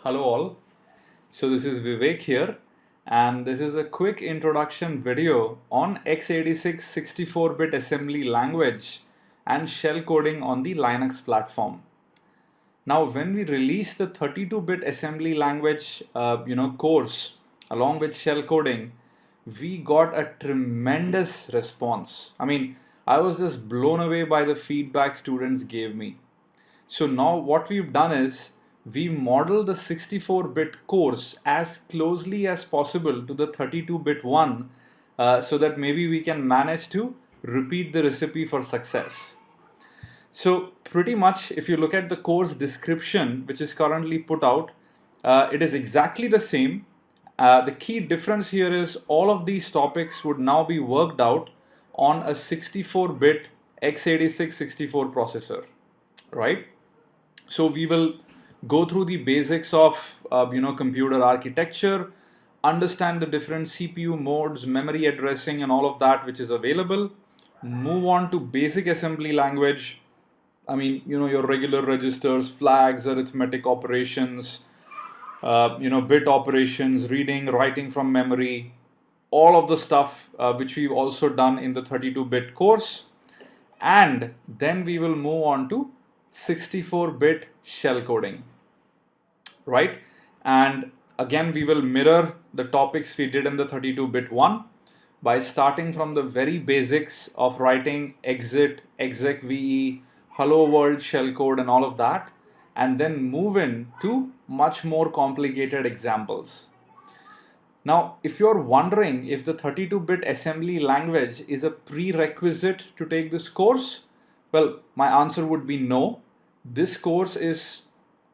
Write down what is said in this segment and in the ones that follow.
Hello all. So this is Vivek here, and this is a quick introduction video on x86 64-bit assembly language and shellcoding on the Linux platform. Now, when we released the 32-bit assembly language, course along with shellcoding, we got a tremendous response. I was just blown away by the feedback students gave me. So now what we've done is we model the 64-bit course as closely as possible to the 32-bit one, so that maybe we can manage to repeat the recipe for success. So pretty much if you look at the course description which is currently put out, it is exactly the same. The key difference here is all of these topics would now be worked out on a 64-bit x86 64 processor, right? So we will go through the basics of computer architecture, understand the different CPU modes, memory addressing and all of that which is available, move on to basic assembly language. Your regular registers, flags, arithmetic operations, bit operations, reading, writing from memory, all of the stuff which we've also done in the 32-bit course. And then we will move on to 64-bit shellcoding, right? And again, we will mirror the topics we did in the 32-bit one by starting from the very basics of writing exit, execve, hello world shellcode and all of that, and then move into much more complicated examples. Now, if you're wondering if the 32-bit assembly language is a prerequisite to take this course, well, my answer would be no. This course is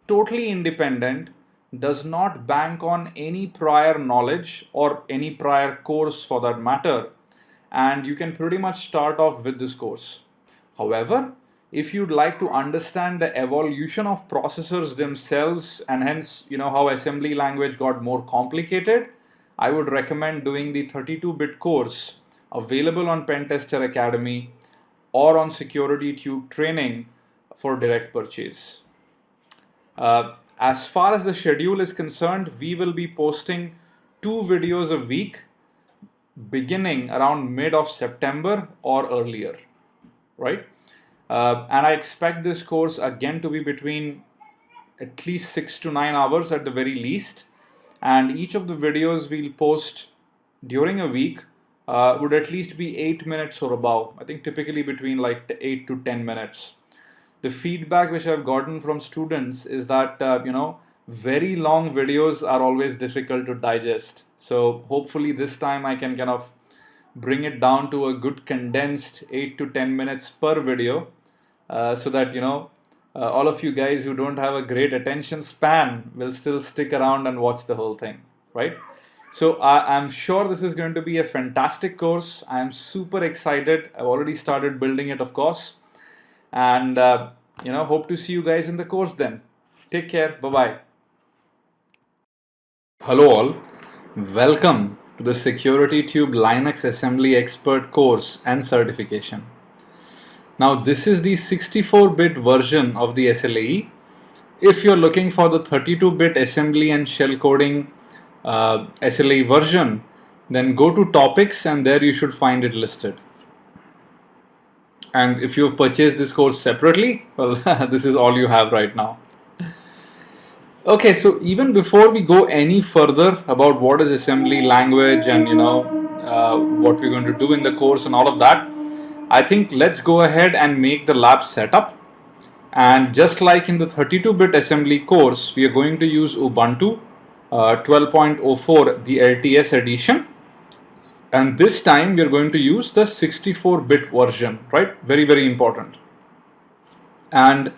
totally independent, does not bank on any prior knowledge or any prior course for that matter, and you can pretty much start off with this course. However, if you'd like to understand the evolution of processors themselves and hence how assembly language got more complicated, I would recommend doing the 32-bit course available on Pentester Academy or on Security Tube training for direct purchase. As far as the schedule is concerned, we will be posting 2 videos a week beginning around mid of September or earlier, right? And I expect this course again to be between at least 6 to 9 hours at the very least. And each of the videos we'll post during a week would at least be 8 minutes or above. I think typically between like 8 to 10 minutes. The feedback which I've gotten from students is that very long videos are always difficult to digest. So hopefully this time I can kind of bring it down to a good condensed 8 to 10 minutes per video, so that all of you guys who don't have a great attention span will still stick around and watch the whole thing, right? So I'm sure this is going to be a fantastic course. I'm super excited. I've already started building it, of course. And hope to see you guys in the course then. Take care. Bye-bye. Hello all. Welcome to the Security Tube Linux Assembly Expert course and certification. Now this is the 64-bit version of the SLAE. If you're looking for the 32-bit assembly and shellcoding SLAE version, then go to topics and there you should find it listed. And if you've purchased this course separately, well, this is all you have right now. Okay, so even before we go any further about what is assembly language and what we're going to do in the course and all of that, I think let's go ahead and make the lab setup. And just like in the 32-bit assembly course, we are going to use Ubuntu 12.04, the LTS edition. And this time we are going to use the 64-bit version, right? Very, very important. And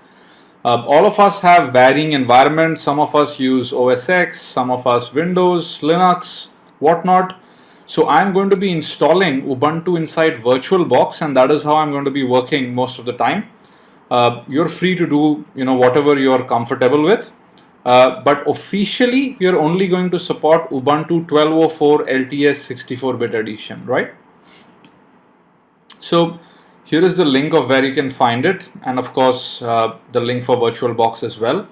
all of us have varying environments. Some of us use OS X, some of us Windows, Linux, whatnot. So I'm going to be installing Ubuntu inside VirtualBox, and that is how I'm going to be working most of the time. You're free to do whatever you're comfortable with. But officially, we are only going to support Ubuntu 12.04 LTS 64-bit edition, right? So here is the link of where you can find it, and of course the link for VirtualBox as well.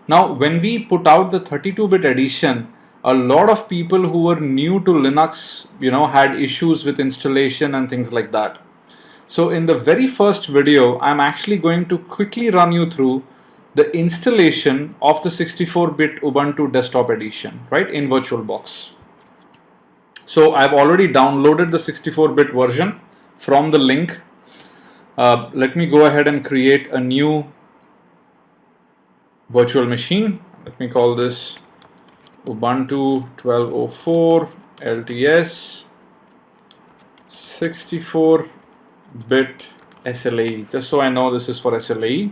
Now, when we put out the 32-bit edition, a lot of people who were new to Linux, had issues with installation and things like that. So in the very first video, I'm actually going to quickly run you through the installation of the 64-bit Ubuntu desktop edition, right, in VirtualBox. So I've already downloaded the 64-bit version from the link. Let me go ahead and create a new virtual machine. Let me call this Ubuntu 1204 LTS 64-bit SLAE, just so I know this is for SLAE.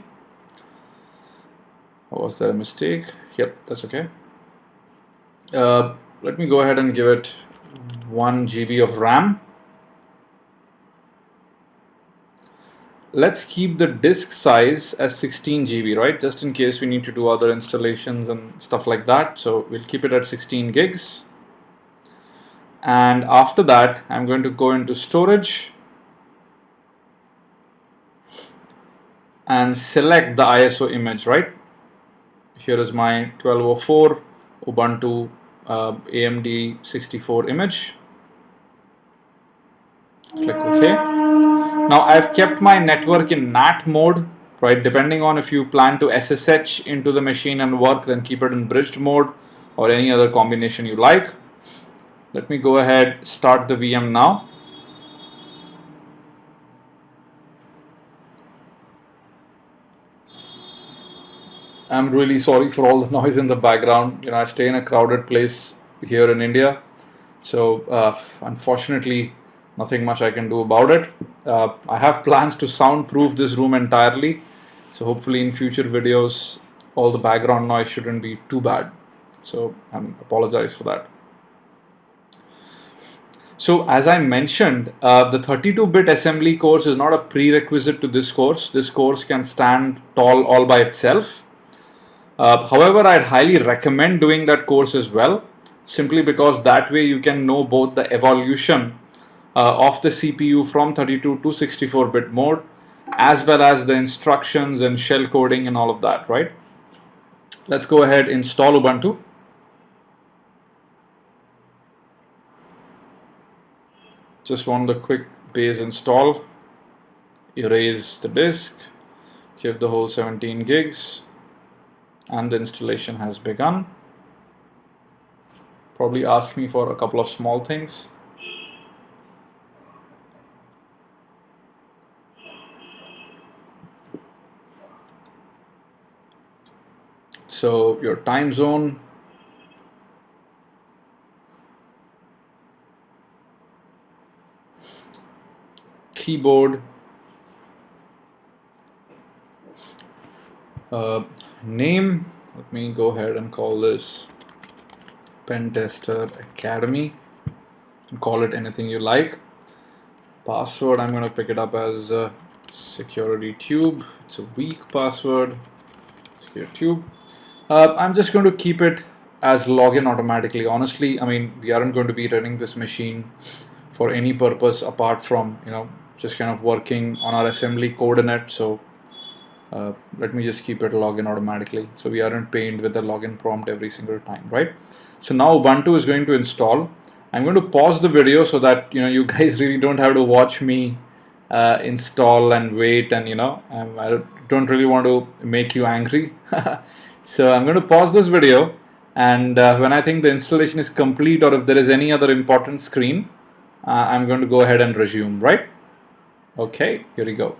Or was there a mistake? Yep, that's okay. Let me go ahead and give it 1 GB of RAM. Let's keep the disk size as 16 GB, right? Just in case we need to do other installations and stuff like that. So we'll keep it at 16 gigs. And after that, I'm going to go into storage and select the ISO image, right? Here is my 1204 Ubuntu AMD 64 image. Click OK. Now I've kept my network in NAT mode, right? Depending on if you plan to SSH into the machine and work, then keep it in bridged mode or any other combination you like. Let me go ahead, start the VM now. I'm really sorry for all the noise in the background. I stay in a crowded place here in India. So unfortunately, nothing much I can do about it. I have plans to soundproof this room entirely. So hopefully in future videos, all the background noise shouldn't be too bad. So I apologize for that. So as I mentioned, the 32-bit assembly course is not a prerequisite to this course. This course can stand tall all by itself. However, I'd highly recommend doing that course as well, simply because that way you can know both the evolution of the CPU from 32 to 64-bit mode, as well as the instructions and shell coding and all of that, right? Let's go ahead, install Ubuntu. Just want the quick base install. Erase the disk, give the whole 17 gigs, and the installation has begun. Probably ask me for a couple of small things. So your time zone, keyboard, name. Let me go ahead and call this Pentester Academy. Call it anything you like. Password, I'm going to pick it up as security tube. It's a weak password. Security tube. I'm just going to keep it as login automatically. Honestly, I mean, we aren't going to be running this machine for any purpose apart from, just kind of working on our assembly code in it. So let me just keep it login automatically. So we aren't pained with the login prompt every single time, right? So now Ubuntu is going to install. I'm going to pause the video so that you guys really don't have to watch me install and wait, and I don't really want to make you angry. So I'm going to pause this video, and when I think the installation is complete, or if there is any other important screen, I'm going to go ahead and resume, right? Okay, here we go.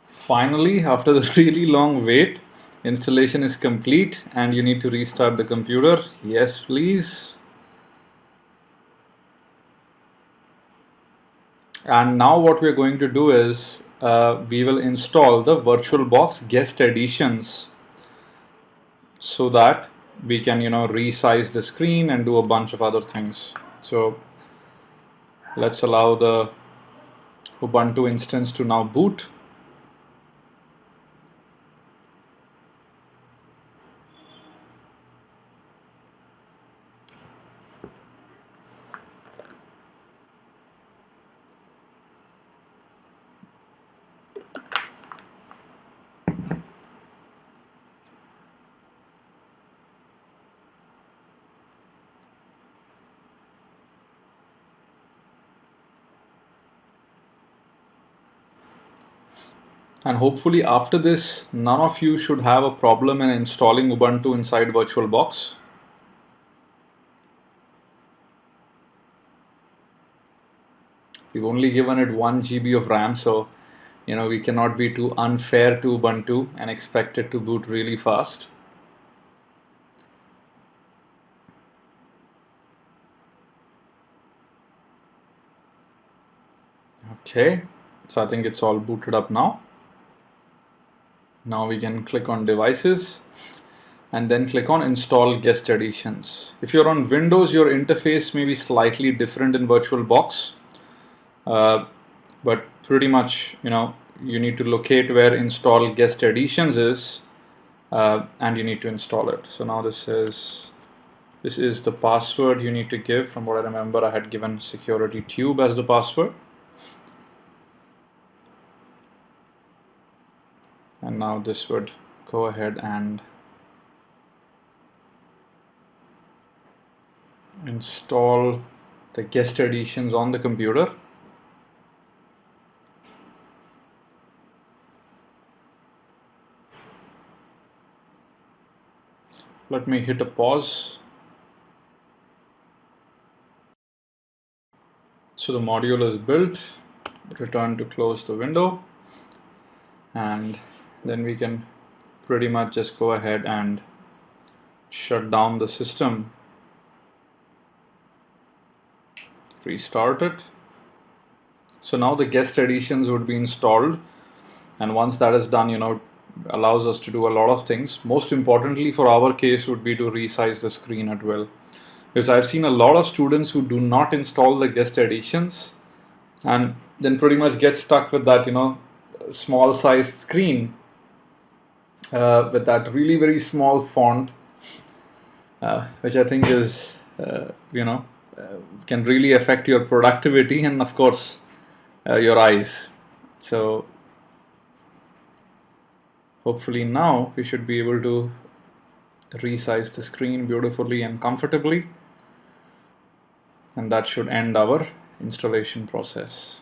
Finally, after the really long wait, installation is complete and you need to restart the computer. Yes, please. And now what we're going to do is we will install the VirtualBox guest editions so that we can resize the screen and do a bunch of other things. So let's allow the Ubuntu instance to now boot. And hopefully after this, none of you should have a problem in installing Ubuntu inside VirtualBox. We've only given it 1 GB of RAM, so we cannot be too unfair to Ubuntu and expect it to boot really fast. Okay, so I think it's all booted up now. Now we can click on devices and then click on install guest editions. If you're on Windows, your interface may be slightly different in VirtualBox, but pretty much you need to locate where install guest editions is, and you need to install it. So now this is the password you need to give. From what I remember, I had given security tube as the password. And now this would go ahead and install the guest editions on the computer. Let me hit a pause. So the module is built. Return to close the window, and then we can pretty much just go ahead and shut down the system, restart it. So now the guest editions would be installed, and once that is done, allows us to do a lot of things. Most importantly for our case would be to resize the screen at will, because I've seen a lot of students who do not install the guest editions and then pretty much get stuck with that small sized screen with that really very small font, which I think is can really affect your productivity and of course your eyes. So hopefully now we should be able to resize the screen beautifully and comfortably, and that should end our installation process.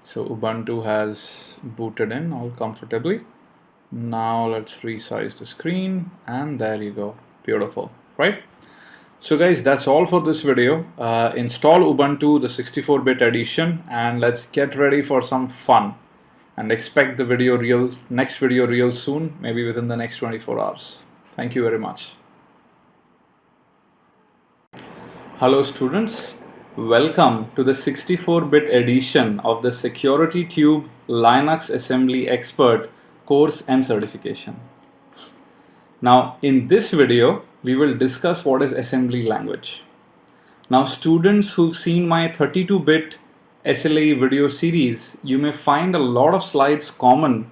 So Ubuntu has booted in all comfortably. Now let's resize the screen, and there you go. Beautiful, right? So guys, that's all for this video. Install Ubuntu, the 64-bit edition, and let's get ready for some fun. And expect the next video real soon, maybe within the next 24 hours. Thank you very much. Hello students. Welcome to the 64-bit edition of the Security Tube Linux Assembly Expert course and certification. Now, in this video, we will discuss what is assembly language. Now, students who've seen my 32-bit SLA video series, you may find a lot of slides common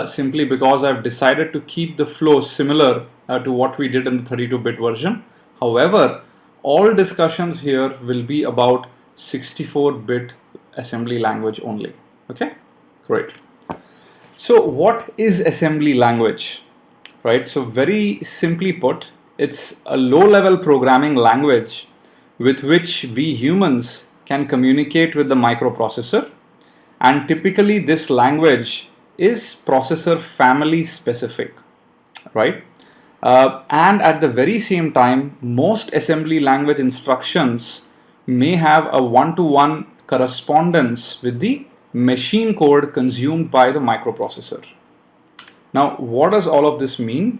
simply because I've decided to keep the flow similar to what we did in the 32-bit version. However, all discussions here will be about 64-bit assembly language only. Okay, great. So what is assembly language, right? So very simply put, it's a low-level programming language with which we humans can communicate with the microprocessor, and typically this language is processor family specific, right? And at the very same time, most assembly language instructions may have a one-to-one correspondence with the machine code consumed by the microprocessor. Now, what does all of this mean?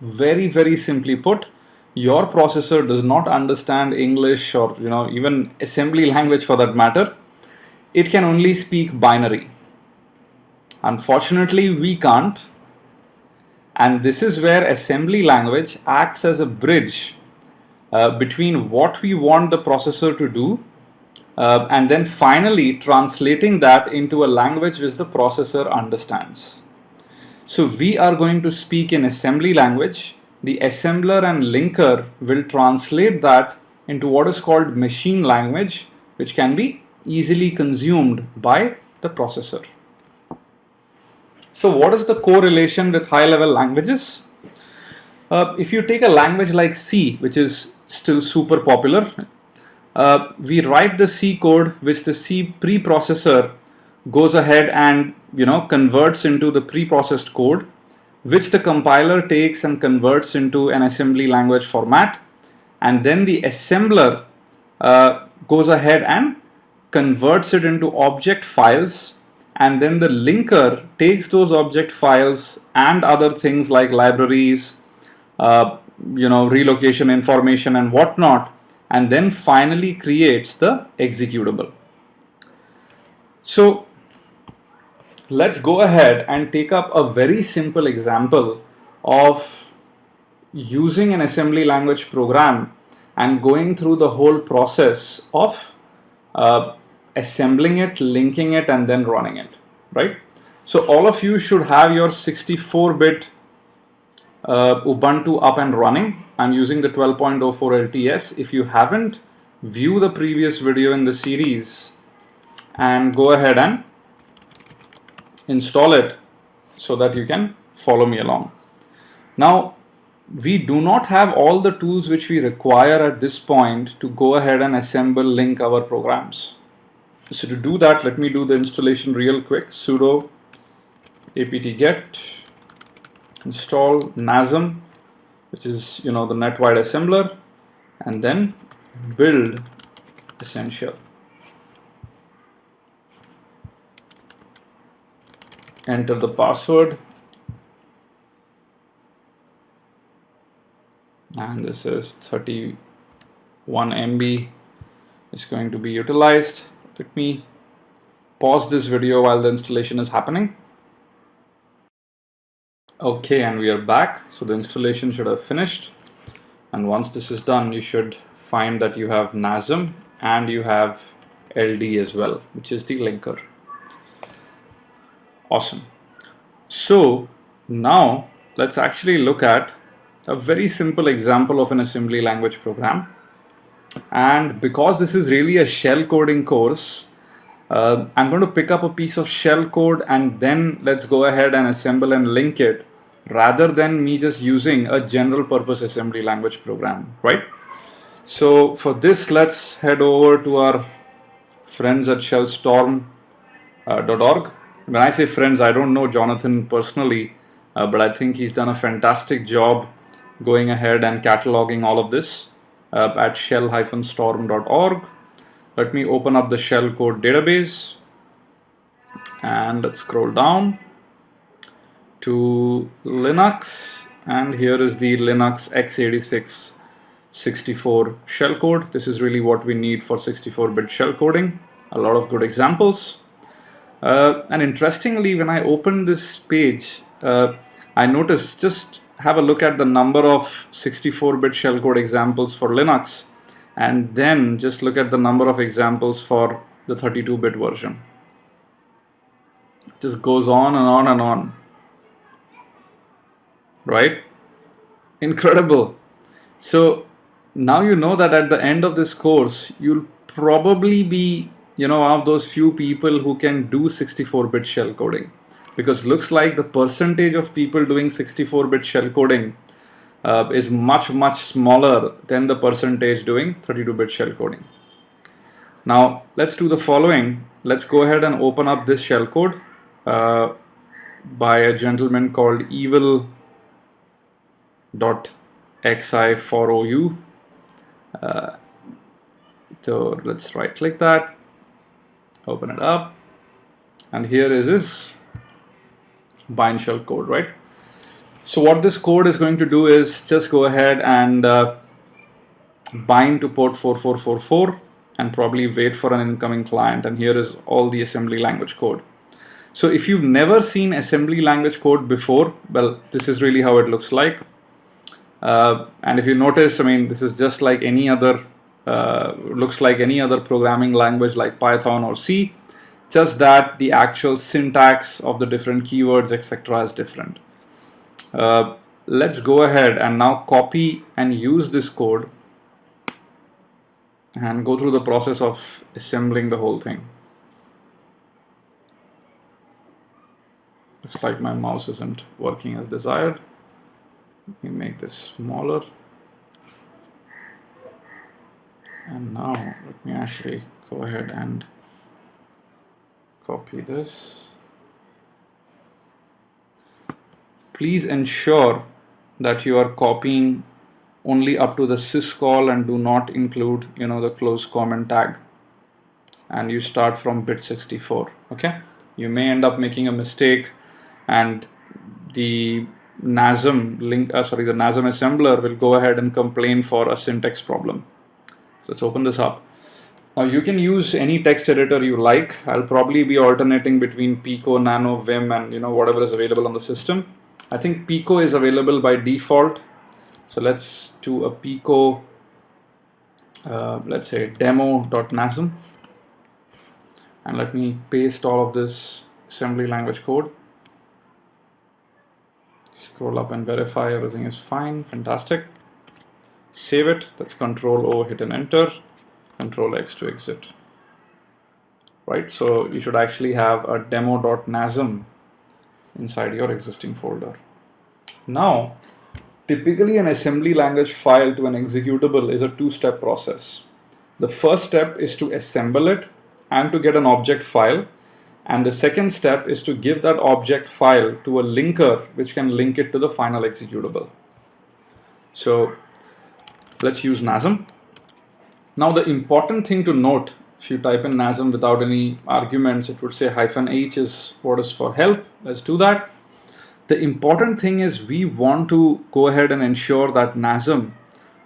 Very, very simply put, your processor does not understand English or even assembly language for that matter. It can only speak binary. Unfortunately, we can't. And this is where assembly language acts as a bridge between what we want the processor to do and then finally translating that into a language which the processor understands. So we are going to speak in assembly language. The assembler and linker will translate that into what is called machine language, which can be easily consumed by the processor. So what is the correlation with high-level languages? If you take a language like C, which is still super popular, we write the C code, which the C preprocessor goes ahead and converts into the preprocessed code, which the compiler takes and converts into an assembly language format, and then the assembler goes ahead and converts it into object files, and then the linker takes those object files and other things like libraries, relocation information and whatnot, and then finally creates the executable. So let's go ahead and take up a very simple example of using an assembly language program and going through the whole process of assembling it, linking it, and then running it, right? So all of you should have your 64-bit Ubuntu up and running. I'm using the 12.04 LTS. If you haven't, view the previous video in the series and go ahead and install it so that you can follow me along. Now, we do not have all the tools which we require at this point to go ahead and assemble, link our programs. So to do that, let me do the installation real quick. Sudo apt-get install NASM, which is the net-wide assembler, and then build essential. Enter the password, and this is 31 MB is going to be utilized. Let me pause this video while the installation is happening. Okay, and we are back. So the installation should have finished, and once this is done, you should find that you have NASM and you have LD as well, which is the linker. Awesome. So now let's actually look at a very simple example of an assembly language program. And because this is really a shell coding course, I'm going to pick up a piece of shell code and then let's go ahead and assemble and link it, rather than me just using a general purpose assembly language program, right? So for this, let's head over to our friends at shellstorm.org. When I say friends, I don't know Jonathan personally, but I think he's done a fantastic job going ahead and cataloging all of this at shell-storm.org. Let me open up the shell code database and let's scroll down to Linux, and here is the Linux x86 64 shellcode. This is really what we need for 64-bit shellcoding. A lot of good examples. And interestingly, when I open this page, I noticed, just have a look at the number of 64-bit shellcode examples for Linux, and then just look at the number of examples for the 32-bit version. It just goes on and on and on, right? Incredible. So now you know that at the end of this course, you'll probably be one of those few people who can do 64-bit shellcoding, because looks like the percentage of people doing 64-bit shellcoding is much smaller than the percentage doing 32-bit shellcoding. Now let's do the following. Let's go ahead and open up this shellcode by a gentleman called evil.xi4ou. So let's right click that, open it up, and here is his bind shell code, right? So what this code is going to do is just go ahead and bind to port 4444 and probably wait for an incoming client, and here is all the assembly language code. So if you've never seen assembly language code before, well, this is really how it looks like. And if you notice, I mean, this is just like any other looks like any other programming language like Python or C, just that the actual syntax of the different keywords, etc. is different. Let's go ahead and now copy and use this code and go through the process of assembling the whole thing. Looks like my mouse isn't working as desired. Let me make this smaller. And now let me actually go ahead and copy this. Please ensure that you are copying only up to the syscall and do not include, the close comment tag. And you start from bit 64. Okay, you may end up making a mistake, and the NASM the NASM assembler will go ahead and complain for a syntax problem. So let's open this up. Now you can use any text editor you like. I'll probably be alternating between Pico, Nano, Vim, and whatever is available on the system. I think Pico is available by default. So let's do a Pico, let's say demo.nasm. And let me paste all of this assembly language code. Scroll up and verify everything is fine. Fantastic. Save it. That's Control O, hit and enter. Control X to exit. Right, so you should actually have a demo.nasm inside your existing folder. Now, typically an assembly language file to an executable is a two-step process. The first step is to assemble it and to get an object file, and the second step is to give that object file to a linker which can link it to the final executable. So let's use NASM. Now the important thing to note, if you type in NASM without any arguments, it would say -h is what is for help. Let's do that. The important thing is we want to go ahead and ensure that NASM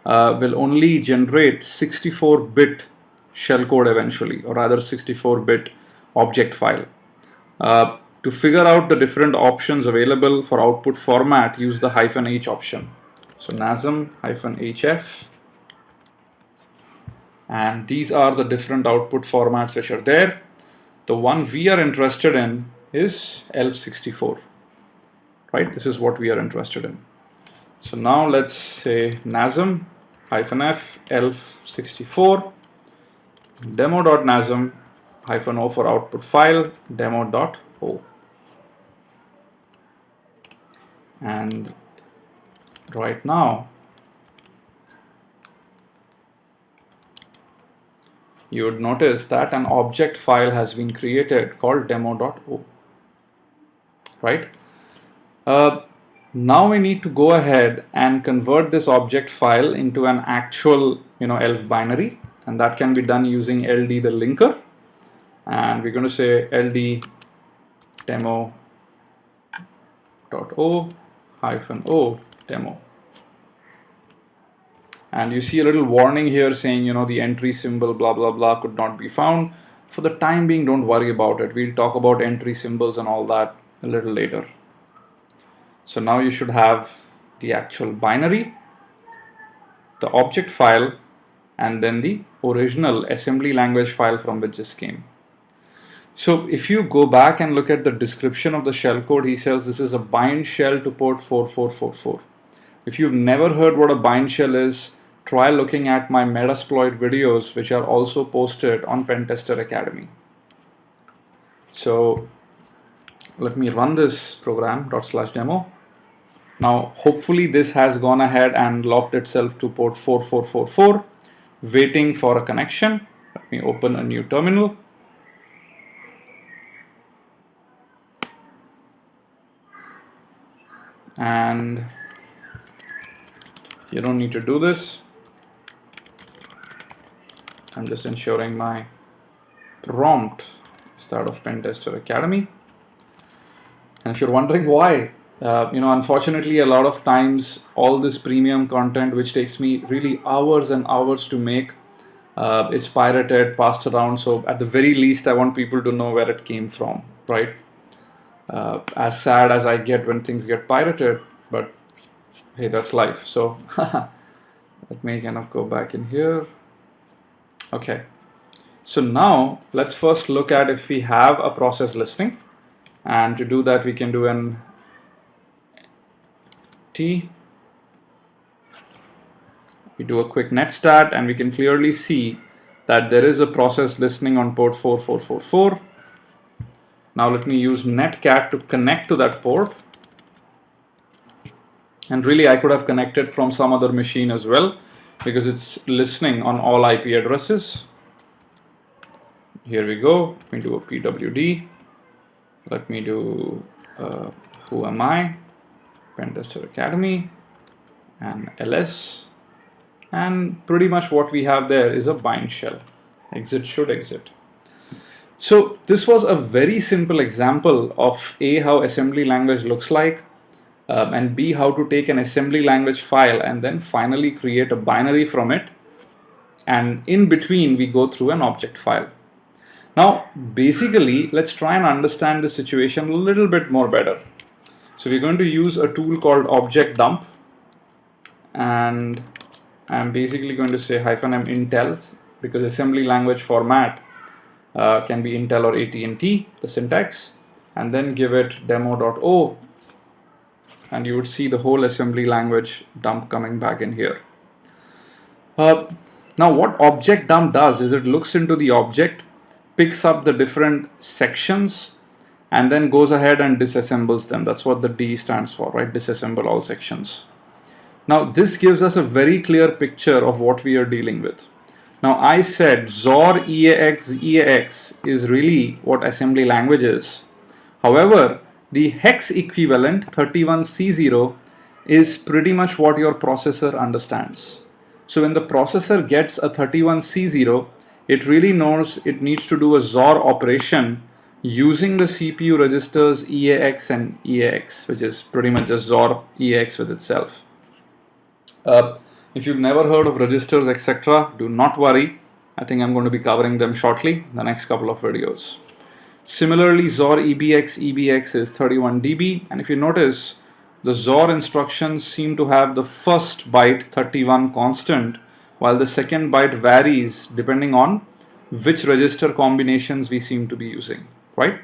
will only generate 64-bit shellcode eventually, or rather 64-bit object file. To figure out the different options available for output format, use the -h option. So NASM -hf, and these are the different output formats which are there. The one we are interested in is ELF64, right? This is what we are interested in. So now let's say NASM -f ELF64 demo.nasm -o for output file demo.o. And right now you would notice that an object file has been created called demo.o. Right? Now we need to go ahead and convert this object file into an actual ELF binary, and that can be done using ld the linker, and we're going to say ld demo.o -o demo. And you see a little warning here saying the entry symbol blah blah blah could not be found. For the time being, don't worry about it. We'll talk about entry symbols and all that a little later. So now you should have the actual binary, the object file, and then the original assembly language file from which this came. So if you go back and look at the description of the shellcode, he says this is a bind shell to port 4444. If you've never heard what a bind shell is, try looking at my Metasploit videos, which are also posted on Pentester Academy. So let me run this program /demo. Now hopefully this has gone ahead and locked itself to port 4444, waiting for a connection. Let me open a new terminal. And you don't need to do this. I'm just ensuring my prompt is that of Pentester Academy. And if you're wondering why, unfortunately, a lot of times all this premium content, which takes me really hours and hours to make, is pirated, passed around. So at the very least, I want people to know where it came from, right? As sad as I get when things get pirated, but hey, that's life. So let me kind of go back in here. Okay, so now let's first look at if we have a process listening, and to do that we can do an T. We do a quick netstat and we can clearly see that there is a process listening on port 4444. Now let me use netcat to connect to that port. And really I could have connected from some other machine as well. because it's listening on all IP addresses. Here we go. Let me do a PWD. Let me do who am I? Pentester Academy and ls. And pretty much what we have there is a bind shell. Exit should exit. So this was a very simple example of A, how assembly language looks like, and B, how to take an assembly language file and then finally create a binary from it. And in between, we go through an object file. Now, basically, let's try and understand the situation a little bit more better. So we're going to use a tool called object dump, and I'm basically going to say -m Intel, because assembly language format can be Intel or AT&T, the syntax, and then give it demo.o, and you would see the whole assembly language dump coming back in here. Now what object dump does is it looks into the object, picks up the different sections, and then goes ahead and disassembles them. That's what the D stands for, right? Disassemble all sections. Now this gives us a very clear picture of what we are dealing with. Now I said XOR EAX is really what assembly language is. However, the hex equivalent 31C0 is pretty much what your processor understands. So when the processor gets a 31C0, it really knows it needs to do a XOR operation using the CPU registers EAX and EAX, which is pretty much just XOR EAX with itself. If you've never heard of registers, etc., do not worry. I think I'm going to be covering them shortly in the next couple of videos. Similarly, XOR EBX is 31 dB, and if you notice, the XOR instructions seem to have the first byte 31 constant, while the second byte varies depending on which register combinations we seem to be using, right?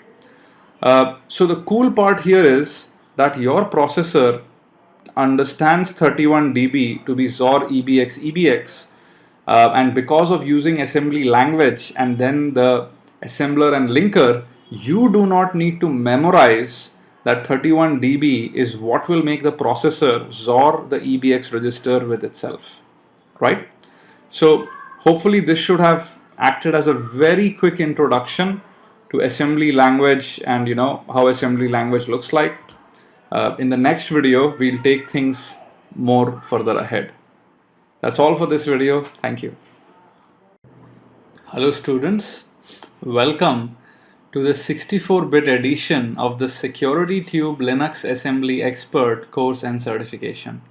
So the cool part here is that your processor understands 31 dB to be XOR EBX, and because of using assembly language and then the assembler and linker, you do not need to memorize that 31 dB is what will make the processor XOR the EBX register with itself, right? So hopefully this should have acted as a very quick introduction to assembly language and how assembly language looks like. In the next video, we'll take things more further ahead. That's all for this video. Thank you. Hello students, welcome to the 64-bit edition of the SecurityTube Linux Assembly Expert course and certification.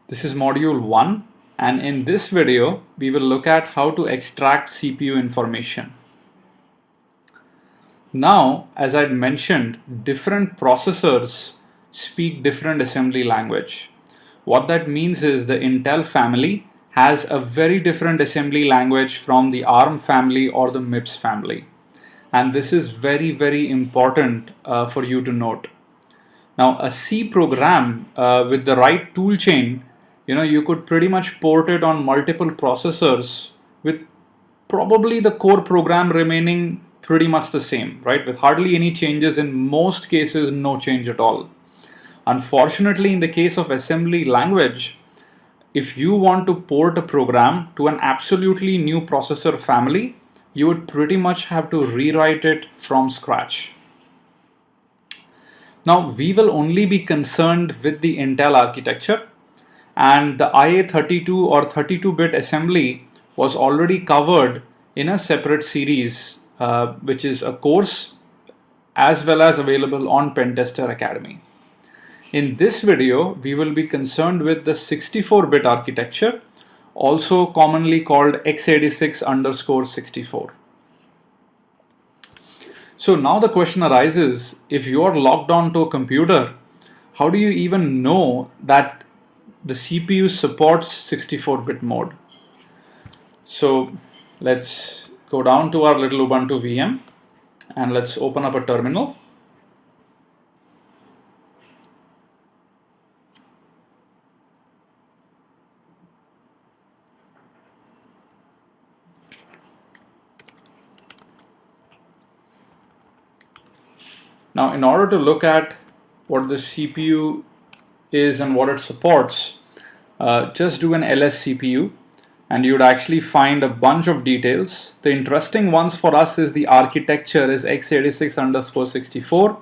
This is module 1, and in this video, we will look at how to extract CPU information. Now, as I'd mentioned, different processors speak different assembly language. What that means is the Intel family has a very different assembly language from the ARM family or the MIPS family. And this is very, very important for you to note. Now, a C program with the right toolchain, you could pretty much port it on multiple processors with probably the core program remaining pretty much the same, right? With hardly any changes, in most cases, no change at all. Unfortunately, in the case of assembly language, if you want to port a program to an absolutely new processor family, you would pretty much have to rewrite it from scratch. Now, we will only be concerned with the Intel architecture, and the IA32 or 32-bit assembly was already covered in a separate series, which is a course as well as available on Pentester Academy. In this video, we will be concerned with the 64-bit architecture, also commonly called x86_64. So now the question arises, if you are logged onto a computer, how do you even know that the CPU supports 64-bit mode? So let's go down to our little Ubuntu VM and let's open up a terminal. Now, in order to look at what the CPU is and what it supports, just do an ls CPU and you'd actually find a bunch of details. The interesting ones for us is the architecture is x86_64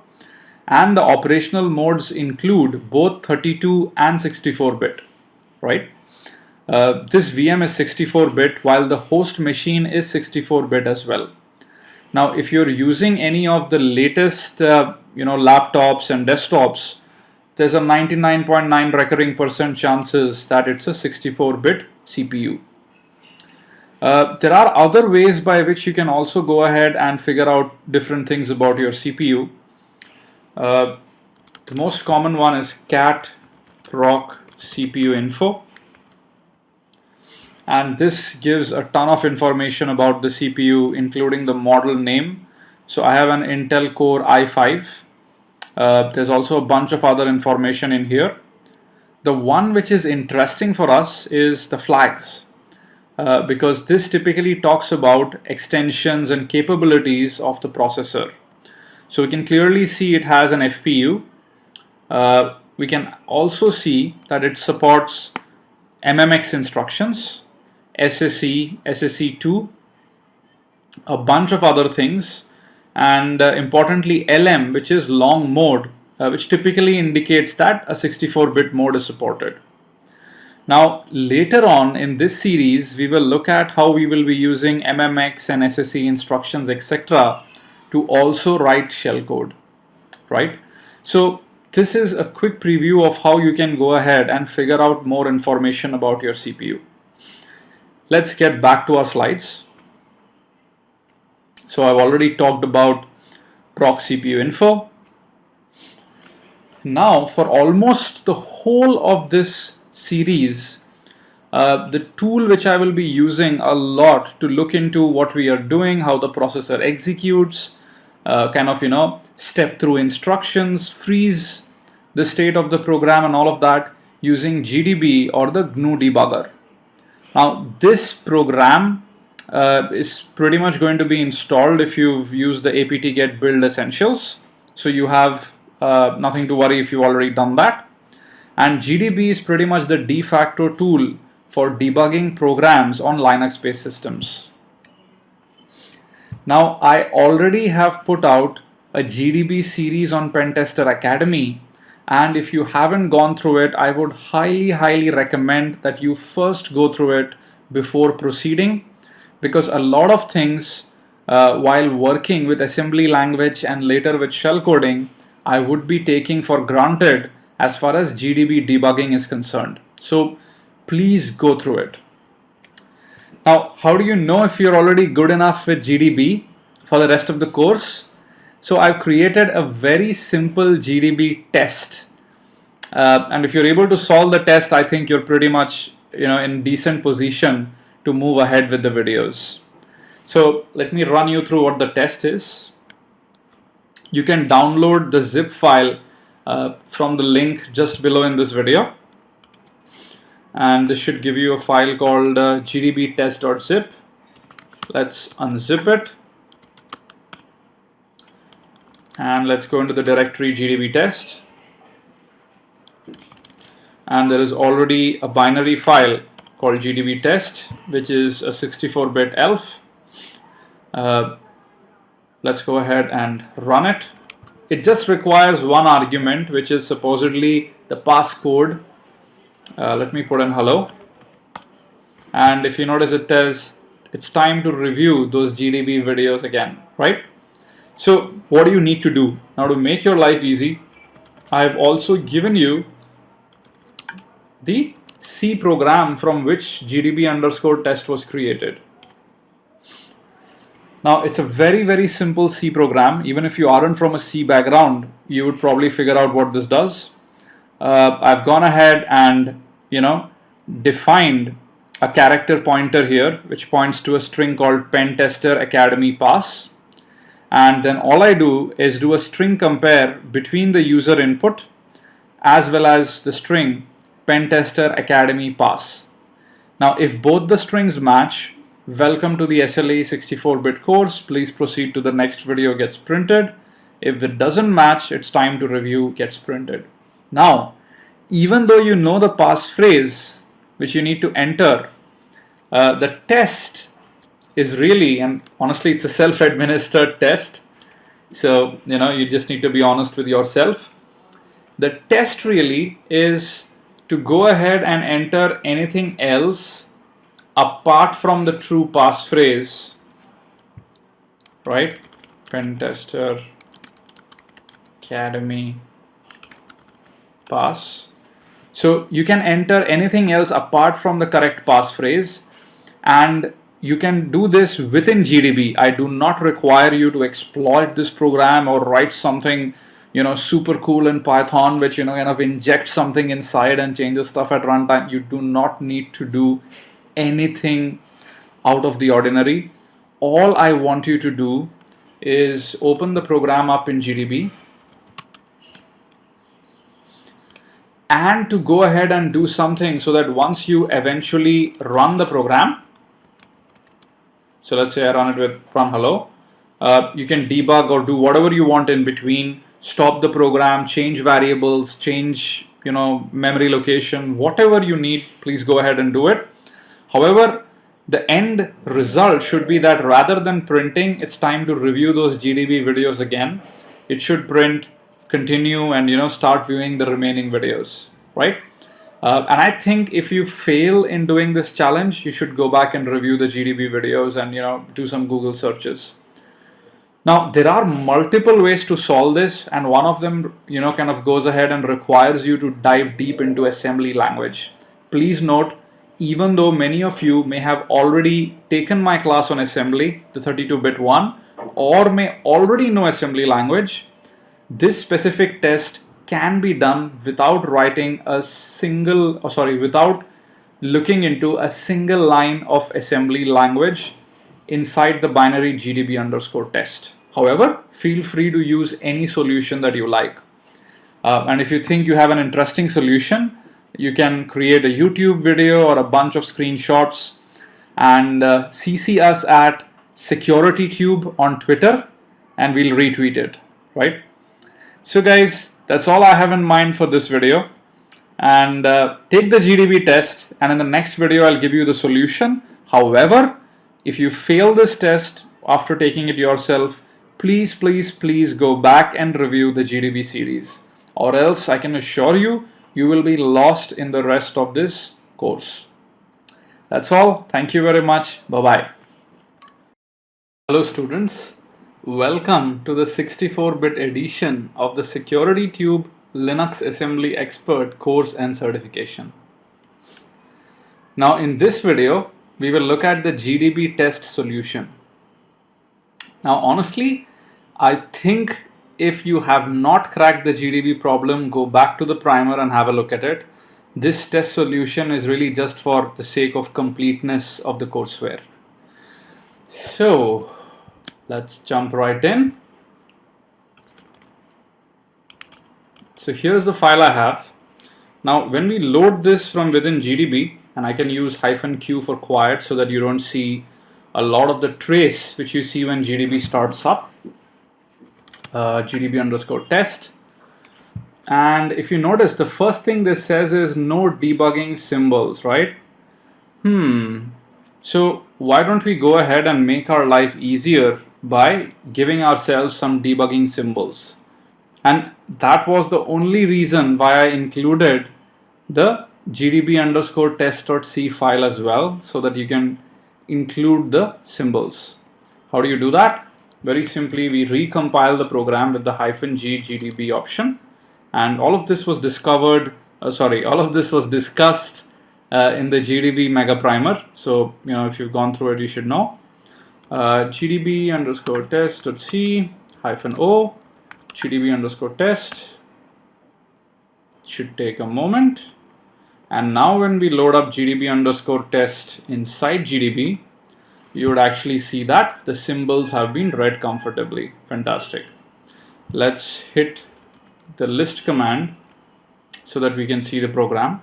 and the operational modes include both 32 and 64-bit, right? This VM is 64-bit while the host machine is 64-bit as well. Now, if you're using any of the latest laptops and desktops, there's a 99.9 recurring percent chances that it's a 64-bit CPU. There are other ways by which you can also go ahead and figure out different things about your CPU. The most common one is cat proc CPU info. And this gives a ton of information about the CPU, including the model name. So I have an Intel Core i5. There's also a bunch of other information in here. The one which is interesting for us is the flags, because this typically talks about extensions and capabilities of the processor. So we can clearly see it has an FPU. We can also see that it supports MMX instructions, SSE, SSE2, a bunch of other things, and importantly LM, which is long mode, which typically indicates that a 64-bit mode is supported. Now later on in this series we will look at how we will be using MMX and SSE instructions, etc., to also write shellcode, right? So this is a quick preview of how you can go ahead and figure out more information about your CPU. Let's get back to our slides. So I've already talked about proc CPU info. Now for almost the whole of this series, the tool which I will be using a lot to look into what we are doing, how the processor executes, step through instructions, freeze the state of the program and all of that using GDB or the GNU debugger. Now this program is pretty much going to be installed if you've used the apt-get build essentials. So you have nothing to worry if you've already done that. And GDB is pretty much the de facto tool for debugging programs on Linux-based systems. Now I already have put out a GDB series on Pentester Academy, and if you haven't gone through it, I would highly recommend that you first go through it before proceeding, because a lot of things while working with assembly language and later with shellcoding, I would be taking for granted as far as GDB debugging is concerned. So please go through it. Now, how do you know if you're already good enough with GDB for the rest of the course? So I've created a very simple GDB test. And if you're able to solve the test, I think you're pretty much in decent position to move ahead with the videos. So let me run you through what the test is. You can download the zip file from the link just below in this video. And this should give you a file called gdbtest.zip. Let's unzip it. And let's go into the directory GDB test. And there is already a binary file called GDB test, which is a 64-bit ELF. Let's go ahead and run it. It just requires one argument, which is supposedly the passcode. Let me put in hello. And if you notice, it tells it's time to review those GDB videos again, right? So what do you need to do? Now, to make your life easy, I have also given you the C program from which GDB_test was created. Now, it's a very simple C program. Even if you aren't from a C background, you would probably figure out what this does. I've gone ahead and defined a character pointer here, which points to a string called pentesteracademy pass. And then all I do is do a string compare between the user input as well as the string pentesteracademy pass. Now, if both the strings match, welcome to the SLA 64-bit course. Please proceed to the next video gets printed. If it doesn't match, it's time to review gets printed. Now, even though you know the passphrase, which you need to enter. The test is really, and honestly, it's a self-administered test. So, you just need to be honest with yourself. The test really is to go ahead and enter anything else apart from the true passphrase, right? Pentester Academy pass. So you can enter anything else apart from the correct passphrase, and you can do this within GDB. I do not require you to exploit this program or write something super cool in Python, which kind of inject something inside and changes stuff at runtime. You do not need to do anything out of the ordinary. All I want you to do is open the program up in GDB and to go ahead and do something so that once you eventually run the program, so let's say I run it with run hello, you can debug or do whatever you want in between, stop the program, change variables, change memory location, whatever you need, please go ahead and do it. However, the end result should be that rather than printing, it's time to review those GDB videos again. It should print, continue, and start viewing the remaining videos, right? And I think if you fail in doing this challenge, you should go back and review the GDB videos and do some Google searches. Now, there are multiple ways to solve this, and one of them kind of goes ahead and requires you to dive deep into assembly language. Please note, even though many of you may have already taken my class on assembly, the 32-bit one, or may already know assembly language, this specific test can be done without writing a single, without looking into a single line of assembly language inside the binary GDB_test. However, feel free to use any solution that you like. And if you think you have an interesting solution, you can create a YouTube video or a bunch of screenshots and CC us at SecurityTube on Twitter, and we'll retweet it, right? So guys, that's all I have in mind for this video. And take the GDB test, and in the next video I'll give you the solution. However, if you fail this test after taking it yourself, please go back and review the GDB series, or else I can assure you, you will be lost in the rest of this course. That's all. Thank you very much. Bye-bye. Hello students. Welcome to the 64-bit edition of the SecurityTube Linux Assembly Expert course and certification. Now in this video, we will look at the GDB test solution. Now honestly, I think if you have not cracked the GDB problem, go back to the primer and have a look at it. This test solution is really just for the sake of completeness of the courseware. So let's jump right in. So here's the file I have. Now when we load this from within GDB, and I can use -q for quiet so that you don't see a lot of the trace which you see when GDB starts up. GDB_test, and if you notice, the first thing this says is no debugging symbols, right? So why don't we go ahead and make our life easier by giving ourselves some debugging symbols? And that was the only reason why I included the GDB_test.c file as well, so that you can include the symbols. How do you do that? Very simply, we recompile the program with the -g GDB option, and all of this was discovered, all of this was discussed in the GDB mega primer. So, if you've gone through it, you should know. GDB_test.c -o, GDB_test, should take a moment. And now when we load up GDB_test inside GDB, you would actually see that the symbols have been read comfortably. Fantastic. Let's hit the list command so that we can see the program.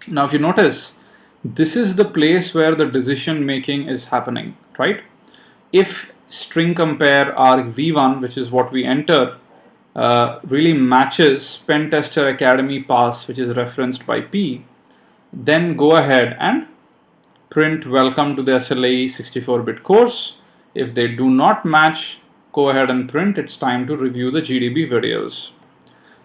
Now if you notice, this is the place where the decision making is happening, right? If string compare argv1, which is what we enter, really matches Pentester Academy pass, which is referenced by P, then go ahead and print welcome to the SLAE 64-bit course. If they do not match, go ahead and print it's time to review the GDB videos.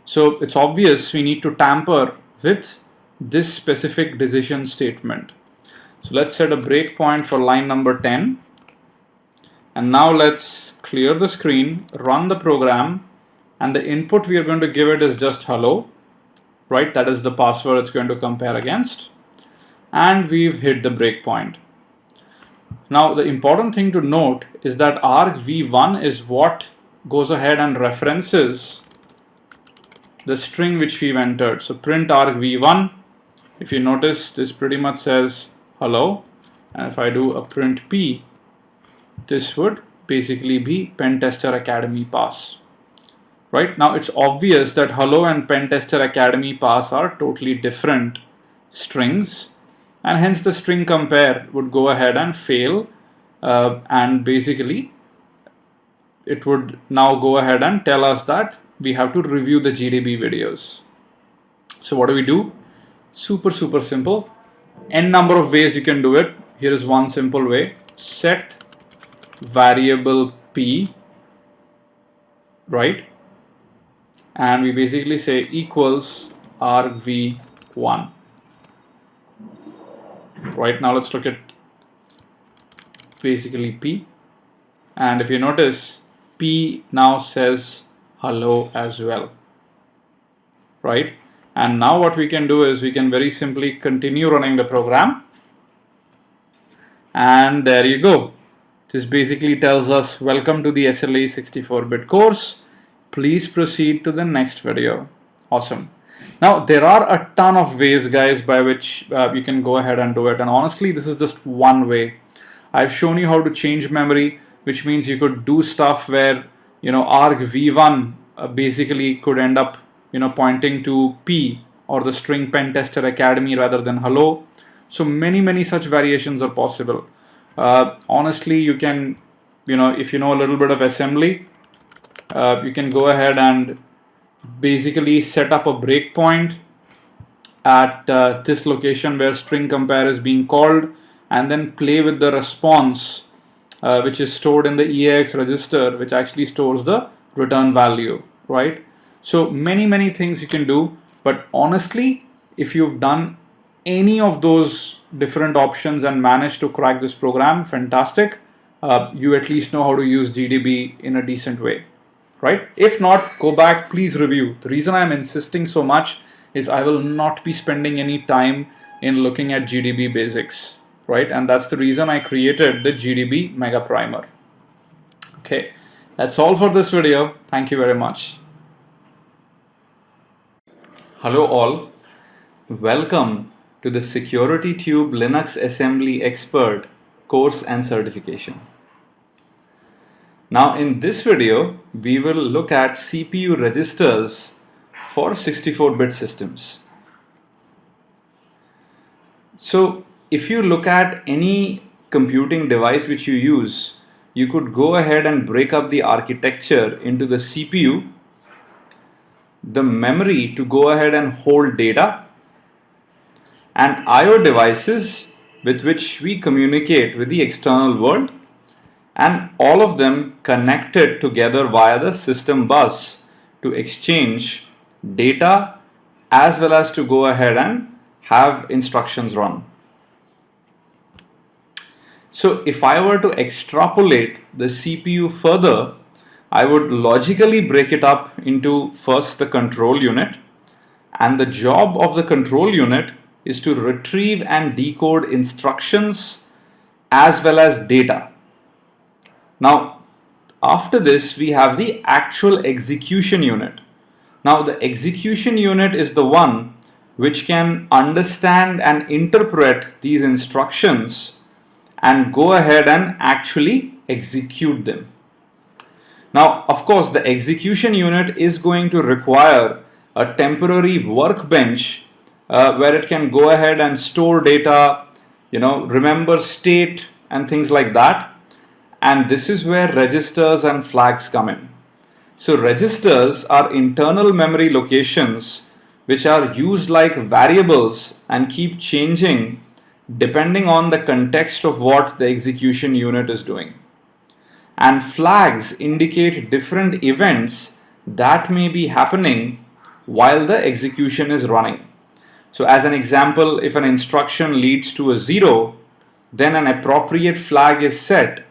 So it's obvious we need to tamper with this specific decision statement. So let's set a breakpoint for line number 10. And now let's clear the screen, run the program, and the input we are going to give it is just hello, right? That is the password it's going to compare against. And we've hit the breakpoint. Now the important thing to note is that argv1 is what goes ahead and references the string which we've entered. So print argv1. If you notice, this pretty much says hello, and if I do a print p, this would basically be pentesteracademy pass. Right now it's obvious that hello and pentesteracademy pass are totally different strings, and hence the string compare would go ahead and fail, and basically it would now go ahead and tell us that we have to review the GDB videos. So what do? Super simple. N number of ways you can do it. Here is one simple way. Set variable p, right? And we basically say equals argv1. Right now let's look at basically p, and if you notice, p now says hello as well, right? And now what we can do is we can very simply continue running the program, and there you go. This basically tells us welcome to the SLAE 64-bit course. Please proceed to the next video. Awesome. Now there are a ton of ways, guys, by which you can go ahead and do it, and honestly this is just one way. I've shown you how to change memory, which means you could do stuff where argv1 basically could end up pointing to p or the string pentesteracademy rather than hello. So many such variations are possible. Honestly, you can if you know a little bit of assembly, you can go ahead and basically set up a breakpoint at this location where string compare is being called, and then play with the response which is stored in the EAX register, which actually stores the return value, right? So many things you can do, but honestly, if you've done any of those different options and managed to crack this program, fantastic. You at least know how to use GDB in a decent way, right? If not, go back, please review. The reason I'm insisting so much is I will not be spending any time in looking at GDB basics, right? And that's the reason I created the GDB Mega Primer. Okay, that's all for this video. Thank you very much. Hello all, welcome to the Security Tube Linux Assembly Expert course and certification. Now in this video, we will look at CPU registers for 64-bit systems. So if you look at any computing device which you use, you could go ahead and break up the architecture into the CPU, the memory to go ahead and hold data, and I/O devices with which we communicate with the external world, and all of them connected together via the system bus to exchange data as well as to go ahead and have instructions run. So if I were to extrapolate the CPU further, I would logically break it up into first the control unit, and the job of the control unit is to retrieve and decode instructions as well as data. Now after this we have the actual execution unit. Now the execution unit is the one which can understand and interpret these instructions and go ahead and actually execute them. Now, of course, the execution unit is going to require a temporary workbench where it can go ahead and store data, remember state and things like that. And this is where registers and flags come in. So registers are internal memory locations which are used like variables and keep changing depending on the context of what the execution unit is doing. And flags indicate different events that may be happening while the execution is running. So as an example, if an instruction leads to a 0, then an appropriate flag is set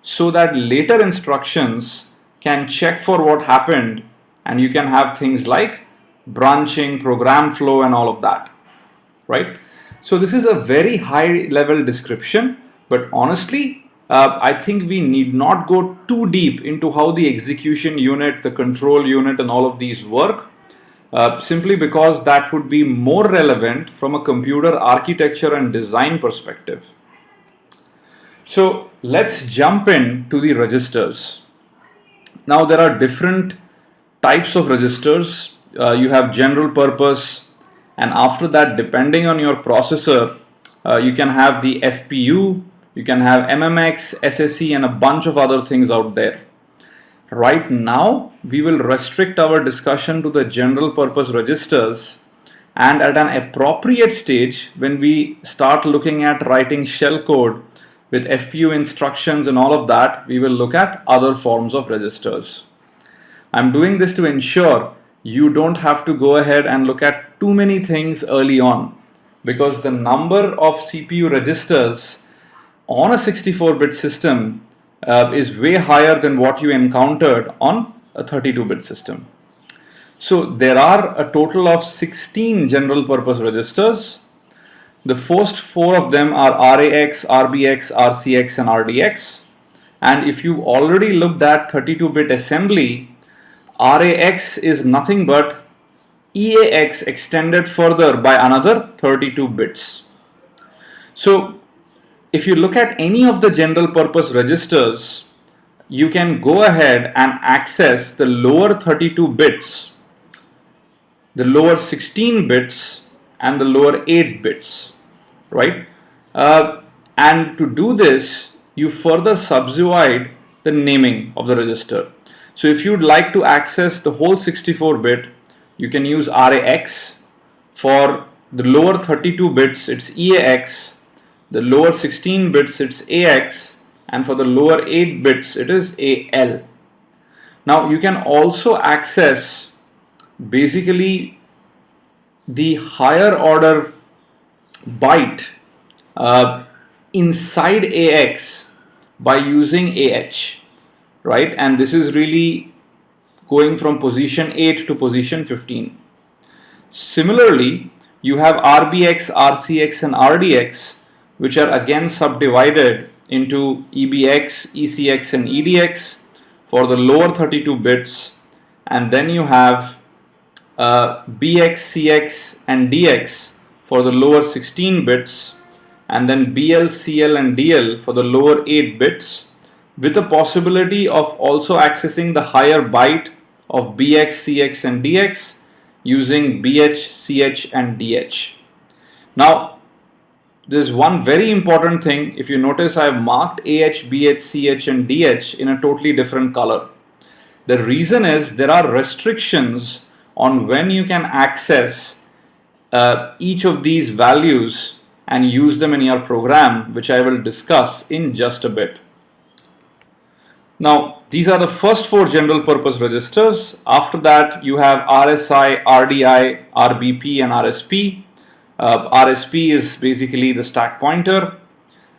so that later instructions can check for what happened, and you can have things like branching, program flow, and all of that, right? So this is a very high level description, but honestly, I think we need not go too deep into how the execution unit, the control unit, and all of these work, simply because that would be more relevant from a computer architecture and design perspective. So let's jump into the registers. Now there are different types of registers. You have general purpose, and after that, depending on your processor, you can have the FPU, you can have MMX, SSE, and a bunch of other things out there. Right now, we will restrict our discussion to the general purpose registers, and at an appropriate stage, when we start looking at writing shell code with FPU instructions and all of that, we will look at other forms of registers. I'm doing this to ensure you don't have to go ahead and look at too many things early on, because the number of CPU registers on a 64-bit system is way higher than what you encountered on a 32-bit system. So there are a total of 16 general purpose registers. The first 4 of them are RAX, RBX, RCX, and RDX. And if you've already looked at 32-bit assembly, RAX is nothing but EAX extended further by another 32 bits. So if you look at any of the general purpose registers, you can go ahead and access the lower 32 bits, the lower 16 bits, and the lower 8 bits, right? And to do this, you further subdivide the naming of the register. So if you'd like to access the whole 64-bit, you can use RAX. For the lower 32 bits, it's EAX. The lower 16 bits, it's AX. And for the lower 8 bits, it is AL. Now you can also access basically the higher order byte inside AX by using AH. Right, and this is really going from position 8 to position 15. Similarly, you have RBX, RCX, and RDX, which are again subdivided into EBX, ECX, and EDX for the lower 32 bits, and then you have BX, CX, and DX for the lower 16 bits, and then BL, CL, and DL for the lower 8 bits, with the possibility of also accessing the higher byte of BX, CX, and DX using BH, CH, and DH. Now, there's one very important thing. If you notice, I've marked AH, BH, CH, and DH in a totally different color. The reason is there are restrictions on when you can access each of these values and use them in your program, which I will discuss in just a bit. Now, these are the first 4 general purpose registers. After that, you have RSI, RDI, RBP, and RSP. RSP is basically the stack pointer.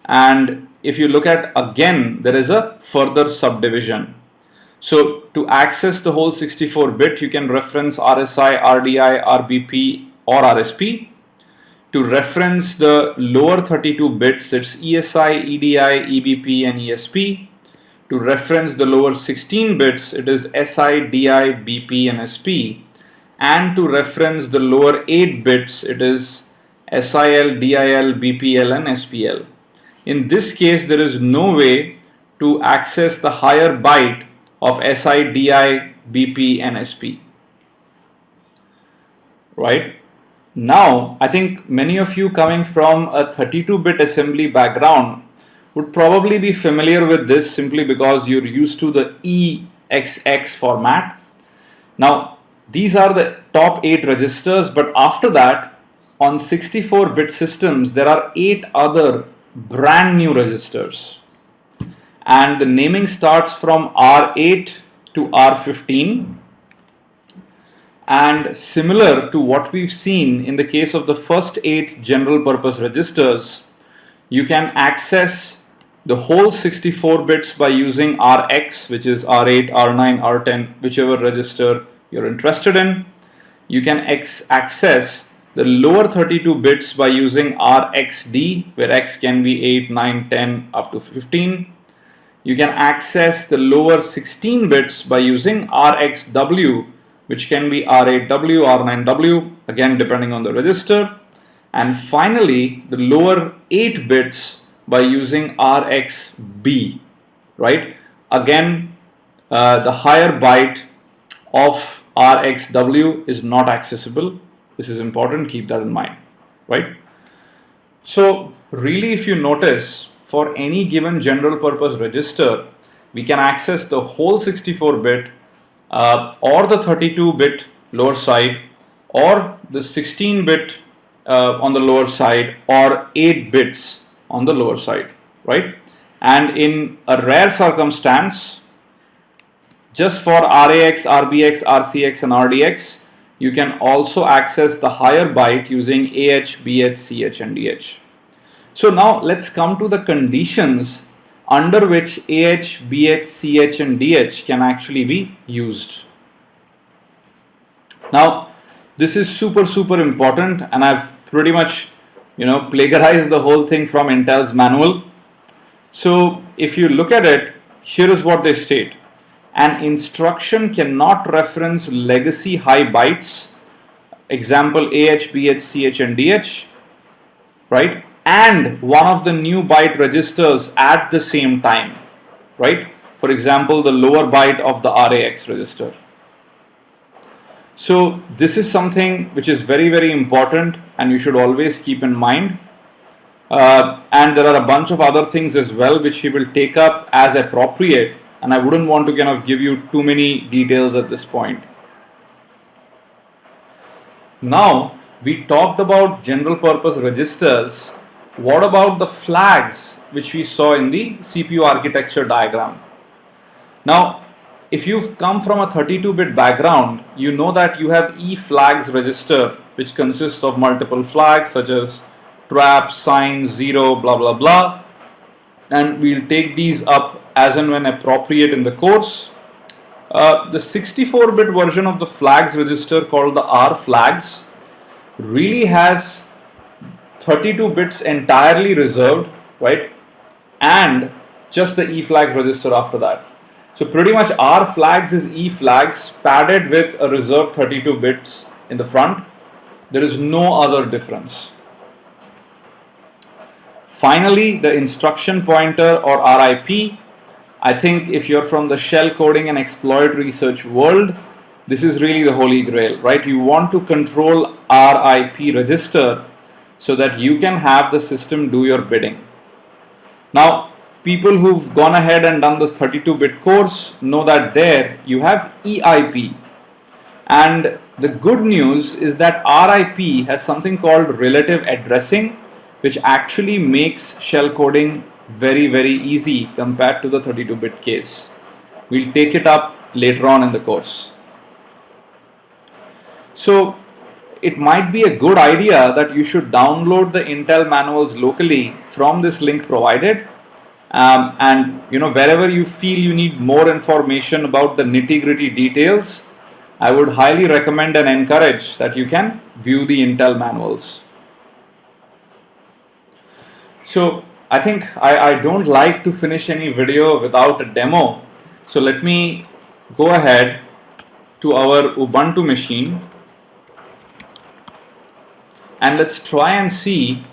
And if you look at, again, there is a further subdivision. So to access the whole 64-bit, you can reference RSI, RDI, RBP, or RSP. To reference the lower 32 bits, it's ESI, EDI, EBP, and ESP. To reference the lower 16 bits, it is SI, DI, BP, and SP. And to reference the lower 8 bits, it is SIL, DIL, BPL, and SPL. In this case, there is no way to access the higher byte of SI, DI, BP, and SP. Right? Now, I think many of you coming from a 32-bit assembly background would probably be familiar with this simply because you're used to the EXX format. Now, these are the top 8 registers, but after that, on 64-bit systems, there are 8 other brand new registers. And the naming starts from R8 to R15. And similar to what we've seen in the case of the first 8 general purpose registers, you can access the whole 64 bits by using Rx, which is R8, R9, R10, whichever register you're interested in. You can access the lower 32 bits by using RxD, where X can be 8, 9, 10, up to 15. You can access the lower 16 bits by using RxW, which can be R8W, R9W, again depending on the register. And finally, the lower 8 bits by using RxB, right? Again, the higher byte of RxW is not accessible. This is important, keep that in mind, right? So really, if you notice, for any given general purpose register, we can access the whole 64-bit or the 32-bit lower side, or the 16-bit on the lower side, or 8 bits on the lower side, right? And in a rare circumstance, just for RAX, RBX, RCX and RDX, you can also access the higher byte using AH, BH, CH and DH. So now let's come to the conditions under which AH, BH, CH and DH can actually be used. Now this is super important, and I've pretty much plagiarized the whole thing from Intel's manual. So if you look at it, here is what they state. An instruction cannot reference legacy high bytes, example AH, BH, CH and DH, right? And one of the new byte registers at the same time, right? For example, the lower byte of the RAX register. So this is something which is very important, and you should always keep in mind. And there are a bunch of other things as well which he will take up as appropriate, and I wouldn't want to kind of give you too many details at this point. Now we talked about general purpose registers. What about the flags which we saw in the CPU architecture diagram? Now, if you've come from a 32-bit background, you know that you have E flags register, which consists of multiple flags such as trap, sign, 0, blah blah blah, and we'll take these up as and when appropriate in the course. The 64-bit version of the flags register, called the R flags, really has 32 bits entirely reserved, right? And just the E flag register after that. So pretty much R flags is E flags padded with a reserved 32 bits in the front. There is no other difference. Finally, the instruction pointer, or RIP. I think if you're from the shell coding and exploit research world, this is really the holy grail, right? You want to control RIP register so that you can have the system do your bidding. Now, people who've gone ahead and done the 32-bit course know that there you have EIP. And the good news is that RIP has something called relative addressing, which actually makes shell coding very easy compared to the 32-bit case. We'll take it up later on in the course. So it might be a good idea that you should download the Intel manuals locally from this link provided. And wherever you feel you need more information about the nitty-gritty details, I would highly recommend and encourage that you can view the Intel manuals. So I think I don't like to finish any video without a demo. So let me go ahead to our Ubuntu machine and let's try and see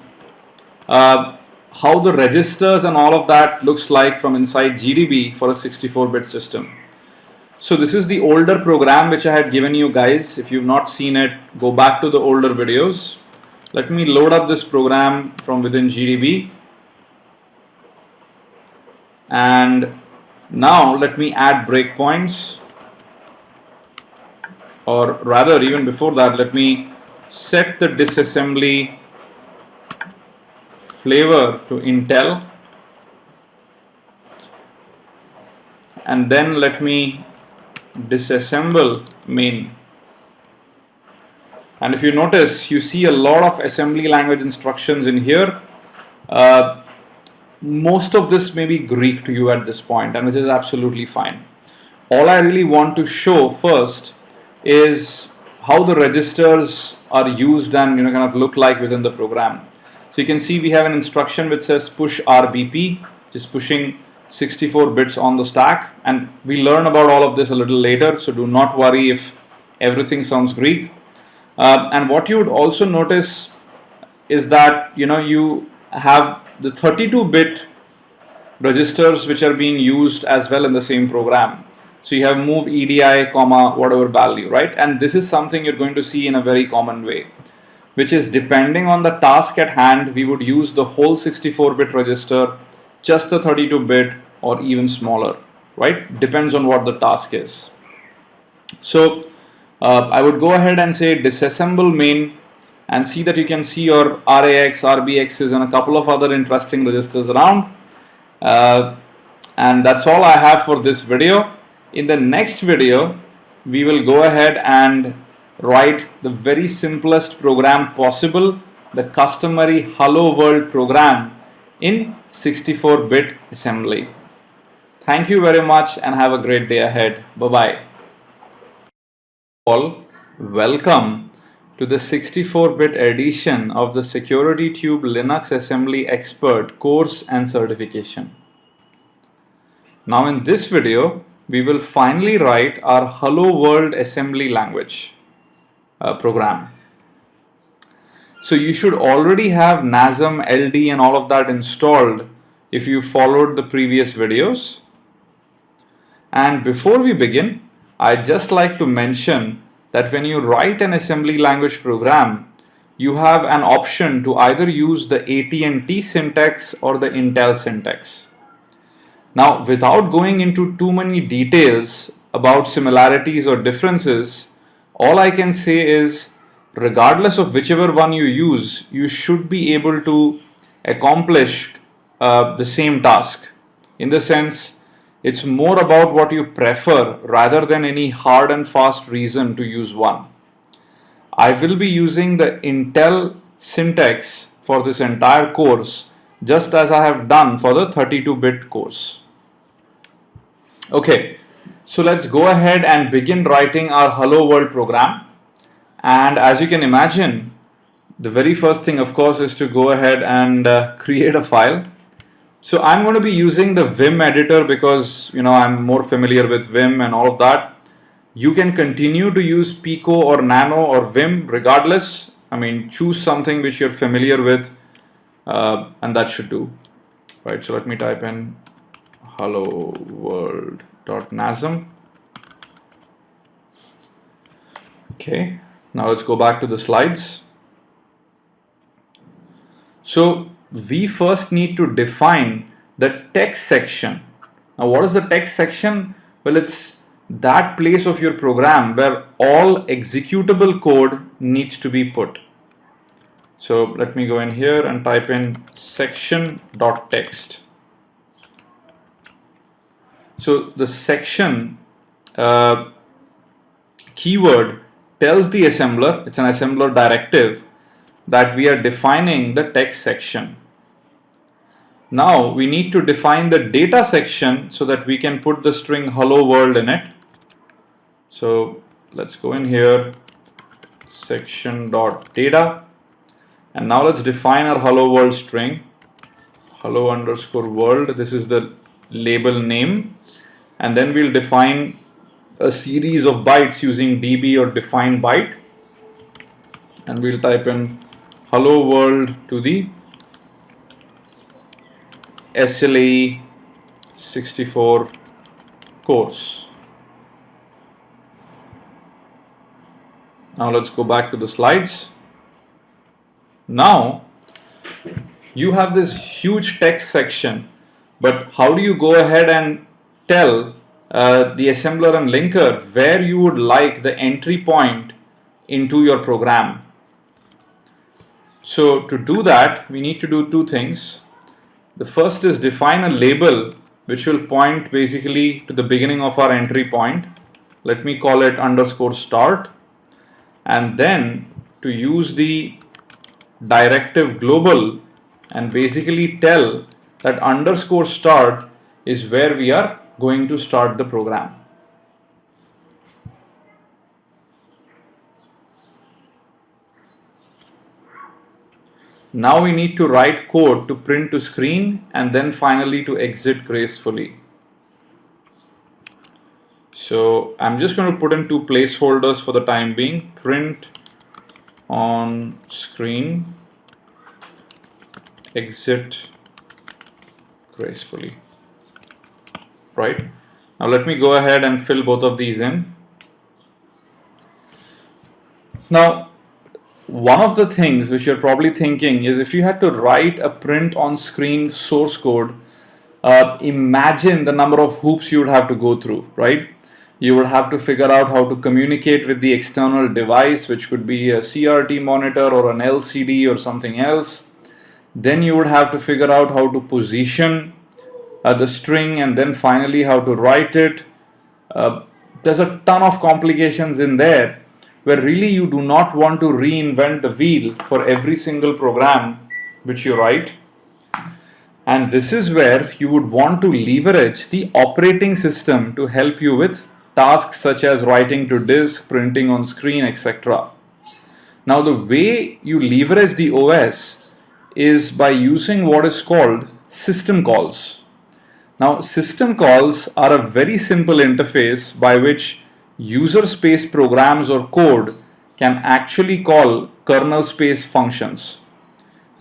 how the registers and all of that looks like from inside GDB for a 64-bit system. So this is the older program which I had given you guys. If you've not seen it, go back to the older videos. Let me load up this program from within GDB. And now let me add breakpoints. or rather even before that, let me set the disassembly flavor to Intel, and then let me disassemble main. And if you notice, you see a lot of assembly language instructions in here. Most of this may be Greek to you at this point, and which is absolutely fine. All I really want to show first is how the registers are used and kind of look like within the program. So you can see we have an instruction which says push RBP, just pushing 64 bits on the stack, and we learn about all of this a little later, so do not worry if everything sounds Greek. And what you would also notice is that you have the 32-bit registers which are being used as well in the same program. So you have move EDI, comma, whatever value, right? And this is something you're going to see in a very common way, which is depending on the task at hand, we would use the whole 64-bit register, just the 32-bit, or even smaller, right? Depends on what the task is. So I would go ahead and say disassemble main, and see that you can see your RAX, RBXs, and a couple of other interesting registers around. And that's all I have for this video. In the next video, we will go ahead and write the very simplest program possible, the customary hello world program in 64-bit assembly. Thank you very much and have a great day ahead. Bye-bye. All, welcome to the 64-bit edition of the SecurityTube Linux Assembly Expert course and certification. Now in this video, we will finally write our Hello World assembly language program. So you should already have NASM, LD and all of that installed if you followed the previous videos. And before we begin, I'd just like to mention that when you write an assembly language program, you have an option to either use the AT&T syntax or the Intel syntax. Now, without going into too many details about similarities or differences, all I can say is, regardless of whichever one you use, you should be able to accomplish the same task. In the sense, it's more about what you prefer rather than any hard and fast reason to use one. I will be using the Intel syntax for this entire course, just as I have done for the 32-bit course. Okay, so let's go ahead and begin writing our Hello World program. And as you can imagine, the very first thing, of course, is to go ahead and create a file. So I'm going to be using the Vim editor because I'm more familiar with Vim and all of that. You can continue to use Pico or Nano or Vim regardless. I mean, choose something which you're familiar with, and that should do. Right, so let me type in hello world.nasm. Okay, now let's go back to the slides. So we first need to define the text section. Now what is the text section? Well, it's that place of your program where all executable code needs to be put. So let me go in here and type in section.text. So the section keyword tells the assembler, it's an assembler directive, that we are defining the text section. Now we need to define the data section so that we can put the string hello world in it. So let's go in here, section.data, and now let's define our hello world string, hello_world. This is the label name, and then we'll define a series of bytes using db or define byte, and we'll type in hello world to the SLAE 64 course. Now let's go back to the slides. Now you have this huge text section, but how do you go ahead and tell the assembler and linker where you would like the entry point into your program. So to do that, we need to do two things. The first is define a label which will point basically to the beginning of our entry point. Let me call it _start, and then to use the directive global and basically tell that _start is where we are going to start the program. Now we need to write code to print to screen and then finally to exit gracefully. So I'm just going to put in two placeholders for the time being: print on screen, exit gracefully. Right. Now let me go ahead and fill both of these in. Now, one of the things which you're probably thinking is, if you had to write a print on screen source code, imagine the number of hoops you would have to go through, right? You would have to figure out how to communicate with the external device, which could be a CRT monitor or an LCD or something else. Then you would have to figure out how to position the string, and then finally how to write it. There's a ton of complications in there, where really you do not want to reinvent the wheel for every single program which you write. And this is where you would want to leverage the operating system to help you with tasks such as writing to disk, printing on screen, etc. Now, the way you leverage the OS is by using what is called system calls. Now, system calls are a very simple interface by which user space programs or code can actually call kernel space functions.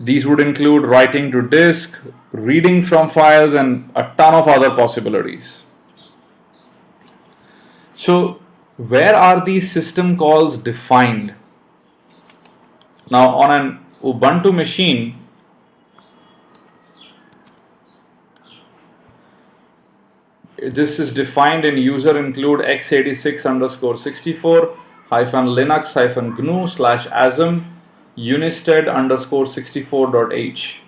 These would include writing to disk, reading from files, and a ton of other possibilities. So where are these system calls defined? Now, on an Ubuntu machine, this is defined in user include x86_64 -linux -gnu/asm unisted _64.h.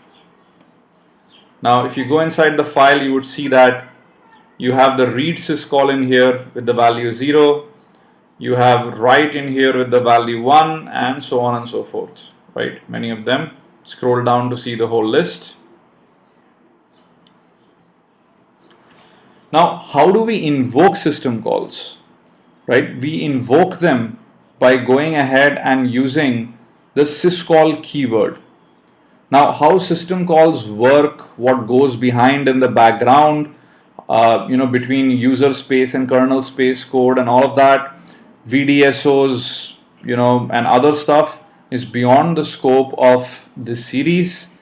Now, if you go inside the file, you would see that you have the read syscall in here with the value 0, you have write in here with the value 1, and so on and so forth, right? Many of them. Scroll down to see the whole list. Now, how do we invoke system calls? Right? We invoke them by going ahead and using the syscall keyword. Now, how system calls work, what goes behind in the background, between user space and kernel space code and all of that, VDSOs, and other stuff is beyond the scope of this series.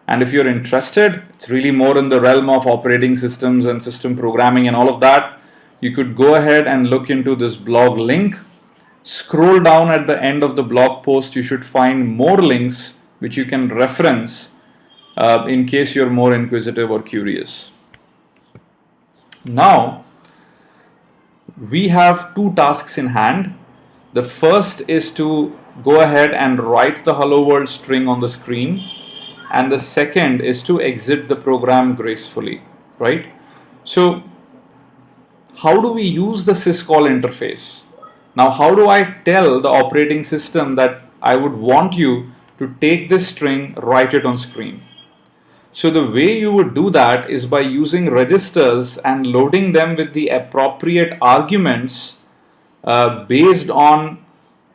And if you're interested, it's really more in the realm of operating systems and system programming and all of that. You could go ahead and look into this blog link. Scroll down at the end of the blog post. You should find more links which you can reference in case you're more inquisitive or curious. Now, we have two tasks in hand. The first is to go ahead and write the hello world string on the screen, and the second is to exit the program gracefully, right? So how do we use the syscall interface? Now, how do I tell the operating system that I would want you to take this string, write it on screen? So the way you would do that is by using registers and loading them with the appropriate arguments based on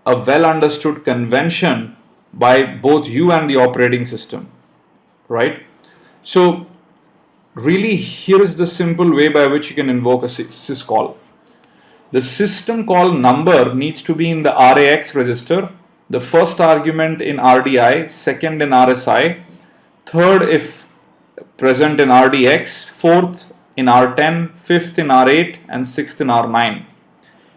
a well understood convention by both you and the operating system, right? So really, here is the simple way by which you can invoke a syscall. The system call number needs to be in the RAX register, the first argument in RDI, second in RSI, third if present in RDX, fourth in R10, fifth in R8, and sixth in R9.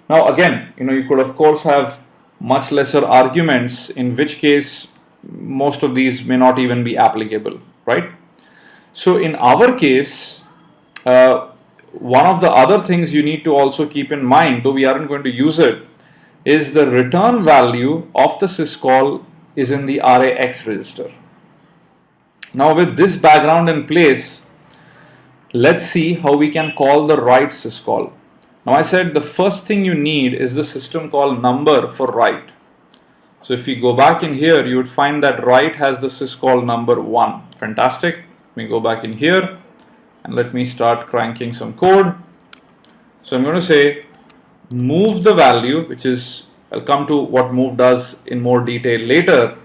Now again, you could of course have much lesser arguments, in which case most of these may not even be applicable, right? So in our case, one of the other things you need to also keep in mind, though we aren't going to use it, is the return value of the syscall is in the RAX register. Now with this background in place, let's see how we can call the write syscall. Now I said the first thing you need is the system call number for write. So if we go back in here, you would find that write has the syscall number 1. Fantastic. Let me go back in here and let me start cranking some code. So I'm going to say move the value, which is, I'll come to what move does in more detail later,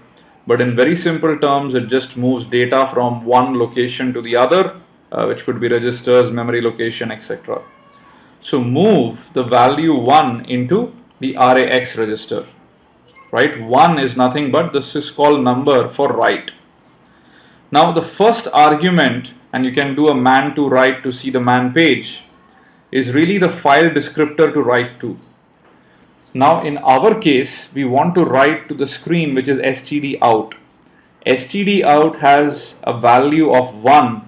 but in very simple terms, it just moves data from one location to the other, which could be registers, memory location, etc. So move the value 1 into the RAX register. Right? 1 is nothing but the syscall number for write. Now the first argument, and you can do a man to write to see the man page, is really the file descriptor to write to. Now in our case, we want to write to the screen which is std out. Std out has a value of 1,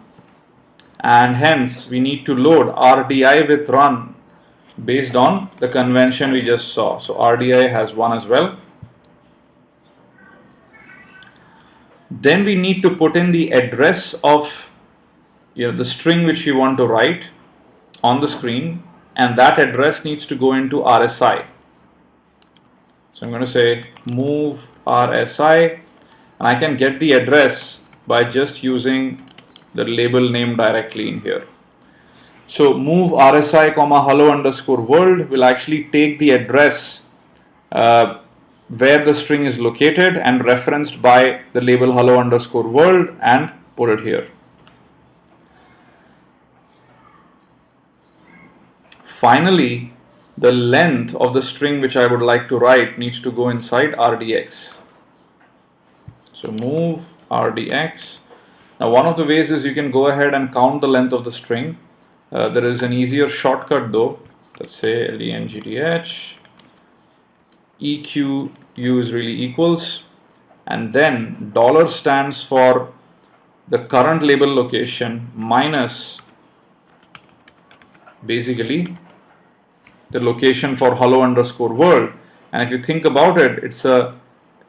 and hence we need to load RDI with run based on the convention we just saw. So RDI has 1 as well. Then we need to put in the address of the string which you want to write on the screen, and that address needs to go into RSI. So I'm going to say move RSI, and I can get the address by just using the label name directly in here. So move RSI comma hello underscore world will actually take the address where the string is located and referenced by the label hello underscore world and put it here. Finally, the length of the string which I would like to write needs to go inside RDX. So move RDX. Now one of the ways is you can go ahead and count the length of the string. There is an easier shortcut though. Let's say length EQU is really equals, and then dollar stands for the current label location minus basically the location for hello underscore world. And if you think about it, it's a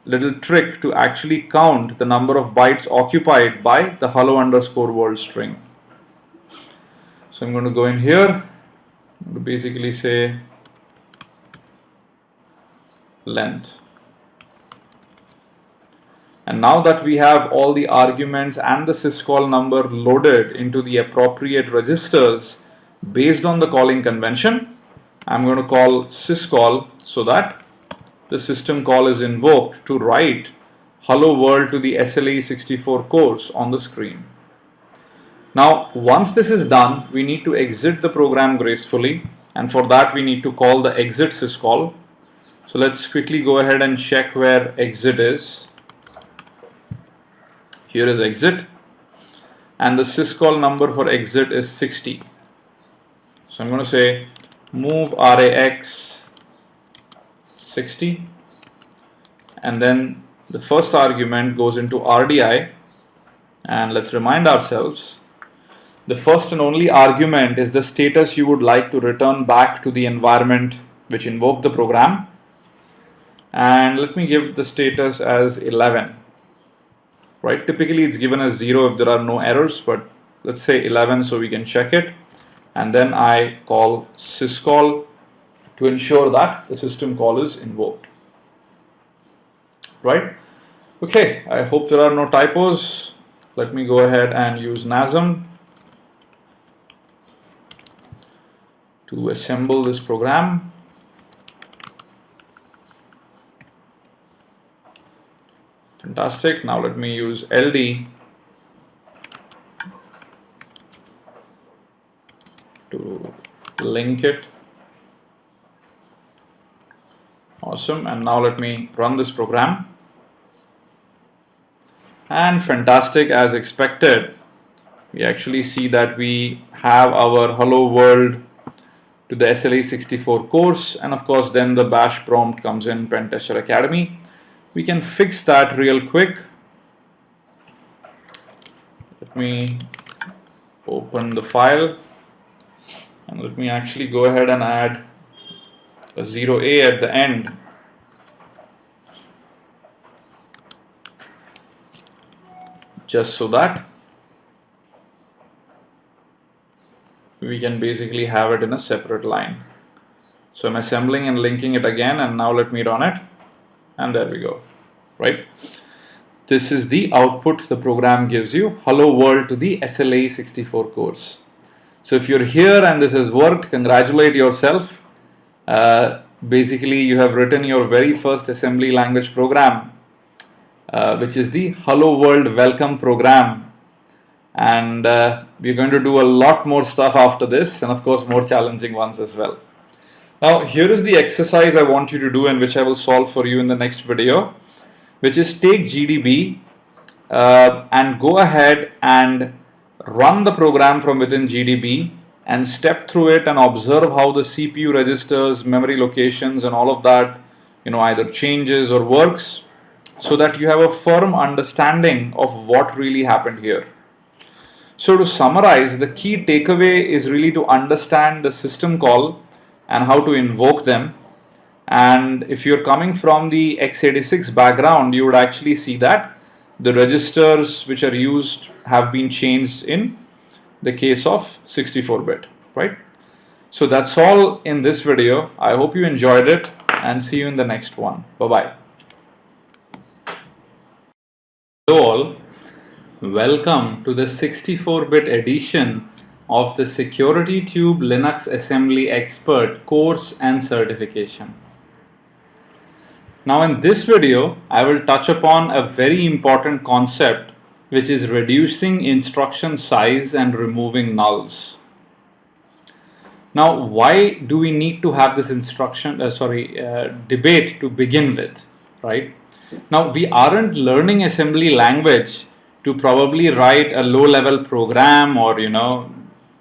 little trick to actually count the number of bytes occupied by the hello underscore world string. So I'm going to go in here, I'm going to basically say length. And now that we have all the arguments and the syscall number loaded into the appropriate registers based on the calling convention, I'm going to call syscall so that the system call is invoked to write hello world to the SLE64 course on the screen. Now once this is done, we need to exit the program gracefully, and for that we need to call the exit syscall. So let's quickly go ahead and check where exit is. Here is exit, and the syscall number for exit is 60. So I'm going to say move RAX 60, and then the first argument goes into RDI, and let's remind ourselves the first and only argument is the status you would like to return back to the environment which invoked the program, and let me give the status as 11. Right, typically it's given as 0 if there are no errors, but let's say 11 so we can check it, and then I call syscall to ensure that the system call is invoked. Right? Okay, I hope there are no typos. Let me go ahead and use NASM to assemble this program. Fantastic. Now let me use LD to link it. Awesome. And now let me run this program. And fantastic, as expected, we actually see that we have our hello world to the SLE64 course, and of course then the bash prompt comes in Pentester Academy. We can fix that real quick. Let me open the file And let me actually go ahead and add a 0A at the end. Just so that we can basically have it in a separate line. So I'm assembling and linking it again, and now let me run it, and there we go, right? This is the output the program gives you. Hello world to the SLA 64 course. So if you're here and this has worked, congratulate yourself. Basically, you have written your very first assembly language program, which is the Hello World Welcome program. And we're going to do a lot more stuff after this, and of course more challenging ones as well. Now here is the exercise I want you to do, and which I will solve for you in the next video, which is take GDB and go ahead and run the program from within GDB and step through it and observe how the CPU registers, memory locations and all of that, either changes or works, so that you have a firm understanding of what really happened here. So to summarize, the key takeaway is really to understand the system call and how to invoke them. And if you're coming from the x86 background, you would actually see that the registers which are used have been changed in the case of 64-bit, right? So that's all in this video. I hope you enjoyed it, and see you in the next one. Bye-bye. Hello all. Welcome to the 64-bit edition of the SecurityTube Linux Assembly Expert course and certification. Now in this video, I will touch upon a very important concept, which is reducing instruction size and removing nulls. Now, why do we need to have this debate to begin with, right? Now, we aren't learning assembly language to probably write a low-level program or,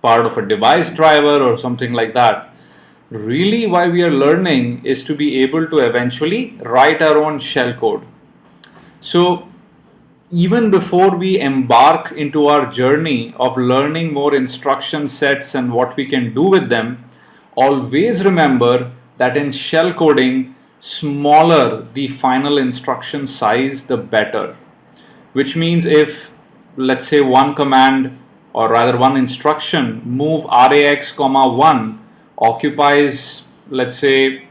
part of a device driver or something like that. Really, why we are learning is to be able to eventually write our own shellcode. So even before we embark into our journey of learning more instruction sets and what we can do with them, always remember that in shellcoding, smaller the final instruction size, the better. Which means if, let's say, one command, or rather one instruction, move RAX, 1, occupies, let's say,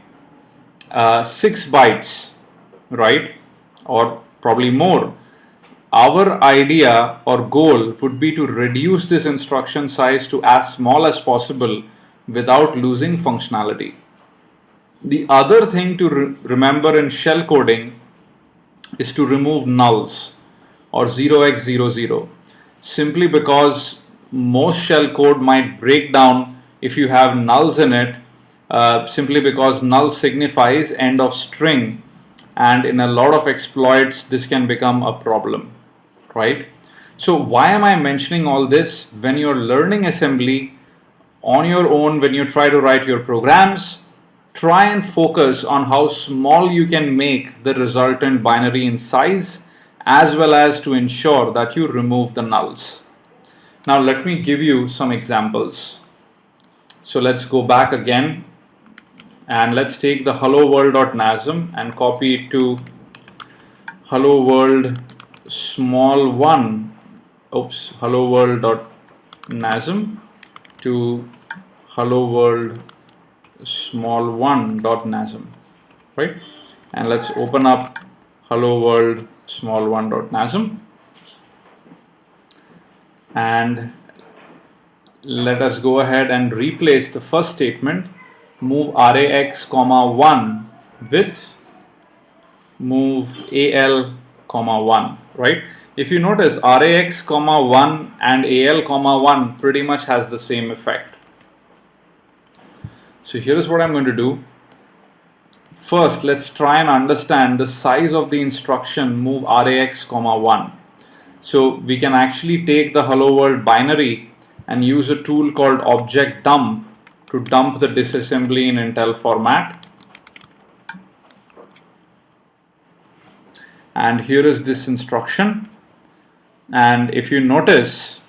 6 bytes, right? Or probably more. Our idea or goal would be to reduce this instruction size to as small as possible without losing functionality. The other thing to remember in shellcoding is to remove nulls or 0x00, simply because most shellcode might break down if you have nulls in it, simply because null signifies end of string, and in a lot of exploits this can become a problem, right? So why am I mentioning all this? When you're learning assembly on your own, when you try to write your programs, try and focus on how small you can make the resultant binary in size, as well as to ensure that you remove the nulls. Now let me give you some examples. So let's go back again, and let's take the hello world.nasm and copy it to hello world small 1, hello world.nasm to hello world small 1.nasm, right? And let's open up hello world small 1.nasm, and let us go ahead and replace the first statement, move RAX, 1 with move AL, 1, right? If you notice, RAX, 1 and AL, 1 pretty much has the same effect. So here is what I'm going to do. First, let's try and understand the size of the instruction move RAX, 1. So we can actually take the hello world binary and use a tool called object dump to dump the disassembly in Intel format. And here is this instruction, and if you notice,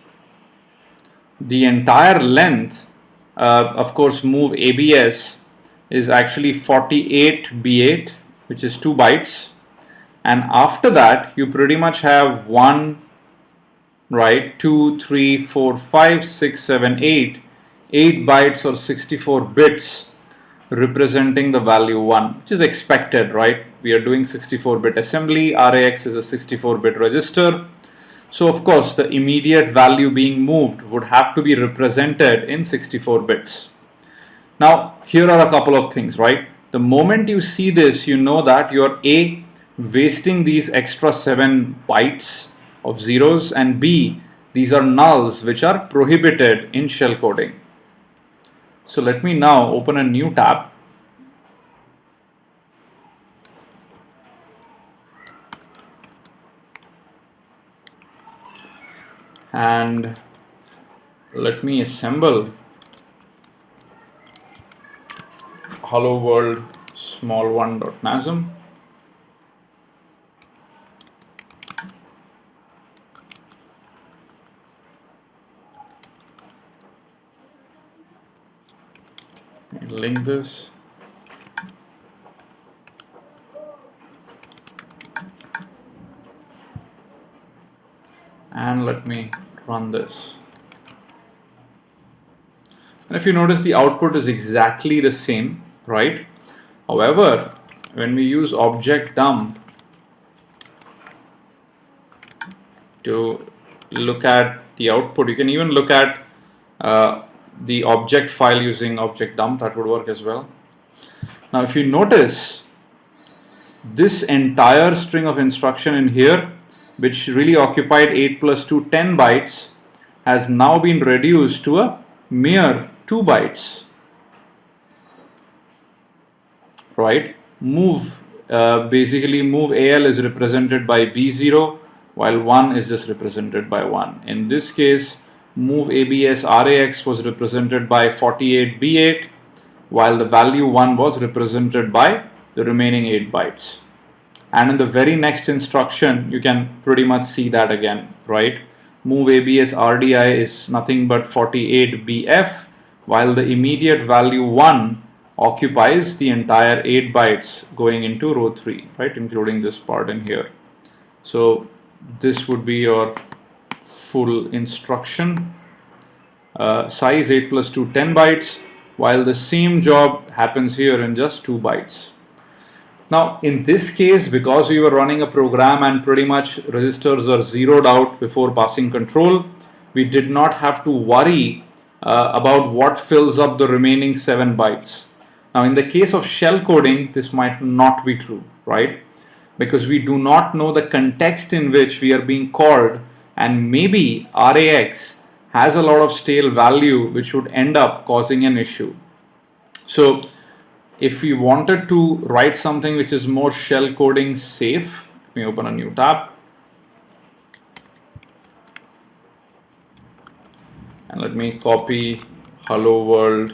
the entire length of course, move ABS is actually 48B8, which is 2 bytes. And after that, you pretty much have 1, right, 2, 3, 4, 5, 6, 7, 8, 8 bytes or 64 bits representing the value 1, which is expected, right? We are doing 64-bit assembly. RAX is a 64-bit register. So of course, the immediate value being moved would have to be represented in 64 bits. Now, here are a couple of things, right? The moment you see this, you know that you're A, wasting these extra 7 bytes of zeros, and B, these are nulls which are prohibited in shellcoding. So let me now open a new tab. And let me assemble hello world small one.nasm. Link this. And let me run this. And if you notice, the output is exactly the same, right? However, when we use object dump to look at the output, you can even look at the object file using object dump. That would work as well. Now, if you notice, this entire string of instruction in here, which really occupied 8 plus 2, 10 bytes, has now been reduced to a mere 2 bytes, right? Basically move AL is represented by B0, while 1 is just represented by 1. In this case, move ABS RAX was represented by 48B8, while the value 1 was represented by the remaining 8 bytes. And in the very next instruction, you can pretty much see that again, right? Move ABS RDI is nothing but 48BF, while the immediate value 1 occupies the entire 8 bytes going into row 3, right, including this part in here. So this would be your full instruction. Size 8 plus 2, 10 bytes, while the same job happens here in just 2 bytes. Now, in this case, because we were running a program and pretty much registers are zeroed out before passing control, we did not have to worry about what fills up the remaining 7 bytes. Now, in the case of shellcoding, this might not be true, right? Because we do not know the context in which we are being called, and maybe RAX has a lot of stale value which would end up causing an issue. So if we wanted to write something which is more shellcoding safe, let me open a new tab. And let me copy hello world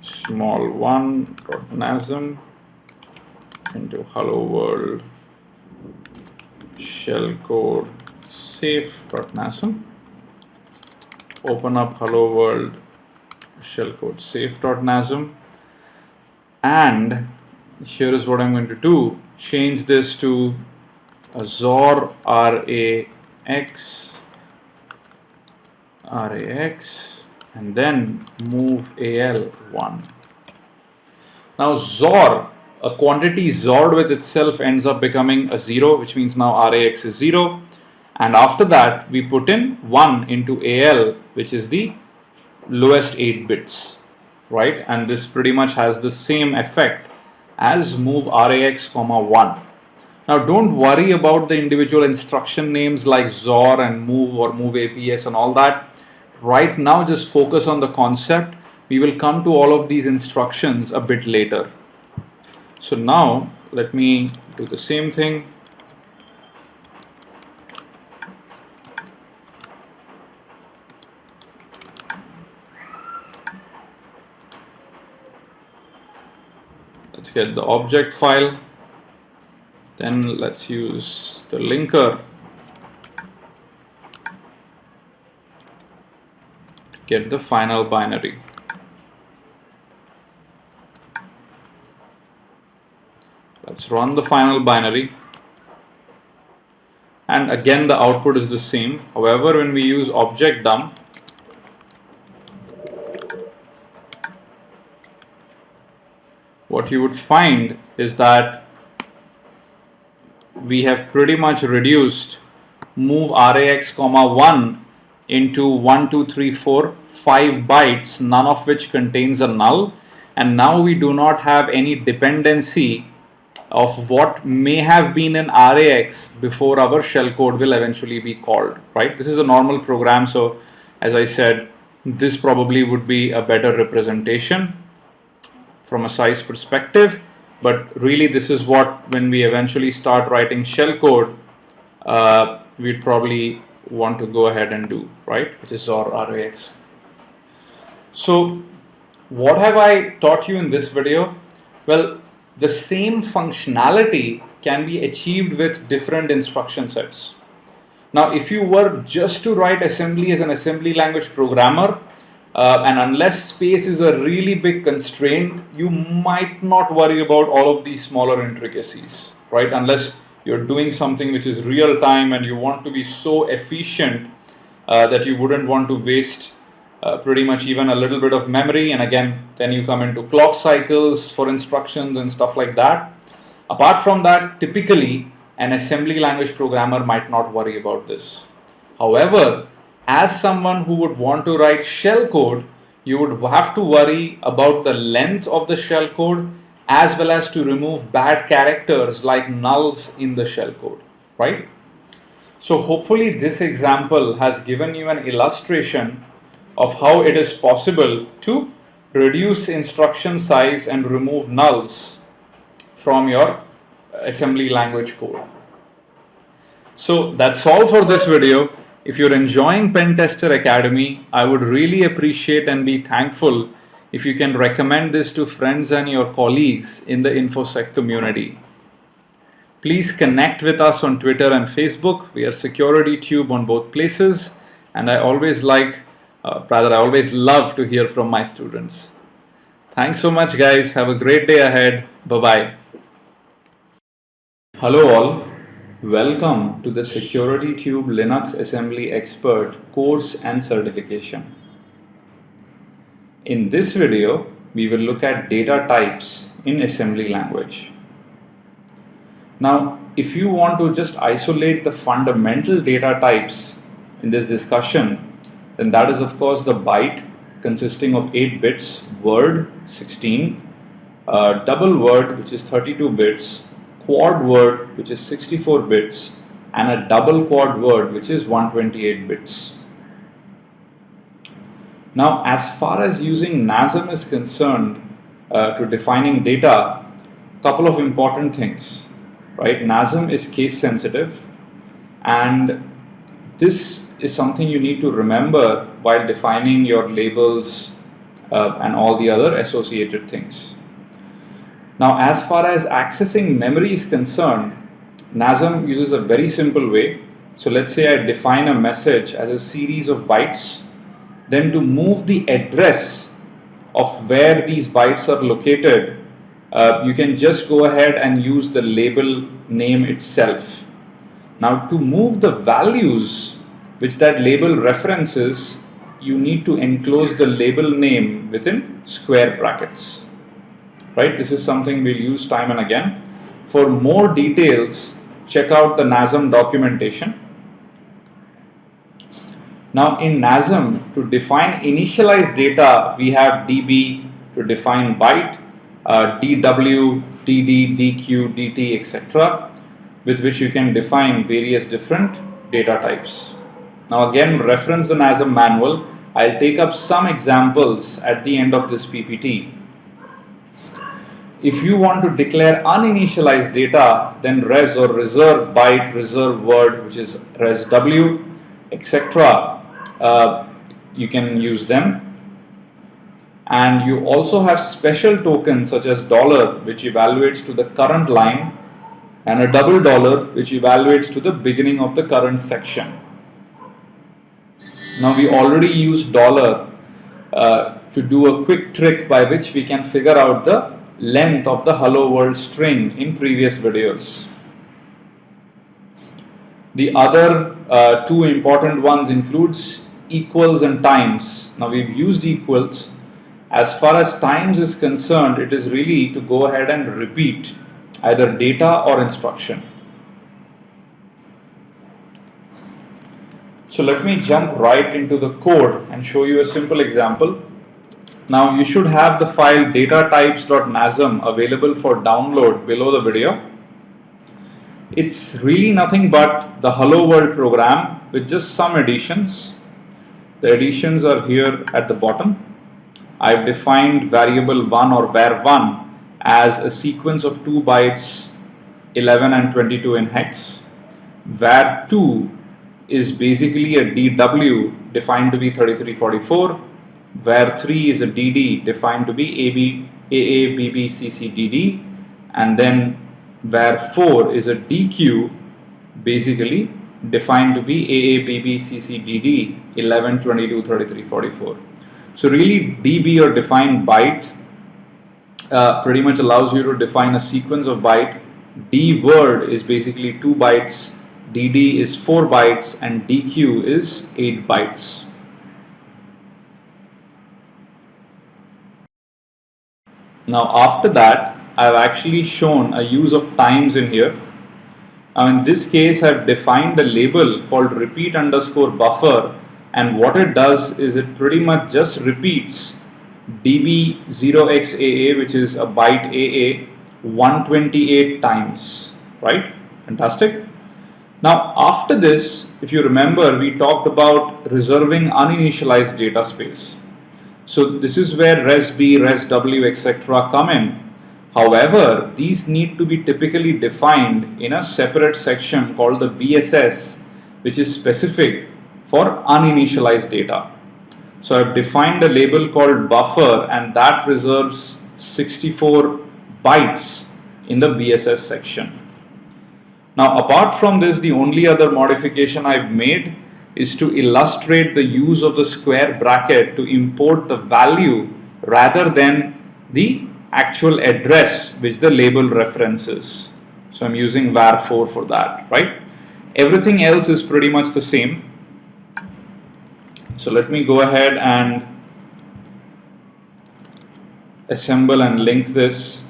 small one.nasm into hello world shellcode safe.nasm. Open up hello world shellcode safe.nasm. And here is what I'm going to do. Change this to Azor RAX, and then move AL1. Now Zor, a quantity Zored with itself ends up becoming a 0, which means now RAX is 0. And after that, we put in 1 into AL, which is the lowest 8 bits. Right, and this pretty much has the same effect as move RAX, 1. Now don't worry about the individual instruction names like Zor and move or move APS and all that. Right now just focus on the concept. We will come to all of these instructions a bit later. So now let me do the same thing. Let's get the object file, then let's use the linker to get the final binary. Let's run the final binary. And again, the output is the same. However, when we use object dump, what you would find is that we have pretty much reduced move rax comma 1 into 1 2 3 4 5 bytes, none of which contains a null, and now we do not have any dependency of what may have been an rax before our shellcode will eventually be called, right? This is a normal program, so as I said, this probably would be a better representation from a size perspective, but really this is what, when we eventually start writing shellcode, we'd probably want to go ahead and do, right, which is our rax. So what have I taught you in this video? Well, the same functionality can be achieved with different instruction sets. Now, if you were just to write assembly as an assembly language programmer, and unless space is a really big constraint, you might not worry about all of these smaller intricacies, right? Unless you're doing something which is real time and you want to be so efficient that you wouldn't want to waste pretty much even a little bit of memory, and again then you come into clock cycles for instructions and stuff like that. Apart from that, typically an assembly language programmer might not worry about this. However, as someone who would want to write shellcode, you would have to worry about the length of the shellcode as well as to remove bad characters like nulls in the shellcode, right? So hopefully this example has given you an illustration of how it is possible to reduce instruction size and remove nulls from your assembly language code. So that's all for this video. If you're enjoying Pentester Academy, I would really appreciate and be thankful if you can recommend this to friends and your colleagues in the InfoSec community. Please connect with us on Twitter and Facebook. We are SecurityTube on both places, and I always love to hear from my students. Thanks so much, guys. Have a great day ahead. Bye-bye. Hello all. Welcome to the SecurityTube Linux Assembly Expert course and certification. In this video, we will look at data types in assembly language. Now, if you want to just isolate the fundamental data types in this discussion, then that is of course the byte consisting of 8 bits, word 16, double word which is 32 bits, quad word which is 64 bits, and a double quad word which is 128 bits. Now, as far as using NASM is concerned to defining data, couple of important things, right? NASM is case sensitive, and this is something you need to remember while defining your labels and all the other associated things. Now, as far as accessing memory is concerned, NASM uses a very simple way. So let's say I define a message as a series of bytes. Then to move the address of where these bytes are located, you can just go ahead and use the label name itself. Now, to move the values which that label references, you need to enclose the label name within square brackets. Right? This is something we'll use time and again. For more details, check out the NASM documentation. Now, in NASM, to define initialized data, we have db to define byte, dw, dd, dq, dt, etc., with which you can define various different data types. Now, again, reference the NASM manual. I'll take up some examples at the end of this PPT. If you want to declare uninitialized data, then res or reserve byte, reserve word, which is res w, etc., you can use them. And you also have special tokens such as $, which evaluates to the current line, and a double dollar, which evaluates to the beginning of the current section. Now, we already used $, to do a quick trick by which we can figure out the length of the hello world string in previous videos. The other two important ones includes equals and times. Now we've used equals. As far as times is concerned, it is really to go ahead and repeat either data or instruction. So let me jump right into the code and show you a simple example. Now you should have the file datatypes.nasm available for download below the video. It's really nothing but the hello world program with just some additions. The additions are here at the bottom. I've defined variable 1 or var1 as a sequence of 2 bytes 11 and 22 in hex. var2 is basically a DW defined to be 3344. var3 is a DD defined to be AABBCCDD, and then var4 is a DQ basically defined to be AABBCCDD 11, 22, 33, 44. So really DB or defined byte pretty much allows you to define a sequence of byte. D word is basically 2 bytes, DD is 4 bytes, and DQ is 8 bytes. Now after that, I've actually shown a use of times in here. Now in this case, I've defined a label called repeat_buffer, and what it does is it pretty much just repeats db0xAA, which is a byte AA, 128 times, right? Fantastic. Now after this, if you remember, we talked about reserving uninitialized data space. So this is where resb, resw, etc. come in. However, these need to be typically defined in a separate section called the BSS, which is specific for uninitialized data. So I've defined a label called buffer, and that reserves 64 bytes in the BSS section. Now apart from this, the only other modification I've made is to illustrate the use of the square bracket to import the value rather than the actual address which the label references. So I'm using var4 for that, right? Everything else is pretty much the same. So let me go ahead and assemble and link this.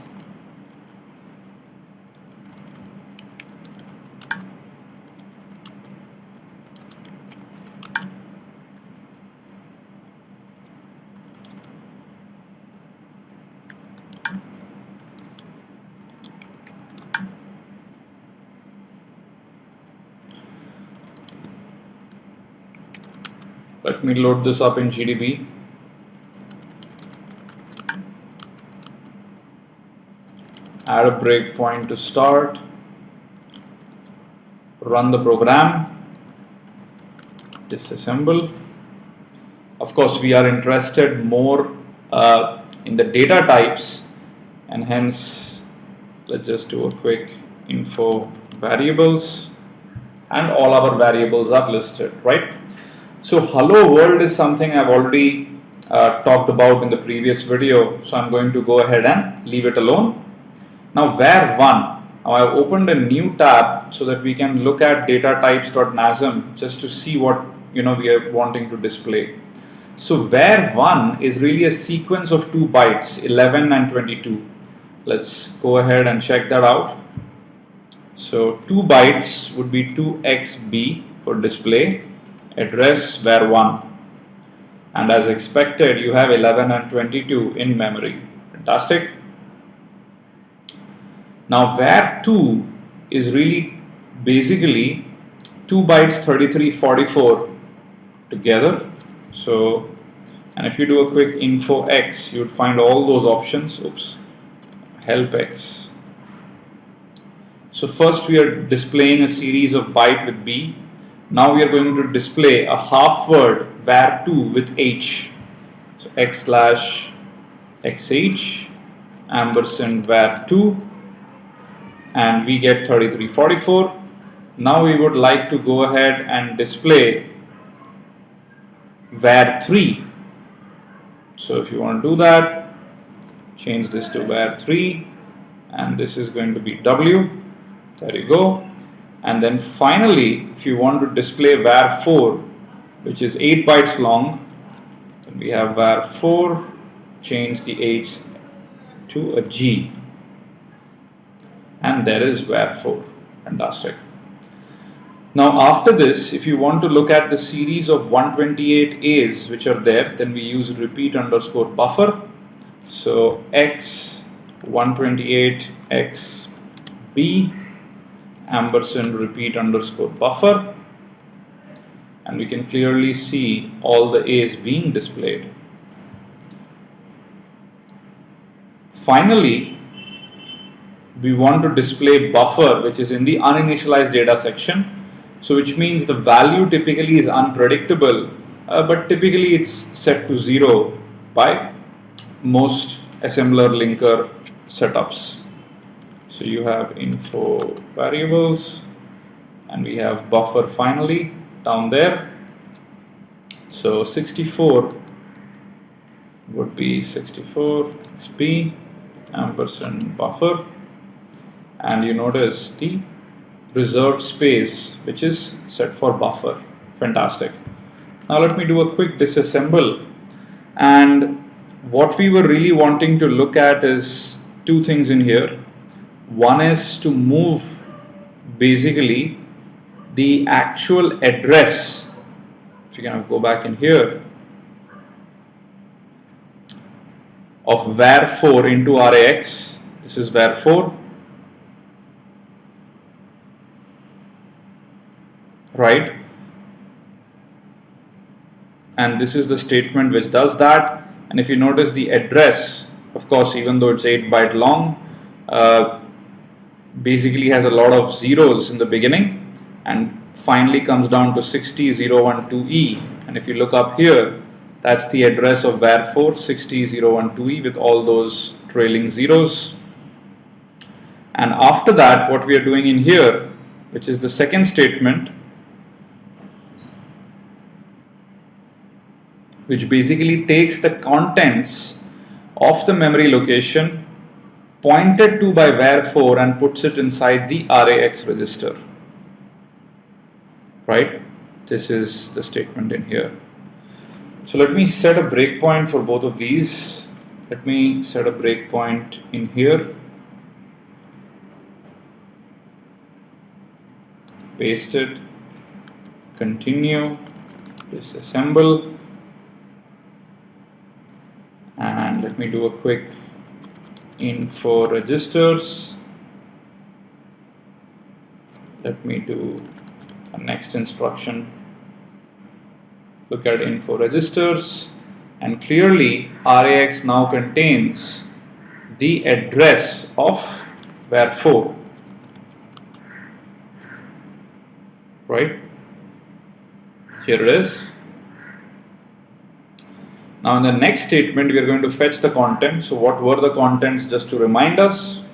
Let me load this up in GDB. Add a breakpoint to start. Run the program. Disassemble. Of course, we are interested more in the data types, and hence let's just do a quick info variables, and all our variables are listed, right? So hello world is something I've already talked about in the previous video, so I'm going to go ahead and leave it alone. Now var1, now I've opened a new tab so that we can look at datatypes.nasm just to see what we are wanting to display. So var1 is really a sequence of 2 bytes, 11 and 22. Let's go ahead and check that out. So 2 bytes would be 2xb for display, address var1, and as expected you have 11 and 22 in memory. Fantastic. Now var2 is really basically 2 bytes 3344 together. So, and if you do a quick info x, you would find all those options. Oops, help x. So first we are displaying a series of byte with b. Now we are going to display a half word var2 with h. So x/xh ampersand var2, and we get 3344. Now we would like to go ahead and display var3. So if you want to do that, change this to var3, and this is going to be w. There you go. And then finally, if you want to display var4, which is 8 bytes long, then we have var4, change the h to a g, and there is var4. Fantastic. Now after this, if you want to look at the series of 128 A's which are there, then we use repeat underscore buffer. So x 128 x b ampersand repeat underscore buffer, and we can clearly see all the A's being displayed. Finally, we want to display buffer, which is in the uninitialized data section. So which means the value typically is unpredictable, but typically it's set to 0 by most assembler linker setups. So you have info variables, and we have buffer finally down there. So 64 would be 64 xp ampersand buffer, and you notice the reserved space which is set for buffer. Fantastic. Now let me do a quick disassemble, and what we were really wanting to look at is two things in here. One is to move basically the actual address. If you can go back in here, of var4 into rax. This is var4, right? And this is the statement which does that. And if you notice the address, of course, even though it's 8 byte long, basically has a lot of zeros in the beginning and finally comes down to 60012E. And if you look up here, that's the address of var4 60012E with all those trailing zeros. And after that, what we are doing in here, which is the second statement, which basically takes the contents of the memory location pointed to by var4 and puts it inside the rax register, right? This is the statement in here. So let me set a breakpoint for both of these. Let me set a breakpoint in here, paste it, continue, disassemble, and let me do a quick info registers. Let me do a next instruction. Look at info registers, and clearly rax now contains the address of var4, right? Here it is. Now in the next statement, we are going to fetch the content. So what were the contents, just to remind us?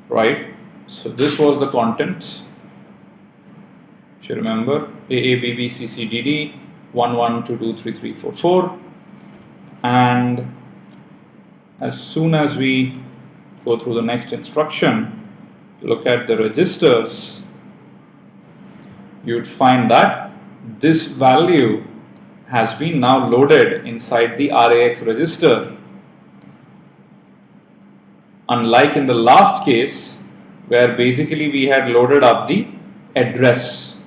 Right, so this was the contents. If you remember, AABBCCDD 11223344, and as soon as we go through the next instruction, look at the registers, you would find that this value has been now loaded inside the rax register, unlike in the last case where basically we had loaded up the address.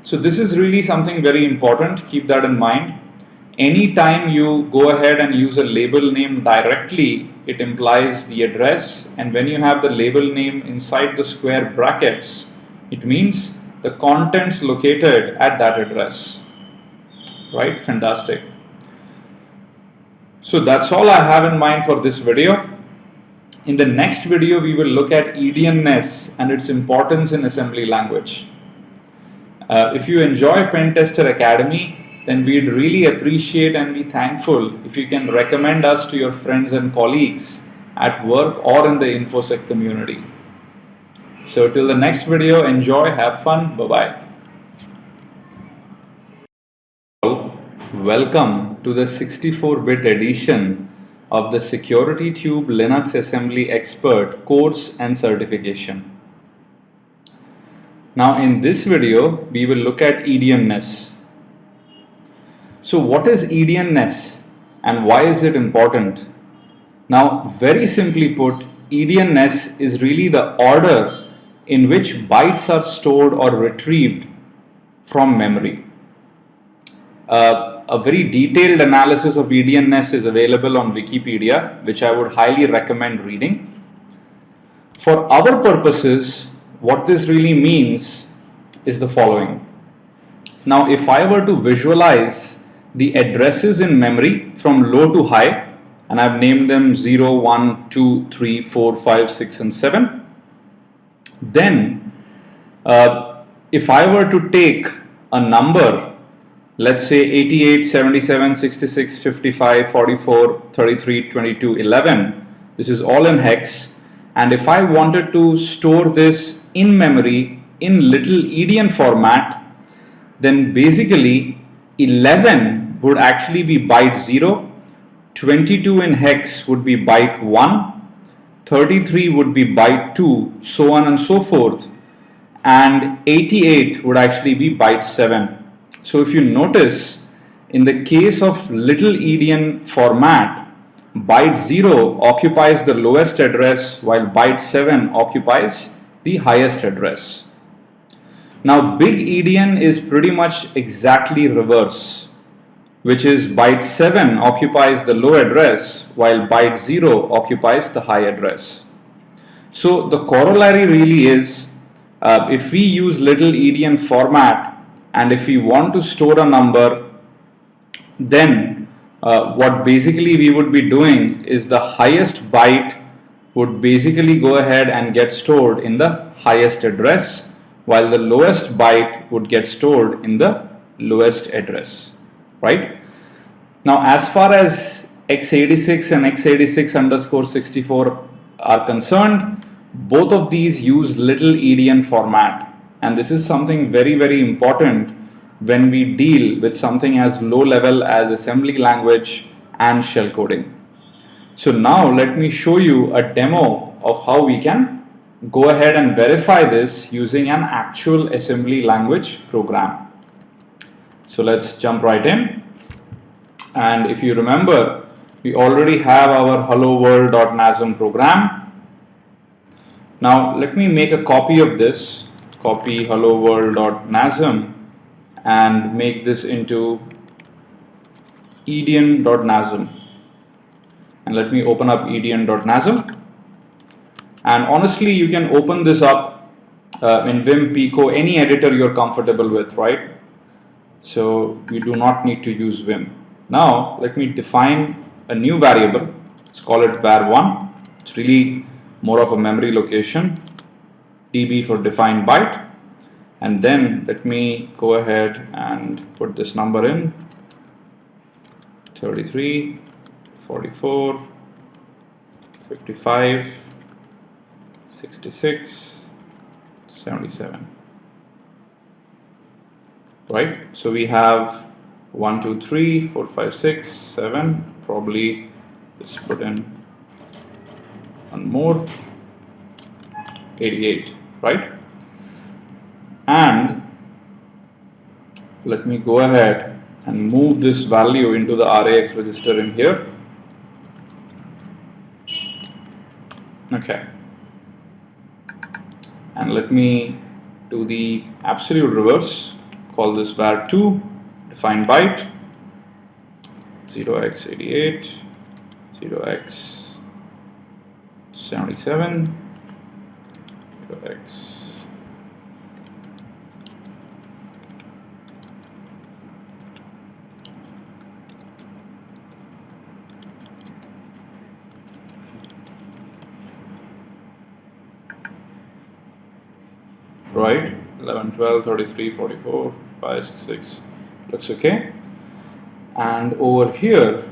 So this is really something very important. Keep that in mind. Anytime you go ahead and use a label name directly, it implies the address, and when you have the label name inside the square brackets, it means the contents located at that address, right? Fantastic. So that's all I have in mind for this video. In the next video, we will look at EDNS and its importance in assembly language. If you enjoy Pentester Academy, then we'd really appreciate and be thankful if you can recommend us to your friends and colleagues at work or in the InfoSec community. So till the next video, enjoy, have fun, bye-bye. welcome to the 64-bit edition of the Security Tube Linux Assembly Expert course and certification. Now in this video, we will look at EDNS. So what is EDNS and why is it important? Now very simply put, EDNS is really the order in which bytes are stored or retrieved from memory. A very detailed analysis of EDNS is available on Wikipedia, which I would highly recommend reading. For our purposes, what this really means is the following. Now, if I were to visualize the addresses in memory from low to high, and I've named them 0, 1, 2, 3, 4, 5, 6, and 7, then if I were to take a number, let's say 88, 77, 66, 55, 44, 33, 22, 11, this is all in hex, and if I wanted to store this in memory in little endian format, then basically 11 would actually be byte 0, 22 in hex would be byte 1, 33 would be byte 2, so on and so forth, and 88 would actually be byte 7. So if you notice, in the case of little endian format, byte 0 occupies the lowest address while byte 7 occupies the highest address. Now big endian is pretty much exactly reverse, which is byte 7 occupies the low address while byte 0 occupies the high address. So the corollary really is, if we use little endian format and if we want to store a number, then what basically we would be doing is the highest byte would basically go ahead and get stored in the highest address, while the lowest byte would get stored in the lowest address, right? Now as far as x86 and x86_64 are concerned, both of these use little endian format, and this is something very important when we deal with something as low level as assembly language and shellcoding. So now let me show you a demo of how we can go ahead and verify this using an actual assembly language program. So let's jump right in. And if you remember, we already have our hello world.nasm program. Now let me make a copy of this, copy hello world.nasm, and make this into endian.nasm, and let me open up endian.nasm. And honestly, you can open this up in Vim, Pico, any editor you're comfortable with, right? So you do not need to use Vim. Now let me define a new variable. Let's call it var1. It's really more of a memory location, db for defined byte. And then let me go ahead and put this number in, 33, 44, 55, 66, 77, right? So we have 1, 2, 3, 4, 5, 6, 7, probably just put in one more, 88, right? And let me go ahead and move this value into the RAX register in here. Okay. And let me do the absolute reverse. Call this var2, define byte, 0x88, 0x77, 0x. Right, 11, 12, 33, 44, 5, 6, 6, looks okay. And over here,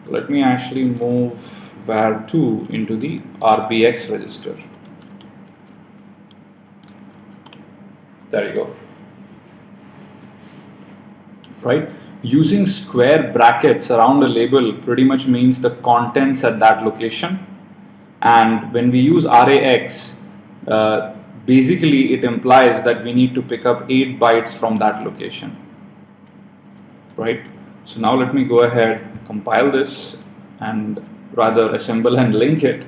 let me actually move var2 into the RBX register. There you go. Right, Using square brackets around a label pretty much means the contents at that location. And when we use RAX, basically it implies that we need to pick up 8 bytes from that location, right? So now let me go ahead, compile this, and rather assemble and link it.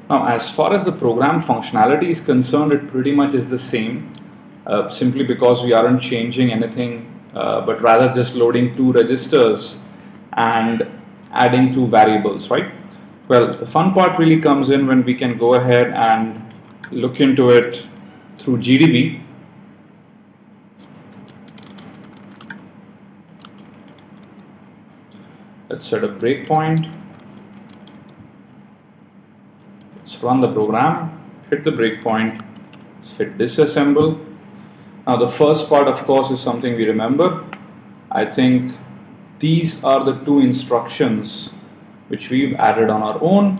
Now, as far as the program functionality is concerned, it pretty much is the same, simply because we aren't changing anything, but rather just loading 2 registers and adding 2 variables, right? Well, the fun part really comes in when we can go ahead and look into it through GDB. Let's set a breakpoint. Let's run the program, hit the breakpoint, hit disassemble. Now the first part, of course, is something we remember. I think these are the 2 instructions which we've added on our own.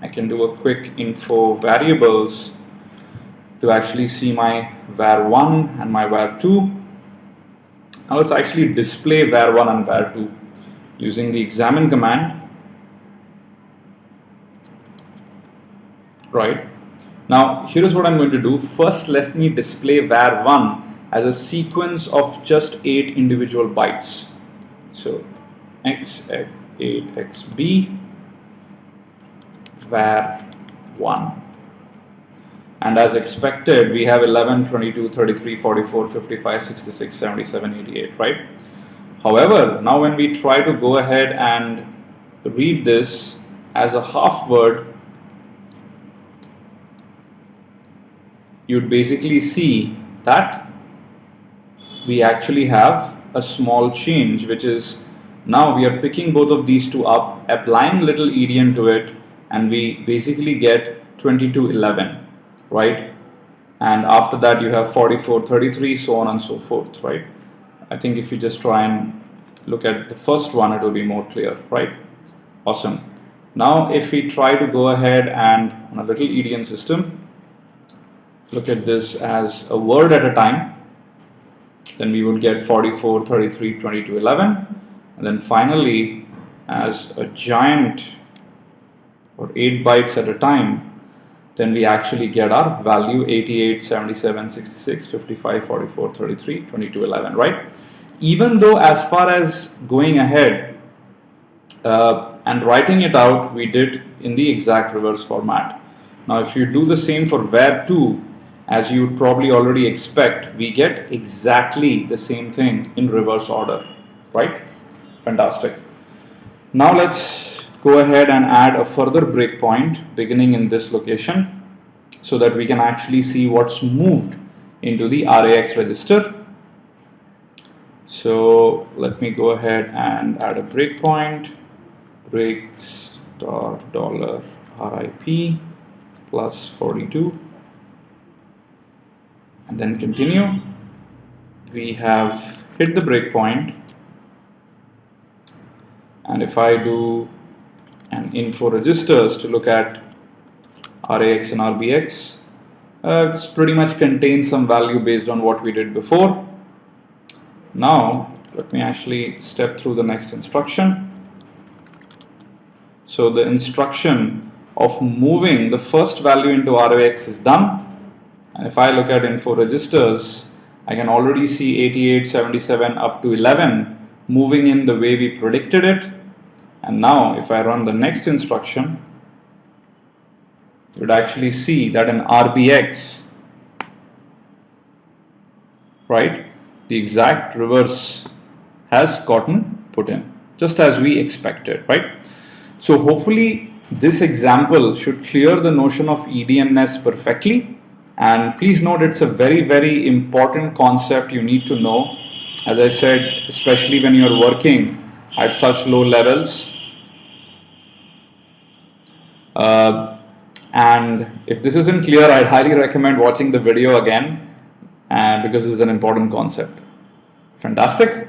I can do a quick info variables to actually see my var1 and my var2. Now let's actually display var1 and var2 using the examine command. Right. Now here is what I'm going to do. First, let me display var1 as a sequence of just 8 individual bytes. So x8 xb var1, and as expected we have 11, 22, 33, 44, 55, 66, 77, 88, right? However, now when we try to go ahead and read this as a half word, you'd basically see that we actually have a small change, which is now we are picking both of these 2 up, applying little EDN to it, and we basically get 2211, right? And after that you have 4433, so on and so forth, right? I think if you just try and look at the first one, it will be more clear, right? Awesome. Now if we try to go ahead and on a little EDN system, look at this as a word at a time, then we would get 44, 33, 22, 11, and then finally as a giant or 8 bytes at a time, then we actually get our value 88, 77, 66, 55, 44, 33, 22, 11, right? Even though as far as going ahead and writing it out, we did in the exact reverse format. Now if you do the same for var2, as you would probably already expect, we get exactly the same thing in reverse order, right? Fantastic. Now let's go ahead and add a further breakpoint beginning in this location so that we can actually see what's moved into the RAX register. So let me go ahead and add a breakpoint, break star dollar RIP plus 42. And then continue. We have hit the breakpoint, and if I do an info registers to look at RAX and RBX, it's pretty much contains some value based on what we did before. Now let me actually step through the next instruction. So the instruction of moving the first value into RAX is done. And if I look at info registers, I can already see 88, 77 up to 11 moving in the way we predicted it. And now if I run the next instruction, you would actually see that in RBX, right, the exact reverse has gotten put in, just as we expected, right? So hopefully this example should clear the notion of EDNS perfectly. And please note, it's a very, very important concept you need to know. As I said, especially when you're working at such low levels. And if this isn't clear, I'd highly recommend watching the video again, because this is an important concept. Fantastic.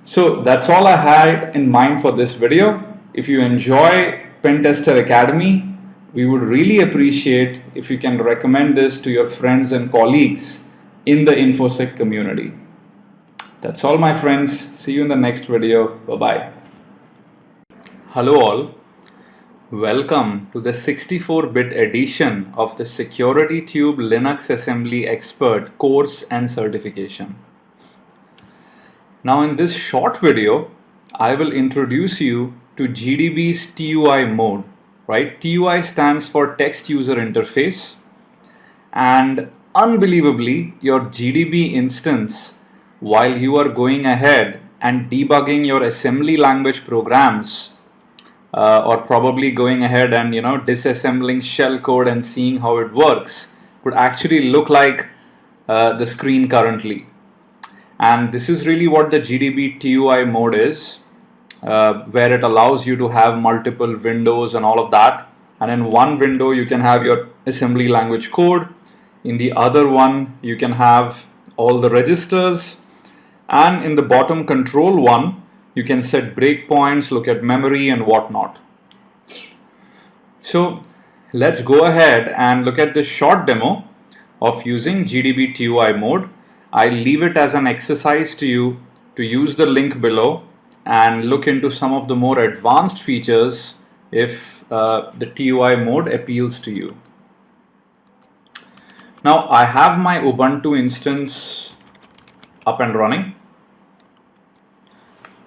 So that's all I had in mind for this video. If you enjoy Pentester Academy, we would really appreciate if you can recommend this to your friends and colleagues in the InfoSec community. That's all, my friends. See you in the next video. Bye-bye. Hello all. Welcome to the 64-bit edition of the SecurityTube Linux Assembly Expert course and certification. Now in this short video, I will introduce you to GDB's TUI mode, right? TUI stands for Text User Interface, and unbelievably, your GDB instance, while you are going ahead and debugging your assembly language programs, or probably going ahead and disassembling shellcode and seeing how it works, could actually look like the screen currently. And this is really what the GDB TUI mode is, where it allows you to have multiple windows and all of that. And in one window you can have your assembly language code, in the other one you can have all the registers, and in the bottom control one you can set breakpoints, look at memory and whatnot. So let's go ahead and look at this short demo of using GDB TUI mode. I'll leave it as an exercise to you to use the link below and look into some of the more advanced features if the TUI mode appeals to you. Now I have my Ubuntu instance up and running.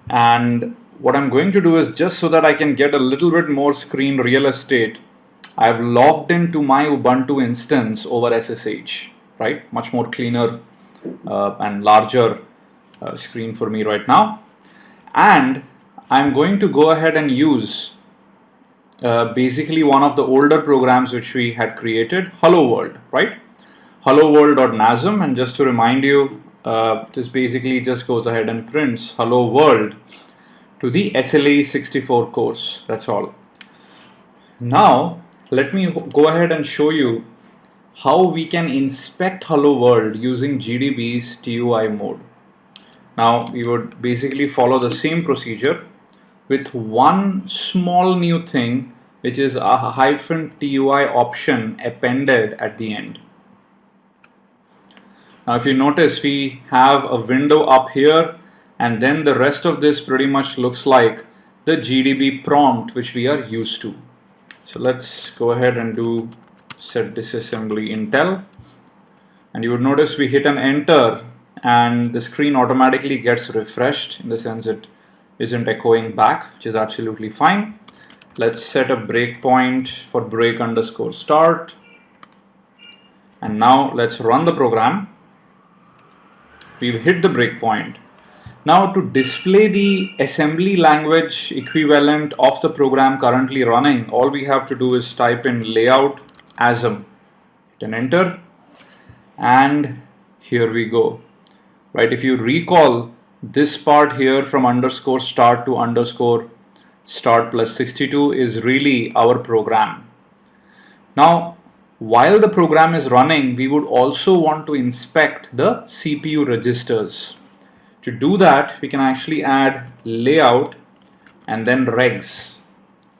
And what I'm going to do is, just so that I can get a little bit more screen real estate, I've logged into my Ubuntu instance over SSH, right? Much more cleaner and larger screen for me right now. And I'm going to go ahead and use basically one of the older programs which we had created, Hello World, right? Hello World.nasm, and just to remind you, this basically just goes ahead and prints Hello World to the SLA 64 course. That's all. Now let me go ahead and show you how we can inspect Hello World using GDB's TUI mode. Now we would basically follow the same procedure with one small new thing, which is a -TUI option appended at the end. Now if you notice, we have a window up here, and then the rest of this pretty much looks like the GDB prompt which we are used to. So let's go ahead and do set disassembly intel, and you would notice we hit an enter and the screen automatically gets refreshed, in the sense it isn't echoing back, which is absolutely fine. Let's set a breakpoint for break_start, and now let's run the program. We've hit the breakpoint. Now to display the assembly language equivalent of the program currently running, all we have to do is type in layout asm, hit an enter, and here we go. Right, if you recall, this part here from _start to _start plus 62 is really our program. Now while the program is running, we would also want to inspect the CPU registers. To do that, we can actually add layout and then regs.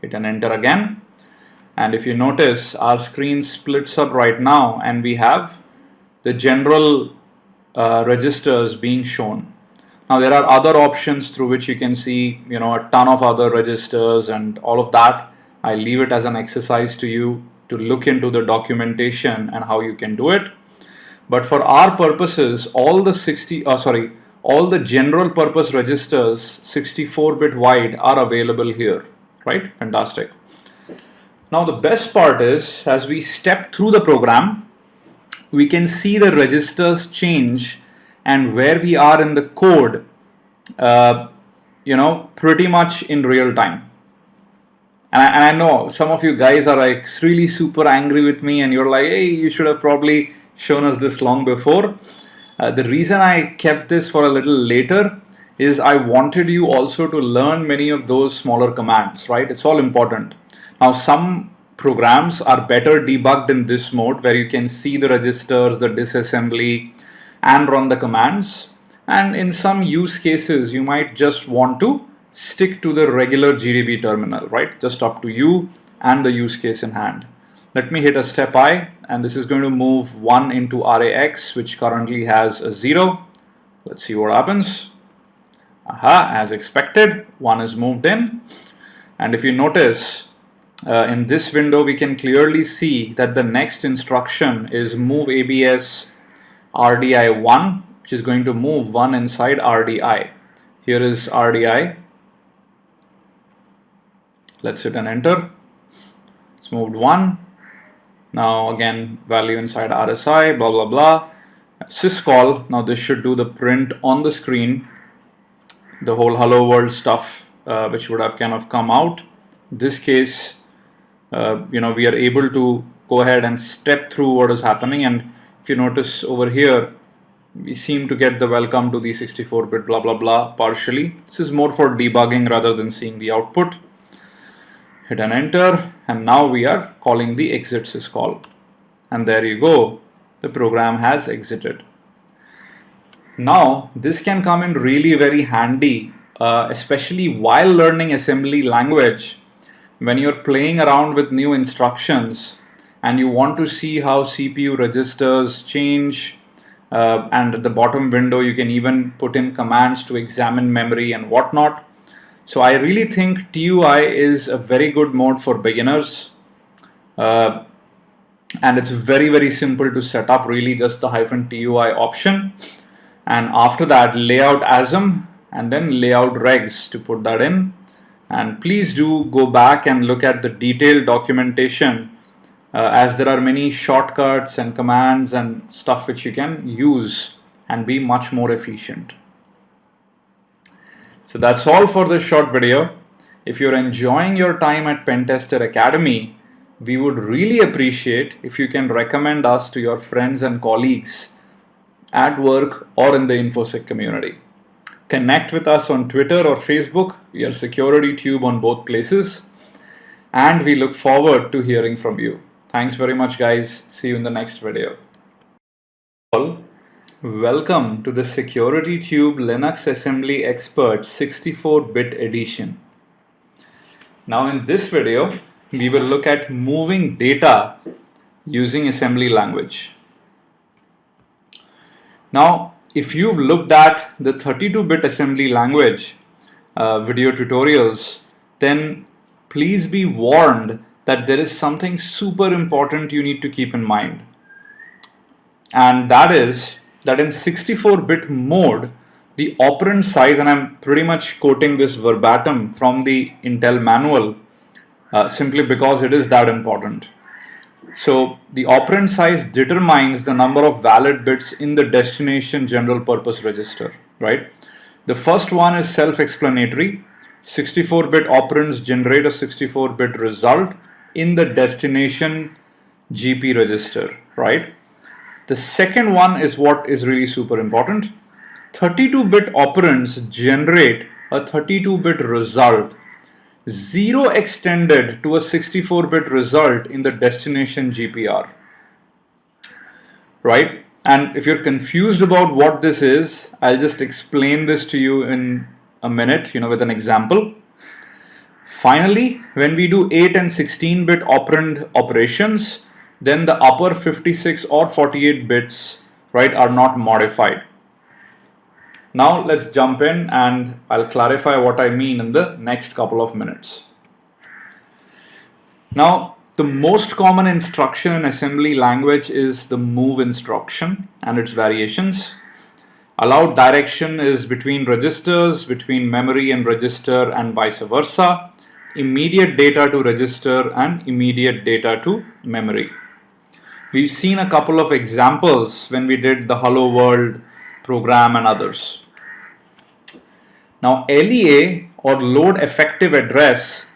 Hit an enter again. And if you notice, our screen splits up right now and we have the general registers being shown. Now there are other options through which you can see, a ton of other registers and all of that. I leave it as an exercise to you to look into the documentation and how you can do it. But for our purposes, all the general purpose registers 64-bit wide are available here, right? Fantastic. Now the best part is, as we step through the program, we can see the registers change and where we are in the code, pretty much in real time. And I know some of you guys are like really super angry with me and you're like, hey, you should have probably shown us this long before. The reason I kept this for a little later is I wanted you also to learn many of those smaller commands, right? It's all important. Now some programs are better debugged in this mode where you can see the registers, the disassembly, and run the commands. And in some use cases, you might just want to stick to the regular GDB terminal, right? Just up to you and the use case in hand. Let me hit a step I, and this is going to move 1 into RAX, which currently has a 0. Let's see what happens. Aha, as expected, 1 is moved in. And if you notice, in this window, we can clearly see that the next instruction is move ABS RDI1, which is going to move 1 inside RDI. Here is RDI. Let's hit and enter. It's moved 1. Now again, value inside RSI, blah, blah, blah. Syscall, now this should do the print on the screen, the whole hello world stuff, which would have kind of come out. In this case, we are able to go ahead and step through what is happening. And if you notice over here, we seem to get the welcome to the 64-bit blah, blah, blah partially. This is more for debugging rather than seeing the output. Hit and enter, and now we are calling the exit syscall. And there you go, the program has exited. Now, this can come in really very handy, especially while learning assembly language, when you're playing around with new instructions and you want to see how CPU registers change, and at the bottom window you can even put in commands to examine memory and whatnot. So I really think TUI is a very good mode for beginners, and it's very, very simple to set up, really just the -TUI option, and after that layout ASM and then layout regs to put that in. And please do go back and look at the detailed documentation, as there are many shortcuts and commands and stuff which you can use and be much more efficient. So that's all for this short video. If you're enjoying your time at Pentester Academy, we would really appreciate if you can recommend us to your friends and colleagues at work or in the InfoSec community. Connect with us on Twitter or Facebook. We are SecurityTube on both places. And we look forward to hearing from you. Thanks very much, guys. See you in the next video. Welcome to the SecurityTube Linux Assembly Expert 64-bit edition. Now in this video, we will look at moving data using assembly language. Now, if you've looked at the 32-bit assembly language video tutorials, then please be warned that there is something super important you need to keep in mind. And that is that in 64-bit mode, the operand size, and I'm pretty much quoting this verbatim from the Intel manual, simply because it is that important. So the operand size determines the number of valid bits in the destination general purpose register, right? The first one is self-explanatory. 64-bit operands generate a 64-bit result in the destination GP register, right? The second one is what is really super important. 32-bit operands generate a 32-bit result, 0 extended to a 64-bit result in the destination GPR, right? And if you're confused about what this is, I'll just explain this to you in a minute, with an example. Finally, when we do 8 and 16-bit operand operations, then the upper 56 or 48 bits, right, are not modified. Now let's jump in and I'll clarify what I mean in the next couple of minutes. Now, the most common instruction in assembly language is the move instruction and its variations. Allowed direction is between registers, between memory and register, and vice versa. Immediate data to register and immediate data to memory. We've seen a couple of examples when we did the Hello World program and others. Now LEA, or load effective address,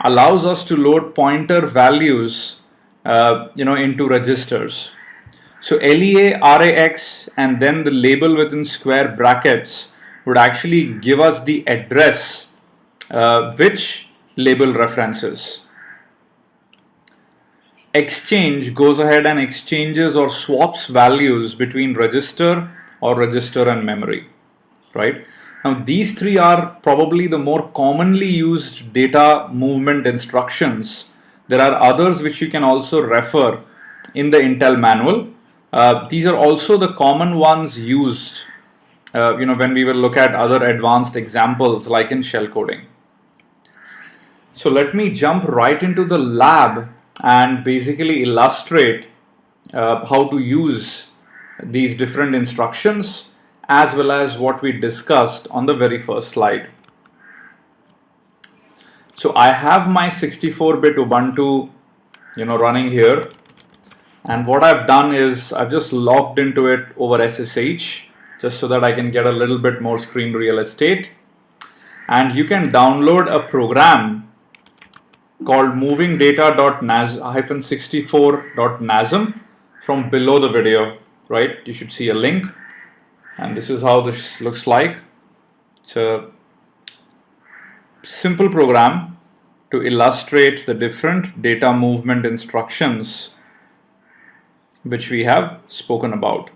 allows us to load pointer values into registers. So LEA, RAX, and then the label within square brackets would actually give us the address which label references. Exchange goes ahead and exchanges or swaps values between register and memory. right? Now these three are probably the more commonly used data movement instructions. There are others which you can also refer in the Intel manual. These are also the common ones used when we will look at other advanced examples like in shell coding. So let me jump right into the lab and basically illustrate how to use these different instructions as well as what we discussed on the very first slide. So I have my 64-bit Ubuntu running here, and what I've done is I've just logged into it over SSH just so that I can get a little bit more screen real estate. And you can download a program called movingdata.64.nasm from below the video, right? You should see a link, and this is how this looks like. It's a simple program to illustrate the different data movement instructions which we have spoken about.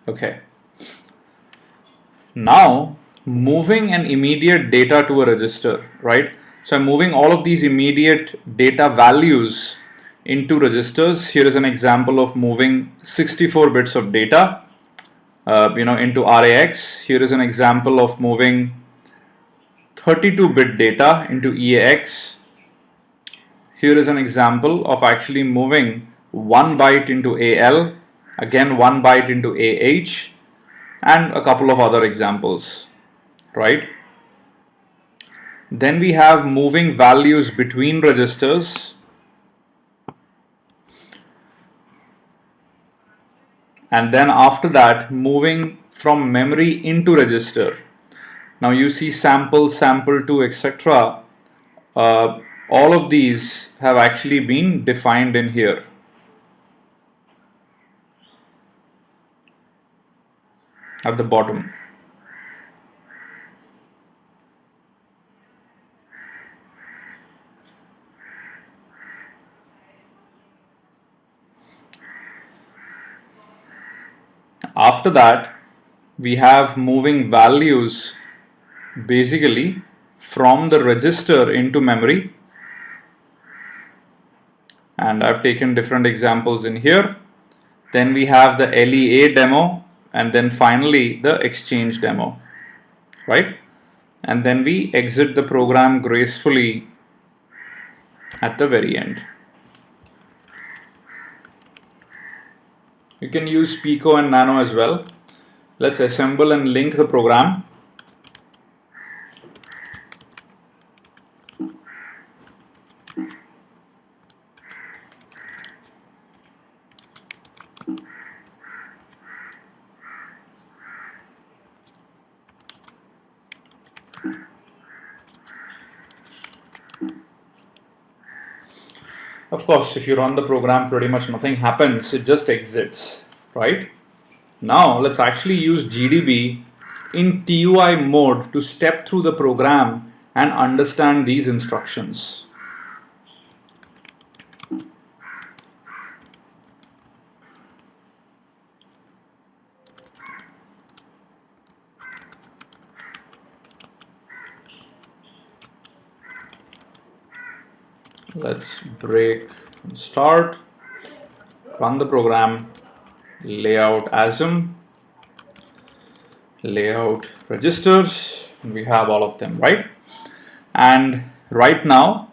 Okay. Now moving an immediate data to a register, right? So I'm moving all of these immediate data values into registers. Here is an example of moving 64 bits of data into RAX. Here is an example of moving 32-bit data into EAX. Here is an example of actually moving 1 byte into AL, again 1 byte into AH, and a couple of other examples, right? Then we have moving values between registers, and then after that moving from memory into register. Now you see sample, sample2, etc. All of these have actually been defined in here. At the bottom. After that, we have moving values basically from the register into memory, and I've taken different examples in here. Then we have the LEA demo, and then finally the exchange demo, right? And then we exit the program gracefully at the very end. You can use Pico and Nano as well. Let's assemble and link the program. Of course, if you run the program, pretty much nothing happens. It just exits, right? Now let's actually use GDB in TUI mode to step through the program and understand these instructions. Let's break and start, run the program, layout ASM, layout registers, and we have all of them, right? And right now,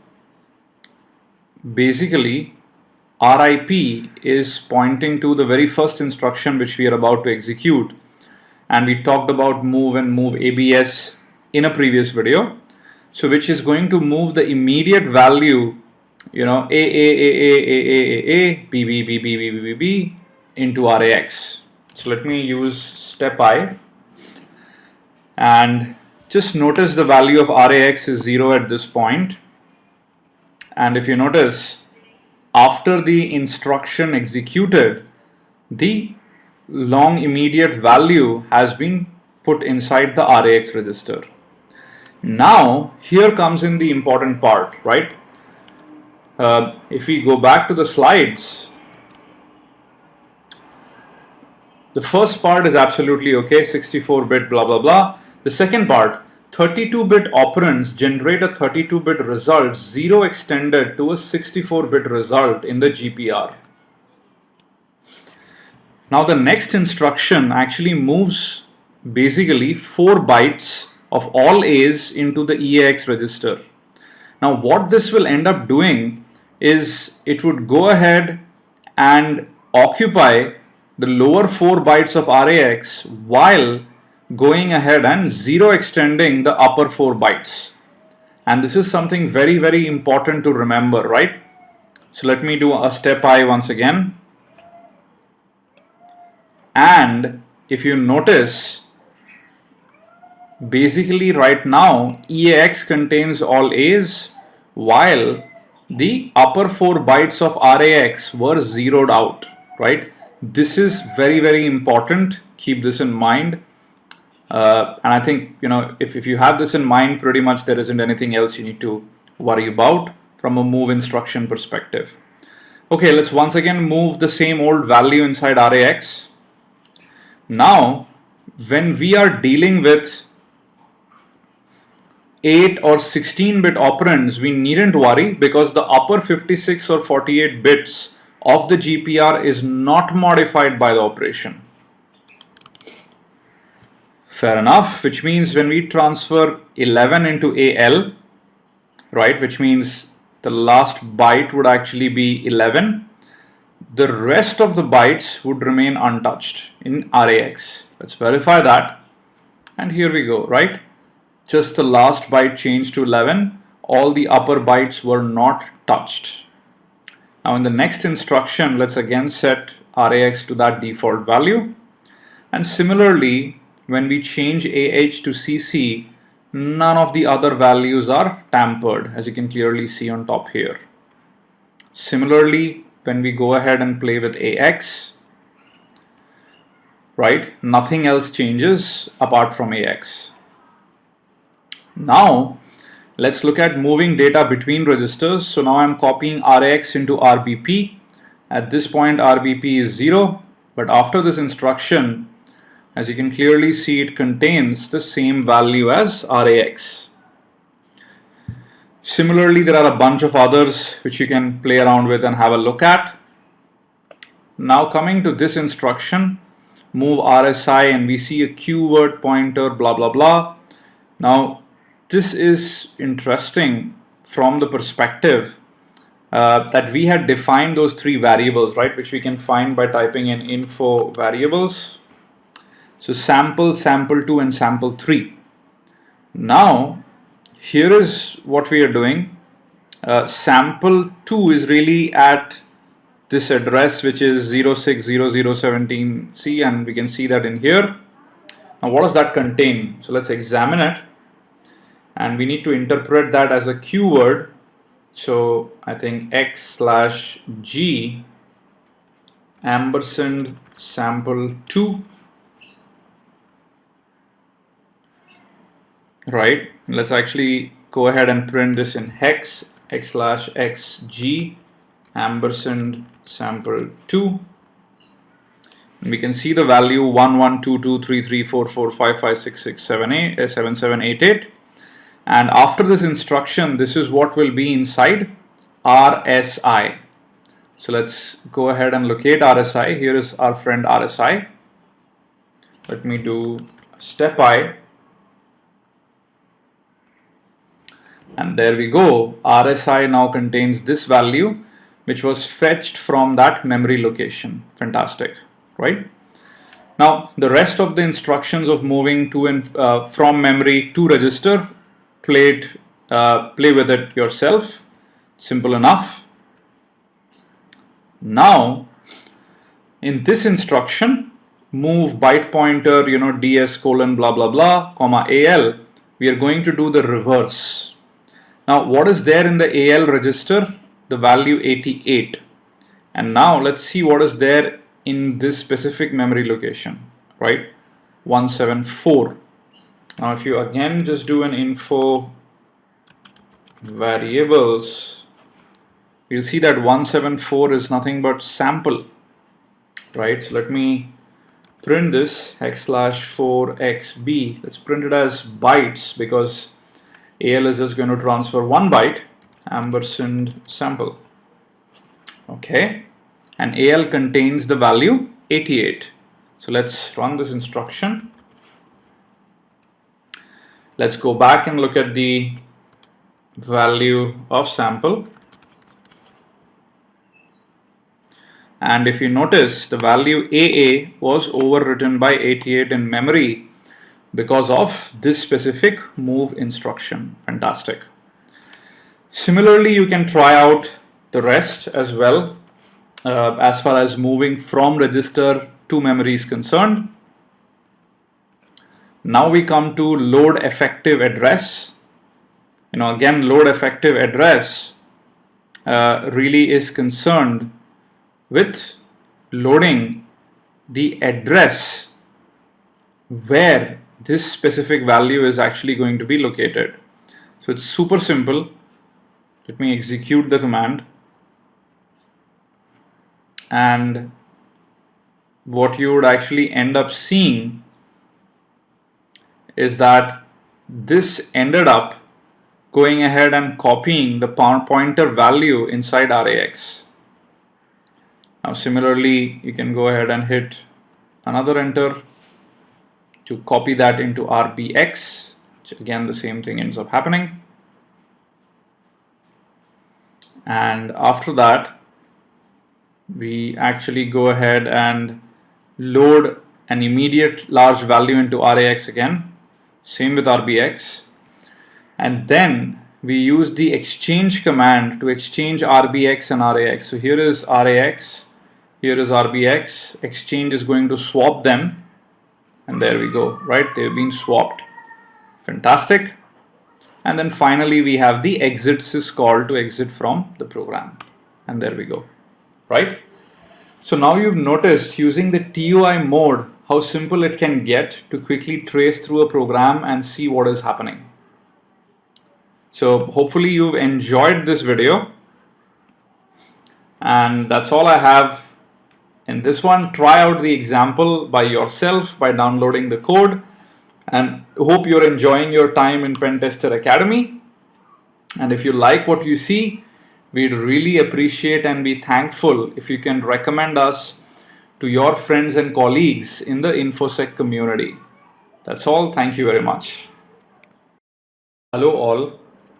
basically, RIP is pointing to the very first instruction which we are about to execute. And we talked about move and move ABS in a previous video. So which is going to move the immediate value, A, B, B, B, B, B, B, B, B into RAX. So let me use step I. And just notice the value of RAX is 0 at this point. And if you notice, after the instruction executed, the long immediate value has been put inside the RAX register. Now, here comes in the important part, right? If we go back to the slides, The first part is absolutely okay, 64-bit blah blah blah. The second part, 32-bit operands generate a 32-bit result, 0 extended to a 64-bit result in the GPR. Now the next instruction actually moves basically 4 bytes of all A's into the EAX register. Now what this will end up doing is it would go ahead and occupy the lower 4 bytes of RAX while going ahead and 0 extending the upper 4 bytes. And this is something very, very important to remember, right? So let me do a step I once again. And if you notice, basically right now EAX contains all A's while the upper 4 bytes of RAX were zeroed out, right? This is very, very important. Keep this in mind. And I think, if you have this in mind, pretty much there isn't anything else you need to worry about from a move instruction perspective. Okay, let's once again move the same old value inside RAX. Now, when we are dealing with 8 or 16-bit operands, we needn't worry because the upper 56 or 48 bits of the GPR is not modified by the operation. Fair enough, which means when we transfer 11 into AL, right, which means the last byte would actually be 11, the rest of the bytes would remain untouched in RAX. Let's verify that. And here we go, right? Just the last byte changed to 11. All the upper bytes were not touched. Now in the next instruction, let's again set RAX to that default value. And similarly, when we change AH to CC, none of the other values are tampered, as you can clearly see on top here. Similarly, when we go ahead and play with AX, right, nothing else changes apart from AX. Now, let's look at moving data between registers. So now I'm copying RAX into RBP. At this point, RBP is 0, but after this instruction, as you can clearly see, it contains the same value as RAX. Similarly, there are a bunch of others which you can play around with and have a look at. Now coming to this instruction, move RSI, and we see a keyword pointer, blah, blah, blah. Now, this is interesting from the perspective that we had defined those 3 variables, right, which we can find by typing in info variables. So sample, sample2, and sample3. Now, here is what we are doing. Sample2 is really at this address, which is 060017C, and we can see that in here. Now, what does that contain? So let's examine it. And we need to interpret that as a keyword. So I think x/g ampersand sample2. Right, let's actually go ahead and print this in hex, x/xg ampersand sample2. And we can see the value 11223344556678 and after this instruction, this is what will be inside RSI. So let's go ahead and locate RSI. Here is our friend RSI. Let me do step I. And there we go. RSI now contains this value, which was fetched from that memory location. Fantastic, right? Now, the rest of the instructions of moving to and from memory to register, play with it yourself. Simple enough. Now, in this instruction, move byte pointer, ds colon blah blah blah, comma al. We are going to do the reverse. Now, what is there in the AL register? The value 88. And now let's see what is there in this specific memory location, right? 174. Now, if you again just do an info variables, you'll see that 174 is nothing but sample, right? So let me print this hex/4xb. Let's print it as bytes because AL is just going to transfer 1 byte, ampersand sample. Okay, and AL contains the value 88. So let's run this instruction. Let's go back and look at the value of sample. And if you notice, the value AA was overwritten by 88 in memory because of this specific move instruction. Fantastic. Similarly, you can try out the rest as well as far as moving from register to memory is concerned. Now we come to load effective address. Again, load effective address really is concerned with loading the address where this specific value is actually going to be located. So it's super simple. Let me execute the command. And what you would actually end up seeing is that this ended up going ahead and copying the pointer value inside RAX. Now similarly, you can go ahead and hit another enter to copy that into RBX, which again the same thing ends up happening. And after that, we actually go ahead and load an immediate large value into RAX again. Same with RBX. And then we use the exchange command to exchange RBX and RAX. So here is RAX, here is RBX. Exchange is going to swap them. And there we go, right? They've been swapped. Fantastic. And then finally we have the exit sys call to exit from the program. And there we go, right? So now you've noticed using the TUI mode how simple it can get to quickly trace through a program and see what is happening. So hopefully you've enjoyed this video, and that's all I have in this one. Try out the example by yourself by downloading the code, and hope you're enjoying your time in Pentester Academy. And if you like what you see, we'd really appreciate and be thankful if you can recommend us to your friends and colleagues in the InfoSec community. That's all. Thank you very much. Hello all.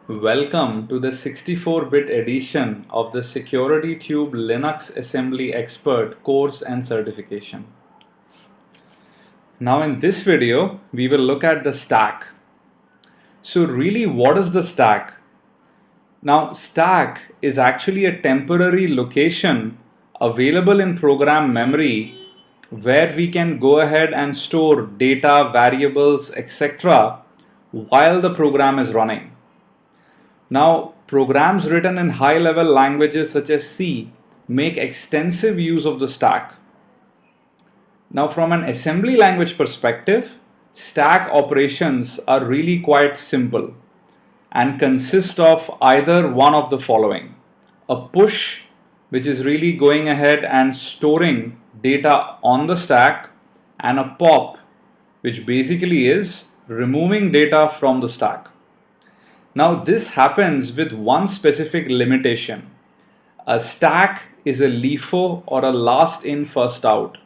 Welcome to the 64-bit edition of the SecurityTube Linux Assembly Expert course and certification. Now in this video, we will look at the stack. So really, what is the stack? Now, stack is actually a temporary location available in program memory where we can go ahead and store data, variables, etc. while the program is running. Now, programs written in high-level languages such as C make extensive use of the stack. Now, from an assembly language perspective, stack operations are really quite simple and consist of either one of the following: a push, which is really going ahead and storing data on the stack, and a pop, which basically is removing data from the stack. Now this happens with one specific limitation. A stack is a LIFO, or a last in first out,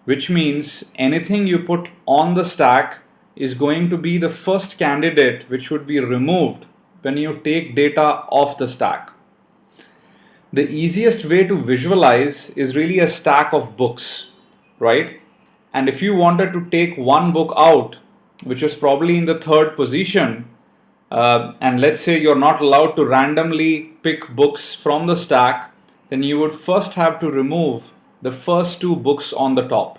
which means anything you put on the stack is going to be the first candidate which would be removed when you take data off the stack. The easiest way to visualize is really a stack of books, right? And if you wanted to take one book out, which is probably in the third position, and let's say you're not allowed to randomly pick books from the stack, then you would first have to remove the first two books on the top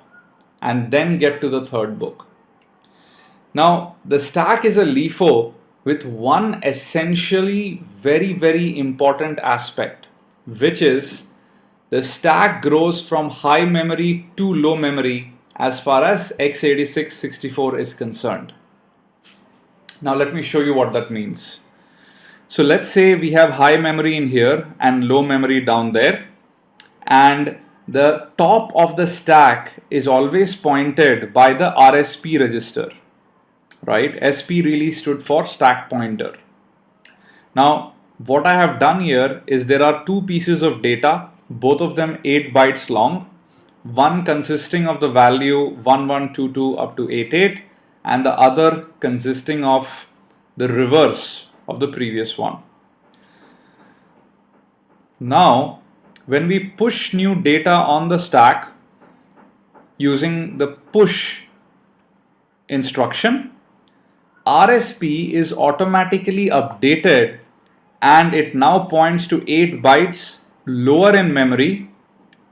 and then get to the third book. Now, the stack is a LIFO with one essentially very important aspect, which is the stack grows from high memory to low memory as far as x86-64 is concerned. Now let me show you what that means. So let's say we have high memory in here and low memory down there, and the top of the stack is always pointed by the RSP register, right? SP really stood for stack pointer. Now, what I have done here is there are two pieces of data, both of them 8 bytes long, one consisting of the value 1122 up to 88 and the other consisting of the reverse of the previous one. Now, when we push new data on the stack using the push instruction, RSP is automatically updated and it now points to 8 bytes lower in memory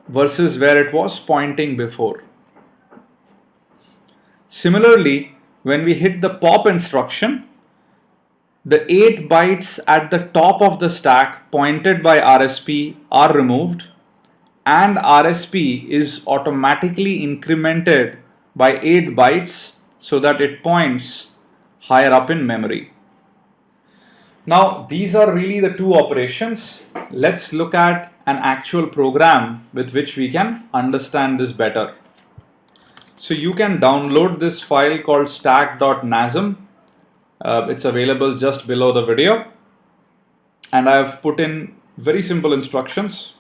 versus where it was pointing before. Similarly, when we hit the pop instruction, the 8 bytes at the top of the stack pointed by RSP are removed and RSP is automatically incremented by 8 bytes so that it points higher up in memory. Now, these are really the two operations. Let's look at an actual program with which we can understand this better. So you can download this file called stack.nasm. It's available just below the video. And I have put in very simple instructions.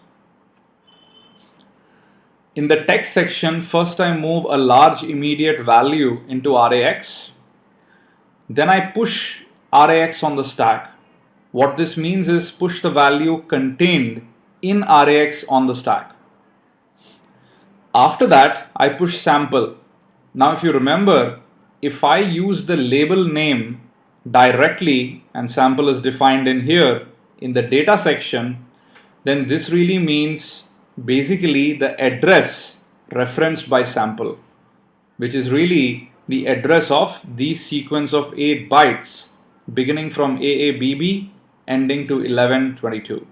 In the text section, first I move a large immediate value into RAX. Then I push RAX on the stack. What this means is push the value contained in RAX on the stack. After that, I push sample. Now, if you remember, if I use the label name directly and sample is defined in here in the data section, then this really means basically the address referenced by sample, which is really the address of the sequence of 8 bytes beginning from AABB ending to 1122.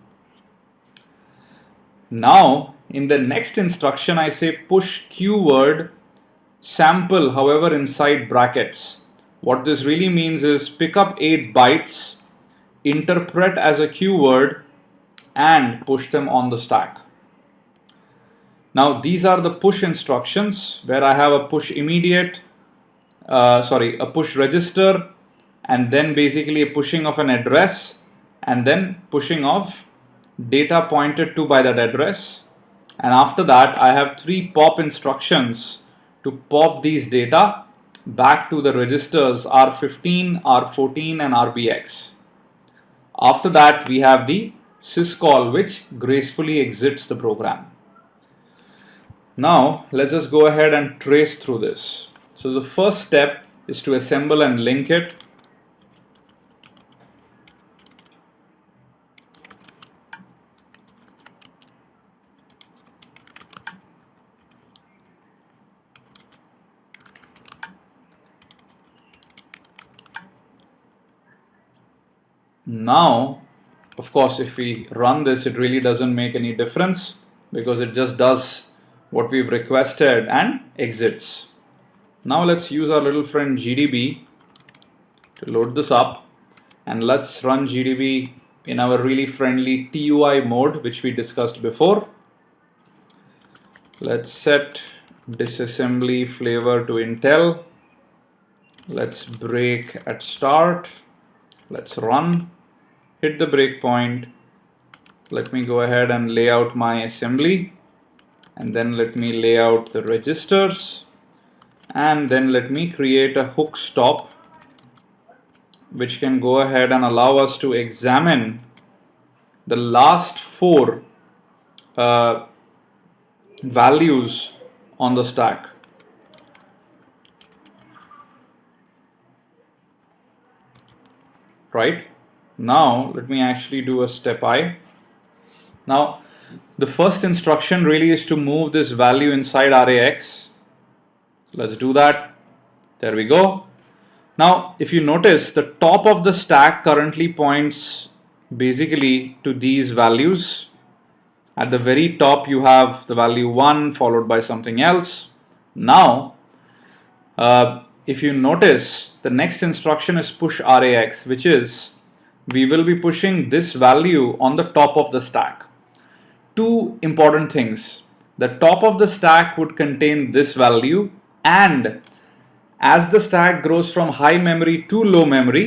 Now, in the next instruction, I say push keyword sample, however, inside brackets. What this really means is pick up 8 bytes, interpret as a keyword, and push them on the stack. Now, these are the push instructions where I have a push immediate, a push register, and then basically a pushing of an address, and then pushing of data pointed to by that address. And after that, I have 3 pop instructions to pop these data back to the registers R15, R14, and RBX. After that, we have the syscall, which gracefully exits the program. Now, let's just go ahead and trace through this. So the first step is to assemble and link it. Now, of course, if we run this, it really doesn't make any difference because it just does what we've requested and exits. Now let's use our little friend GDB to load this up, and let's run GDB in our really friendly TUI mode, which we discussed before. Let's set disassembly flavor to Intel. Let's break at start. Let's run, hit the breakpoint. Let me go ahead and lay out my assembly, and then let me lay out the registers, and then let me create a hook stop which can go ahead and allow us to examine the last 4 values on the stack. Right? Now let me actually do a step I. Now the first instruction really is to move this value inside RAX. Let's do that. There we go. Now if you notice, the top of the stack currently points basically to these values. At the very top you have the value 1 followed by something else. Now if you notice, the next instruction is push RAX, which is we will be pushing this value on the top of the stack. 2 important things. the top of the stack would contain this value, and as the stack grows from high memory to low memory,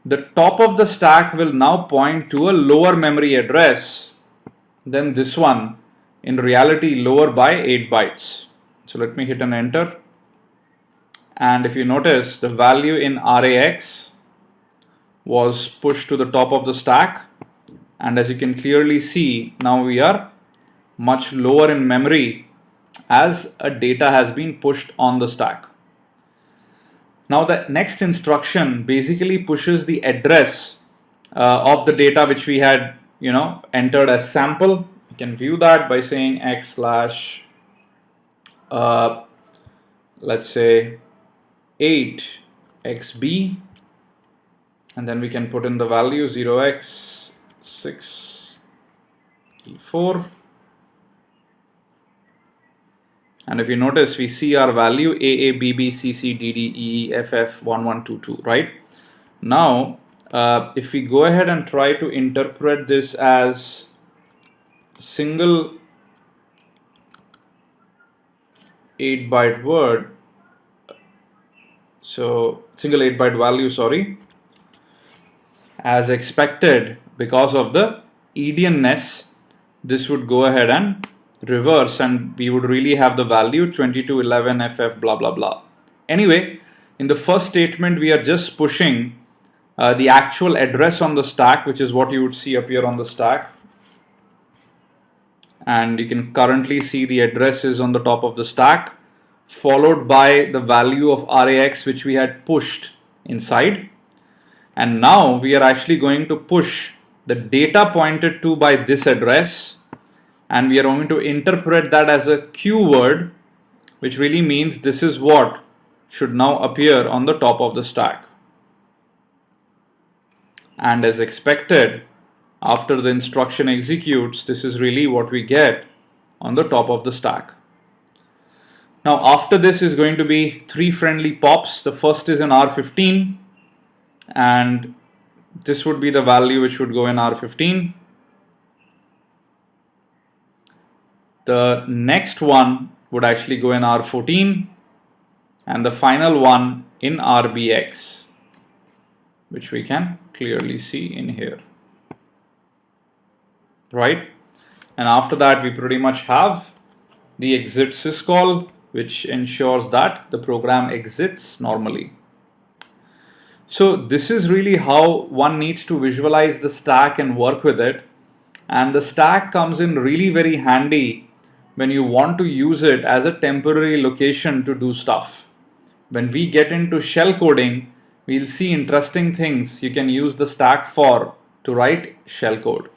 the top of the stack will now point to a lower memory address than this one, in reality lower by 8 bytes. So let me hit an enter, and if you notice, the value in RAX was pushed to the top of the stack, and as you can clearly see, now we are much lower in memory as a data has been pushed on the stack. Now the next instruction basically pushes the address of the data which we had entered as sample. You can view that by saying x slash let's say 8xb, and then we can put in the value 0x6e4. And if you notice, we see our value AABBCCDDEEFF1122, right? Now, if we go ahead and try to interpret this as single 8-byte word, so single 8-byte value, sorry, as expected, because of the Edian-ness, this would go ahead and reverse, and we would really have the value 2211FF blah blah blah. Anyway, in the first statement, we are just pushing the actual address on the stack, which is what you would see appear on the stack. And you can currently see the address is on the top of the stack, followed by the value of RAX which we had pushed inside. And now we are actually going to push the data pointed to by this address, and we are going to interpret that as a Q word, which really means this is what should now appear on the top of the stack. And as expected, after the instruction executes, this is really what we get on the top of the stack. Now after this is going to be 3 friendly pops. The first is in R15, and this would be the value which would go in R15. The next one would actually go in R14, and the final one in RBX, which we can clearly see in here, right? And after that, we pretty much have the exit syscall, which ensures that the program exits normally. So this is really how one needs to visualize the stack and work with it. And the stack comes in really very handy when you want to use it as a temporary location to do stuff. When we get into shell coding, we'll see interesting things you can use the stack for to write shell code.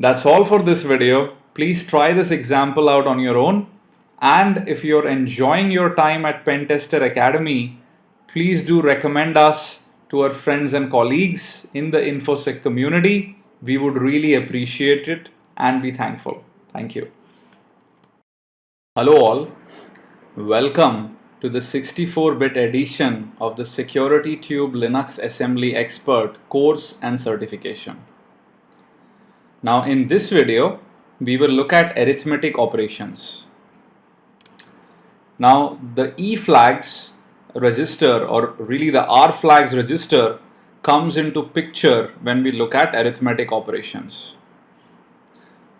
That's all for this video. Please try this example out on your own. And if you're enjoying your time at Pentester Academy, please do recommend us to our friends and colleagues in the InfoSec community. We would really appreciate it and be thankful. Thank you. Hello all. Welcome to the 64-bit edition of the Security Tube Linux Assembly Expert course and certification. Now in this video, we will look at arithmetic operations. Now the E flags register, or really the R flags register, comes into picture when we look at arithmetic operations.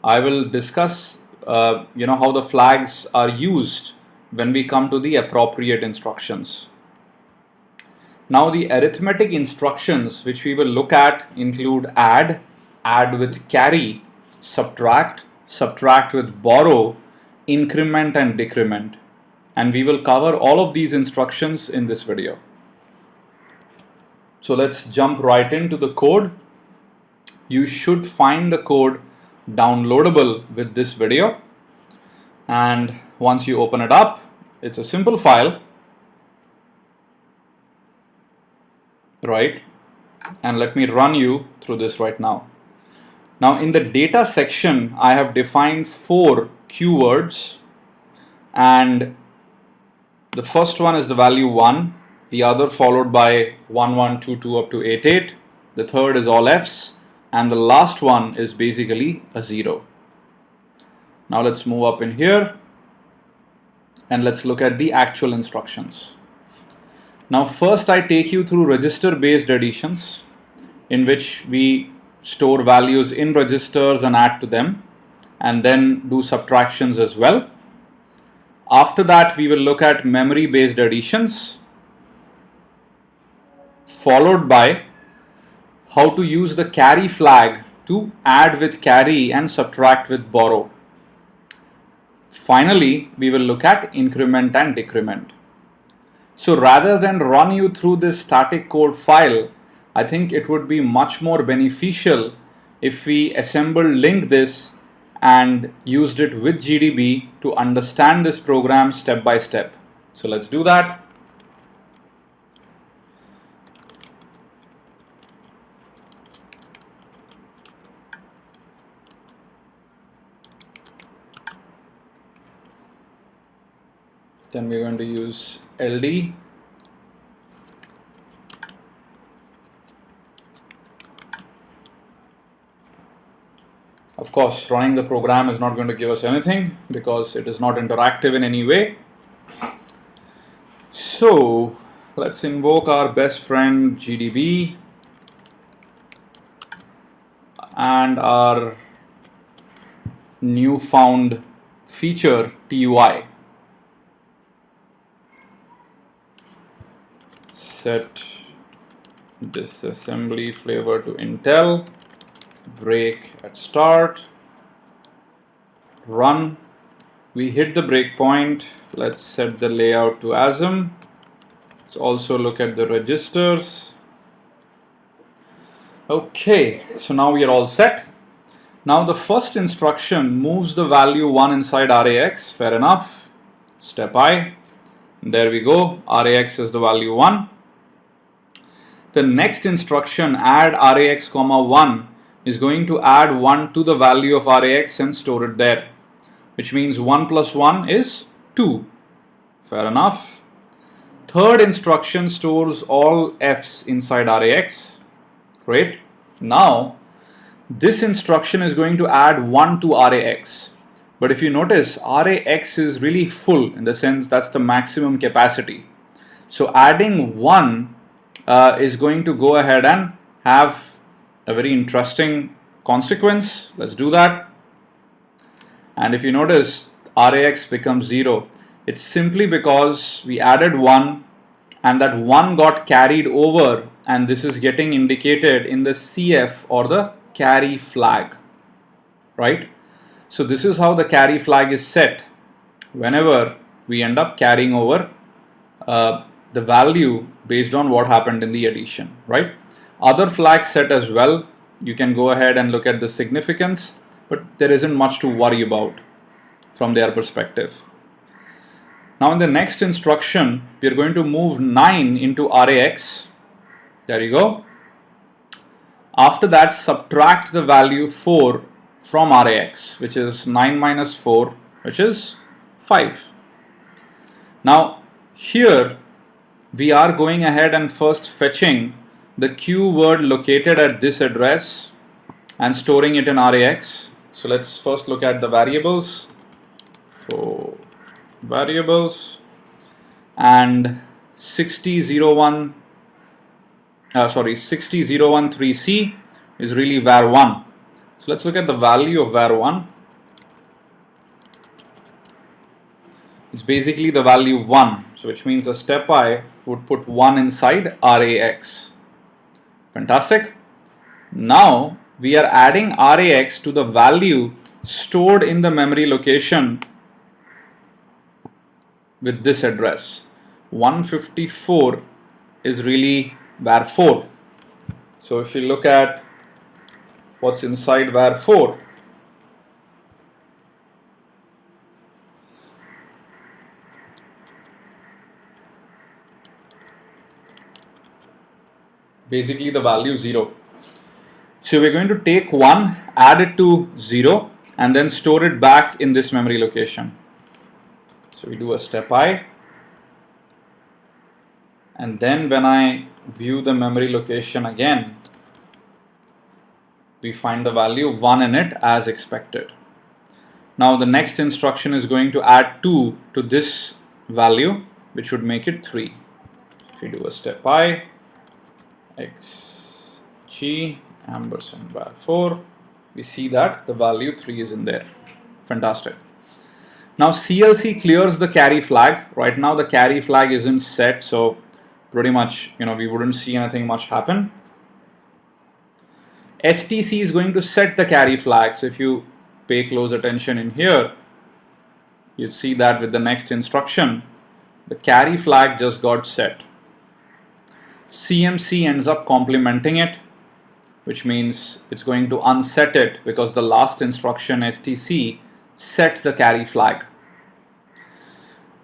I will discuss how the flags are used when we come to the appropriate instructions. Now the arithmetic instructions which we will look at include add, add with carry, subtract, subtract with borrow, increment and decrement. And we will cover all of these instructions in this video. So let's jump right into the code. You should find the code downloadable with this video, and once you open it up, it's a simple file, right? And let me run you through this right now. Now in the data section, I have defined 4 keywords, and the first one is the value 1, the other followed by 1, 1, 2, 2 up to 8, 8. The third is all F's, and the last one is basically a 0. Now let's move up in here and let's look at the actual instructions. Now first I take you through register based additions, in which we store values in registers and add to them, and then do subtractions as well. After that we will look at memory based additions, followed by how to use the carry flag to add with carry and subtract with borrow. Finally, we will look at increment and decrement. So rather than run you through this static code file, I think it would be much more beneficial if we assemble link this and used it with GDB to understand this program step by step. So let's do that. Then we're going to use LD. Of course, running the program is not going to give us anything because it is not interactive in any way. So let's invoke our best friend GDB and our newfound feature TUI. Set disassembly flavor to Intel, break at start, run. We hit the breakpoint. Let's set the layout to ASM. Let's also look at the registers. Okay, so now we are all set. Now the first instruction moves the value 1 inside RAX. Fair enough. Step I. There we go. RAX is the value 1. The next instruction, add RAX comma 1, is going to add 1 to the value of RAX and store it there, which means 1 plus 1 is 2. Fair enough. Third instruction stores all F's inside RAX. Great. Now this instruction is going to add 1 to RAX. But if you notice, RAX is really full, in the sense that's the maximum capacity. So adding 1 is going to go ahead and have a very interesting consequence. Let's do that. And if you notice, RAX becomes 0. It's simply because we added 1 and that 1 got carried over, and this is getting indicated in the CF or the carry flag, right? So this is how the carry flag is set whenever we end up carrying over the value based on what happened in the addition, right? Other flags set as well. You can go ahead and look at the significance, but there isn't much to worry about from their perspective. Now in the next instruction, we are going to move 9 into RAX. There you go. After that, subtract the value 4 from RAX, which is 9 minus 4, which is 5. Now here we are going ahead and first fetching the Q word located at this address and storing it in RAX. So let's first look at the variables. So variables, and 60013C is really var1. So let's look at the value of var1. It's basically the value 1, so which means a step I would put 1 inside RAX. Fantastic. Now we are adding RAX to the value stored in the memory location with this address. 154 is really var4. So if you look at what's inside var4, basically the value 0. So we're going to take 1, add it to 0, and then store it back in this memory location. So we do a step I, and then when I view the memory location again, we find the value 1 in it as expected. Now the next instruction is going to add 2 to this value, which would make it 3. If we do a step I, x g ampersand bar 4, we see that the value 3 is in there. Fantastic. Now CLC clears the carry flag. Right now the carry flag isn't set, so pretty much, we wouldn't see anything much happen. STC is going to set the carry flag. So if you pay close attention in here, you'd see that with the next instruction, the carry flag just got set. CMC ends up complementing it, which means it's going to unset it because the last instruction STC set the carry flag.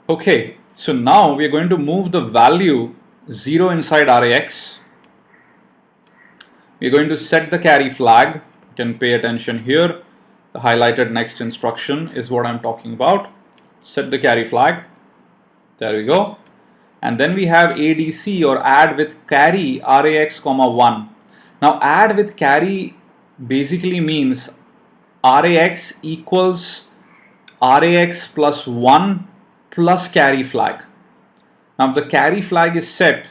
Okay, so now we're going to move the value 0 inside RAX. We're going to set the carry flag. You can pay attention here. The highlighted next instruction is what I'm talking about. Set the carry flag. There we go. And then we have ADC, or add with carry RAX, 1. Now add with carry basically means RAX equals RAX plus 1 plus carry flag. Now if the carry flag is set,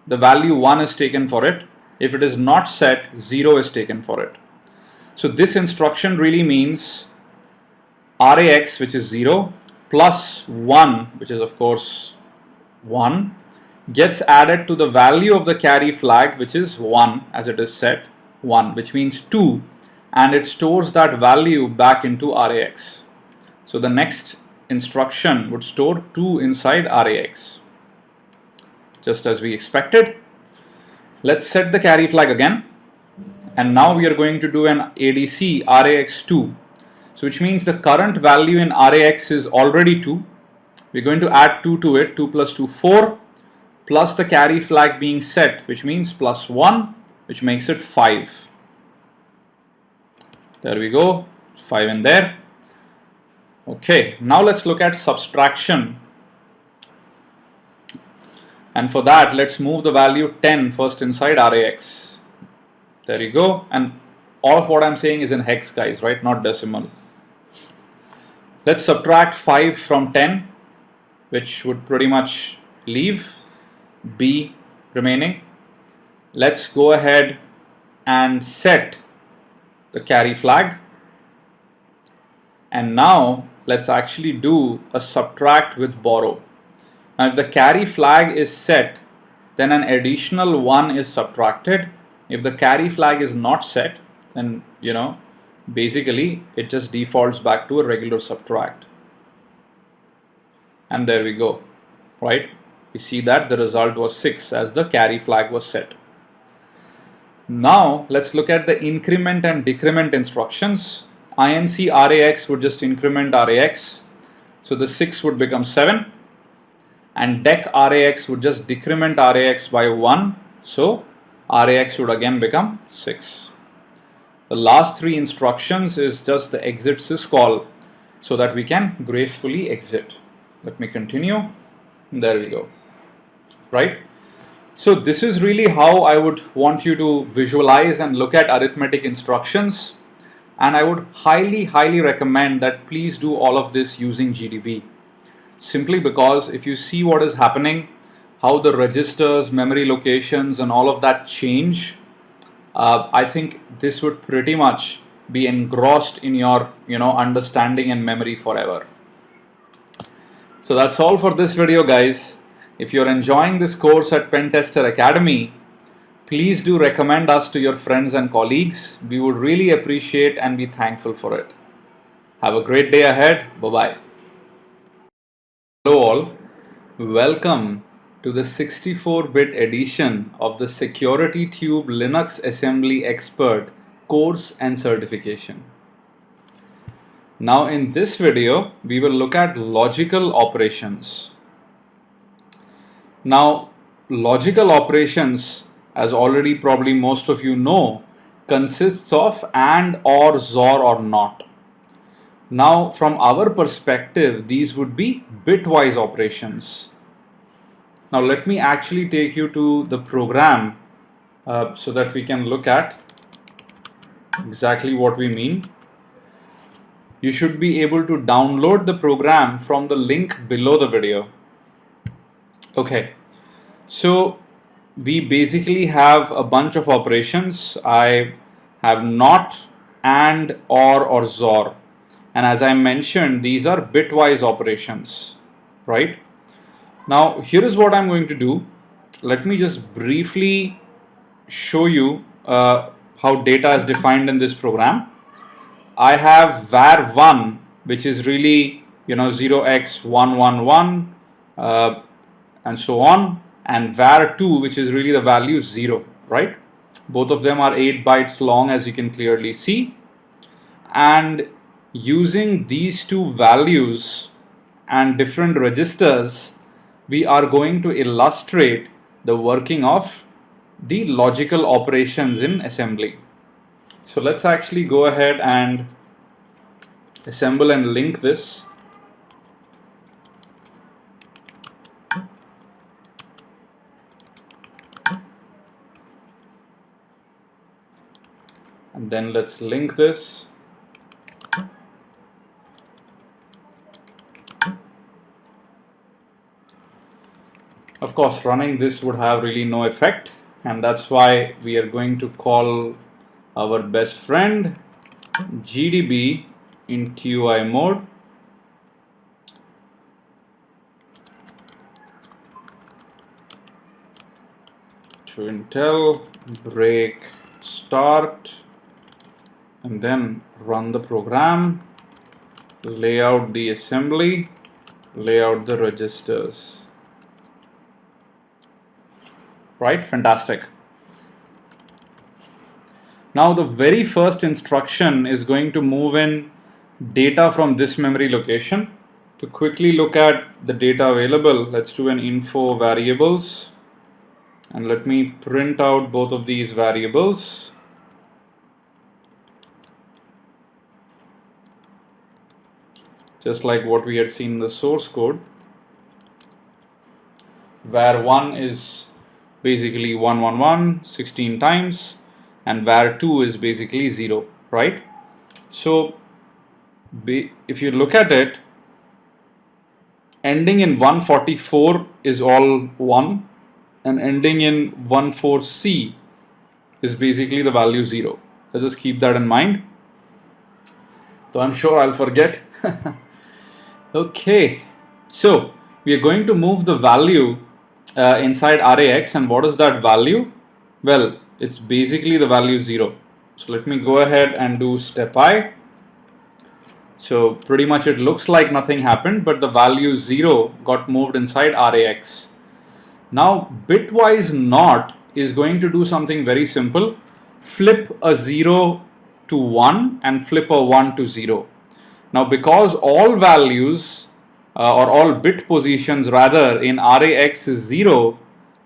the value 1 is taken for it. If it is not set, 0 is taken for it. So this instruction really means RAX, which is 0, plus 1, which is of course 1, gets added to the value of the carry flag, which is 1, as it is set 1, which means 2, and it stores that value back into RAX. So the next instruction would store 2 inside RAX, just as we expected. Let's set the carry flag again, and now we are going to do an ADC RAX2, so which means the current value in RAX is already 2. We're going to add 2 to it. 2 plus 2, 4, plus the carry flag being set, which means plus 1, which makes it 5. There we go, 5 in there. Okay, now let's look at subtraction. And for that, let's move the value 10 first inside RAX. There you go. And all of what I'm saying is in hex, guys, right? Not decimal. Let's subtract 5 from 10, which would pretty much leave B remaining. Let's go ahead and set the carry flag. And now let's actually do a subtract with borrow. Now if the carry flag is set, then an additional 1 is subtracted. If the carry flag is not set, then basically it just defaults back to a regular subtract. And there we go, right? We see that the result was 6 as the carry flag was set. Now let's look at the increment and decrement instructions. INC RAX would just increment RAX, so the 6 would become 7. And dec RAX would just decrement RAX by 1, so RAX would again become 6. The last 3 instructions is just the exit syscall, so that we can gracefully exit. Let me continue. There we go. Right? So this is really how I would want you to visualize and look at arithmetic instructions. And I would highly recommend that please do all of this using GDB. Simply because if you see what is happening, how the registers, memory locations and all of that change, I think this would pretty much be engrossed in your understanding and memory forever. So that's all for this video, guys. If you're enjoying this course at Pentester Academy, please do recommend us to your friends and colleagues. We would really appreciate and be thankful for it. Have a great day ahead. Bye-bye. Hello all. Welcome to the 64-bit edition of the Security Tube Linux Assembly Expert course and certification. Now in this video, we will look at logical operations. Now, logical operations, as already probably most of you know, consists of AND, OR, XOR or NOT. Now, from our perspective, these would be bitwise operations. Now, let me actually take you to the program so that we can look at exactly what we mean. you should be able to download the program from the link below the video. Okay, so we basically have a bunch of operations. I have not, and, or XOR. And as I mentioned, these are bitwise operations, right? Now, here is what I'm going to do. Let me just briefly show you how data is defined in this program. I have var1, which is really 0x111 and so on, and var2, which is really the value 0, right? Both of them are 8 bytes long, as you can clearly see. And using these two values and different registers, we are going to illustrate the working of the logical operations in assembly. So let's actually go ahead and assemble and link this. And then let's link this. Of course, running this would have really no effect, and that's why we are going to call our best friend GDB in QI mode. To Intel, break, start, and then run the program, lay out the assembly, lay out the registers. Right? Fantastic. Now the very first instruction is going to move in data from this memory location. To quickly look at the data available, let's do an info variables, and let me print out both of these variables. Just like what we had seen in the source code. var1 is basically 111 16 times, and var2 is basically 0, right? So if you look at it, ending in 144 is all 1, and ending in 14C is basically the value 0. Let's just keep that in mind. So I'm sure I'll forget. Okay, so we are going to move the value inside RAX, and what is that value? Well, it's basically the value 0. So let me go ahead and do step I. So pretty much it looks like nothing happened, but the value 0 got moved inside RAX. Now bitwise NOT is going to do something very simple. Flip a 0 to 1 and flip a 1 to 0. Now because all values or all bit positions rather in RAX is 0,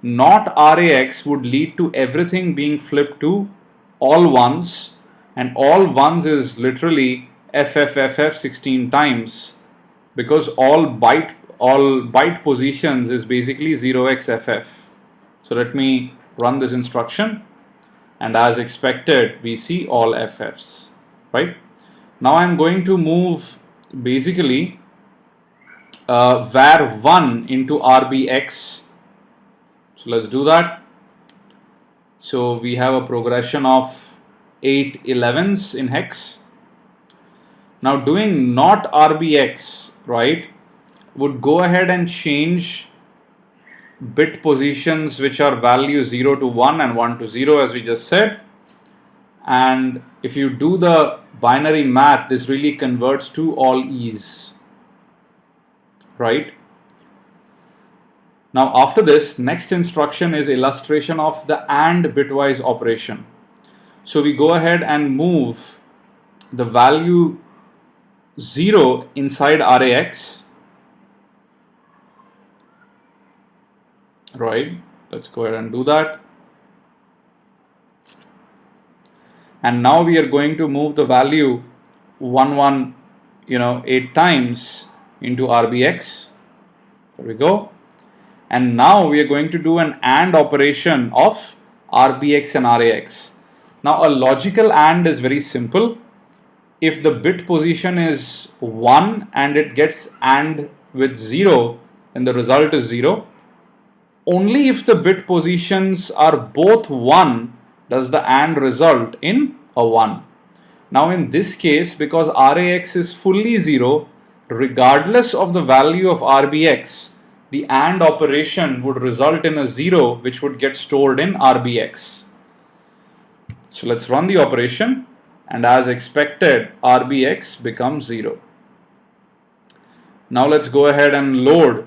not RAX would lead to everything being flipped to all ones, and all ones is literally FFFF 16 times, because all byte positions is basically 0xFF. So let me run this instruction, and as expected we see all FFs, right? Now I'm going to move basically var1 into RBX. So let's do that. So we have a progression of 8 11s in hex. Now doing not RBX, right, would go ahead and change bit positions which are value 0 to 1 and 1 to 0, as we just said. And if you do the binary math, this really converts to all E's, right? Now after this, next instruction is illustration of the AND bitwise operation. So we go ahead and move the value 0 inside RAX, right? Let's go ahead and do that. And now we are going to move the value 8 times into RBX. There we go. And now we are going to do an AND operation of RBX and RAX. Now a logical AND is very simple. if the bit position is 1 and it gets AND with 0, then the result is 0. Only if the bit positions are both 1 does the AND result in a 1. Now in this case, because RAX is fully 0, regardless of the value of RBX, the AND operation would result in a 0 which would get stored in RBX. So let's run the operation, and as expected, RBX becomes 0. Now let's go ahead and load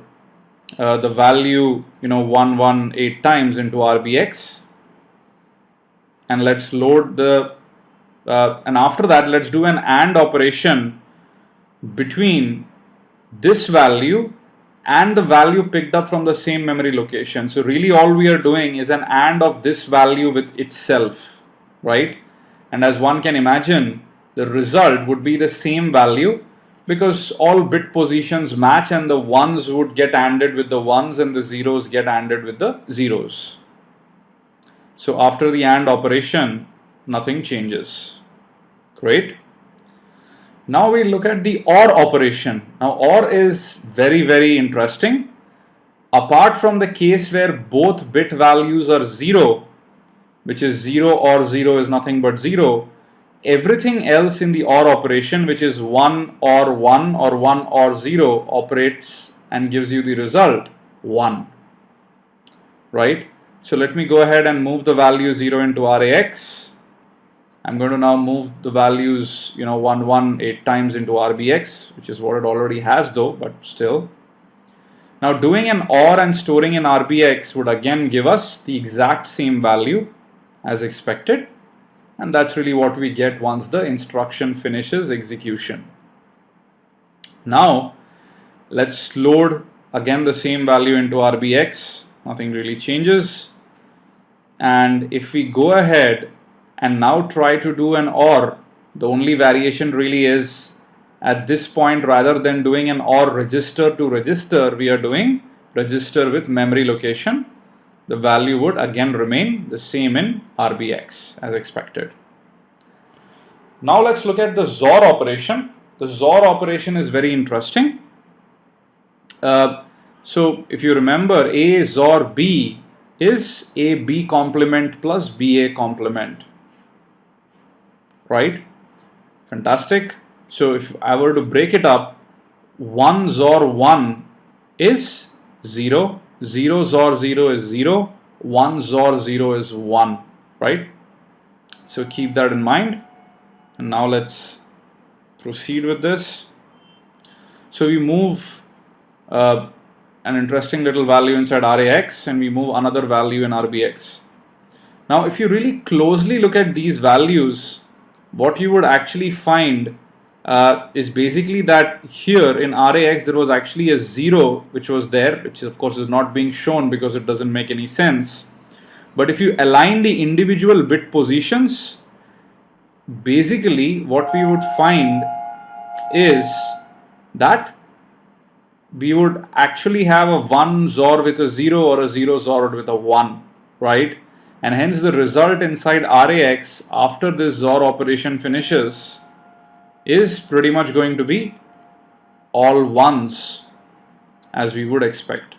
the value 118 times into RBX, and let's load the and after that let's do an AND operation between this value and the value picked up from the same memory location. So really all we are doing is an AND of this value with itself, right? And as one can imagine, the result would be the same value because all bit positions match, and the ones would get ANDed with the ones and the zeros get ANDed with the zeros. So after the AND operation, nothing changes. Great. Now we look at the OR operation. Now OR is very, very interesting. Apart from the case where both bit values are 0, which is 0 or 0 is nothing but 0, everything else in the OR operation, which is 1 or 1 or 1 or 0, operates and gives you the result 1. Right? So let me go ahead and move the value 0 into RAX. I'm going to now move the values 118 times into RBX, which is what it already has though, but still. Now doing an OR and storing in RBX would again give us the exact same value as expected, and that's really what we get once the instruction finishes execution. Now let's load again the same value into RBX. Nothing really changes, and if we go ahead and now try to do an OR, the only variation really is at this point, rather than doing an OR register to register, we are doing register with memory location. The value would again remain the same in RBX as expected. Now let's look at the XOR operation. The XOR operation is very interesting. So if you remember, A XOR B is AB complement plus BA complement. Right? Fantastic. So if I were to break it up, 1 XOR 1 is 0, 0 XOR 0 is 0, 1 XOR 0 is 1, right? So keep that in mind. And now let's proceed with this. So we move an interesting little value inside RAX, and we move another value in RBX. Now if you really closely look at these values, what you would actually find is basically that here in RAX there was actually a 0 which was there, which of course is not being shown because it doesn't make any sense. But if you align the individual bit positions, basically what we would find is that we would actually have a 1 XOR with a 0 or a 0 XOR with a 1, right? And hence the result inside RAX after this XOR operation finishes is pretty much going to be all ones, as we would expect.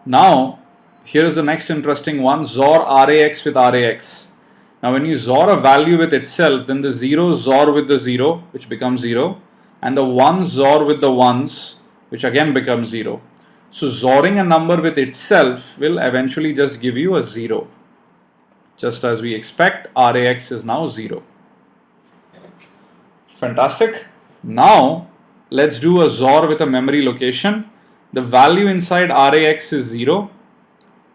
Now here is the next interesting one, XOR RAX with RAX. Now when you XOR a value with itself, then the 0 XOR with the 0, which becomes 0, and the 1 XOR with the 1s, which again becomes 0. So XORing a number with itself will eventually just give you a 0. Just as we expect, RAX is now 0. Fantastic. Now let's do a XOR with a memory location. The value inside RAX is 0,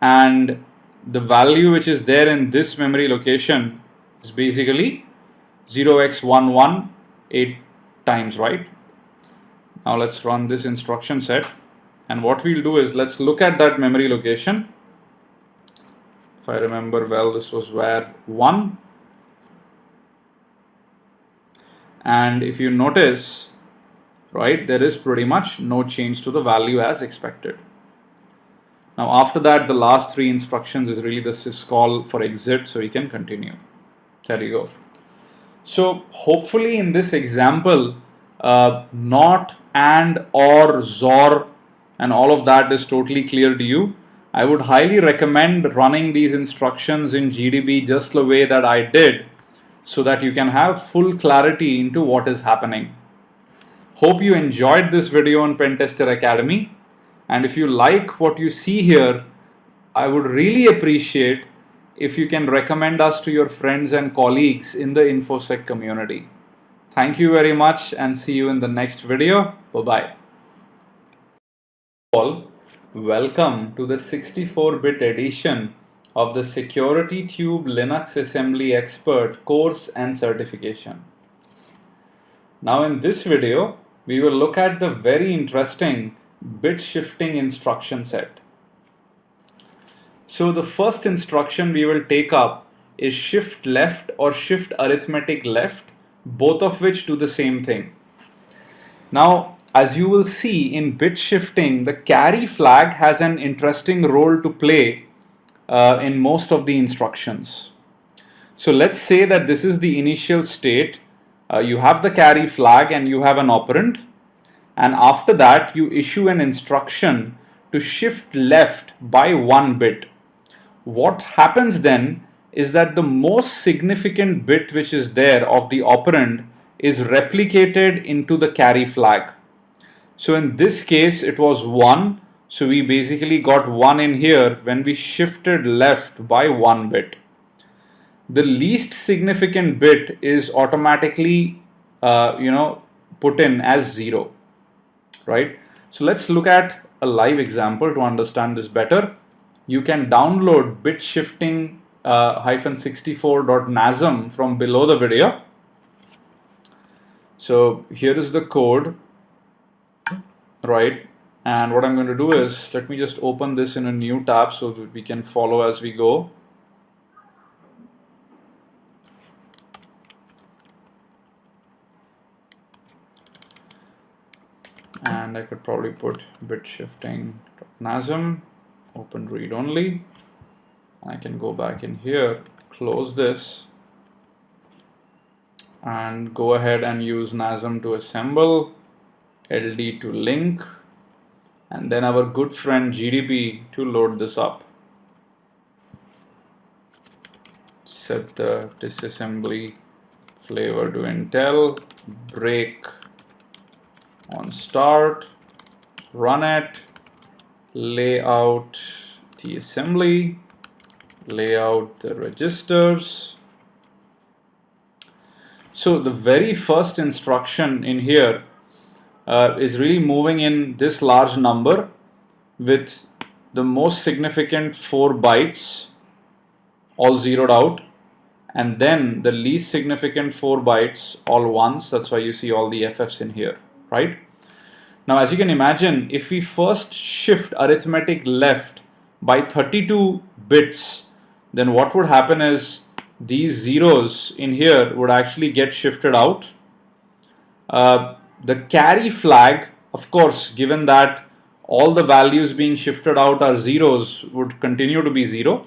and the value which is there in this memory location is basically 0x118 times, right? Now let's run this instruction set, and what we'll do is let's look at that memory location. If I remember well, this was where 1, and if you notice, right, there is pretty much no change to the value as expected. Now after that, the last 3 instructions is really the syscall for exit, so you can continue. There you go. So hopefully in this example, not, and, or, zor, and all of that is totally clear to you. I would highly recommend running these instructions in GDB just the way that I did, so that you can have full clarity into what is happening. Hope you enjoyed this video on Pentester Academy, and if you like what you see here, I would really appreciate if you can recommend us to your friends and colleagues in the InfoSec community. Thank you very much and see you in the next video. Bye-bye. All, welcome to the 64-bit edition of the Security Tube Linux Assembly Expert course and certification. Now in this video, we will look at the very interesting bit shifting instruction set. So the first instruction we will take up is shift left or shift arithmetic left, both of which do the same thing. Now, as you will see in bit shifting, the carry flag has an interesting role to play in most of the instructions. So let's say that this is the initial state. You have the carry flag and you have an operand, and after that you issue an instruction to shift left by 1 bit. What happens then is that the most significant bit which is there of the operand is replicated into the carry flag. So in this case it was 1, so we basically got 1 in here when we shifted left by 1 bit. The least significant bit is automatically put in as 0, right? So let's look at a live example to understand this better. You can download bit shifting -64.nasm from below the video. So here is the code, right? And what I'm going to do is, let me just open this in a new tab so that we can follow as we go. And I could probably put bit shifting.nasm, open read only. I can go back in here, close this, and go ahead and use nasm to assemble, ld to link, and then our good friend GDB to load this up. Set the disassembly flavor to Intel, break on start, run it, lay out the assembly, lay out the registers. So the very first instruction in here is really moving in this large number with the most significant 4 bytes all zeroed out, and then the least significant 4 bytes all ones. That's why you see all the FFs in here, right? Now, as you can imagine, if we first shift arithmetic left by 32 bits, then what would happen is these zeros in here would actually get shifted out. The carry flag, of course, given that all the values being shifted out are zeros, would continue to be 0.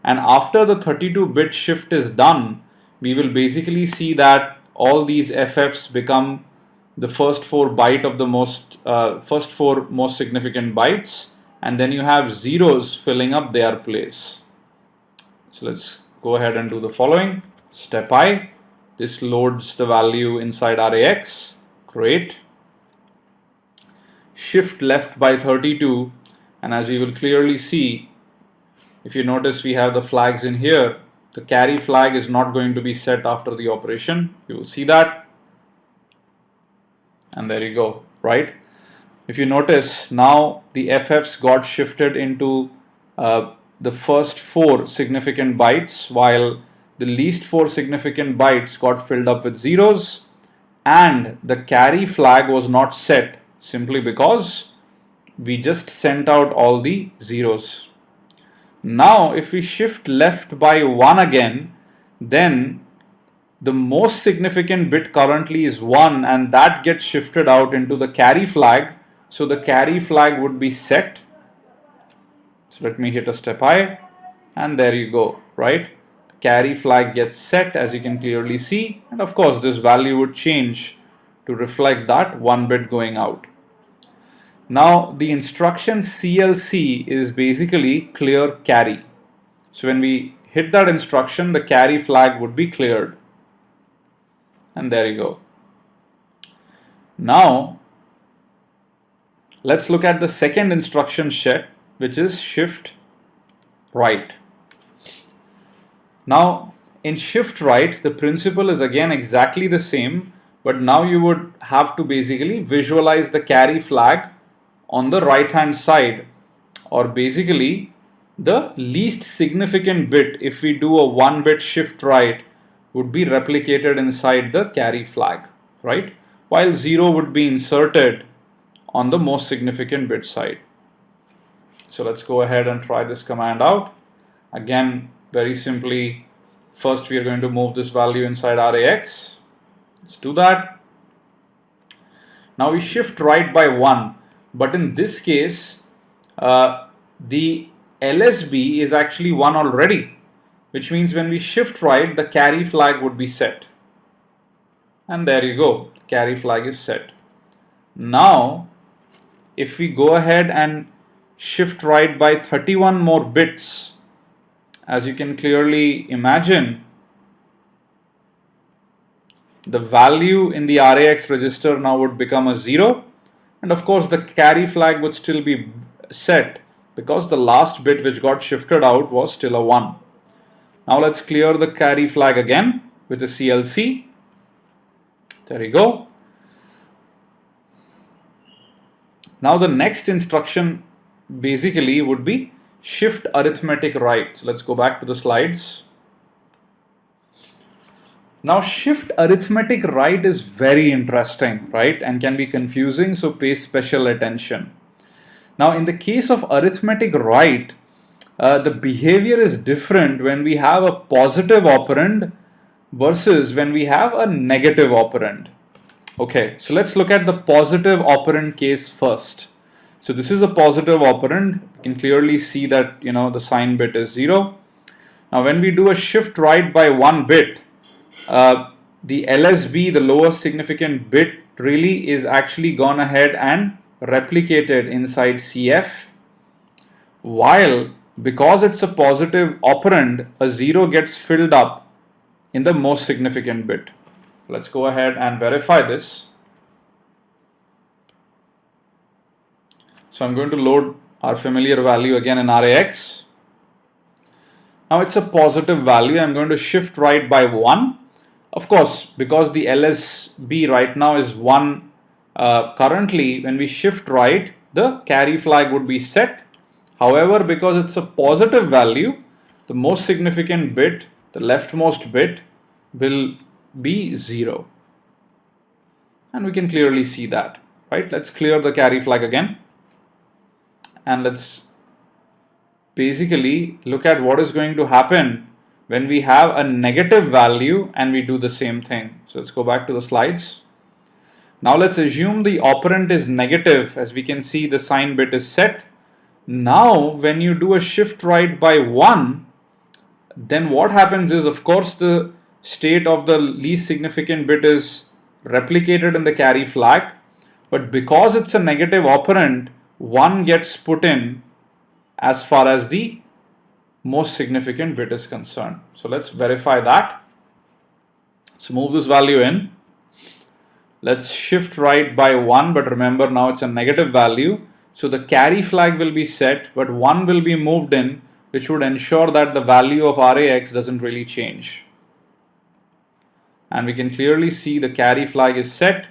And after the 32-bit shift is done, we will basically see that all these FFs become the first 4 byte of the first 4 most significant bytes, and then you have zeros filling up their place. So let's go ahead and do the following. Step I, this loads the value inside RAX. Great. Shift left by 32, and as you will clearly see, if you notice, we have the flags in here. The carry flag is not going to be set after the operation. You will see that. And there you go, right? If you notice, now the FFs got shifted into the first 4 significant bytes, while the least 4 significant bytes got filled up with zeros, and the carry flag was not set simply because we just sent out all the zeros. Now, if we shift left by 1 again, then the most significant bit currently is 1, and that gets shifted out into the carry flag. So the carry flag would be set. So let me hit a step I, and there you go, right? The carry flag gets set, as you can clearly see, and of course this value would change to reflect that 1 bit going out. Now the instruction CLC is basically clear carry. So when we hit that instruction, the carry flag would be cleared. And there you go. Now let's look at the second instruction set, which is shift right. Now in shift right, the principle is again exactly the same, but now you would have to basically visualize the carry flag on the right hand side, or basically the least significant bit, if we do a 1 bit shift right, would be replicated inside the carry flag, right? While 0 would be inserted on the most significant bit side. So let's go ahead and try this command out. Again, very simply, first we are going to move this value inside RAX. Let's do that. Now we shift right by 1, but in this case, the LSB is actually 1 already, which means when we shift right, the carry flag would be set. And there you go, carry flag is set. Now, if we go ahead and shift right by 31 more bits, as you can clearly imagine, the value in the RAX register now would become a 0, and of course the carry flag would still be set because the last bit which got shifted out was still a 1. Now let's clear the carry flag again with a CLC. There you go. Now the next instruction basically would be shift arithmetic right. So let's go back to the slides. Now shift arithmetic right is very interesting, right, and can be confusing, so pay special attention. Now in the case of arithmetic right, the behavior is different when we have a positive operand versus when we have a negative operand. Okay, so let's look at the positive operand case first. So this is a positive operand. You can clearly see that, you know, the sign bit is 0. Now when we do a shift right by 1 bit, the LSB, the lower significant bit, really is actually gone ahead and replicated inside CF, while because it's a positive operand, a 0 gets filled up in the most significant bit. Let's go ahead and verify this. So I'm going to load our familiar value again in RAX. Now it's a positive value. I'm going to shift right by 1. Of course, because the LSB right now is 1 currently, when we shift right, the carry flag would be set. However, because it's a positive value, the most significant bit, the leftmost bit, will be 0. And we can clearly see that, right? Let's clear the carry flag again. And let's basically look at what is going to happen when we have a negative value and we do the same thing. So let's go back to the slides. Now let's assume the operand is negative. As we can see, the sign bit is set. Now when you do a shift right by 1, then what happens is, of course, the state of the least significant bit is replicated in the carry flag, but because it's a negative operand, 1 gets put in as far as the most significant bit is concerned. So let's verify that. So move this value in. Let's shift right by 1, but remember now it's a negative value. So the carry flag will be set, but 1 will be moved in, which would ensure that the value of RAX doesn't really change. And we can clearly see the carry flag is set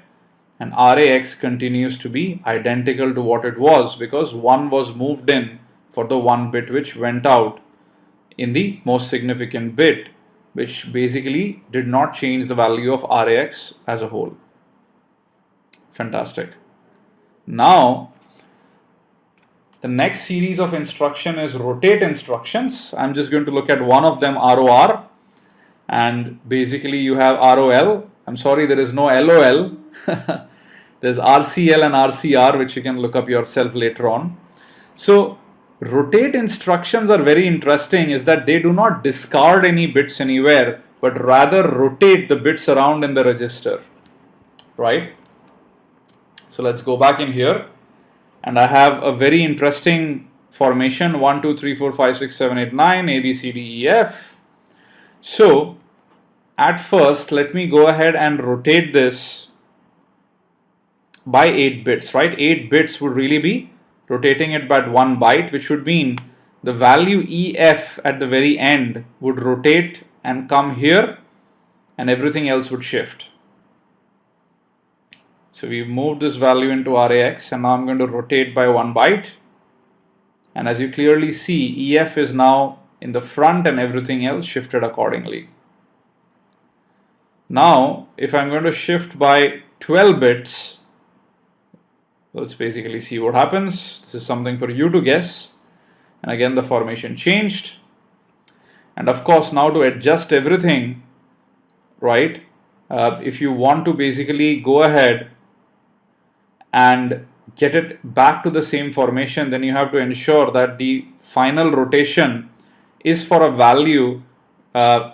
and RAX continues to be identical to what it was, because 1 was moved in for the 1 bit which went out in the most significant bit, which basically did not change the value of RAX as a whole. Fantastic. Now the next series of instruction is rotate instructions. I'm just going to look at one of them, ROR, and basically you have ROL. I'm sorry, there is no LOL. There's RCL and RCR, which you can look up yourself later on. So rotate instructions are very interesting is that they do not discard any bits anywhere, but rather rotate the bits around in the register, right? So let's go back in here, and I have a very interesting formation: 1, 2, 3, 4, 5, 6, 7, 8, 9, A, B, C, D, E, F. So at first, let me go ahead and rotate this by 8 bits, right? 8 bits would really be rotating it by 1 byte, which would mean the value EF at the very end would rotate and come here, and everything else would shift. So we've moved this value into RAX, and now I'm going to rotate by 1 byte. And as you clearly see, EF is now in the front and everything else shifted accordingly. Now, if I'm going to shift by 12 bits, let's basically see what happens. This is something for you to guess. And again, the formation changed. And of course, now to adjust everything, right? If you want to basically go ahead and get it back to the same formation, then you have to ensure that the final rotation is for a value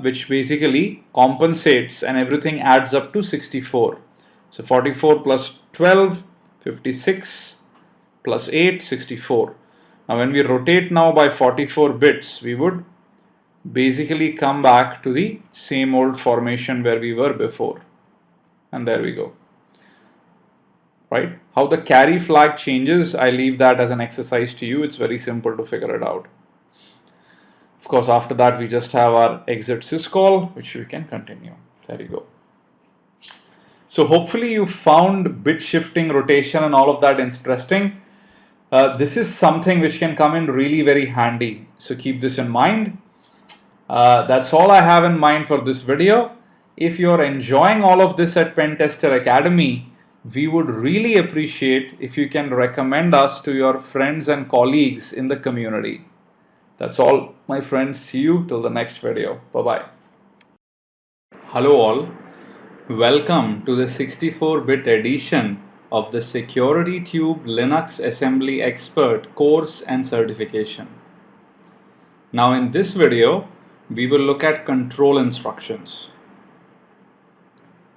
which basically compensates, and everything adds up to 64. So 44 plus 12, 56 plus 8, 64. Now when we rotate now by 44 bits, we would basically come back to the same old formation where we were before. And there we go. Right? How the carry flag changes, I leave that as an exercise to you. It's very simple to figure it out. Of course, after that, we just have our exit syscall, which we can continue. There you go. So hopefully you found bit shifting, rotation, and all of that interesting. This is something which can come in really very handy. So keep this in mind. That's all I have in mind for this video. If you're enjoying all of this at Pentester Academy, we would really appreciate if you can recommend us to your friends and colleagues in the community. That's all, my friends. See you till the next video. Bye-bye. Hello all. Welcome to the 64-bit edition of the SecurityTube Linux Assembly Expert course and certification. Now in this video, we will look at control instructions.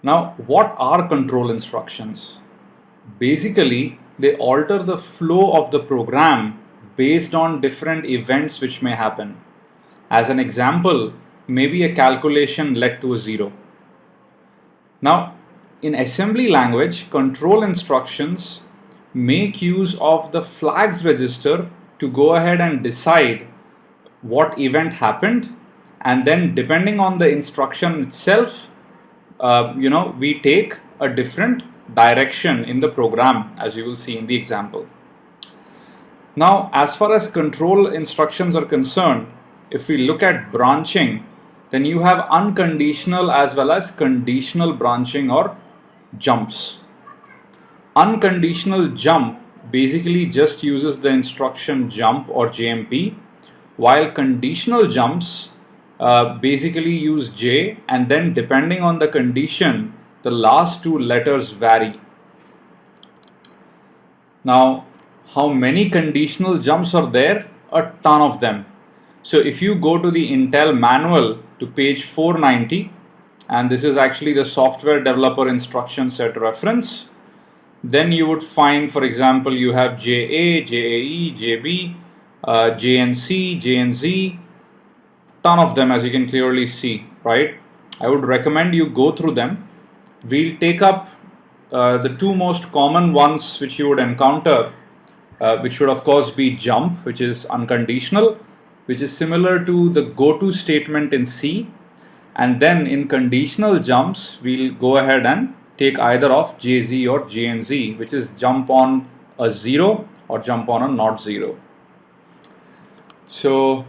Now, what are control instructions? Basically, they alter the flow of the program based on different events which may happen. As an example, maybe a calculation led to a 0. Now, in assembly language, control instructions make use of the flags register to go ahead and decide what event happened, and then depending on the instruction itself, we take a different direction in the program, as you will see in the example. Now, as far as control instructions are concerned, if we look at branching, then you have unconditional as well as conditional branching or jumps. Unconditional jump basically just uses the instruction jump or JMP, while conditional jumps basically use J, and then depending on the condition, the last 2 letters vary. Now, how many conditional jumps are there? A ton of them. So if you go to the Intel manual to page 490, and this is actually the software developer instruction set reference, then you would find, for example, you have JA, JAE, JB, JNC, JNZ, ton of them, as you can clearly see, right? I would recommend you go through them. We'll take up the 2 most common ones which you would encounter, which would of course be jump, which is unconditional, which is similar to the goto statement in C. And then in conditional jumps, we'll go ahead and take either of JZ or JNZ, which is jump on a 0 or jump on a not 0. So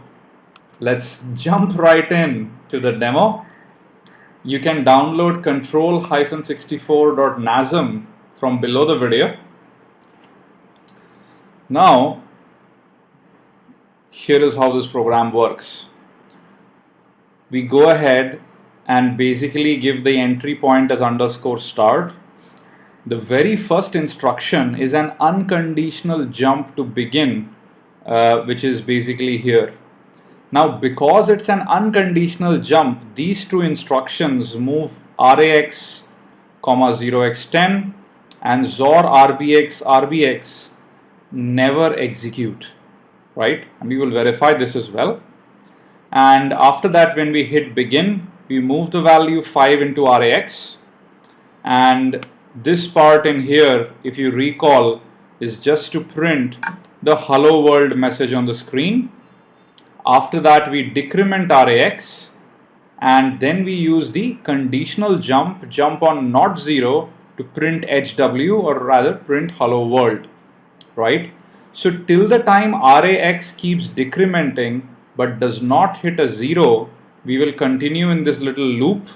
let's jump right in to the demo. You can download control-64.nasm from below the video. Now, here is how this program works. We go ahead and basically give the entry point as _start. The very first instruction is an unconditional jump to begin which is basically here. Now, because it's an unconditional jump, these two instructions move RAX, 0x10 and XOR RBX never execute, right? And we will verify this as well. And after that, when we hit begin, we move the value 5 into RAX, and this part in here, if you recall, is just to print the hello world message on the screen. After that, we decrement RAX, and then we use the conditional jump on not 0 to print HW, or rather print hello world, right? So till the time RAX keeps decrementing but does not hit a 0, we will continue in this little loop.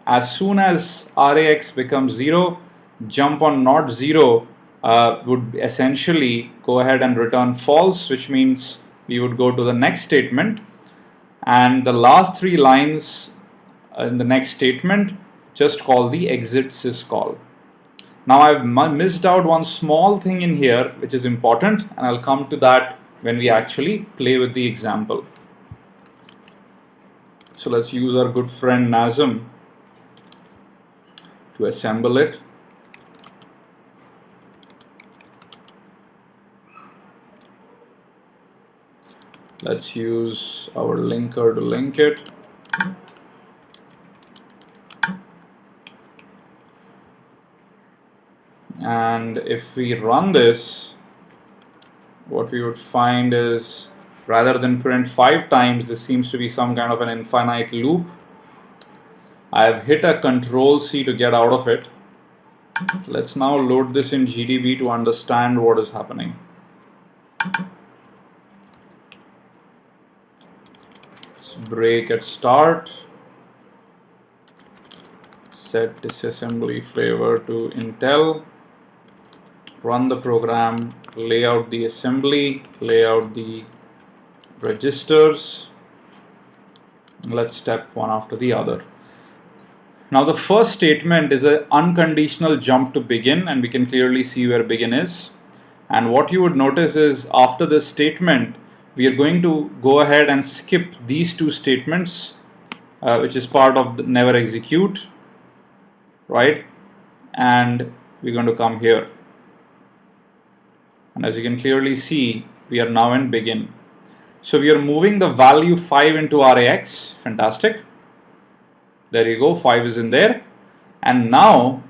As soon as RAX becomes 0, jump on not 0 would essentially go ahead and return false, which means we would go to the next statement, and the last 3 lines in the next statement just call the exit syscall. Now I've missed out one small thing in here which is important, and I'll come to that when we actually play with the example. So let's use our good friend Nazem to assemble it. Let's use our linker to link it. And if we run this, what we would find is, rather than print 5 times, this seems to be some kind of an infinite loop. I've hit a Control C to get out of it. Let's now load this in GDB to understand what is happening. Let's break at start. Set disassembly flavor to Intel. Run the program, lay out the assembly, lay out the registers. Let's step one after the other. Now the first statement is an unconditional jump to begin, and we can clearly see where begin is. And what you would notice is, after this statement, we are going to go ahead and skip these 2 statements, which is part of the never execute, right? And we're going to come here. And as you can clearly see, we are now in begin. So we are moving the value 5 into RAX. Fantastic. There you go, 5 is in there. And now,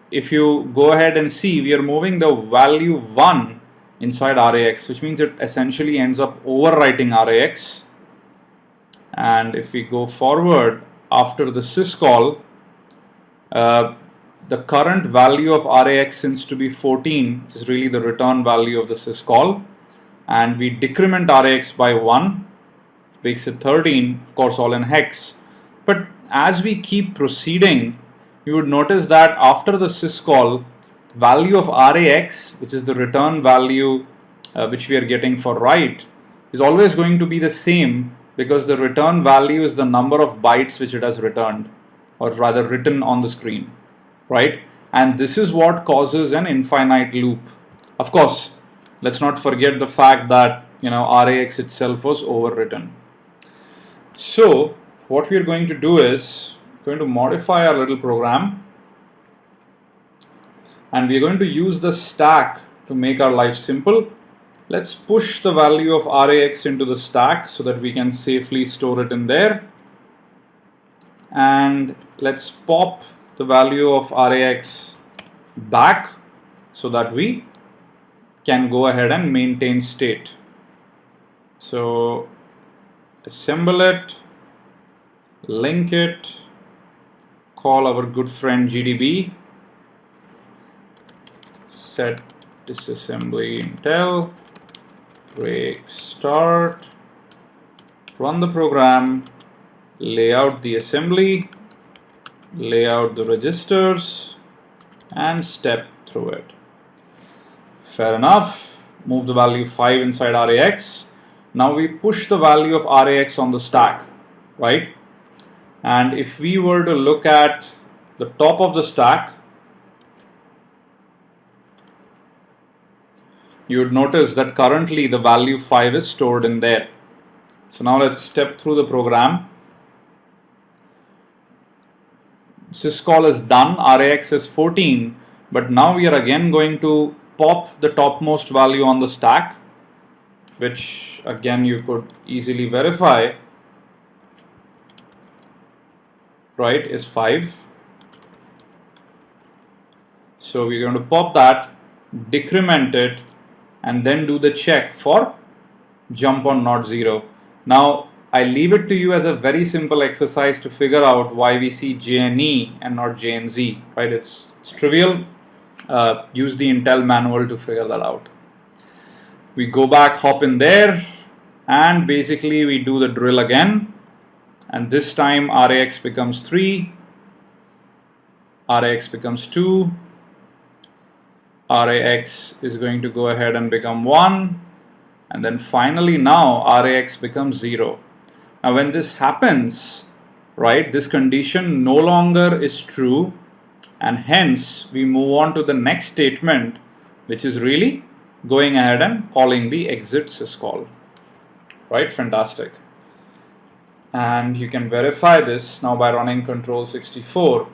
if you go ahead and see, we are moving the value 1 inside RAX, which means it essentially ends up overwriting RAX. And if we go forward after the syscall, the current value of RAX seems to be 14, which is really the return value of the syscall. And we decrement RAX by 1, makes it 13, of course all in hex. But as we keep proceeding, you would notice that after the syscall, the value of RAX, which is the return value which we are getting for write, is always going to be the same, because the return value is the number of bytes which it has returned, or rather written on the screen, right? And this is what causes an infinite loop. Of course, let's not forget the fact that RAX itself was overwritten. So what we are going to do is going to modify our little program, and we are going to use the stack to make our life simple. Let's push the value of RAX into the stack so that we can safely store it in there. And let's pop the value of RAX back so that we can go ahead and maintain state. So assemble it, link it, call our good friend GDB, set disassembly Intel, break start, run the program, lay out the assembly, lay out the registers, and step through it. Fair enough. Move the value 5 inside RAX. Now we push the value of RAX on the stack, right? And if we were to look at the top of the stack, you would notice that currently the value 5 is stored in there. So now let's step through the program. Syscall is done, RAX is 14, but now we are again going to pop the topmost value on the stack, which again you could easily verify, right, is 5. So we're going to pop that, decrement it, and then do the check for jump on not 0. Now I leave it to you as a very simple exercise to figure out why we see J and E and not J and Z, right? It's trivial. Use the Intel manual to figure that out. We go back, hop in there, and basically we do the drill again. And this time RAX becomes 3, RAX becomes 2, RAX is going to go ahead and become 1, and then finally now RAX becomes 0. Now when this happens, right, this condition no longer is true, and hence we move on to the next statement, which is really going ahead and calling the exit syscall. Right, fantastic. And you can verify this now by running control 64,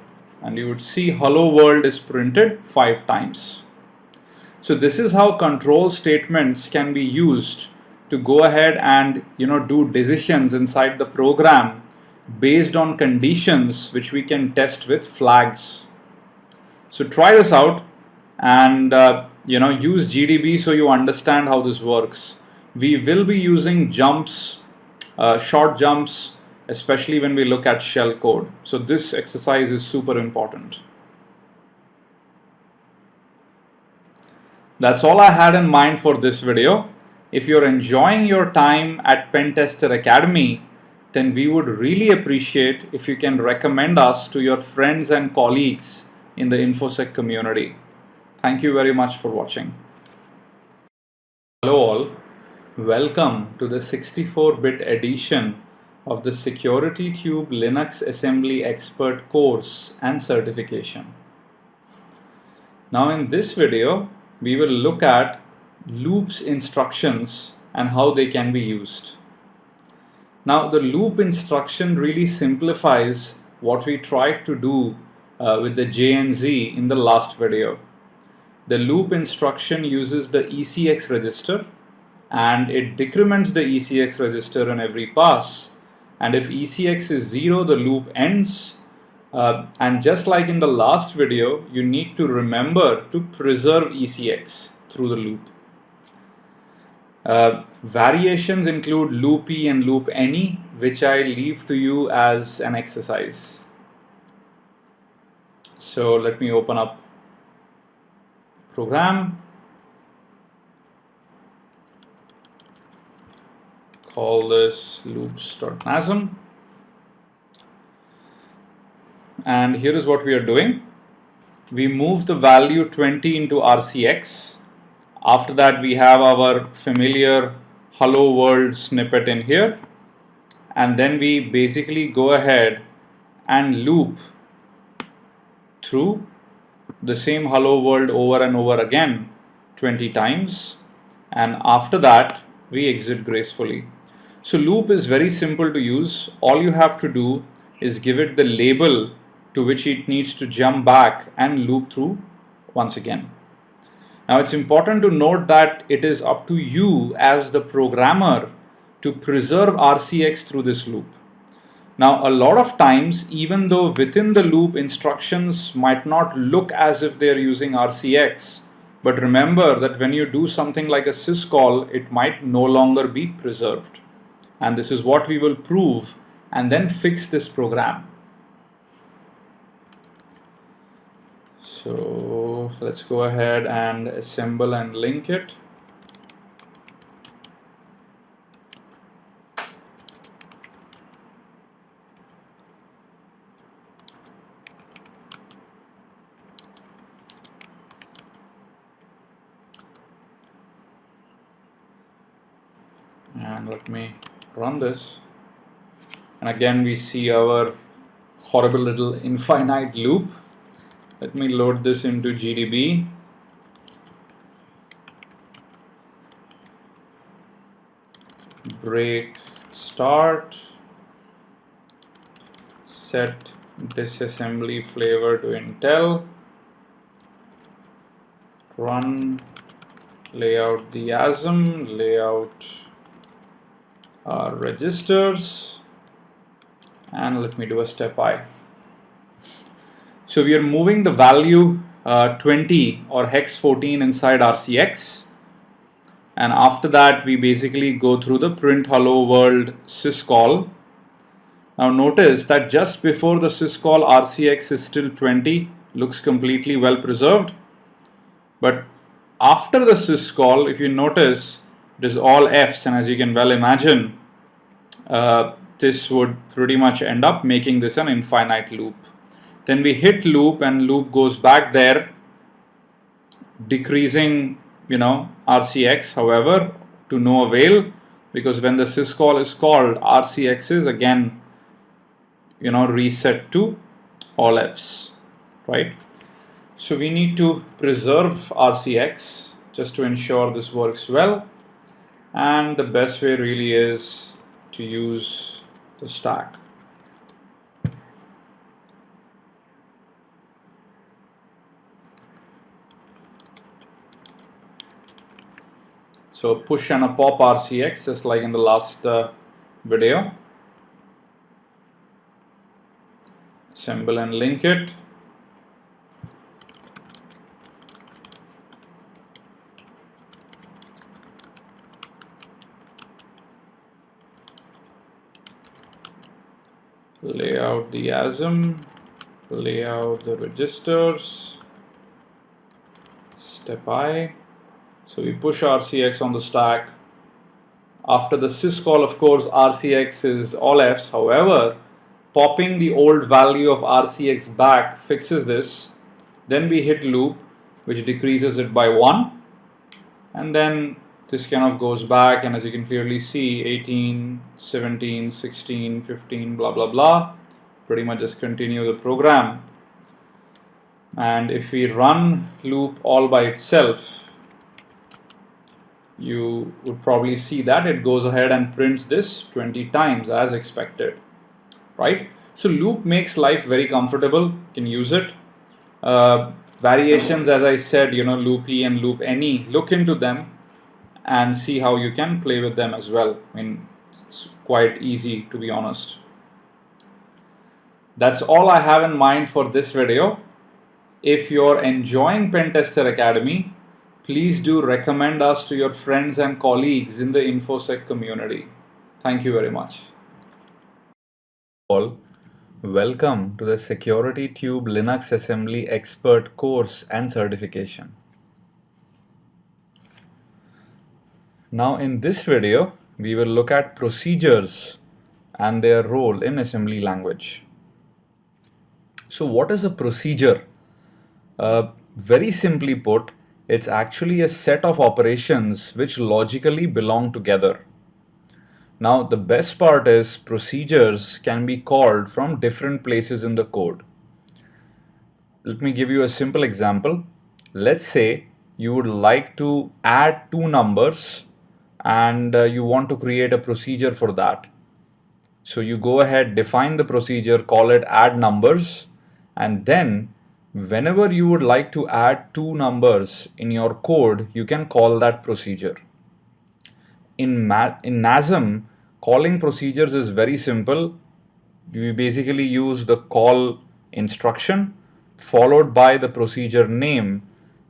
and you would see hello world is printed 5 times. So this is how control statements can be used to go ahead and do decisions inside the program based on conditions which we can test with flags. So try this out and use GDB so you understand how this works. We will be using jumps, short jumps, especially when we look at shell code. So this exercise is super important. That's all I had in mind for this video. If you're enjoying your time at Pentester Academy, then we would really appreciate if you can recommend us to your friends and colleagues in the InfoSec community. Thank you very much for watching. Hello all, welcome to the 64-bit edition of the SecurityTube Linux Assembly Expert course and certification. Now in this video, we will look at loops instructions and how they can be used. Now the loop instruction really simplifies what we tried to do with the J and Z in the last video. The loop instruction uses the ECX register and it decrements the ECX register in every pass, and if ECX is 0 the loop ends, and just like in the last video you need to remember to preserve ECX through the loop. Variations include loopy and loop any, which I leave to you as an exercise. So let me open up program, call this loops.nasm, and here is what we are doing. We move the value 20 into RCX. After that we have our familiar hello world snippet in here, and then we basically go ahead and loop through the same hello world over and over again 20 times, and after that we exit gracefully. So loop is very simple to use. All you have to do is give it the label to which it needs to jump back and loop through once again. Now it's important to note that it is up to you as the programmer to preserve RCX through this loop. Now a lot of times, even though within the loop instructions might not look as if they are using RCX, but remember that when you do something like a syscall, it might no longer be preserved. And this is what we will prove and then fix this program. So let's go ahead and assemble and link it. And let me run this. And again we see our horrible little infinite loop. Let me load this into GDB. break start, set disassembly flavor to Intel, run, layout the ASM, layout our registers, and let me do a step I. So we are moving the value 20 or hex 14 inside RCX, and after that we basically go through the print hello world syscall. Now notice that just before the syscall RCX is still 20, looks completely well preserved, but after the syscall, if you notice, it is all Fs, and as you can well imagine, this would pretty much end up making this an infinite loop. Then we hit loop and loop goes back there, decreasing RCX, however, to no avail, because when the syscall is called, RCX is again reset to all Fs, right? So we need to preserve RCX just to ensure this works well, and the best way really is to use the stack. So push and a pop RCX, just like in the last video. Assemble and link it. Lay out the ASM, lay out the registers, step I. So we push RCX on the stack. After the syscall, of course, RCX is all Fs. However, popping the old value of RCX back fixes this. Then we hit loop, which decreases it by 1. And then this kind of goes back, and as you can clearly see, 18, 17, 16, 15, blah, blah, blah. Pretty much just continue the program. And if we run loop all by itself, you would probably see that it goes ahead and prints this 20 times as expected, right? So loop makes life very comfortable. You can use it. Variations, as I said, loopy and loop any, look into them and see how you can play with them as well. I mean, it's quite easy, to be honest. That's all I have in mind for this video. If you're enjoying Pentester Academy, please do recommend us to your friends and colleagues in the InfoSec community. Thank you very much. All, welcome to the Security Tube Linux Assembly Expert course and certification. Now in this video, we will look at procedures and their role in assembly language. So what is a procedure? Very simply put, it's actually a set of operations which logically belong together. Now the best part is procedures can be called from different places in the code. Let me give you a simple example. Let's say you would like to add two numbers and you want to create a procedure for that. So you go ahead, define the procedure, call it add numbers, and then whenever you would like to add two numbers in your code, you can call that procedure. In NASM, calling procedures is very simple. We basically use the call instruction followed by the procedure name,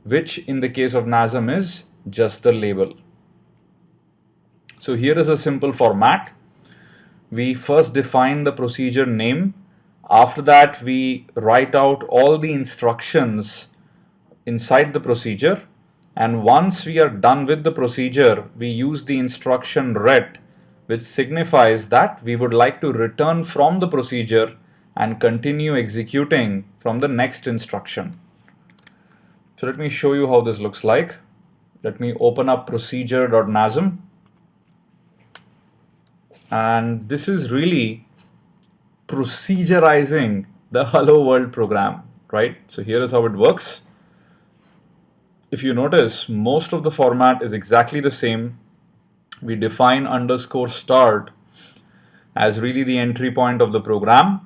which in the case of NASM is just the label. So here is a simple format. We first define the procedure name. After that, we write out all the instructions inside the procedure. And once we are done with the procedure, we use the instruction ret, which signifies that we would like to return from the procedure and continue executing from the next instruction. So let me show you how this looks like. Let me open up procedure.nasm. And this is really procedurizing the hello world program, right? So here is how it works. If you notice, most of the format is exactly the same. we define underscore start as really the entry point of the program.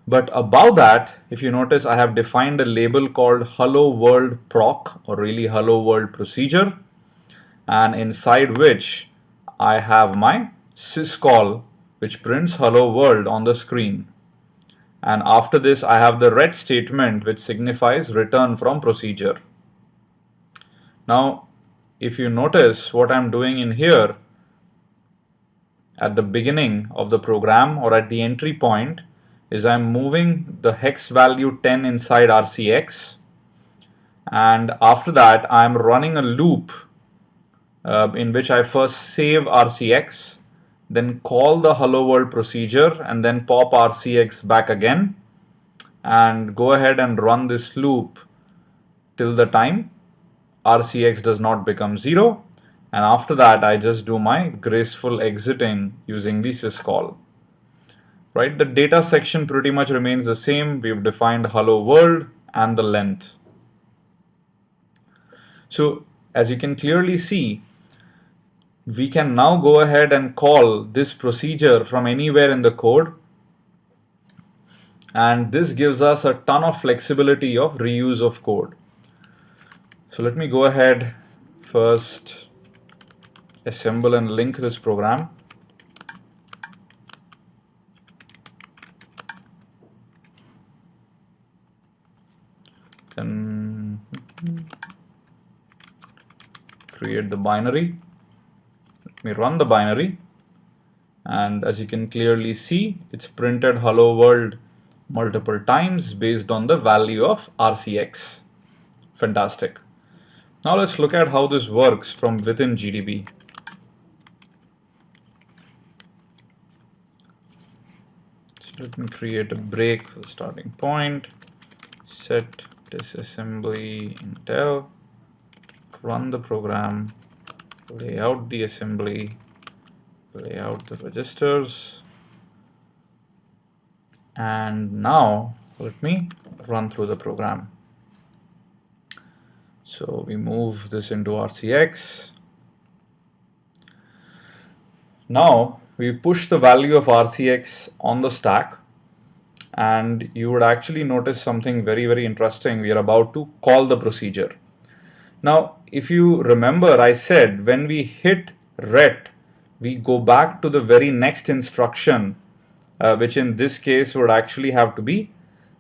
But above that, if you notice, I have defined a label called hello world proc, or really hello world procedure, and inside which I have my syscall, which prints hello world on the screen. And after this, I have the ret statement, which signifies return from procedure. Now, if you notice what I'm doing in here, at the beginning of the program or at the entry point, is I'm moving the hex value 10 inside RCX, and after that I'm running a loop in which I first save RCX, then call the hello world procedure, and then pop RCX back again, and go ahead and run this loop till the time RCX does not become 0, and after that I just do my graceful exiting using the syscall. Right, the data section pretty much remains the same. We've defined hello world and the length. So as you can clearly see, we can now go ahead and call this procedure from anywhere in the code, and this gives us a ton of flexibility of reuse of code. So let me go ahead first, assemble and link this program. Then create the binary. Let me run the binary, and as you can clearly see, it's printed hello world multiple times based on the value of RCX. Fantastic. Now let's look at how this works from within GDB. So let me create a break for the starting point. Set disassembly intel, run the program, lay out the assembly, lay out the registers, and now let me run through the program. So we move this into RCX. Now we push the value of RCX on the stack, and you would actually notice something very, very interesting. We are about to call the procedure. Now, if you remember, I said when we hit ret, we go back to the very next instruction, which in this case would actually have to be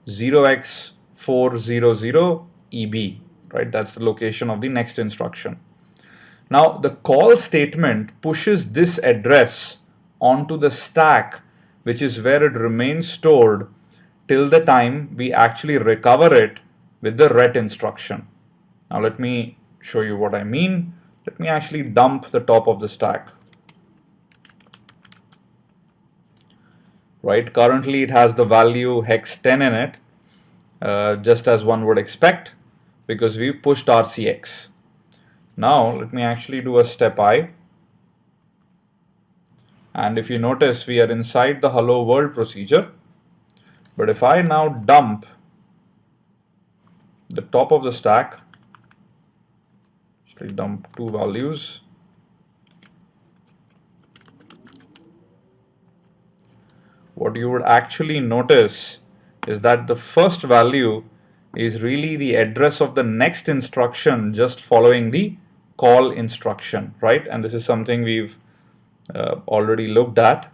0x400EB, right? That's the location of the next instruction. Now, the call statement pushes this address onto the stack, which is where it remains stored till the time we actually recover it with the ret instruction. Now let me show you what I mean. Let me actually dump the top of the stack. Right, currently it has the value hex 10 in it, just as one would expect, because we pushed RCX. Now let me actually do a step I. And if you notice, we are inside the hello world procedure. But if I now dump the top of the stack, actually dump two values, what you would actually notice is that the first value is really the address of the next instruction just following the call instruction, right? And this is something we've already looked at.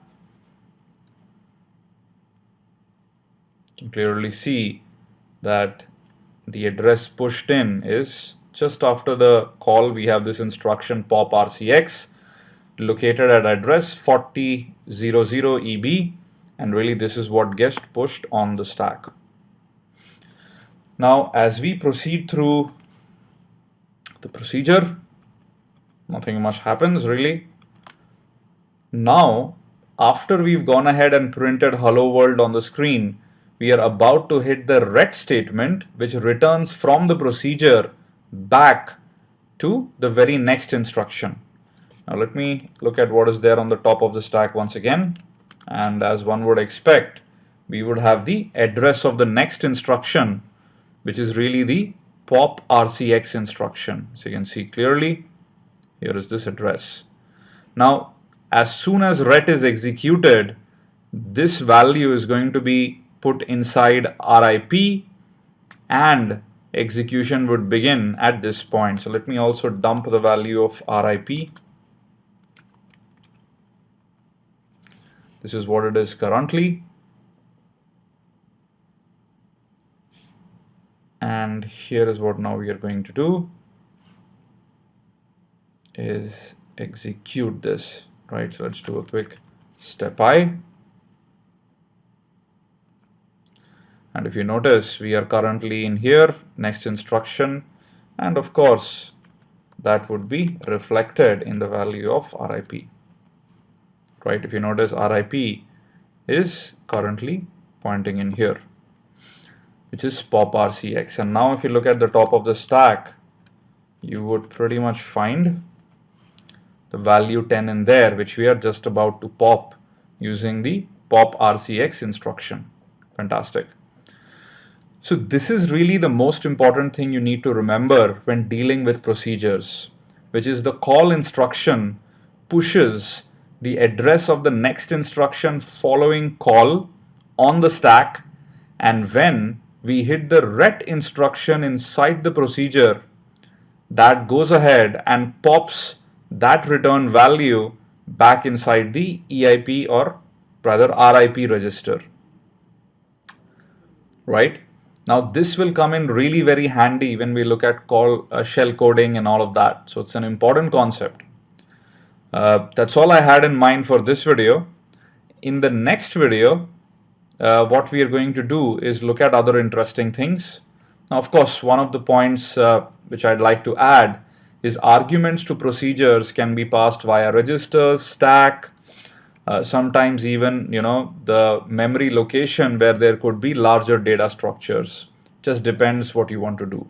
You can clearly see that the address pushed in is just after the call. We have this instruction pop RCX located at address 4000EB, and really this is what gets pushed on the stack. Now as we proceed through the procedure, nothing much happens really. Now after we've gone ahead and printed hello world on the screen, we are about to hit the ret statement, which returns from the procedure back to the very next instruction. Now let me look at what is there on the top of the stack once again, and as one would expect, we would have the address of the next instruction, which is really the pop RCX instruction. So you can see clearly, here is this address. Now, as soon as ret is executed, this value is going to be put inside RIP and execution would begin at this point. So let me also dump the value of RIP. This is what it is currently. And here is what now we are going to do is execute this, right? So let's do a quick step I. And if you notice, we are currently in here, next instruction, and of course, that would be reflected in the value of RIP, right? If you notice, RIP is currently pointing in here, which is pop RCX. And now if you look at the top of the stack, you would pretty much find the value 10 in there, which we are just about to pop using the pop RCX instruction. Fantastic. So this is really the most important thing you need to remember when dealing with procedures, which is the call instruction pushes the address of the next instruction following call on the stack, and when we hit the ret instruction inside the procedure, that goes ahead and pops that return value back inside the EIP or rather RIP register, right? Now this will come in really very handy when we look at shell coding and all of that. So it's an important concept. That's all I had in mind for this video. In the next video, what we are going to do is look at other interesting things. Now, of course, one of the points which I'd like to add is arguments to procedures can be passed via registers, stack, sometimes even the memory location where there could be larger data structures. Just depends what you want to do.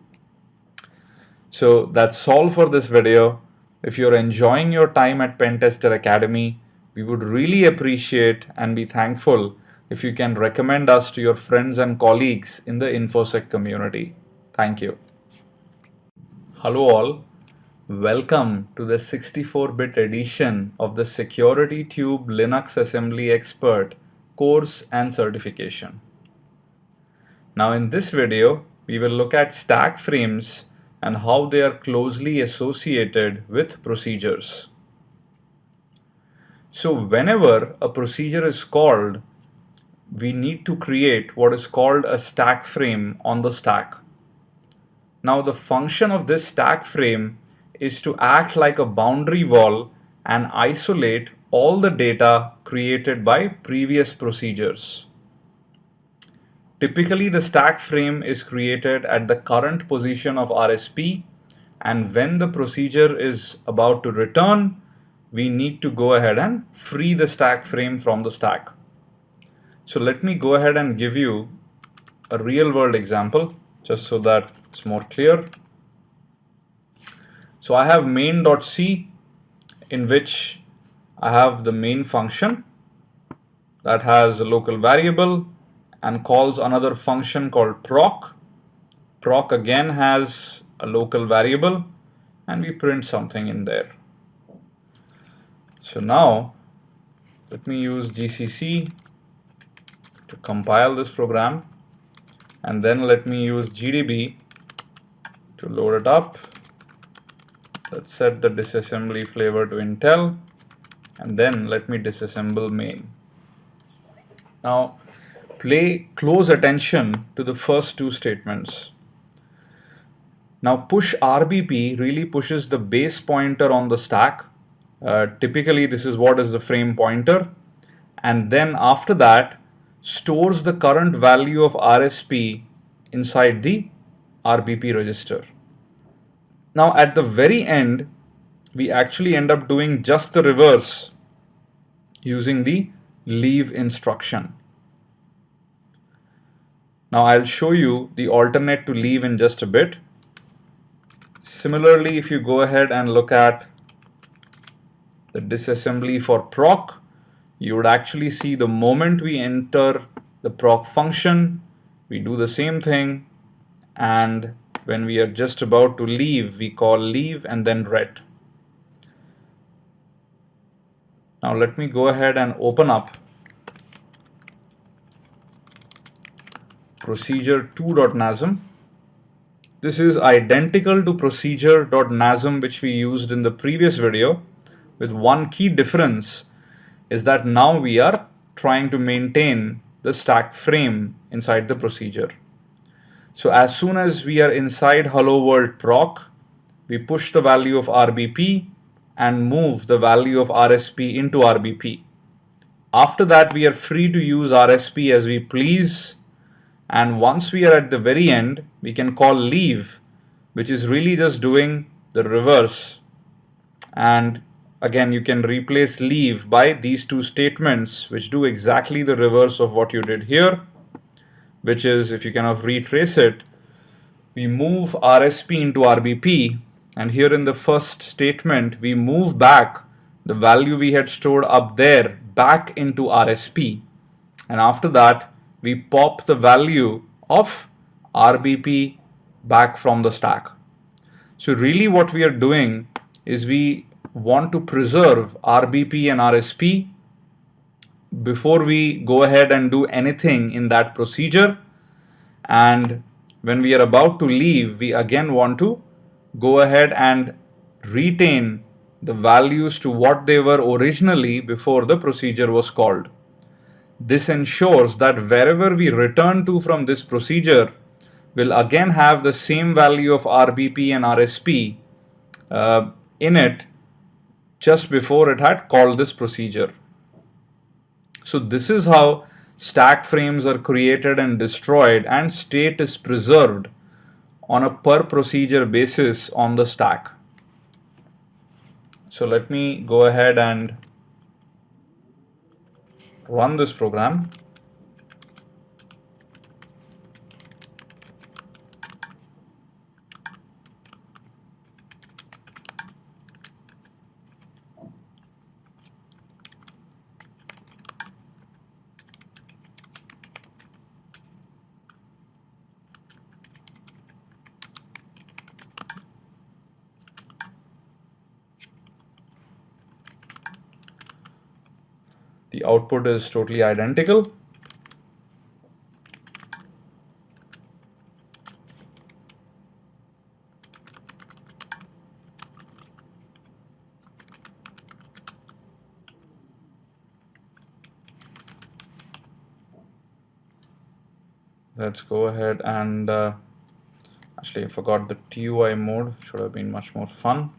So that's all for this video. If you're enjoying your time at Pentester Academy, we would really appreciate and be thankful if you can recommend us to your friends and colleagues in the InfoSec community. Thank you. Hello all. Welcome to the 64-bit edition of the Security Tube Linux Assembly Expert course and certification. Now in this video, we will look at stack frames and how they are closely associated with procedures. So whenever a procedure is called, we need to create what is called a stack frame on the stack. Now the function of this stack frame is to act like a boundary wall and isolate all the data created by previous procedures. Typically, the stack frame is created at the current position of RSP, and when the procedure is about to return, we need to go ahead and free the stack frame from the stack. So let me go ahead and give you a real world example just so that it's more clear. So I have main.c in which I have the main function that has a local variable and calls another function called proc. Proc again has a local variable and we print something in there. So now let me use GCC to compile this program, and then let me use GDB to load it up. Let's set the disassembly flavor to Intel, and then let me disassemble main. Now pay close attention to the first two statements. Now push RBP really pushes the base pointer on the stack. Typically this is what is the frame pointer, and then after that stores the current value of RSP inside the RBP register. Now at the very end, we actually end up doing just the reverse using the leave instruction. Now I'll show you the alternate to leave in just a bit. Similarly, if you go ahead and look at the disassembly for proc, you would actually see the moment we enter the proc function, we do the same thing, and when we are just about to leave, we call leave and then ret. Now let me go ahead and open up procedure2.nasm. This is identical to procedure.nasm which we used in the previous video, with one key difference is that now we are trying to maintain the stack frame inside the procedure. So as soon as we are inside hello world proc, we push the value of RBP and move the value of RSP into RBP. After that, we are free to use RSP as we please. And once we are at the very end, we can call leave, which is really just doing the reverse. And again, you can replace leave by these two statements, which do exactly the reverse of what you did here, which is, if you kind of retrace it, we move RSP into RBP. And here in the first statement, we move back the value we had stored up there back into RSP. And after that, we pop the value of RBP back from the stack. So really what we are doing is we want to preserve RBP and RSP before we go ahead and do anything in that procedure. And when we are about to leave, we again want to go ahead and retain the values to what they were originally before the procedure was called. This ensures that wherever we return to from this procedure will again have the same value of RBP and RSP in it just before it had called this procedure. So this is how stack frames are created and destroyed, and state is preserved on a per procedure basis on the stack. So let me go ahead and run this program. The output is totally identical. Let's go ahead and actually I forgot the TUI mode, should have been much more fun.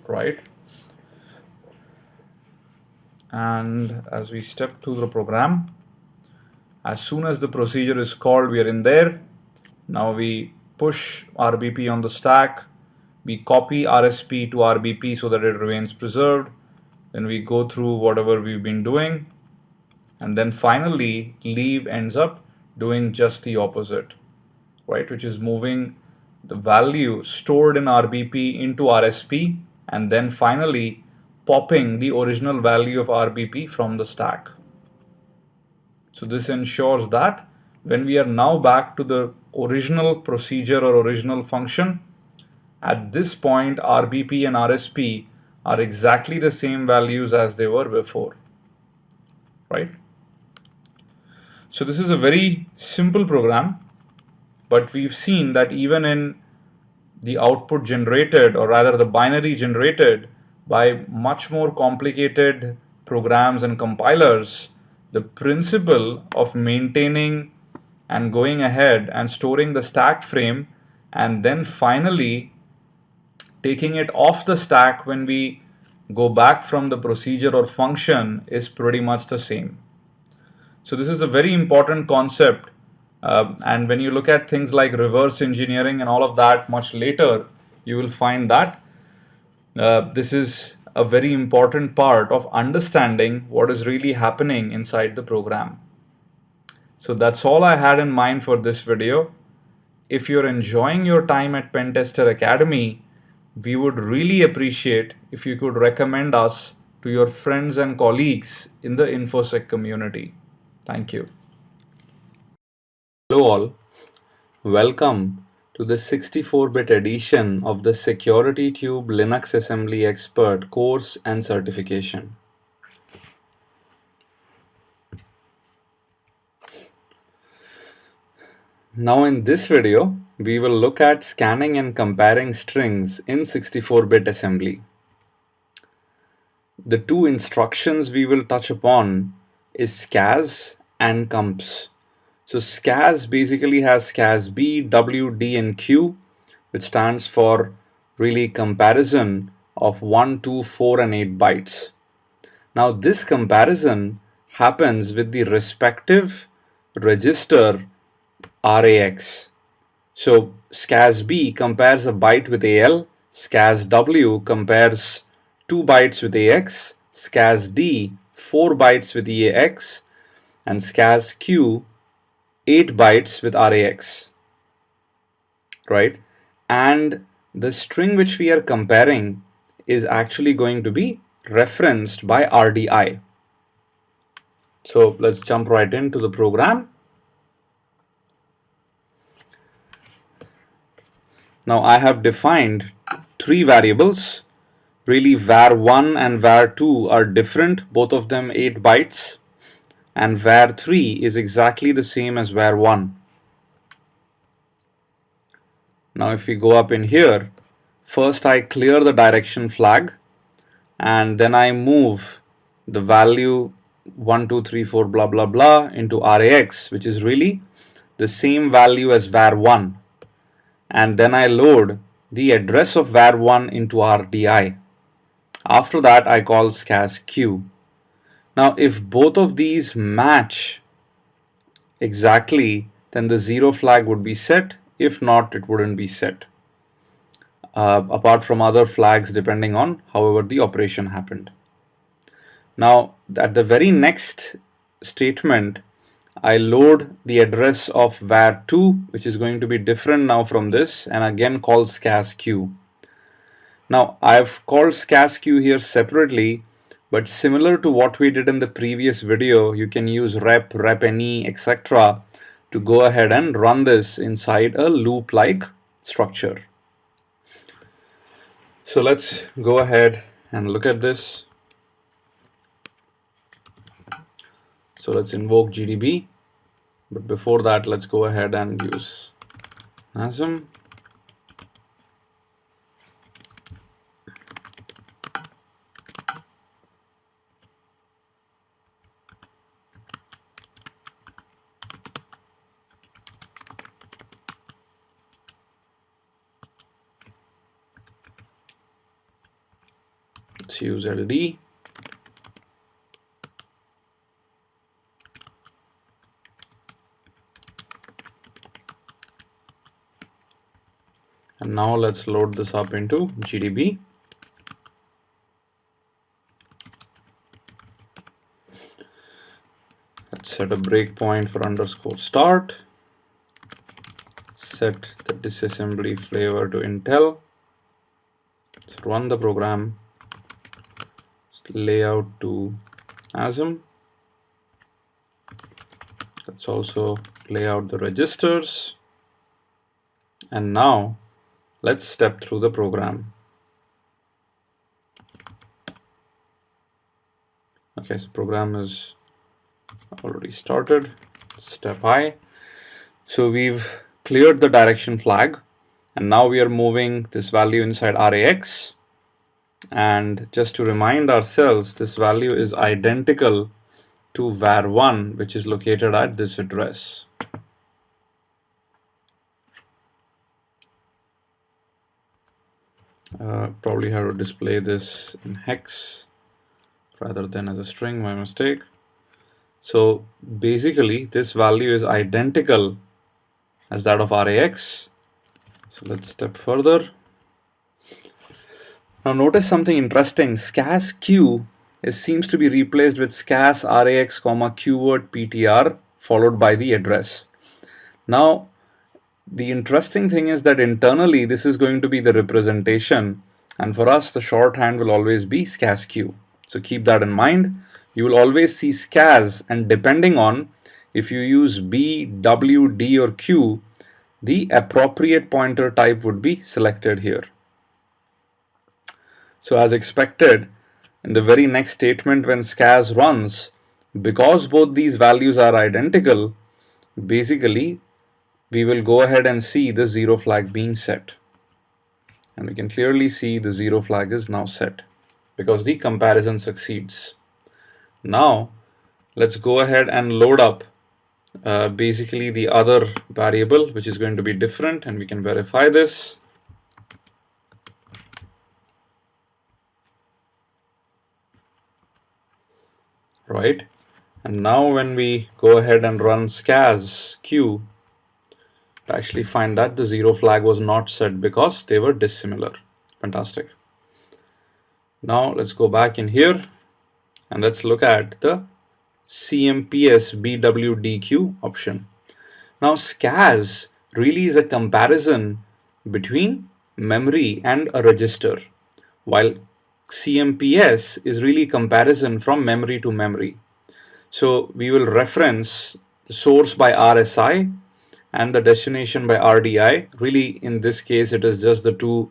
Right, and as we step through the program, as soon as the procedure is called, we are in there. Now we push RBP on the stack, we copy RSP to RBP so that it remains preserved, then we go through whatever we've been doing, and then finally leave ends up doing just the opposite, right, which is moving the value stored in RBP into RSP, and then finally popping the original value of RBP from the stack. So this ensures that when we are now back to the original procedure or original function, at this point RBP and RSP are exactly the same values as they were before, right? So this is a very simple program, but we've seen that even in the output generated, or rather the binary generated by much more complicated programs and compilers, the principle of maintaining and going ahead and storing the stack frame and then finally taking it off the stack when we go back from the procedure or function is pretty much the same. So this is a very important concept. And when you look at things like reverse engineering and all of that much later, you will find that this is a very important part of understanding what is really happening inside the program. So that's all I had in mind for this video. If you're enjoying your time at Pentester Academy, we would really appreciate if you could recommend us to your friends and colleagues in the InfoSec community. Thank you. Hello all, welcome to the 64-bit edition of the SecurityTube Linux Assembly Expert course and certification. Now in this video, we will look at scanning and comparing strings in 64-bit assembly. The two instructions we will touch upon is scas and comps. So scas basically has scas B, W, D and Q, which stands for really comparison of 1, 2, 4 and 8 bytes. Now this comparison happens with the respective register RAX. So scas B compares a byte with AL, scas W compares 2 bytes with AX, scas D 4 bytes with EAX, and scas Q 8 bytes with RAX, right? And the string which we are comparing is actually going to be referenced by RDI. So let's jump right into the program. Now I have defined 3 variables. Really var1 and var2 are different, both of them 8 bytes, and var3 is exactly the same as var1. Now if we go up in here, first I clear the direction flag and then I move the value 1, 2, 3, 4 blah blah blah into RAX, which is really the same value as var1, and then I load the address of var1 into RDI. After that I call scas Q. Now if both of these match exactly, then the 0 flag would be set. If not, it wouldn't be set. Apart from other flags depending on however the operation happened. Now at the very next statement, I load the address of var2, which is going to be different now from this, and again call scas Q. Now I've called scas Q here separately, but similar to what we did in the previous video, you can use rep, repany, etc. to go ahead and run this inside a loop-like structure. So let's go ahead and look at this. So let's invoke GDB, but before that let's go ahead and use ASM. Let's use LD. And now let's load this up into GDB. Let's set a breakpoint for underscore start. Set the disassembly flavor to Intel. Let's run the program. Layout to ASM. Let's also lay out the registers. And now let's step through the program. Okay, so program is already started. Step I. So we've cleared the direction flag, and now we are moving this value inside RAX. And just to remind ourselves, this value is identical to var1, which is located at this address. Probably have to display this in hex rather than as a string, my mistake. So basically this value is identical as that of RAX. So let's step further. Now notice something interesting. Scas Q seems to be replaced with scas RAX, keyword PTR followed by the address. Now the interesting thing is that internally this is going to be the representation, and for us the shorthand will always be scas Q. So keep that in mind. You will always see scas, and depending on if you use B, W, D or Q, the appropriate pointer type would be selected here. So as expected, in the very next statement when scas runs, because both these values are identical, basically we will go ahead and see the zero flag being set. And we can clearly see the zero flag is now set because the comparison succeeds. Now let's go ahead and load up basically the other variable which is going to be different, and we can verify this. Right, and now when we go ahead and run scas q, to actually find that the zero flag was not set because they were dissimilar. Fantastic. Now let's go back in here and let's look at the CMPS BWDQ option. Now scas really is a comparison between memory and a register, while CMPS is really comparison from memory to memory. So we will reference the source by RSI and the destination by RDI. Really, in this case, it is just the two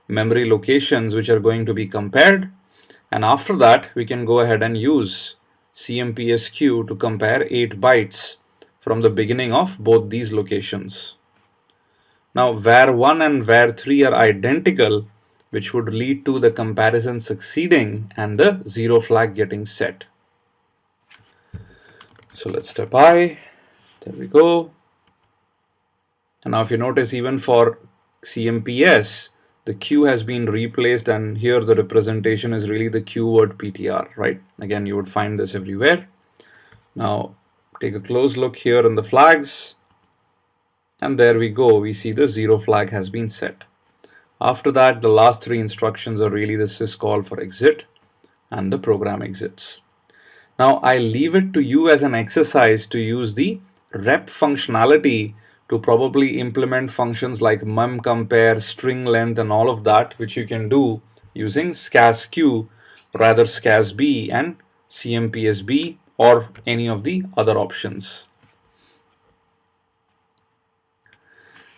memory locations which are going to be compared. And after that, we can go ahead and use CMPSQ to compare 8 bytes from the beginning of both these locations. Now, var1 and var3 are identical, which would lead to the comparison succeeding and the zero flag getting set. So let's step I. There we go. And now if you notice, even for CMPS, the Q has been replaced, and here the representation is really the Q word PTR, right? Again, you would find this everywhere. Now take a close look here in the flags, and there we go. We see the zero flag has been set. After that, the last three instructions are really the syscall for exit and the program exits. Now I leave it to you as an exercise to use the rep functionality to probably implement functions like memcompare, string length, and all of that, which you can do using scasq, rather scasb and CMPSB, or any of the other options.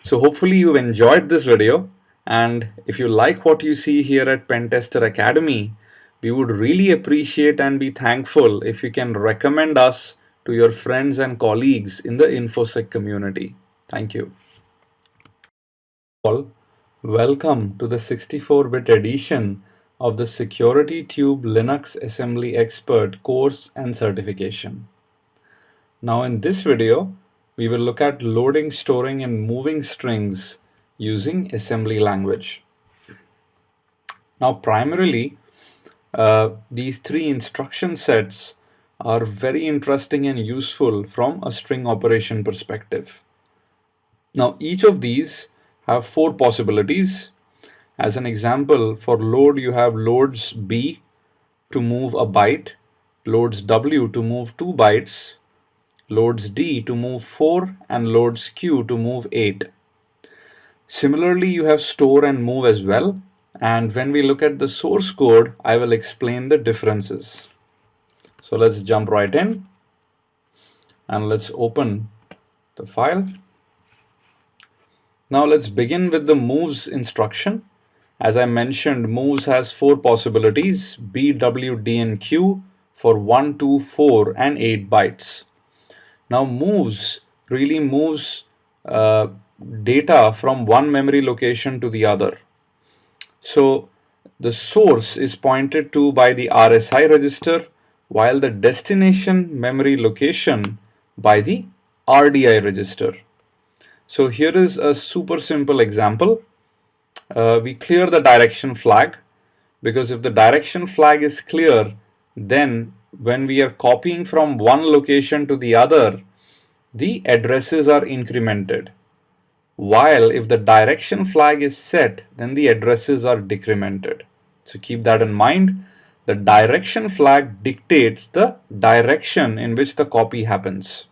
So hopefully you've enjoyed this video, and if you like what you see here at Pentester Academy, we would really appreciate and be thankful if you can recommend us to your friends and colleagues in the InfoSec community. Thank you. Welcome to the 64-bit edition of the SecurityTube Linux Assembly Expert course and certification. Now in this video, we will look at loading, storing, and moving strings using assembly language. Now primarily, these three instruction sets are very interesting and useful from a string operation perspective. Now each of these have 4 possibilities. As an example, for load you have loads B to move a byte, loads W to move 2 bytes, loads D to move 4, and loads Q to move 8. Similarly, you have store and move as well, and when we look at the source code, I will explain the differences. So let's jump right in and let's open the file. Now let's begin with the moves instruction. As I mentioned, moves has 4 possibilities: B, W, D, and Q for 1, 2, 4, and 8 bytes. Now moves really moves data from one memory location to the other. So the source is pointed to by the RSI register, while the destination memory location by the RDI register. So here is a super simple example. We clear the direction flag, because if the direction flag is clear, then when we are copying from one location to the other, the addresses are incremented. While if the direction flag is set, then the addresses are decremented. So keep that in mind. The direction flag dictates the direction in which the copy happens.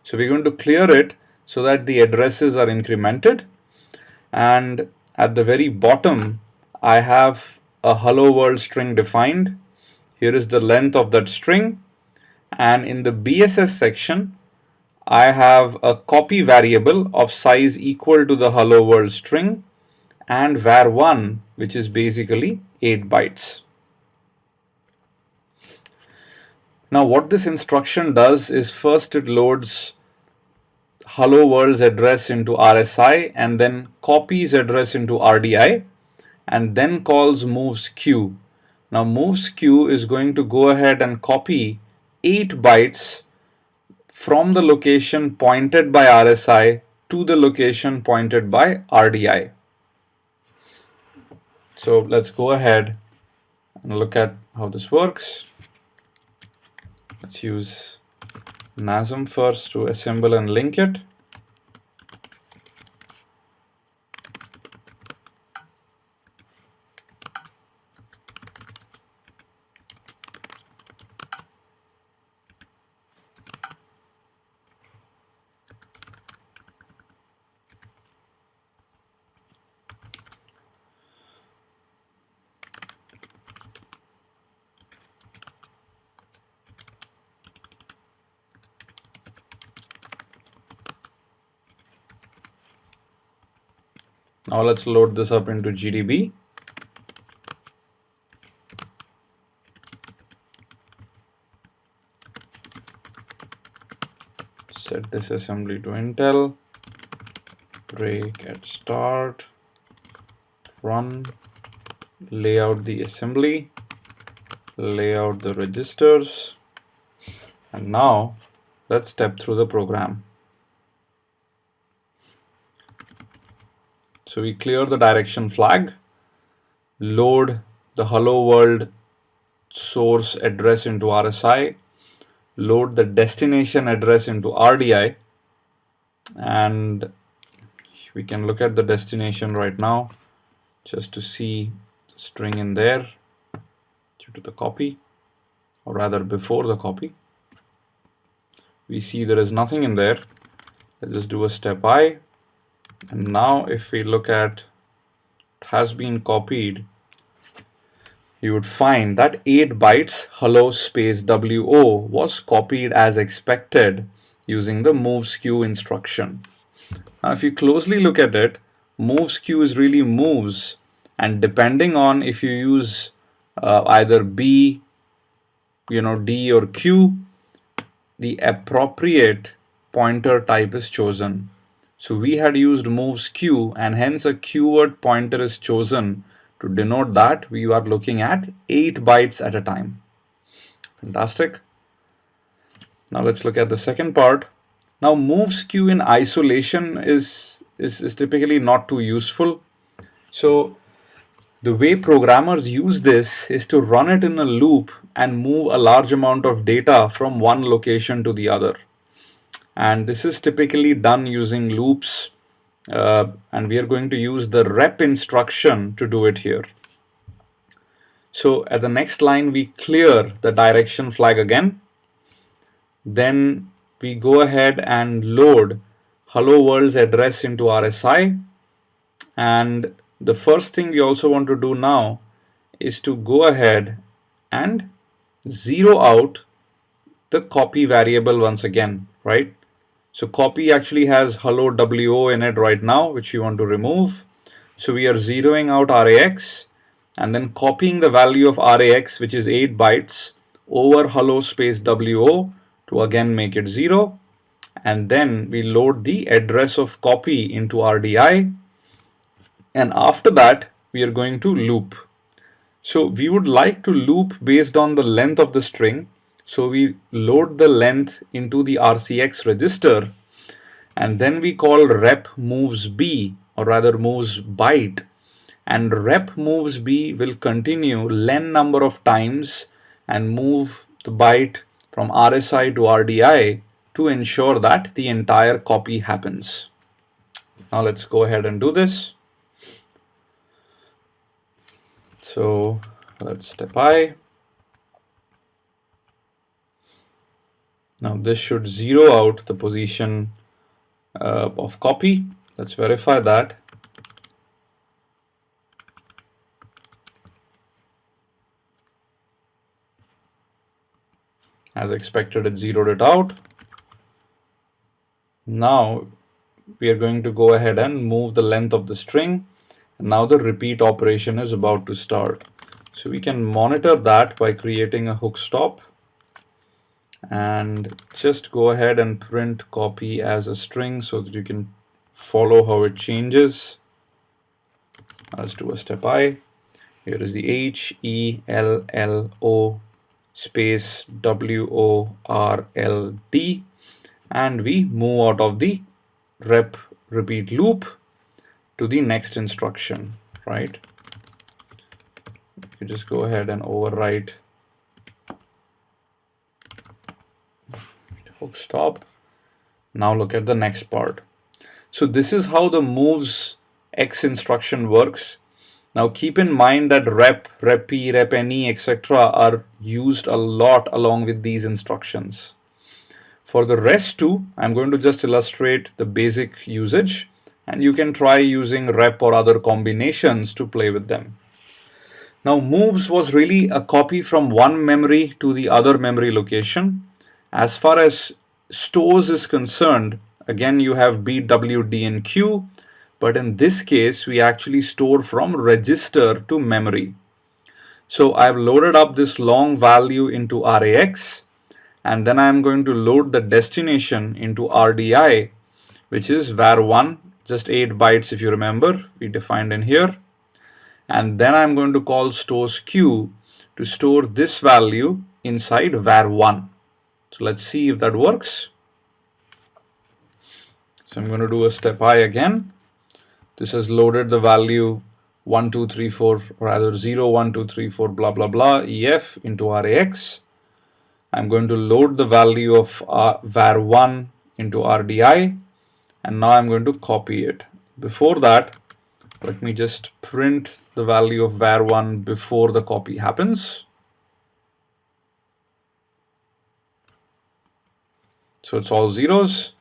So we're going to clear it so that the addresses are incremented. And at the very bottom, I have a hello world string defined. here is the length of that string, and in the BSS section I have a copy variable of size equal to the hello world string and var1, which is basically 8 bytes. Now what this instruction does is first it loads hello world's address into RSI and then copies address into RDI and then calls moves q. Now moves q is going to go ahead and copy 8 bytes from the location pointed by RSI to the location pointed by RDI. So let's go ahead and look at how this works. Let's use NASM first to assemble and link it. Now let's load this up into GDB. Set this assembly to Intel, break at start, run, lay out the assembly, lay out the registers, and now let's step through the program. So we clear the direction flag, load the hello world source address into RSI, load the destination address into RDI, and we can look at the destination right now just to see the string in there due to the copy, or rather before the copy. We see there is nothing in there. Let's just do a step I. And now if we look at it has been copied, you would find that 8 bytes hello space WO was copied as expected using the moves q instruction. Now if you closely look at it, moves q is really moves, and depending on if you use either B, D or Q, the appropriate pointer type is chosen. So we had used moves q, and hence a keyword pointer is chosen to denote that we are looking at 8 bytes at a time. Fantastic. Now let's look at the second part. Now moves q in isolation is typically not too useful. So the way programmers use this is to run it in a loop and move a large amount of data from one location to the other. And this is typically done using loops, and we are going to use the rep instruction to do it here. So at the next line we clear the direction flag again, then we go ahead and load hello world's address into RSI, and the first thing we also want to do now is to go ahead and zero out the copy variable once again, right? So copy actually has hello WO in it right now, which we want to remove. So we are zeroing out RAX and then copying the value of RAX, which is 8 bytes, over hello space WO to again make it 0. And then we load the address of copy into RDI. And after that, we are going to loop. So we would like to loop based on the length of the string. So we load the length into the RCX register, and then we call rep moves B, or rather moves byte, and rep moves B will continue len number of times and move the byte from RSI to RDI to ensure that the entire copy happens. Now let's go ahead and do this. So let's step I. Now this should zero out the position of copy. Let's verify that. As expected, it zeroed it out. Now we are going to go ahead and move the length of the string. And now the repeat operation is about to start. So we can monitor that by creating a hook stop and just go ahead and print copy as a string so that you can follow how it changes. Let's do a step I. Here is the HELLO space WORLD, and we move out of the repeat loop to the next instruction, right? You just go ahead and overwrite hook stop. Now look at the next part. So this is how the moves X instruction works. Now keep in mind that rep, reppy, repany, etc. are used a lot along with these instructions. For the rest too, I'm going to just illustrate the basic usage, and you can try using rep or other combinations to play with them. Now moves was really a copy from one memory to the other memory location. As far as stores is concerned, again you have B, W, D and Q, but in this case we actually store from register to memory. So I've loaded up this long value into RAX, and then I'm going to load the destination into RDI, which is var1, just 8 bytes if you remember, we defined in here. And then I'm going to call stores Q to store this value inside var1. So let's see if that works. So I'm going to do a step I again. This has loaded the value 1, 2, 3, 4, or rather 0, 1, 2, 3, 4, blah, blah, blah, EF into RAX. I'm going to load the value of var1 into RDI, and now I'm going to copy it. Before that, let me just print the value of var1 before the copy happens. So it's all zeros.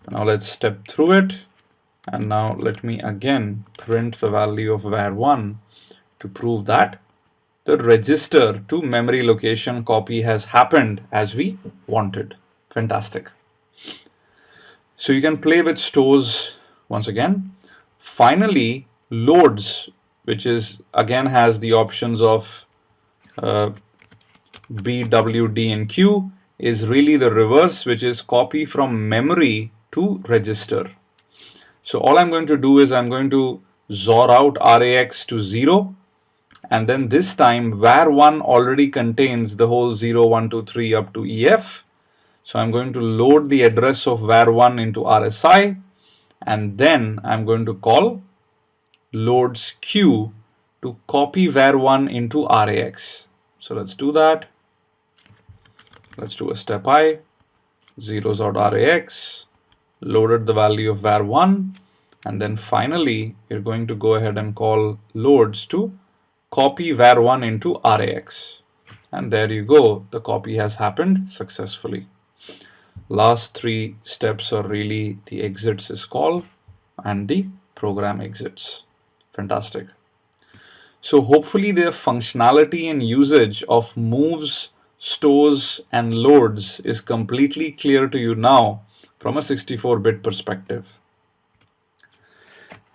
Now let's step through it. And now let me again print the value of var1 to prove that the register to memory location copy has happened as we wanted. Fantastic. So you can play with stores once again. Finally, loads, which is again has the options of B, W, D and Q, is really the reverse, which is copy from memory to register. So all I'm going to do is I'm going to XOR out RAX to 0, and then this time var1 already contains the whole 0, 1, 2, 3 up to EF. So I'm going to load the address of var1 into RSI, and then I'm going to call loads Q to copy var1 into RAX. So let's do that. Let's do a step I, zeros out RAX, loaded the value of var1, and then finally you're going to go ahead and call loads to copy var1 into RAX. And there you go, the copy has happened successfully. Last 3 steps are really the exits is call and the program exits. Fantastic. So hopefully the functionality and usage of moves, stores and loads is completely clear to you now from a 64-bit perspective.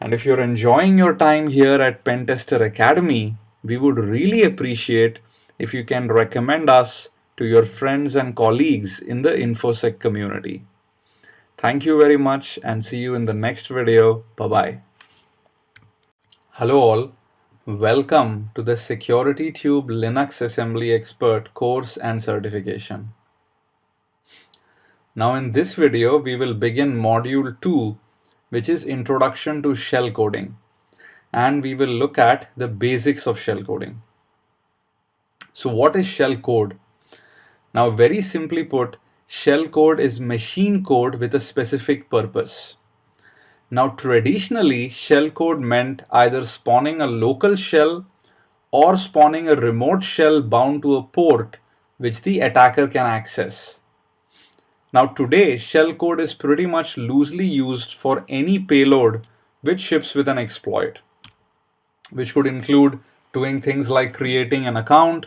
And if you're enjoying your time here at Pentester Academy, we would really appreciate if you can recommend us to your friends and colleagues in the InfoSec community. Thank you very much and see you in the next video. Bye-bye. Hello all. Welcome to the SecurityTube Linux Assembly Expert course and certification. Now in this video, we will begin module 2, which is Introduction to Shellcoding, and we will look at the basics of shellcoding. So what is shellcode? Now very simply put, shellcode is machine code with a specific purpose. Now traditionally, shellcode meant either spawning a local shell or spawning a remote shell bound to a port which the attacker can access. Now today, shellcode is pretty much loosely used for any payload which ships with an exploit, which could include doing things like creating an account,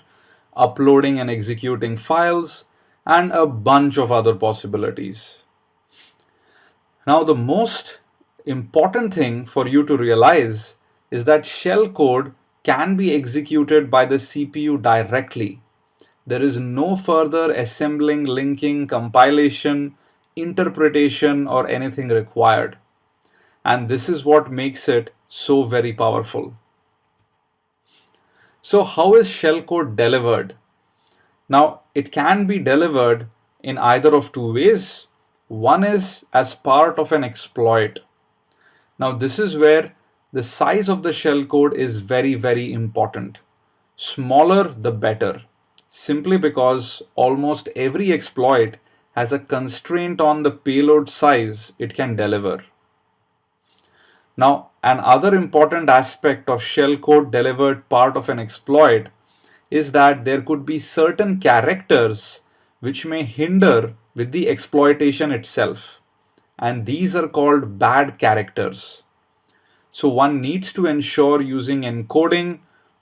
uploading and executing files, and a bunch of other possibilities. Now, the most important thing for you to realize is that shell code can be executed by the CPU directly. There is no further assembling, linking, compilation, interpretation, or anything required. And this is what makes it so very powerful. So, how is shellcode delivered? Now, it can be delivered in either of two ways. One is as part of an exploit. Now, this is where the size of the shellcode is very, very important. Smaller, the better, simply because almost every exploit has a constraint on the payload size it can deliver. Now, another important aspect of shellcode delivered part of an exploit is that there could be certain characters which may hinder with the exploitation itself, and these are called bad characters. So one needs to ensure using encoding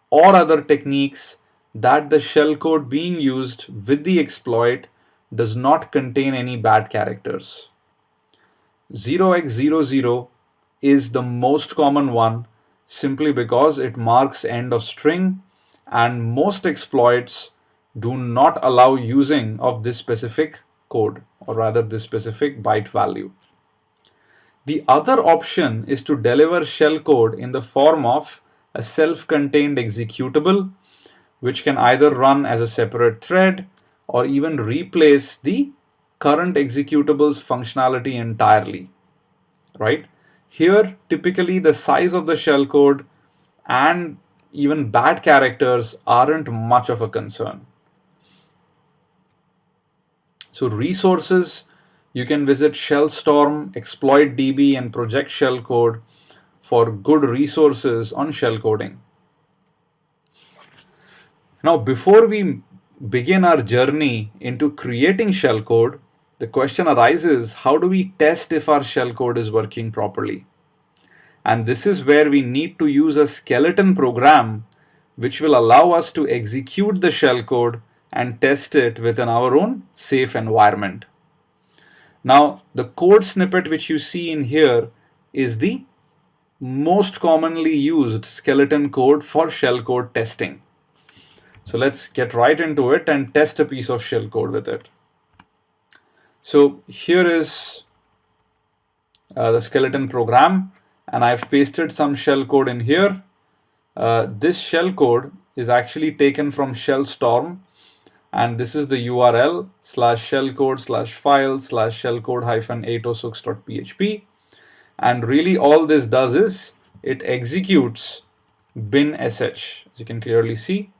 or other techniques that the shellcode being used with the exploit does not contain any bad characters. 0x00 is the most common one simply because it marks end of string, and most exploits do not allow using of this specific code, or rather this specific byte value. The other option is to deliver shellcode in the form of a self-contained executable, which can either run as a separate thread or even replace the current executable's functionality entirely, right? Here, typically the size of the shellcode and even bad characters aren't much of a concern. So resources, you can visit Shellstorm, ExploitDB, and Project Shellcode for good resources on shellcoding. Now, before we begin our journey into creating shellcode, the question arises, how do we test if our shellcode is working properly? And this is where we need to use a skeleton program which will allow us to execute the shellcode and test it within our own safe environment. Now, the code snippet which you see in here is the most commonly used skeleton code for shellcode testing. So let's get right into it and test a piece of shellcode with it. So here is the skeleton program, and I've pasted some shellcode in here. This shellcode is actually taken from Shellstorm, and this is the URL /shellcode/file/shellcode-806.php. And really all this does is it executes bin.sh, as you can clearly see.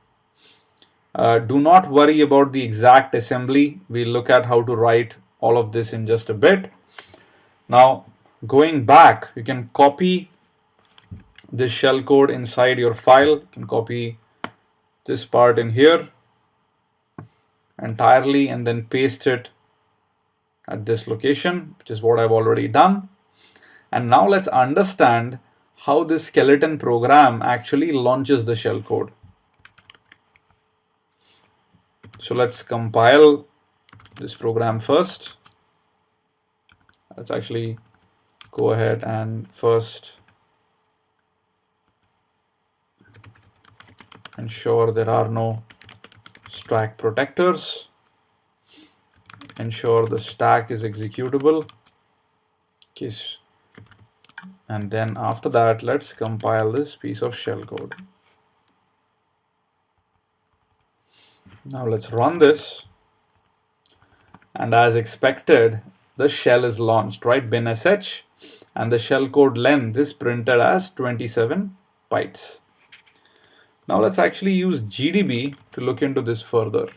Do not worry about the exact assembly. We'll look at how to write all of this in just a bit. Now, going back, you can copy this shellcode inside your file. You can copy this part in here entirely and then paste it at this location, which is what I've already done. And now let's understand how this skeleton program actually launches the shellcode. So let's compile this program first. Let's actually go ahead and first ensure there are no stack protectors. Ensure the stack is executable. And then after that, let's compile this piece of shellcode. Now let's run this. And as expected, the shell is launched, right? bin.sh, and the shellcode length is printed as 27 bytes. Now let's actually use GDB to look into this further,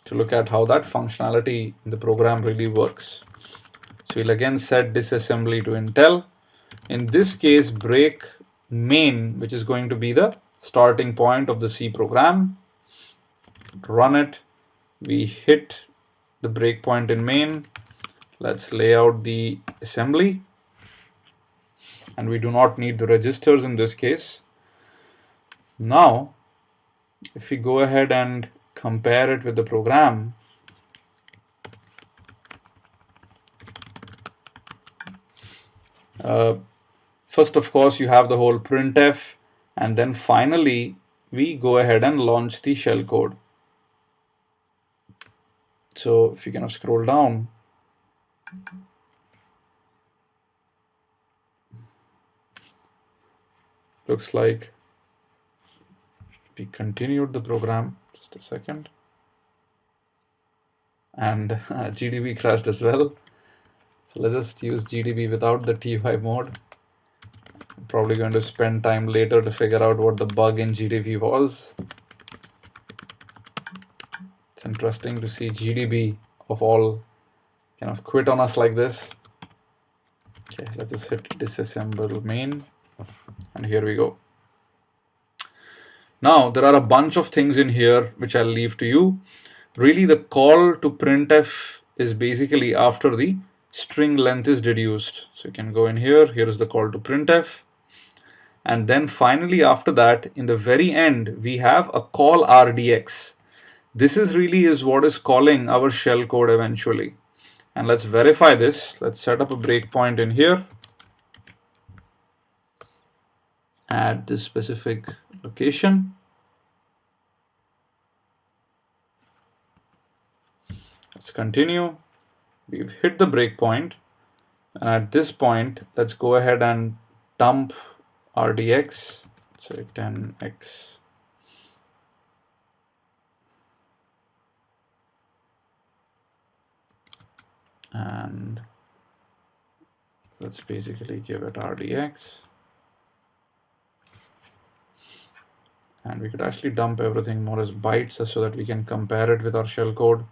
to look at how that functionality in the program really works. So we'll again set disassembly to Intel. In this case, break main, which is going to be the starting point of the C program. Run it. We hit the breakpoint in main. Let's lay out the assembly. And we do not need the registers in this case. Now, if we go ahead and compare it with the program, first, of course, you have the whole printf, and then finally, we go ahead and launch the shellcode. So if you kind of scroll down, looks like we continued the program. Just a second. And GDB crashed as well. So let's just use GDB without the TUI mode. I'm probably going to spend time later to figure out what the bug in GDB was. It's interesting to see GDB of all kind of quit on us like this. Okay, let's just hit disassemble main, and here we go. Now there are a bunch of things in here which I'll leave to you. Really, the call to printf is basically after the string length is deduced. So you can go in here, here is the call to printf. And then finally after that, in the very end, we have a call rdx. This is what is calling our shellcode eventually. And let's verify this. Let's set up a breakpoint in here. Add this specific location. Let's continue. We've hit the breakpoint. And at this point, let's go ahead and dump rdx, say 10x. And let's basically give it rdx. And we could actually dump everything more as bytes so that we can compare it with our shellcode.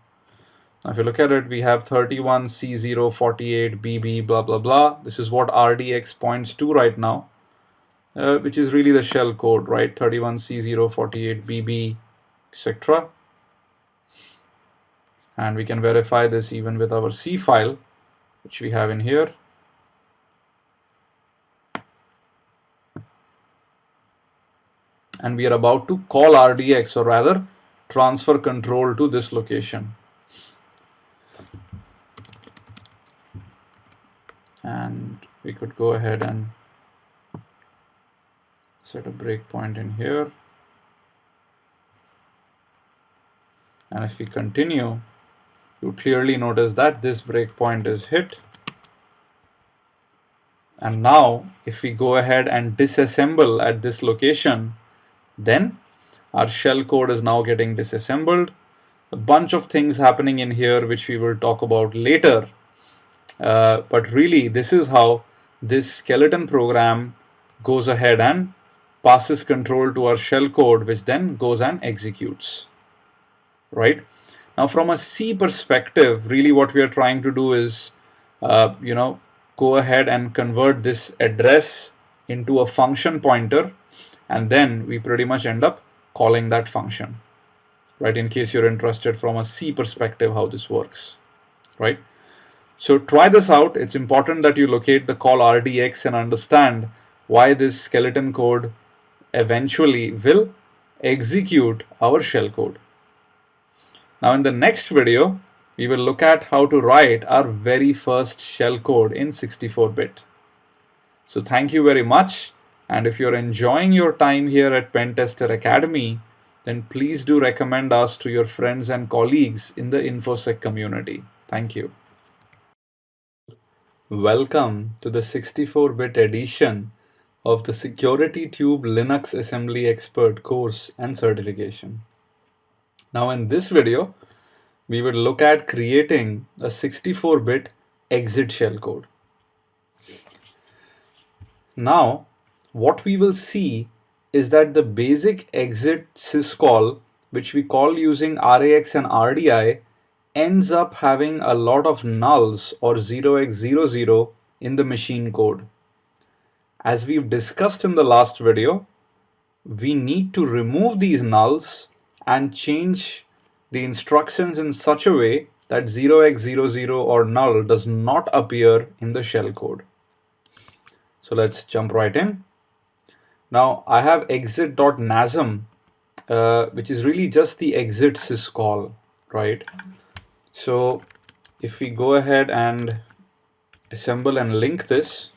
Now, if you look at it, we have 31C048BB, blah, blah, blah. This is what rdx points to right now, which is really the shellcode, right? 31C048BB, etc. And we can verify this even with our C file, which we have in here. And we are about to call rdx, or rather transfer control to this location. And we could go ahead and set a breakpoint in here. And if we continue, you clearly notice that this breakpoint is hit. And now, if we go ahead and disassemble at this location, then our shellcode is now getting disassembled. A bunch of things happening in here, which we will talk about later. But really, this is how this skeleton program goes ahead and passes control to our shellcode, which then goes and executes. Right? Now, from a C perspective, really what we are trying to do is, go ahead and convert this address into a function pointer, and then we pretty much end up calling that function, right? In case you're interested from a C perspective how this works, right? So try this out. It's important that you locate the call rdx and understand why this skeleton code eventually will execute our shellcode. Now in the next video, we will look at how to write our very first shellcode in 64-bit. So thank you very much. And if you're enjoying your time here at Pentester Academy, then please do recommend us to your friends and colleagues in the InfoSec community. Thank you. Welcome to the 64-bit edition of the SecurityTube Linux Assembly Expert course and certification. Now in this video, we will look at creating a 64-bit exit shellcode. Now, what we will see is that the basic exit syscall, which we call using RAX and RDI, ends up having a lot of nulls or 0x00 in the machine code. As we've discussed in the last video, we need to remove these nulls and change the instructions in such a way that 0x00 or null does not appear in the shellcode. So let's jump right in. Now I have exit.nasm which is really just the exit syscall, right? So if we go ahead and assemble and link this,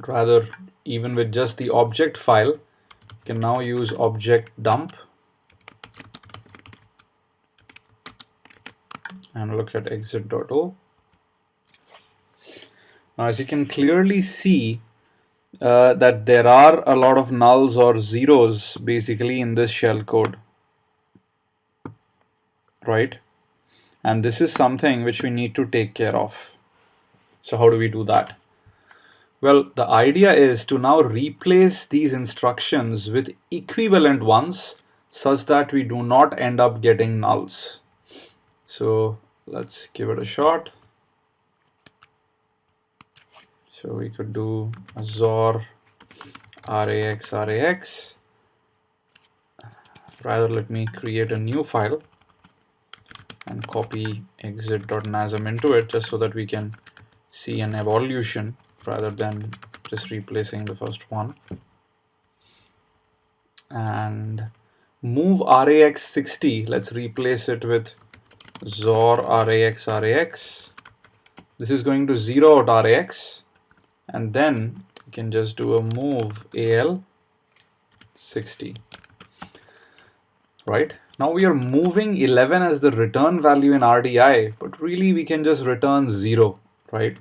rather even with just the object file, you can now use object dump and look at exit.o. Now as you can clearly see that there are a lot of nulls or zeros basically in this shellcode, right? And this is something which we need to take care of. So how do we do that? Well, the idea is to now replace these instructions with equivalent ones such that we do not end up getting nulls. So let's give it a shot. So we could do Azor rax. Rather, let me create a new file and copy exit.nasm into it just so that we can see an evolution rather than just replacing the first one. And move rax60, let's replace it with Zor rax. This is going to zero out rax, and then you can just do a move al60. Right? Now we are moving 11 as the return value in RDI, but really we can just return 0, right?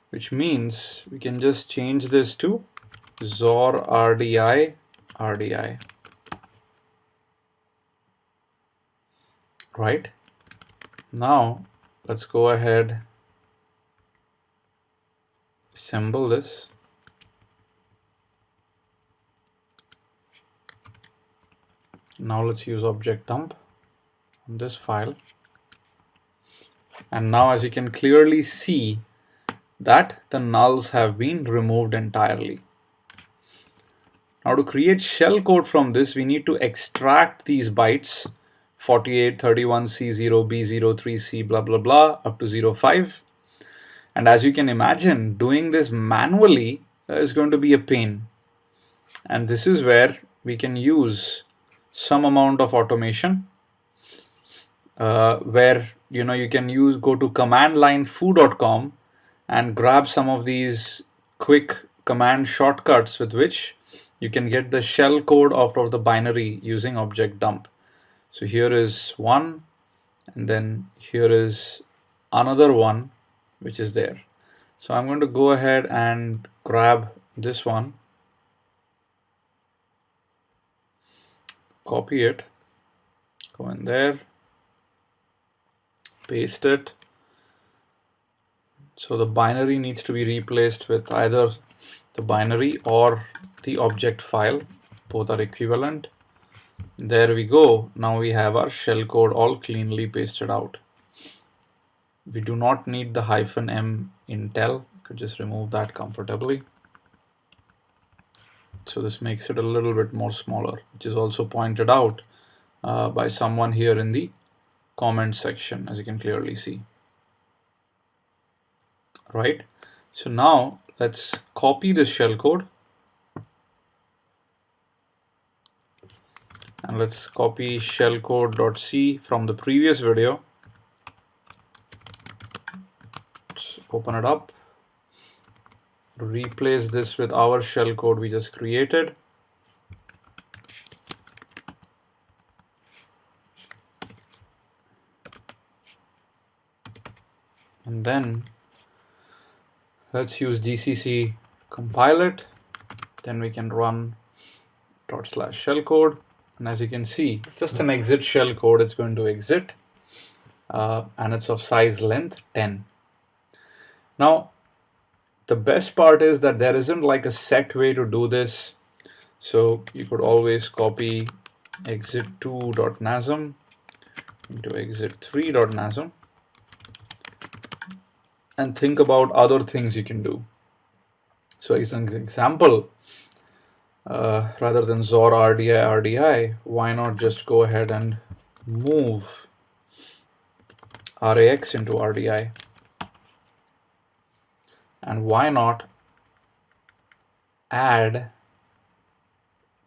Which means we can just change this to Zor RDI. Right? Now let's go ahead, assemble this. Now let's use object dump on this file. And now as you can clearly see that the nulls have been removed entirely. Now to create shellcode from this, we need to extract these bytes 48, 31, C0, B0, 3C, blah, blah, blah, up to 05. And as you can imagine, doing this manually is going to be a pain. And this is where we can use some amount of automation where you can go to commandline-foo.com and grab some of these quick command shortcuts with which you can get the shell code out of the binary using object dump. So here is one, and then here is another one which is there. So I'm going to go ahead and grab this one, copy it, go in there, paste it. So the binary needs to be replaced with either the binary or the object file. Both are equivalent. There we go. Now we have our shellcode all cleanly pasted out. We do not need the -m intel. Could just remove that comfortably. So this makes it a little bit more smaller, which is also pointed out by someone here in the comment section, as you can clearly see. Right? So now let's copy this shellcode. And let's copy shellcode.c from the previous video. Let's open it up. Replace this with our shellcode we just created. And then let's use GCC compile it. Then we can run /shellcode. And as you can see, just an exit shellcode, it's going to exit. And it's of size length 10. Now, the best part is that there isn't like a set way to do this. So you could always copy exit2.nasm into exit3.nasm and think about other things you can do. So as an example, rather than Zor RDI, why not just go ahead and move RAX into RDI? And why not add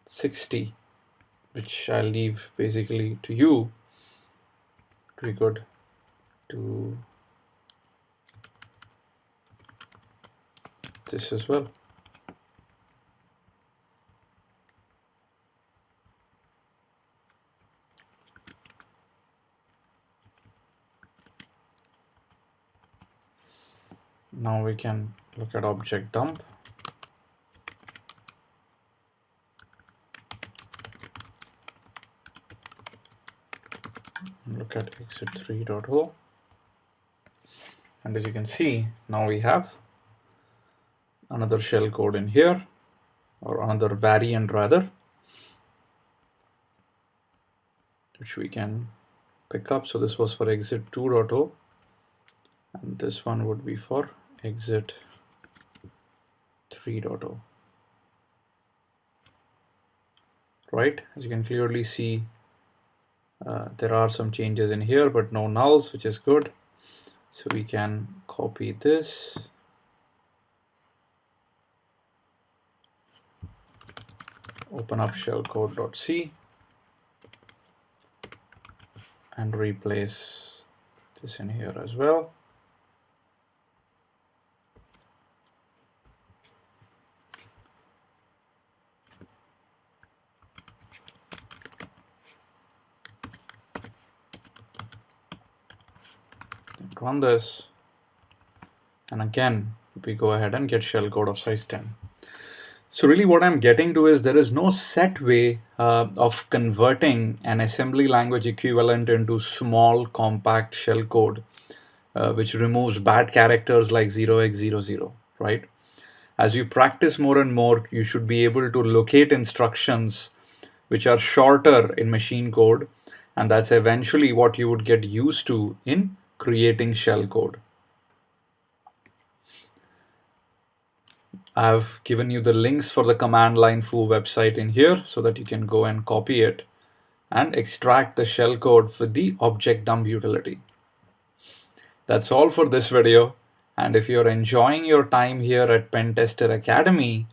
60, which I'll leave basically to you to be good to this as well. Now we can look at object dump. Look at exit3.o. And as you can see, now we have another shell code in here, or another variant rather, which we can pick up. So this was for exit2.o, and this one would be for exit3.o. Right, as you can clearly see, there are some changes in here, but no nulls, which is good. So we can copy this, open up shellcode.c, and replace this in here as well. Run this, and again we go ahead and get shellcode of size 10. So really what I'm getting to is there is no set way of converting an assembly language equivalent into small compact shellcode, which removes bad characters like 0x00, right? As you practice more and more, you should be able to locate instructions which are shorter in machine code, and that's eventually what you would get used to in creating shellcode. I've given you the links for the command line foo website in here so that you can go and copy it and extract the shellcode for the object dump utility. That's all for this video. And if you're enjoying your time here at Pentester Academy,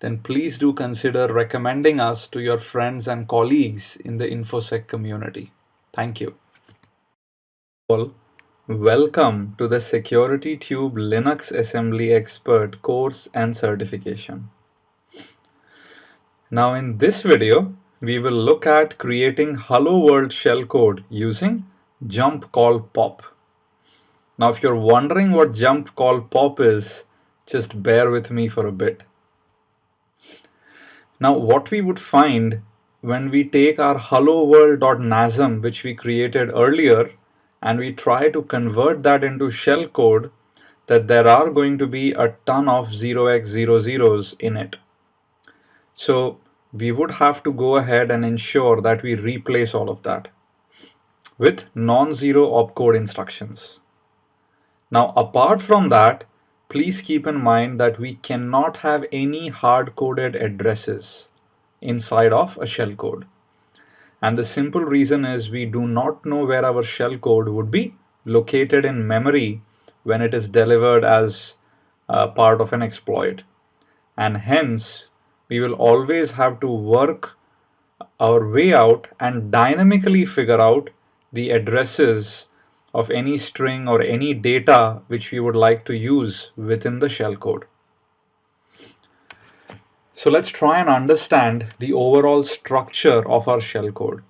then please do consider recommending us to your friends and colleagues in the InfoSec community. Thank you. Welcome to the SecurityTube Linux Assembly Expert course and certification. Now in this video, we will look at creating Hello World shellcode using jump call pop. Now if you're wondering what jump call pop is, just bear with me for a bit. Now what we would find when we take our hello world.nasm, which we created earlier, and we try to convert that into shellcode, that there are going to be a ton of 0x00s in it. So we would have to go ahead and ensure that we replace all of that with non-zero opcode instructions. Now apart from that, please keep in mind that we cannot have any hard-coded addresses inside of a shellcode. And the simple reason is we do not know where our shellcode would be located in memory when it is delivered as part of an exploit. And hence, we will always have to work our way out and dynamically figure out the addresses of any string or any data which we would like to use within the shellcode. So let's try and understand the overall structure of our shellcode.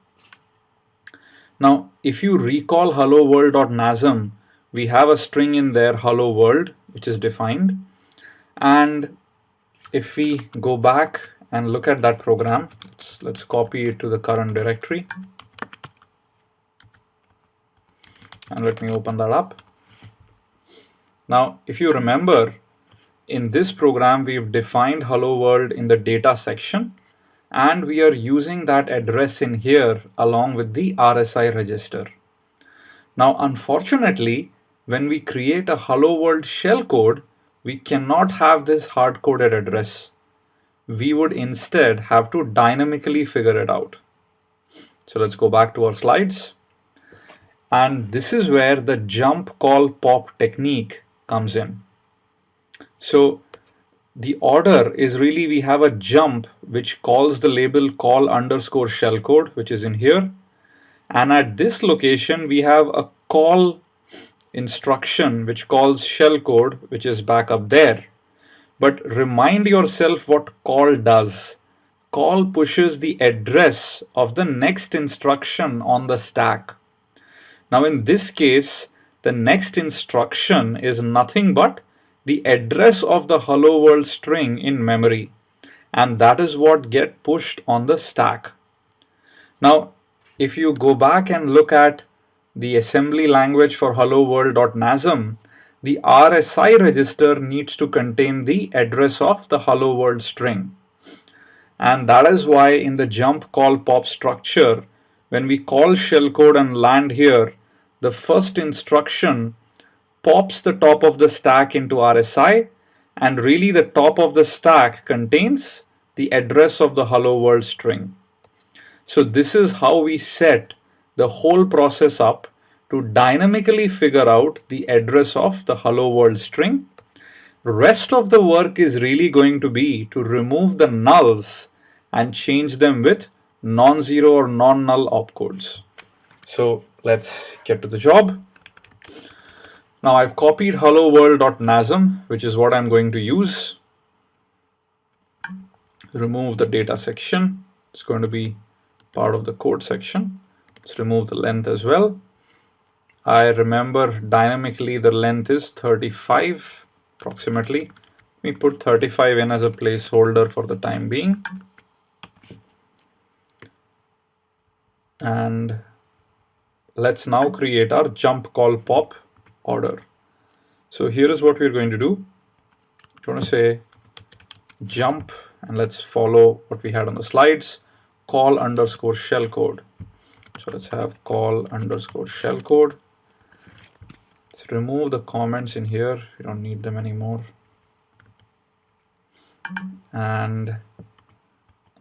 Now, if you recall hello world.nasm, we have a string in there, hello world, which is defined. And if we go back and look at that program, let's copy it to the current directory. And let me open that up. Now, if you remember, in this program, we've defined hello world in the data section, and we are using that address in here along with the RSI register. Now, unfortunately, when we create a hello world shellcode, we cannot have this hard-coded address. We would instead have to dynamically figure it out. So let's go back to our slides. And this is where the jump call pop technique comes in. So the order is really, we have a jump which calls the label call underscore shellcode, which is in here. And at this location, we have a call instruction which calls shellcode, which is back up there. But remind yourself what call does. Call pushes the address of the next instruction on the stack. Now in this case, the next instruction is nothing but the address of the hello world string in memory, and that is what get pushed on the stack. Now if you go back and look at the assembly language for hello world.nasm, the RSI register needs to contain the address of the hello world string. And that is why in the jump call pop structure, when we call shellcode and land here, the first instruction pops the top of the stack into RSI, and really the top of the stack contains the address of the hello world string. So this is how we set the whole process up to dynamically figure out the address of the hello world string. Rest of the work is really going to be to remove the nulls and change them with non-zero or non-null opcodes. So let's get to the job. Now I've copied hello world.nasm, which is what I'm going to use. Remove the data section. It's going to be part of the code section. Let's remove the length as well. I remember dynamically the length is 35 approximately. We put 35 in as a placeholder for the time being. And let's now create our jump call pop order. So here is what we're going to do. We're going to say jump, and let's follow what we had on the slides, call underscore shellcode. So let's have call underscore shellcode. Let's remove the comments in here. We don't need them anymore. And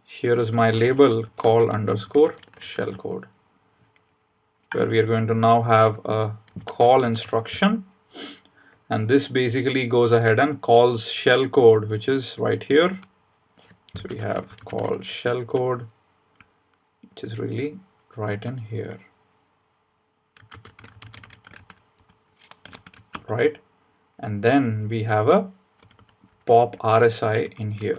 here is my label call underscore shellcode, where we are going to now have a call instruction. And this basically goes ahead and calls shellcode, which is right here. So we have call shellcode, which is really right in here. Right? And then we have a pop RSI in here.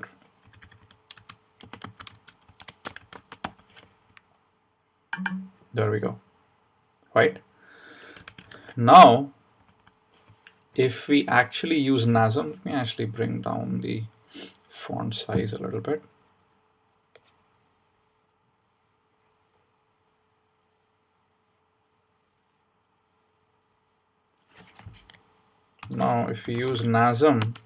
There we go. Right? Now, if we actually use NASM, let me actually bring down the font size a little bit. Now, if we use NASM,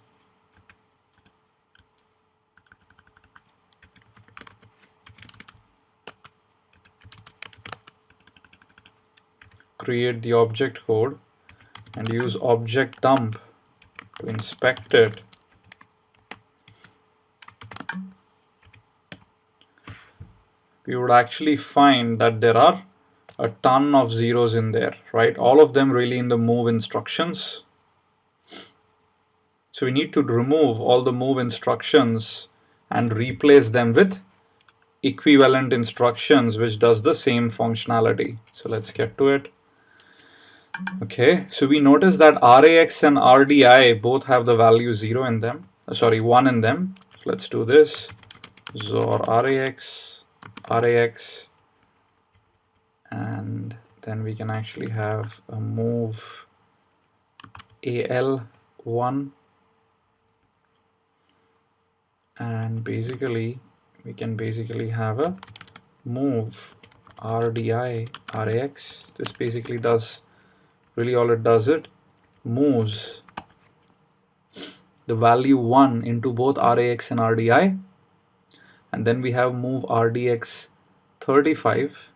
create the object code and use object dump to inspect it, we would actually find that there are a ton of zeros in there, right? All of them really in the move instructions. So we need to remove all the move instructions and replace them with equivalent instructions which does the same functionality. So let's get to it. Okay, so we notice that RAX and RDI both have the value 0 in them, 1 in them. So let's do this. XOR RAX, and then we can actually have a move AL1, and basically we can have a move RDI RAX. This basically does, really all it does, it moves the value 1 into both RAX and RDI, and then we have move RDX 35.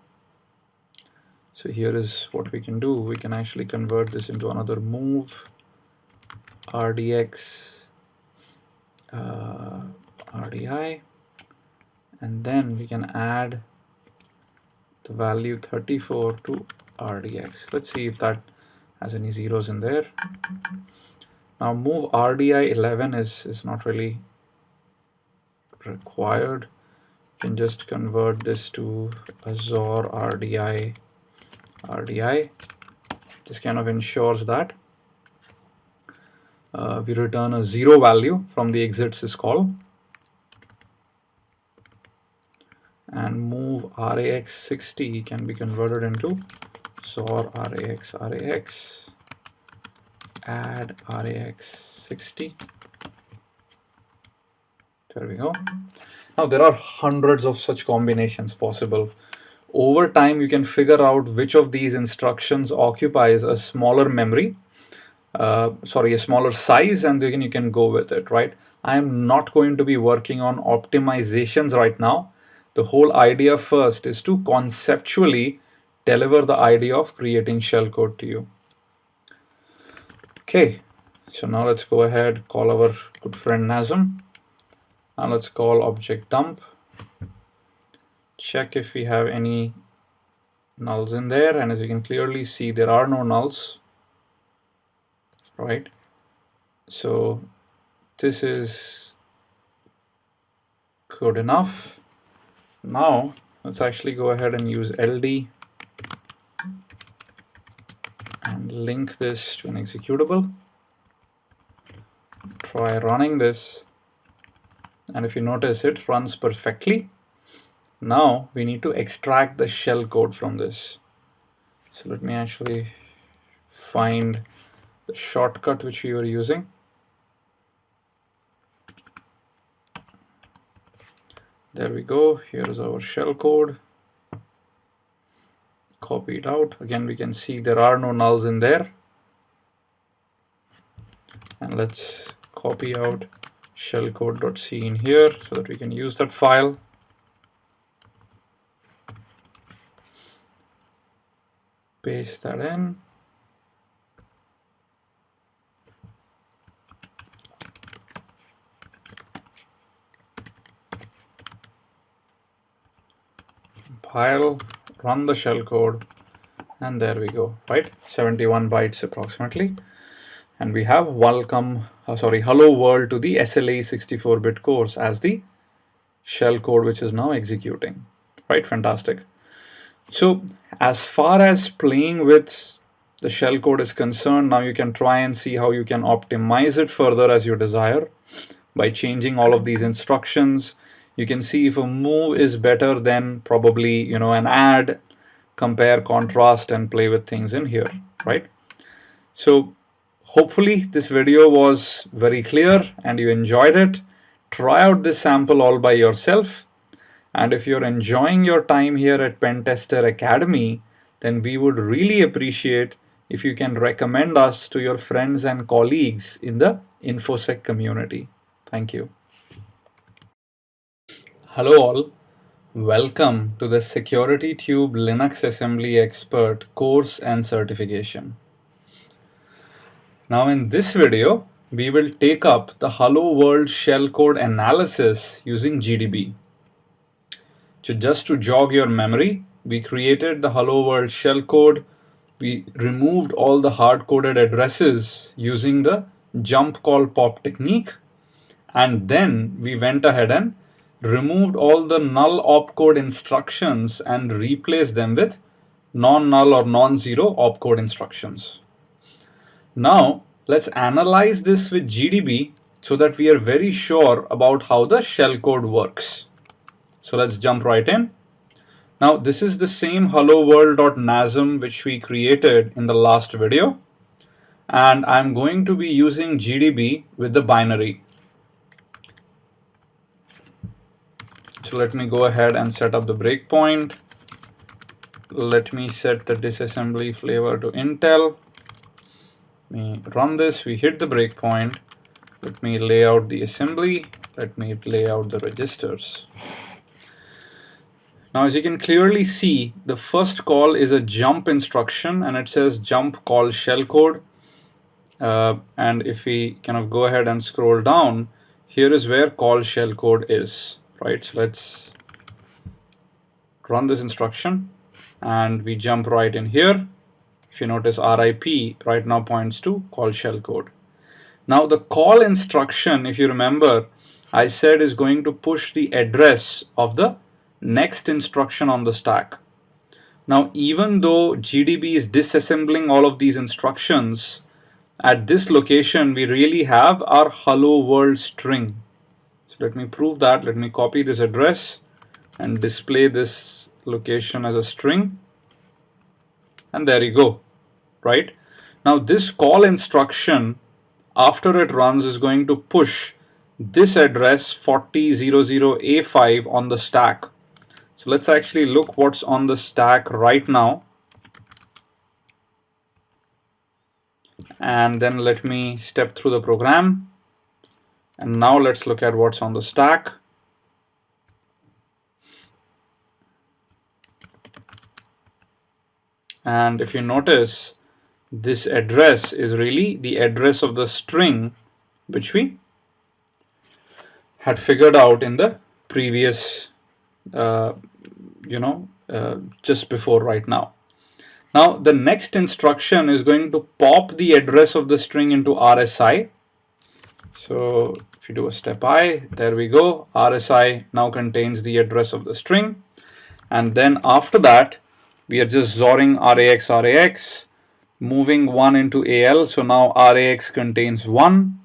So here is what we can do. We can actually convert this into another move RDX RDI, and then we can add the value 34 to RDX. Let's see if that has any zeros in there. Now move RDI 11 is not really required. You can just convert this to Azure RDI. This kind of ensures that we return a 0 value from the exit syscall. And move RAX60 can be converted into Azure RAX, add RAX60. There we go. Now there are hundreds of such combinations possible. Over time, you can figure out which of these instructions occupies a smaller memory, a smaller size, and then you can go with it, right? I am not going to be working on optimizations right now. The whole idea first is to conceptually deliver the idea of creating shellcode to you. Okay, so now let's go ahead, call our good friend Nazem. Now let's call object dump. Check if we have any nulls in there, and as you can clearly see, there are no nulls, right? So this is good enough. Now let's actually go ahead and use LD and link this to an executable. Try running this, and if you notice, it runs perfectly. Now we need to extract the shell code from this. So let me actually find the shortcut which we were using. There we go. Here's our shell code. Copy it out. Again, we can see there are no nulls in there. And let's copy out shellcode.c in here so that we can use that file. Paste that in. Compile, run the shellcode, and there we go, right? 71 bytes approximately. And we have hello world to the SLA 64-bit course as the shellcode which is now executing, right? Fantastic. So as far as playing with the shellcode is concerned, now you can try and see how you can optimize it further as you desire by changing all of these instructions. You can see if a move is better than probably, an add, compare, contrast, and play with things in here, right? So hopefully this video was very clear and you enjoyed it. Try out this sample all by yourself. And if you're enjoying your time here at Pentester Academy, then we would really appreciate if you can recommend us to your friends and colleagues in the InfoSec community. Thank you. Hello all. Welcome to the SecurityTube Linux Assembly Expert course and certification. Now in this video, we will take up the Hello World shellcode analysis using GDB. So just to jog your memory, we created the Hello World shellcode. We removed all the hard-coded addresses using the jump call pop technique. And then we went ahead and removed all the null opcode instructions and replaced them with non-null or non-zero opcode instructions. Now let's analyze this with GDB so that we are very sure about how the shellcode works. So let's jump right in. Now this is the same hello world.nasm which we created in the last video, and I'm going to be using GDB with the binary. So let me go ahead and set up the breakpoint. Let me set the disassembly flavor to Intel. Let me run this. We hit the breakpoint. Let me lay out the assembly. Let me lay out the registers. Now, as you can clearly see, the first call is a jump instruction and it says jump call shellcode. And if we kind of go ahead and scroll down, here is where call shellcode is, right? So let's run this instruction and we jump right in here. If you notice, RIP right now points to call shellcode. Now the call instruction, if you remember, I said is going to push the address of the next instruction on the stack. Now even though GDB is disassembling all of these instructions, at this location we really have our hello world string. So let me prove that. Let me copy this address and display this location as a string, and there you go. Right now this call instruction, after it runs, is going to push this address 4000A5 on the stack. So let's actually look what's on the stack right now, and then let me step through the program. And now let's look at what's on the stack. And if you notice, this address is really the address of the string which we had figured out in the previous, just before right now. Now the next instruction is going to pop the address of the string into RSI. So if you do a step I, there we go. RSI now contains the address of the string. And then after that, we are just XORing RAX, moving 1 into AL. So now RAX contains 1,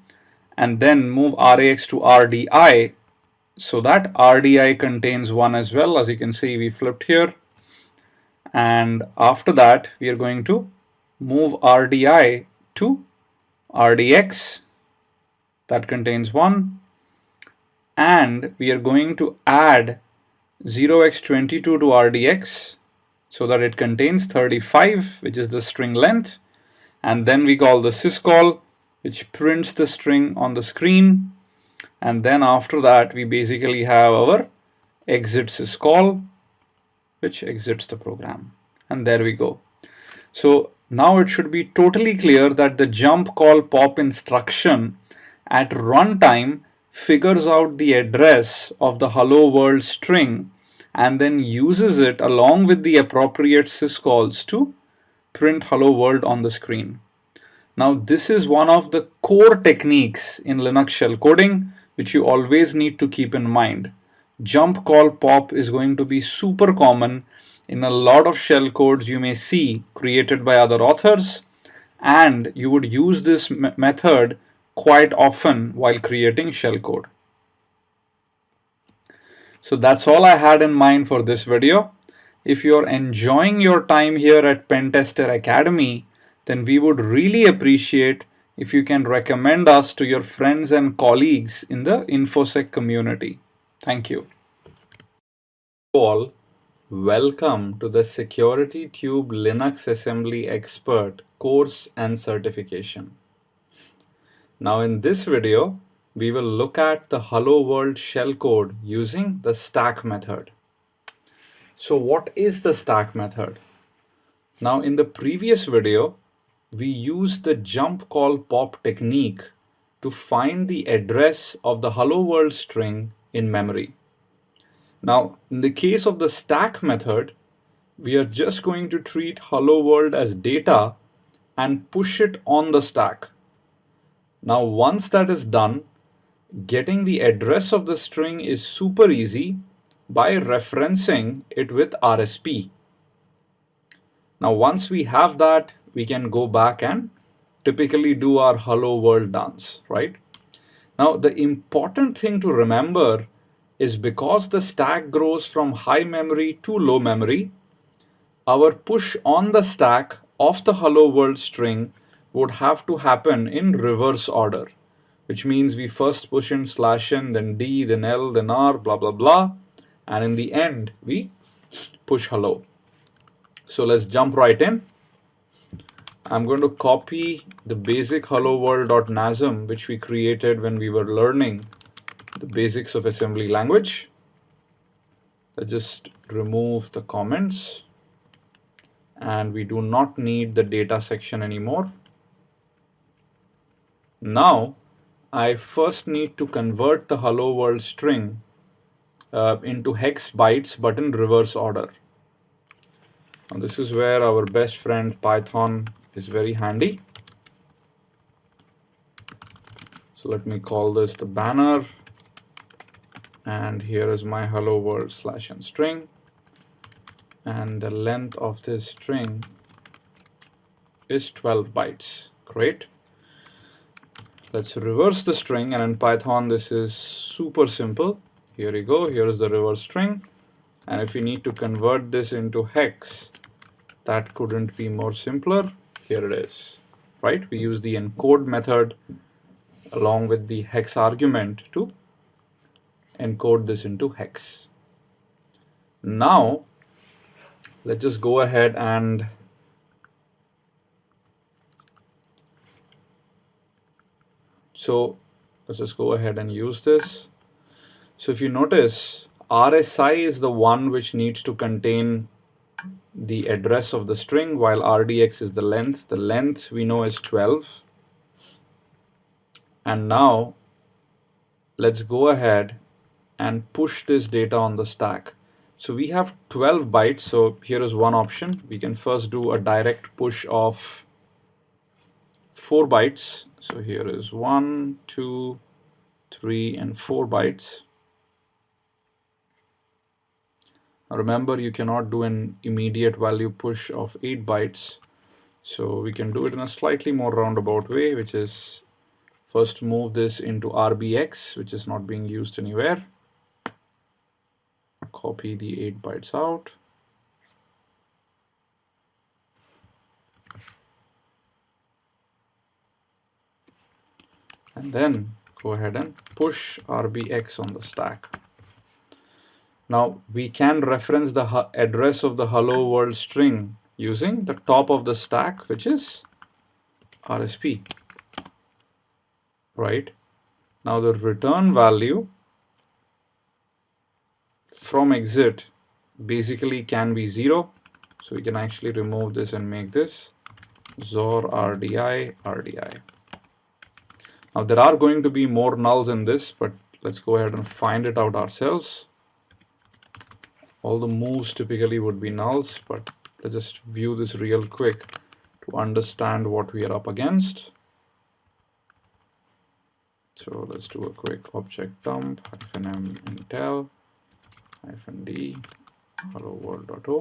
and then move RAX to RDI, so that RDI contains 1 as well. As you can see, we flipped here. And after that, we are going to move RDI to RDX, that contains 1. And we are going to add 0x22 to RDX, so that it contains 35, which is the string length. And then we call the syscall, which prints the string on the screen. And then after that, we basically have our exit syscall, which exits the program. And there we go. So now it should be totally clear that the jump call pop instruction at runtime figures out the address of the hello world string and then uses it along with the appropriate syscalls to print hello world on the screen. Now this is one of the core techniques in Linux shellcoding which you always need to keep in mind. Jump call pop is going to be super common in a lot of shellcodes you may see created by other authors, and you would use this method quite often while creating shellcode. So that's all I had in mind for this video. If you're enjoying your time here at Pentester Academy, then we would really appreciate if you can recommend us to your friends and colleagues in the InfoSec community. Thank you. All, welcome to the Security Tube Linux Assembly Expert course and certification. Now in this video, we will look at the hello world shellcode using the stack method. So what is the stack method? Now in the previous video, we used the jump call pop technique to find the address of the hello world string in memory. Now in the case of the stack method, we are just going to treat hello world as data and push it on the stack. Now once that is done, getting the address of the string is super easy by referencing it with RSP. Now once we have that, we can go back and typically do our hello world dance, right? Now the important thing to remember is because the stack grows from high memory to low memory, our push on the stack of the hello world string would have to happen in reverse order, which means we first push in /n, then D, then L, then R, blah, blah, blah. And in the end, we push hello. So let's jump right in. I'm going to copy the basic hello world.nasm, which we created when we were learning the basics of assembly language. Let's just remove the comments. And we do not need the data section anymore. Now, I first need to convert the hello world string into hex bytes, but in reverse order. Now, this is where our best friend Python is very handy. So let me call this the banner, and here is my hello world /n string, and the length of this string is 12 bytes. Great. Let's reverse the string, and in Python this is super simple. Here you go, here is the reverse string, and if you need to convert this into hex, that couldn't be more simpler. Here it is, right? We use the encode method along with the hex argument to encode this into hex. Now let's just go ahead and let's just go ahead and use this. So if you notice, RSI is the one which needs to contain the address of the string, while RDX is the length. The length we know is 12. And now let's go ahead and push this data on the stack. So we have 12 bytes. So here is one option. We can first do a direct push of 4 bytes. So here is 1, 2, 3, and 4 bytes. Now remember, you cannot do an immediate value push of 8 bytes. So we can do it in a slightly more roundabout way, which is first move this into RBX, which is not being used anywhere. Copy the 8 bytes out. And then go ahead and push RBX on the stack. Now we can reference the address of the hello world string using the top of the stack, which is RSP. Right? Now the return value from exit basically can be 0. So we can actually remove this and make this XOR RDI RDI. Now there are going to be more nulls in this, but let's go ahead and find it out ourselves. All the moves typically would be nulls, but let's just view this real quick to understand what we are up against. So let's do a quick object dump -m intel -d hello world.o.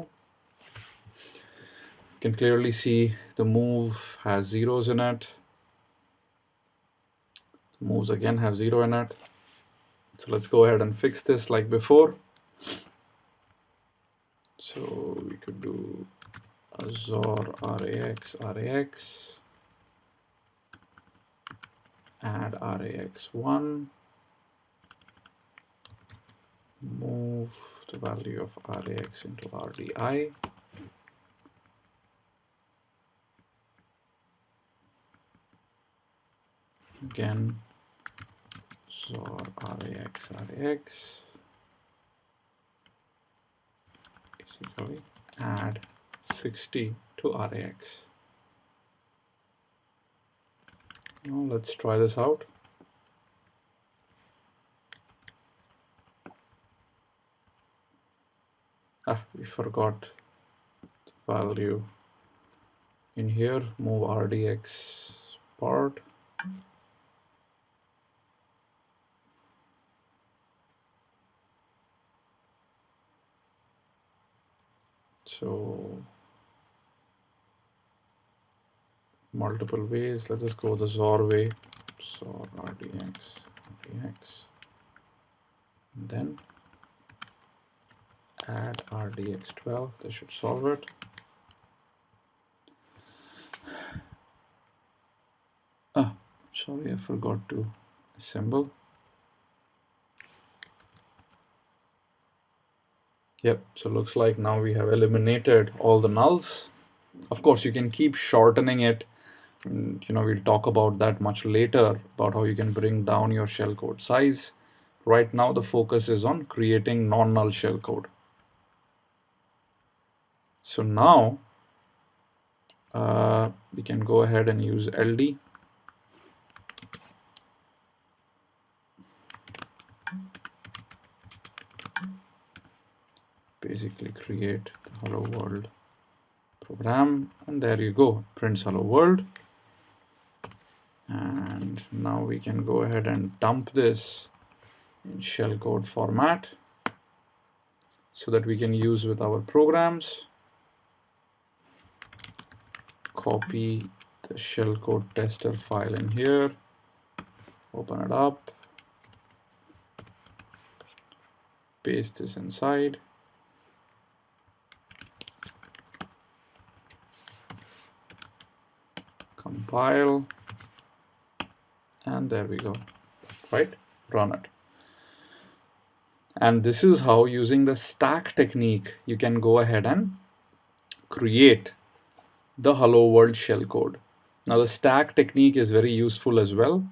You can clearly see the move has zeros in it. The moves again have 0 in it. So let's go ahead and fix this like before. So we could do a XOR RAX RAX, add RAX1, move the value of RAX into RDI. Again, XOR RAX RAX. Basically, add 60 to RAX. Now let's try this out. We forgot the value in here. Move RDX part. So multiple ways. Let's just go the XOR way. XOR RDX, RDX. And then add RDX12. This should solve it. Sorry, I forgot to assemble. Yep, so looks like now we have eliminated all the nulls. Of course, you can keep shortening it. We'll talk about that much later, about how you can bring down your shellcode size. Right now, the focus is on creating non-null shellcode. So now we can go ahead and use LD. Basically create the hello world program, and there you go, prints hello world. And now we can go ahead and dump this in shellcode format so that we can use with our programs. Copy the shellcode tester file in here, open it up, paste this inside. Compile, and there we go, right? Run it. And this is how, using the stack technique, you can go ahead and create the hello world shellcode. Now the stack technique is very useful as well.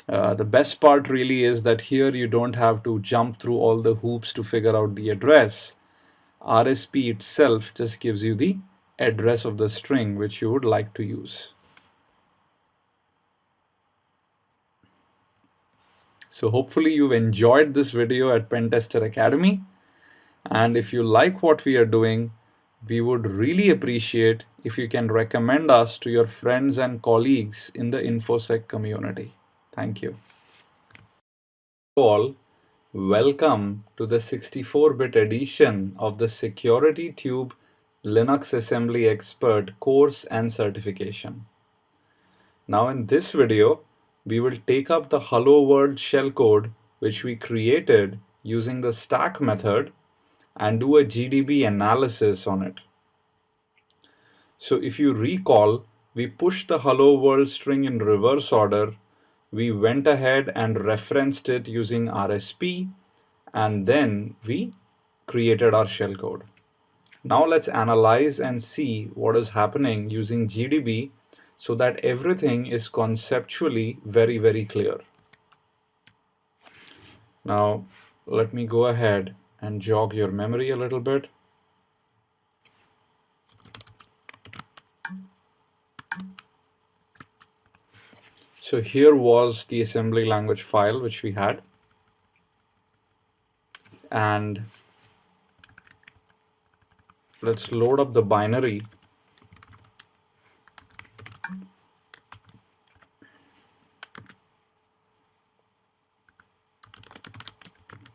The best part really is that here you don't have to jump through all the hoops to figure out the address. RSP itself just gives you the address of the string which you would like to use. So hopefully you've enjoyed this video at Pentester Academy. And if you like what we are doing, we would really appreciate if you can recommend us to your friends and colleagues in the InfoSec community. Thank you. All, welcome to the 64-bit edition of the Security Tube Linux Assembly Expert course and certification. Now in this video, we will take up the hello world shellcode which we created using the stack method and do a GDB analysis on it. So if you recall, we pushed the hello world string in reverse order. We went ahead and referenced it using RSP, and then we created our shellcode. Now let's analyze and see what is happening using GDB so that everything is conceptually very, very clear. Now let me go ahead and jog your memory a little bit. So here was the assembly language file which we had, and let's load up the binary.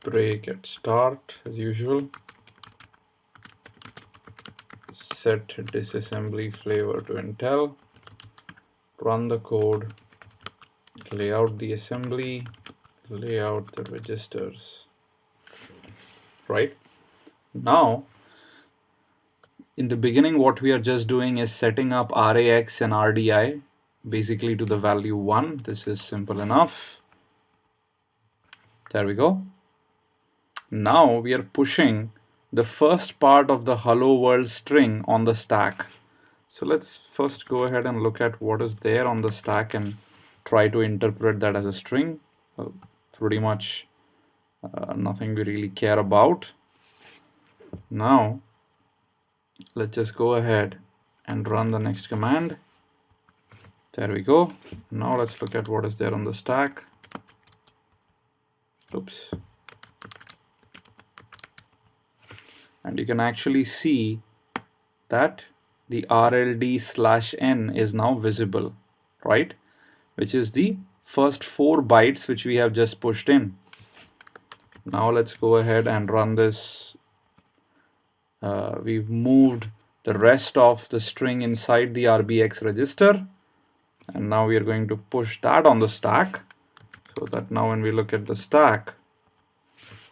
Break at start as usual. Set disassembly flavor to Intel. Run the code. Lay out the assembly. Lay out the registers. Right? Now, in the beginning, what we are just doing is setting up RAX and RDI basically to the value 1. This is simple enough. There we go. Now we are pushing the first part of the hello world string on the stack. So let's first go ahead and look at what is there on the stack and try to interpret that as a string. Pretty much nothing we really care about. Now let's just go ahead and run the next command. There we go. Now let's look at what is there on the stack. Oops. And you can actually see that the RLD/N is now visible, right? Which is the first 4 bytes which we have just pushed in. Now let's go ahead and run this. We've moved the rest of the string inside the RBX register. And now we are going to push that on the stack so that now when we look at the stack,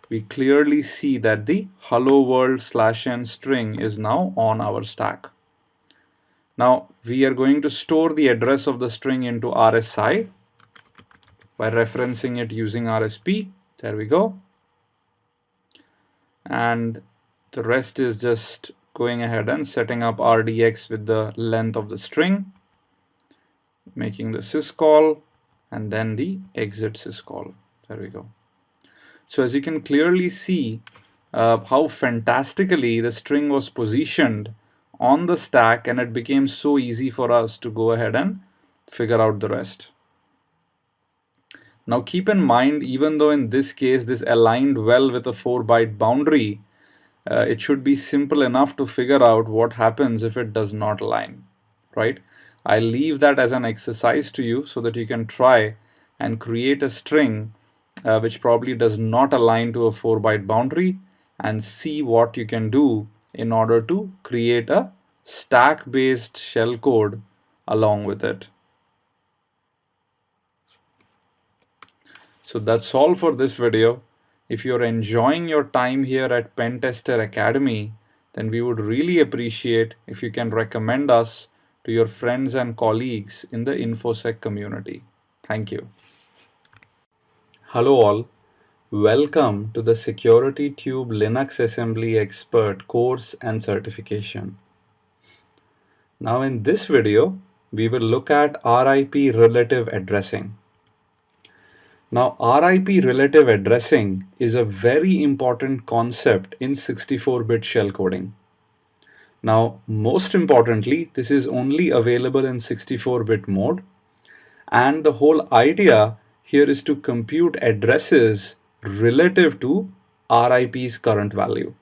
we clearly see that the hello world/n string is now on our stack. Now we are going to store the address of the string into RSI by referencing it using RSP. There we go. And the rest is just going ahead and setting up RDX with the length of the string, making the syscall, and then the exit syscall. There we go. So as you can clearly see how fantastically the string was positioned on the stack, and it became so easy for us to go ahead and figure out the rest. Now keep in mind, even though in this case this aligned well with a 4-byte boundary, it should be simple enough to figure out what happens if it does not align, right? I'll leave that as an exercise to you so that you can try and create a string which probably does not align to a 4-byte boundary, and see what you can do in order to create a stack-based shellcode along with it. So that's all for this video. If you're enjoying your time here at Pentester Academy, then we would really appreciate if you can recommend us to your friends and colleagues in the InfoSec community. Thank you. Hello all. Welcome to the Security Tube Linux Assembly Expert course and certification. Now in this video, we will look at RIP relative addressing. Now, RIP relative addressing is a very important concept in 64-bit shellcoding. Now, most importantly, this is only available in 64-bit mode, and the whole idea here is to compute addresses relative to RIP's current value.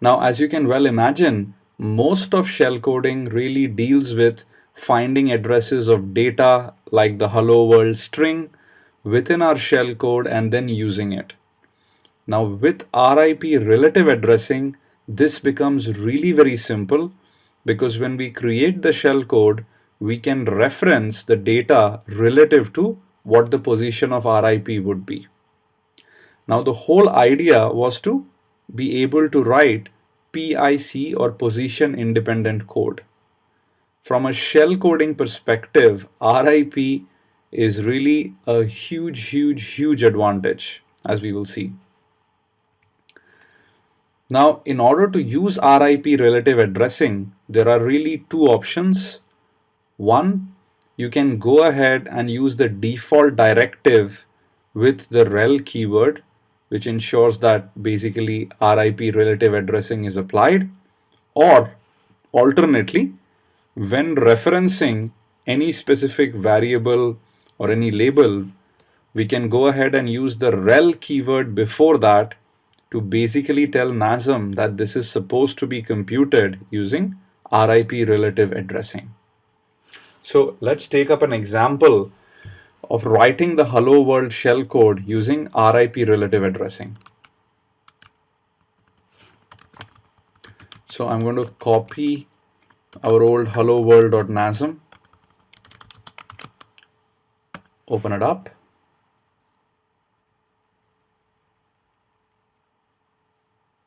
Now, as you can well imagine, most of shellcoding really deals with finding addresses of data like the hello world string within our shellcode and then using it. Now, with RIP relative addressing, this becomes really very simple, because when we create the shellcode, we can reference the data relative to what the position of RIP would be. Now, the whole idea was to be able to write PIC or position independent code. From a shell coding perspective, RIP is really a huge advantage, as we will see. Now, in order to use RIP relative addressing, there are really two options. One, you can go ahead and use the default directive with the rel keyword, which ensures that basically RIP relative addressing is applied. Or alternately, when referencing any specific variable or any label, we can go ahead and use the rel keyword before that to basically tell NASM that this is supposed to be computed using RIP relative addressing. So let's take up an example of writing the hello world shellcode using RIP relative addressing. So I'm going to copy our old hello world.nasm, open it up.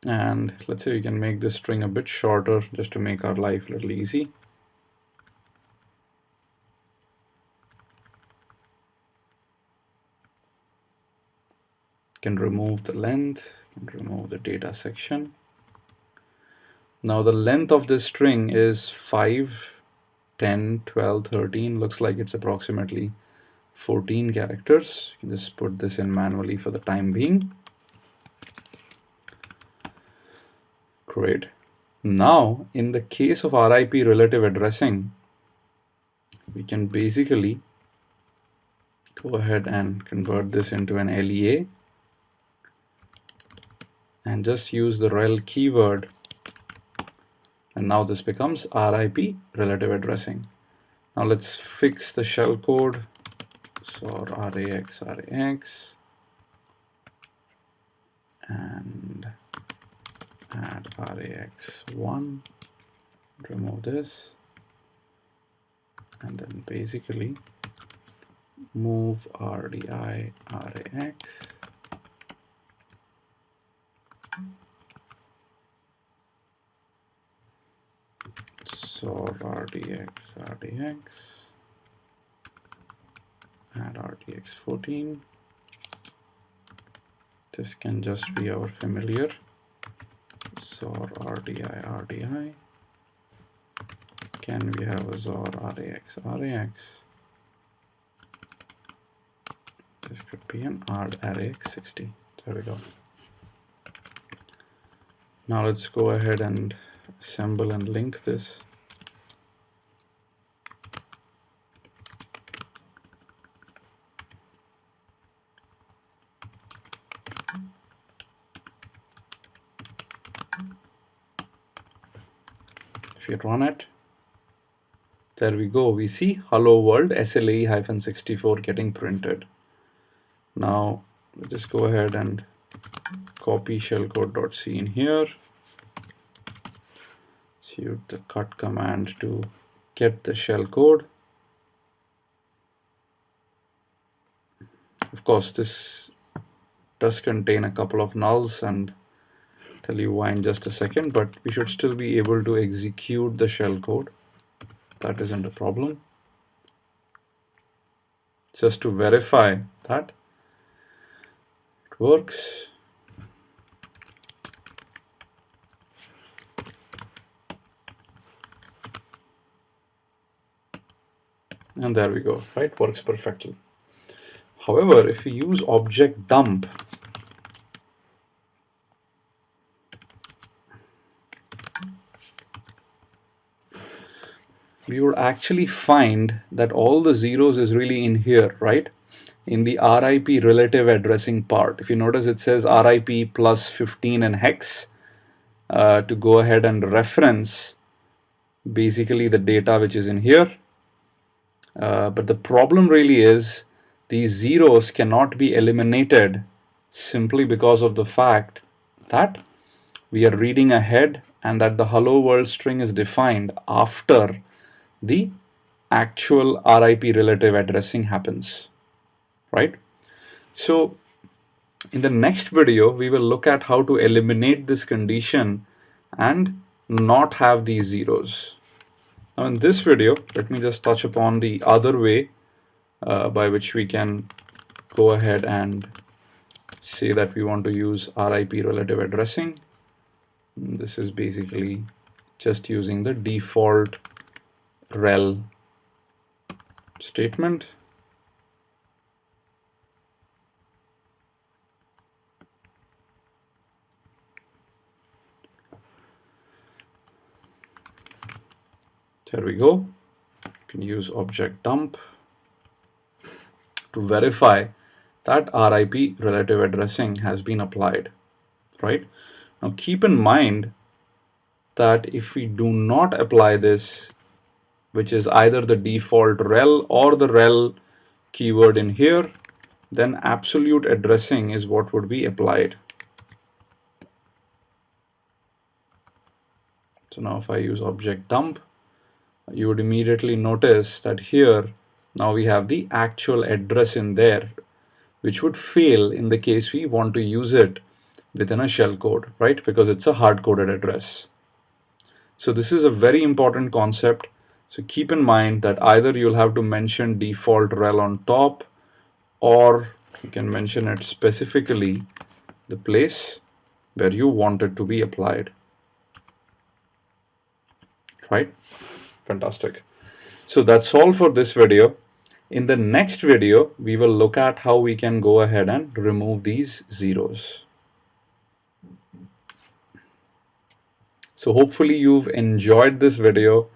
And let's say we can make this string a bit shorter just to make our life a little easy. Can remove the length, can remove the data section. Now the length of this string is 5, 10, 12, 13. Looks like it's approximately 14 characters. You can just put this in manually for the time being. Great. Now, in the case of RIP relative addressing, we can basically go ahead and convert this into an LEA and just use the rel keyword. And now this becomes RIP relative addressing. Now let's fix the shellcode. So RAX, and add RAX1, remove this, and then basically move RDI RAX, so RDX add RDX14. This can just be our familiar, so RDI. Can we have a ZOR RAX? This could be an RAX60. There we go. Now let's go ahead and assemble and link this. If you run it, There we go. We see hello world SLAE-64 getting printed. Now we'll just go ahead and copy shellcode.c in here. Use the cut command to get the shellcode. Of course, this does contain a couple of nulls, and tell you why in just a second, but we should still be able to execute the shellcode. That isn't a problem. Just to verify that it works. And there we go, right? Works perfectly. However, if we use object dump, we would actually find that all the zeros is really in here, right? In the RIP relative addressing part. If you notice, it says RIP plus 15 and hex to go ahead and reference basically the data which is in here. But the problem really is these zeros cannot be eliminated simply because of the fact that we are reading ahead and that the hello world string is defined after the actual RIP relative addressing happens, right? So in the next video, we will look at how to eliminate this condition and not have these zeros. Now in this video, let me just touch upon the other way by which we can go ahead and say that we want to use RIP relative addressing. This is basically just using the default rel statement. There we go. You can use object dump to verify that RIP relative addressing has been applied, right? Now keep in mind that if we do not apply this, which is either the default rel or the rel keyword in here, then absolute addressing is what would be applied. So now if I use object dump, you would immediately notice that here now we have the actual address in there, which would fail in the case we want to use it within a shellcode, right? Because it's a hard-coded address. So this is a very important concept. So keep in mind that either you'll have to mention default rel on top, or you can mention it specifically the place where you want it to be applied, right? Fantastic. So that's all for this video. In the next video, we will look at how we can go ahead and remove these zeros. So hopefully you've enjoyed this video,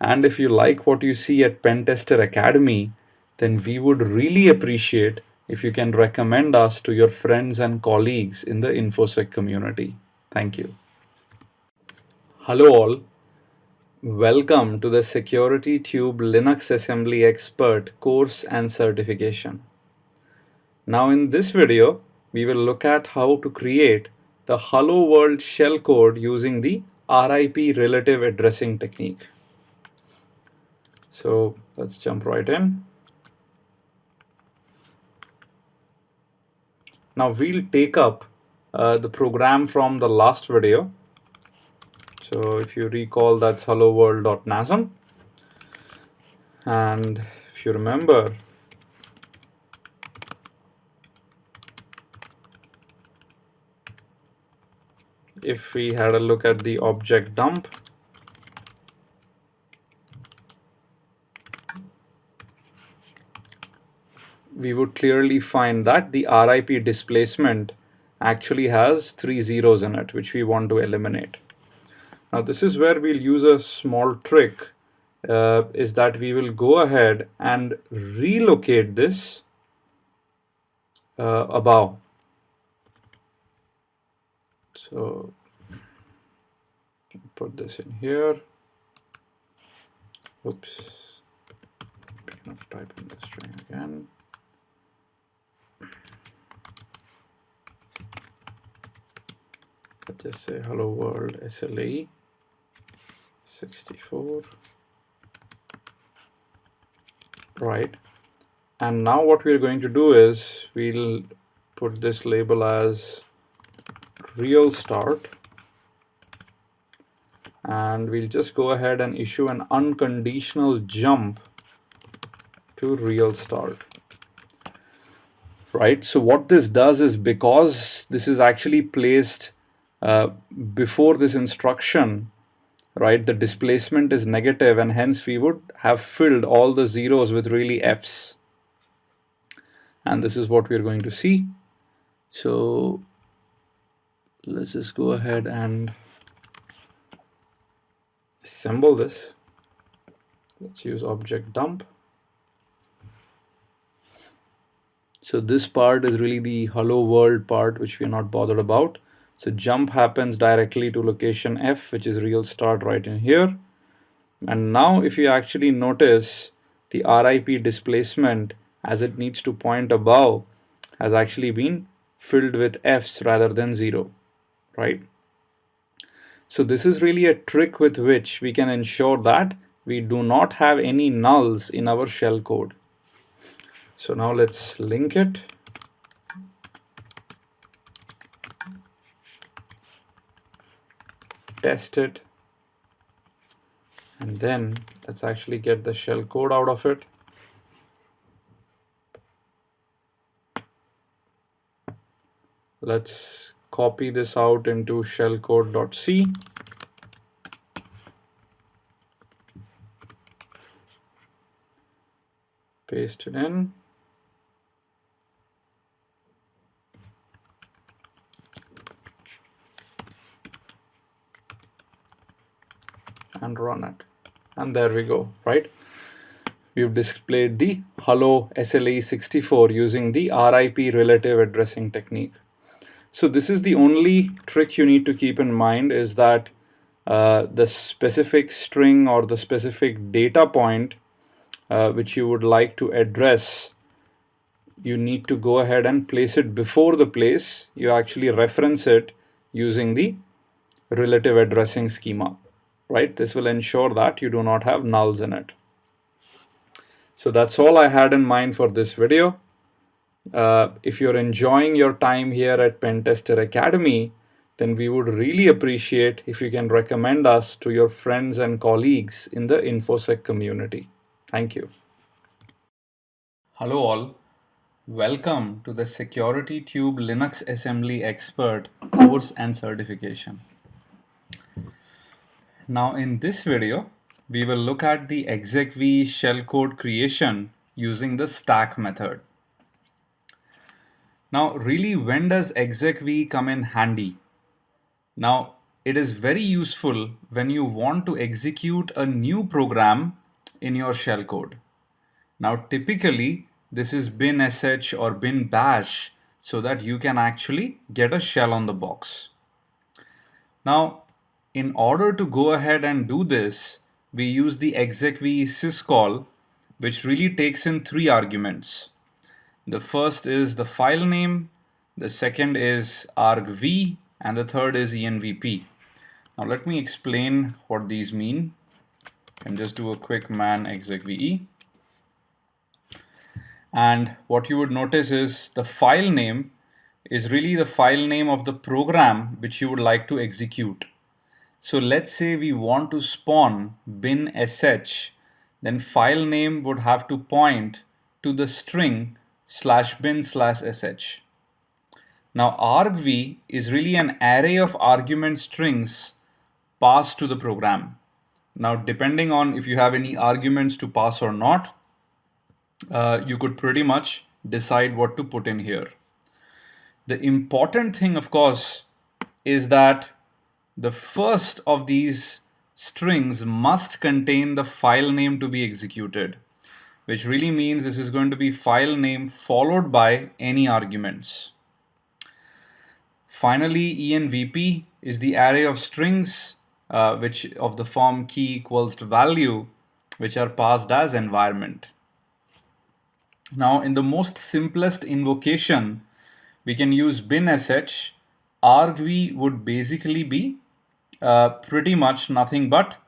and if you like what you see at Pentester Academy, then we would really appreciate if you can recommend us to your friends and colleagues in the InfoSec community. Thank you. Hello all. Welcome to the Security Tube Linux Assembly Expert course and certification. Now in this video, we will look at how to create the Hello World shellcode using the RIP relative addressing technique. So let's jump right in. Now we'll take up the program from the last video. So if you recall, that's hello world.nasm, and if you remember, if we had a look at the object dump, we would clearly find that the RIP displacement actually has 3 zeros in it, which we want to eliminate. Now this is where we'll use a small trick, is that we will go ahead and relocate this above. So put this in here, Oops. Type in the string again. Let's just say hello world SLA 64. Right. And now what we're going to do is we'll put this label as real start, and we'll just go ahead and issue an unconditional jump to real start. Right. So what this does is, because this is actually placed before this instruction, right, the displacement is negative, and hence we would have filled all the zeros with really F's. And this is what we're going to see. So let's just go ahead and assemble this. Let's use object dump. So this part is really the hello world part, which we're not bothered about. So jump happens directly to location F, which is real start right in here. And now if you actually notice, the RIP displacement, as it needs to point above, has actually been filled with F's rather than 0, right? So this is really a trick with which we can ensure that we do not have any nulls in our shell code. So now let's link it. Test it. And then let's actually get the shell code out of it. Let's copy this out into shellcode.c. Paste it in. And run it. And there we go, right? We've displayed the hello SLA 64 using the RIP relative addressing technique. So this is the only trick you need to keep in mind, is that the specific string or the specific data point which you would like to address, you need to go ahead and place it before the place. You actually reference it using the relative addressing schema, right? This will ensure that you do not have nulls in it. So that's all I had in mind for this video. If you're enjoying your time here at Pentester Academy, then we would really appreciate if you can recommend us to your friends and colleagues in the InfoSec community. Thank you. Hello all. Welcome to the Security Tube Linux Assembly Expert course and certification. Now in this video, we will look at the execv shellcode creation using the stack method. Now really, when does execv come in handy? Now it is very useful when you want to execute a new program in your shellcode. Now typically this is bin sh or bin bash, so that you can actually get a shell on the box. Now in order to go ahead and do this, we use the execv syscall, which really takes in 3 arguments. The first is the file name, the second is argv, and the third is envp. Now let me explain what these mean. I can just do a quick man execve. And what you would notice is the file name is really the file name of the program which you would like to execute. So let's say we want to spawn bin sh, then file name would have to point to the string /bin/sh. Now argv is really an array of argument strings passed to the program. Now depending on if you have any arguments to pass or not, you could pretty much decide what to put in here. The important thing, of course, is that the first of these strings must contain the file name to be executed, which really means this is going to be file name followed by any arguments. Finally, envp is the array of strings which of the form key equals to value, which are passed as environment. Now, in the most simplest invocation, we can use bin_sh. argv would basically be pretty much nothing but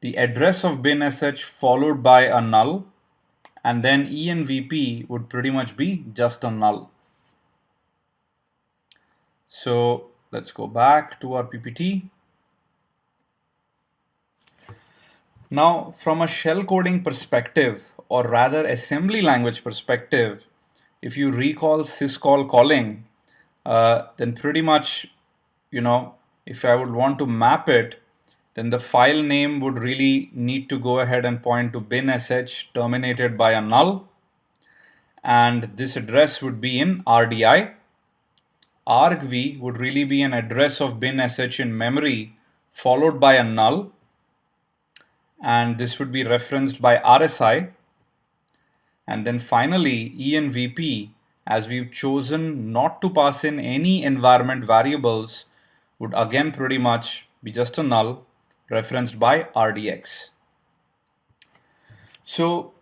the address of bin_sh followed by a null, and then envp would pretty much be just a null. So let's go back to our PPT. Now, from a shell coding perspective, or rather assembly language perspective, if you recall syscall calling, then pretty much, if I would want to map it, then the file name would really need to go ahead and point to bin_sh terminated by a null, and this address would be in RDI. argv would really be an address of bin_sh in memory followed by a null, and this would be referenced by RSI. And then finally, envp, as we've chosen not to pass in any environment variables, would again pretty much be just a null referenced by RDX. So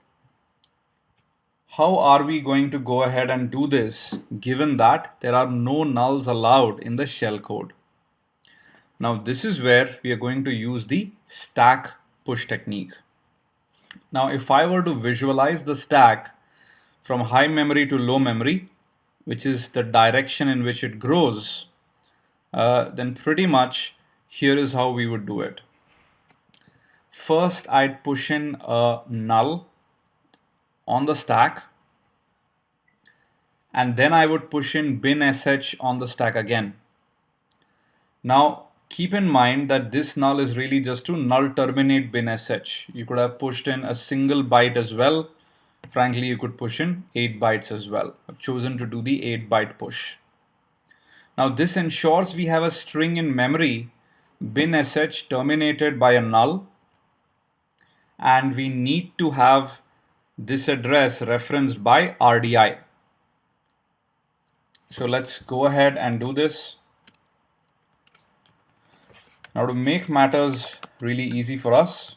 how are we going to go ahead and do this, given that there are no nulls allowed in the shell code? Now, this is where we are going to use the stack push technique. Now, if I were to visualize the stack from high memory to low memory, which is the direction in which it grows, then pretty much here is how we would do it. First, I'd push in a null on the stack, and then I would push in bin_sh on the stack again. Now, keep in mind that this null is really just to null terminate bin_sh. You could have pushed in a single byte as well. Frankly, you could push in 8 bytes as well. I've chosen to do the 8-byte push. Now, this ensures we have a string in memory, bin_sh terminated by a null, and we need to have this address referenced by RDI. So let's go ahead and do this. Now, to make matters really easy for us,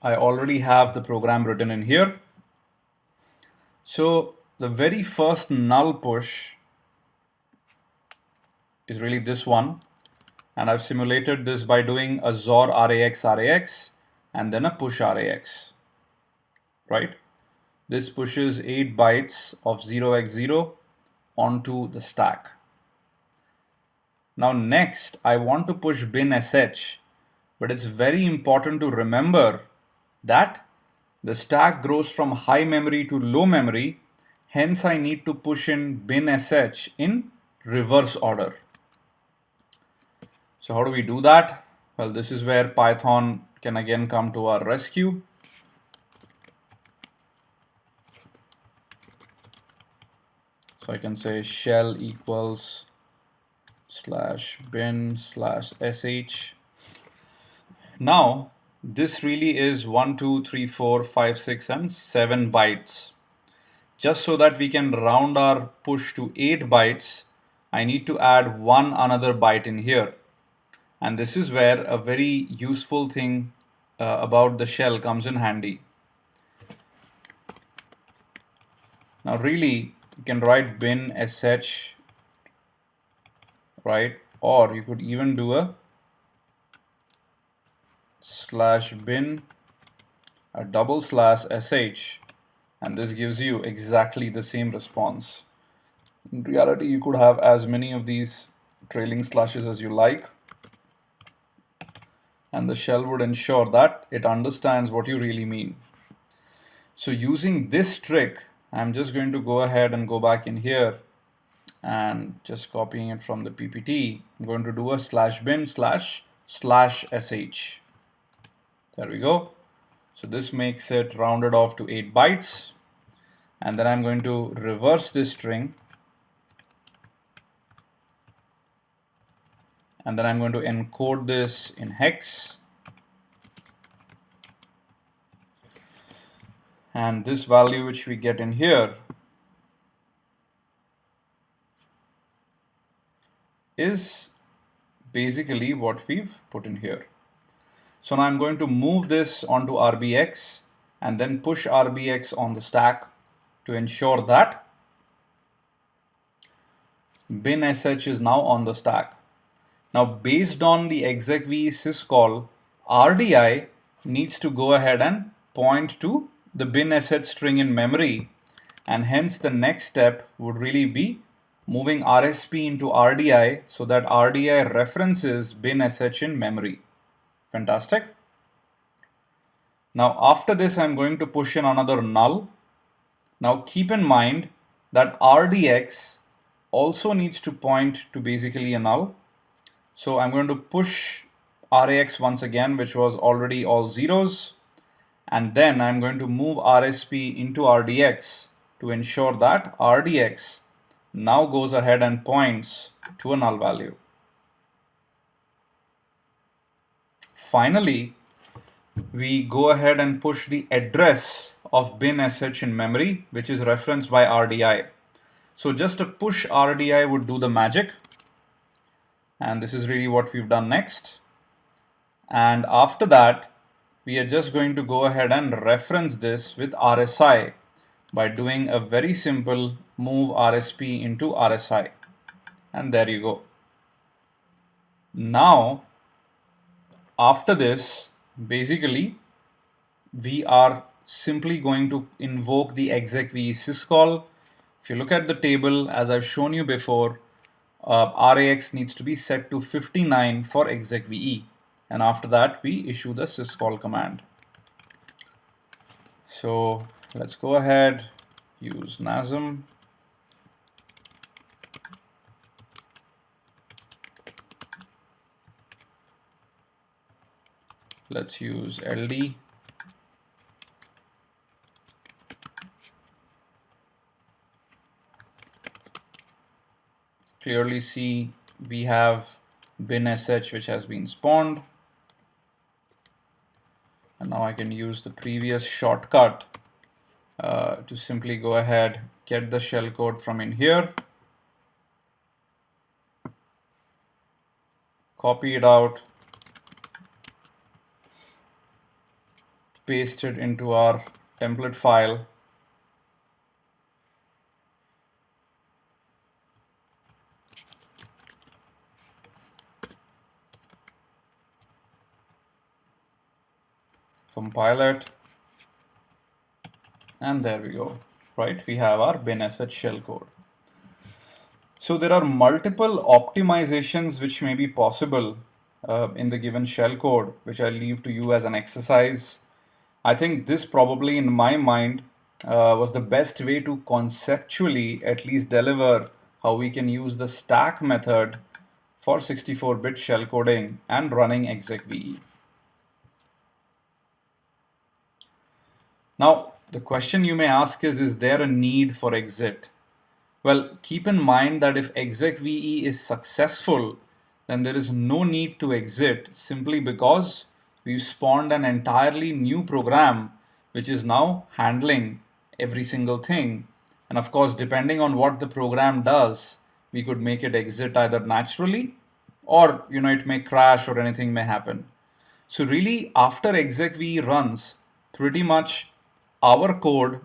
I already have the program written in here. So the very first null push is really this one, and I've simulated this by doing a XOR RAX and then a push RAX, right? This pushes 8 bytes of 0x0 onto the stack. Now next, I want to push bin_sh, but it's very important to remember that the stack grows from high memory to low memory, hence I need to push in bin_sh in reverse order. So how do we do that? Well, this is where Python can again come to our rescue. So I can say shell equals /bin/sh. Now, this really is 1, 2, 3, 4, 5, 6, and 7 bytes. Just so that we can round our push to 8 bytes, I need to add one another byte in here. And this is where a very useful thing about the shell comes in handy. Now really, you can write bin_sh, right? Or you could even do a /bin, a /sh, and this gives you exactly the same response. In reality, you could have as many of these trailing slashes as you like, and the shell would ensure that it understands what you really mean. So using this trick, I'm just going to go ahead and go back in here and just copying it from the PPT. I'm going to do a /bin//sh. There we go. So this makes it rounded off to 8 bytes. And then I'm going to reverse this string. And then I'm going to encode this in hex. And this value which we get in here is basically what we've put in here. So now I'm going to move this onto RBX and then push RBX on the stack to ensure that bin sh is now on the stack. Now, based on the execv syscall, RDI needs to go ahead and point to the bin sh string in memory, and hence the next step would really be moving RSP into RDI so that RDI references bin sh in memory. Fantastic. Now, after this, I'm going to push in another null. Now, keep in mind that RDX also needs to point to basically a null. So I'm going to push RAX once again, which was already all zeros. And then I'm going to move RSP into RDX to ensure that RDX now goes ahead and points to a null value. Finally, we go ahead and push the address of bin sh in memory, which is referenced by RDI. So just a push RDI would do the magic. And this is really what we've done next. And after that, we are just going to go ahead and reference this with RSI by doing a very simple move RSP into RSI. And there you go. Now, after this, basically, we are simply going to invoke the execv syscall. If you look at the table, as I've shown you before, RAX needs to be set to 59 for execve. And after that, we issue the syscall command. So let's go ahead, use NASM. Let's use LD. Clearly see we have bin sh which has been spawned. And now I can use the previous shortcut to simply go ahead, get the shellcode from in here, copy it out, paste it into our template file, compile it, and there we go. Right, we have our bin sh shellcode. So there are multiple optimizations which may be possible in the given shellcode, which I leave to you as an exercise. I think this probably, in my mind, was the best way to conceptually at least deliver how we can use the stack method for 64-bit shellcoding and running execve. Now, the question you may ask is there a need for exit? Well, keep in mind that if execve is successful, then there is no need to exit simply because we've spawned an entirely new program which is now handling every single thing. And of course, depending on what the program does, we could make it exit either naturally or it may crash or anything may happen. So really, after execve runs, pretty much our code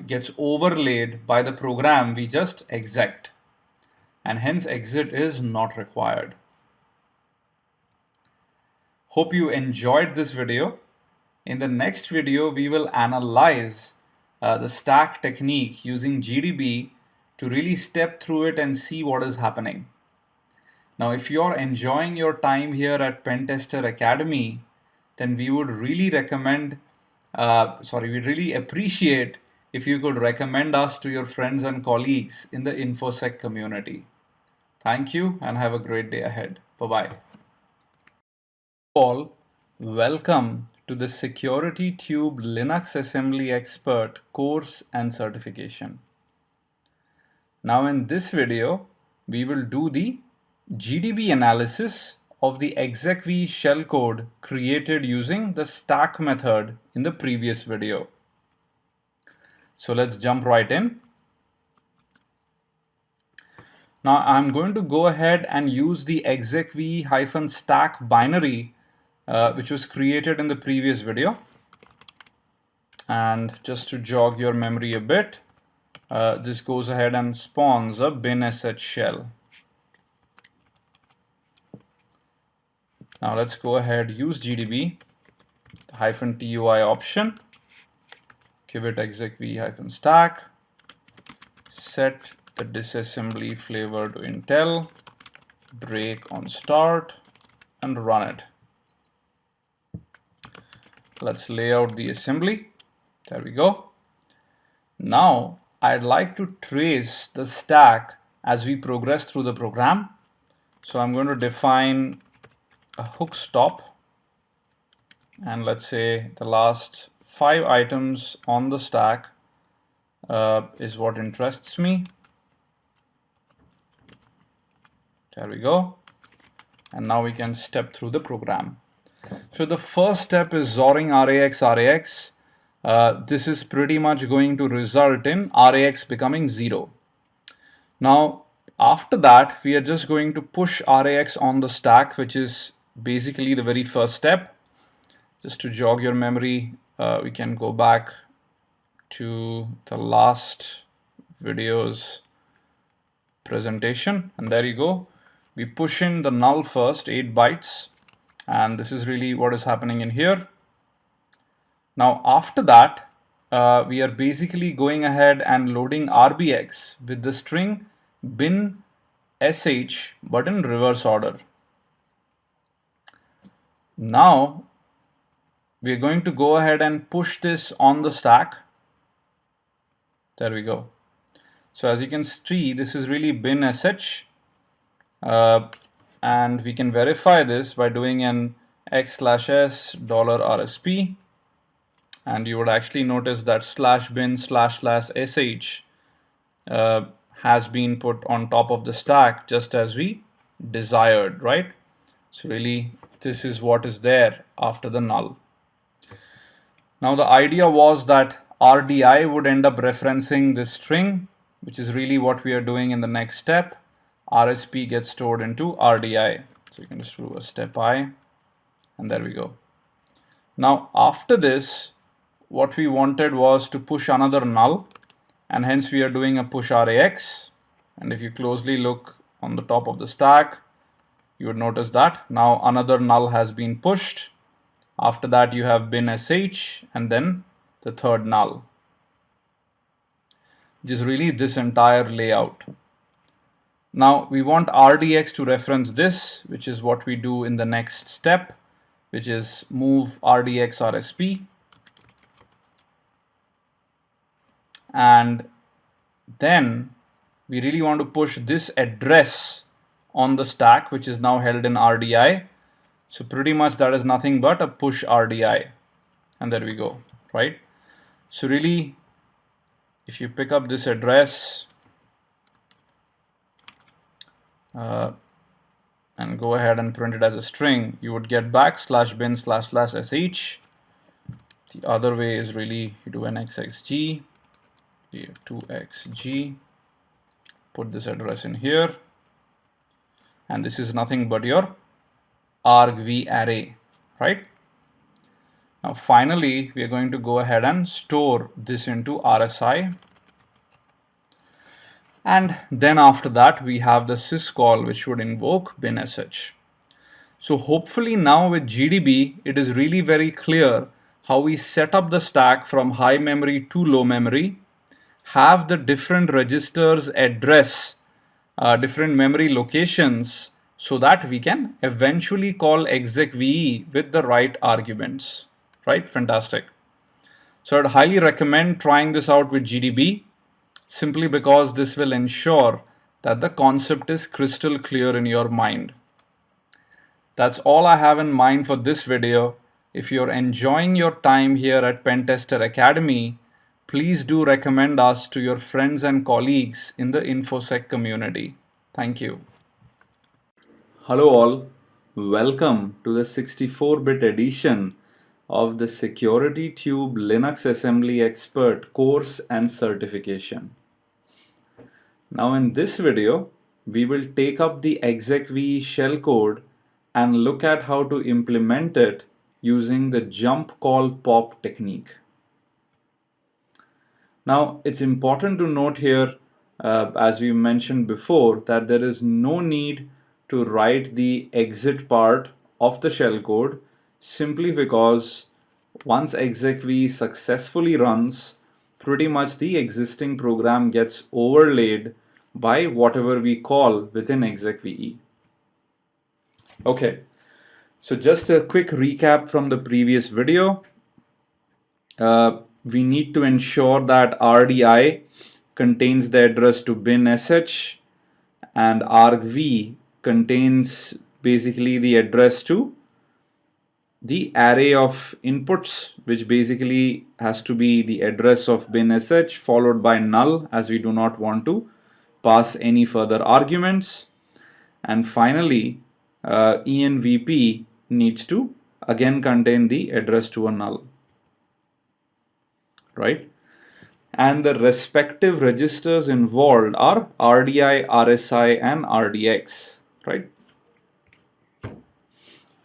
gets overlaid by the program we just exec, and hence exit is not required. Hope you enjoyed this video. In the next video, we will analyze the stack technique using GDB to really step through it and see what is happening. Now, if you're enjoying your time here at Pentester Academy, then we would really recommend we'd really appreciate if you could recommend us to your friends and colleagues in the InfoSec community. Thank you and have a great day ahead. Bye-bye. All, welcome to the Security Tube Linux Assembly Expert course and certification. Now in this video, we will do the GDB analysis of the execv shellcode created using the stack method in the previous video. So let's jump right in. Now I'm going to go ahead and use the execv-stack binary which was created in the previous video. And just to jog your memory a bit, this goes ahead and spawns a bin.sh shell. Now let's go ahead, use GDB, the -tui option, give it execv-stack, set the disassembly flavor to Intel, break on start, and run it. Let's lay out the assembly. There we go. Now I'd like to trace the stack as we progress through the program. So I'm going to define a hook stop, and let's say the last 5 items on the stack is what interests me. There we go. And now we can step through the program. So the first step is XORing RAX. This is pretty much going to result in RAX becoming 0. Now after that, we are just going to push RAX on the stack, which is basically the very first step. Just to jog your memory, we can go back to the last video's presentation, and there you go. We push in the null first, 8 bytes, and this is really what is happening in here. Now after that, we are basically going ahead and loading RBX with the string bin.sh, but in reverse order. Now we are going to go ahead and push this on the stack. There we go. So as you can see, this is really bin.sh, and we can verify this by doing an x/s $rsp, and you would actually notice that /bin//sh has been put on top of the stack just as we desired, right? So really this is what is there after the null. Now the idea was that RDI would end up referencing this string, which is really what we are doing in the next step. RSP gets stored into RDI. So you can just do a step I, and there we go. Now after this, what we wanted was to push another null, and hence we are doing a push RAX. And if you closely look on the top of the stack, you would notice that now another null has been pushed. After that, you have bin.sh and then the third null, which is really this entire layout. Now we want RDX to reference this, which is what we do in the next step, which is move RDX RSP. And then we really want to push this address on the stack, which is now held in RDI. So pretty much that is nothing but a push RDI, and there we go, right? So really, if you pick up this address and go ahead and print it as a string, you would get back /bin//sh. The other way is really you do an xxg, 2xg, put this address in here, and this is nothing but your argv array, right? Now finally, we are going to go ahead and store this into RSI. And then after that, we have the syscall, which would invoke bin.sh. So hopefully now with GDB, it is really very clear how we set up the stack from high memory to low memory, have the different registers address different memory locations, so that we can eventually call execve with the right arguments, right? Fantastic. So I'd highly recommend trying this out with GDB, simply because this will ensure that the concept is crystal clear in your mind. That's all I have in mind for this video. If you're enjoying your time here at Pentester Academy, please do recommend us to your friends and colleagues in the InfoSec community. Thank you. Hello all, welcome to the 64-bit edition of the SecurityTube Linux Assembly Expert course and certification. Now in this video, we will take up the execv shellcode and look at how to implement it using the jump call pop technique. Now, it's important to note here, as we mentioned before, that there is no need to write the exit part of the shellcode simply because once execv successfully runs, pretty much the existing program gets overlaid by whatever we call within execve. Okay, so just a quick recap from the previous video. We need to ensure that RDI contains the address to bin sh and argv contains basically the address to the array of inputs, which basically has to be the address of bin sh followed by null, as we do not want to pass any further arguments. And finally, envp needs to again contain the address to a null, right? And the respective registers involved are RDI, RSI, and RDX, right?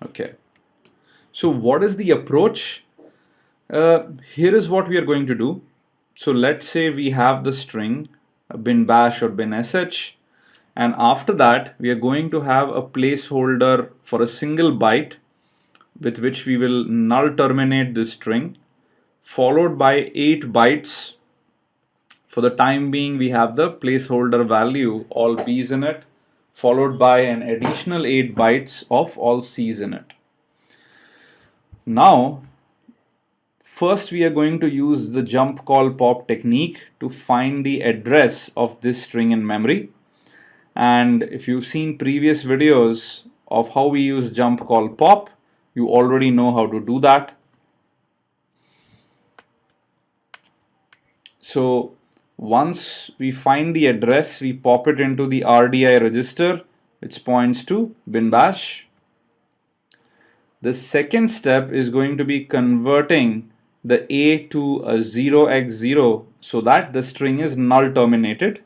Okay. So what is the approach? Here is what we are going to do. So let's say we have the string bin bash or bin sh, and after that we are going to have a placeholder for a single byte with which we will null terminate this string, followed by 8 bytes. For the time being, we have the placeholder value, all b's in it, followed by an additional 8 bytes of all c's in it. Now, first we are going to use the jump call pop technique to find the address of this string in memory. And if you've seen previous videos of how we use jump call pop, you already know how to do that. So once we find the address, we pop it into the RDI register, which points to bin bash. The second step is going to be converting the A to a 0x0 so that the string is null terminated.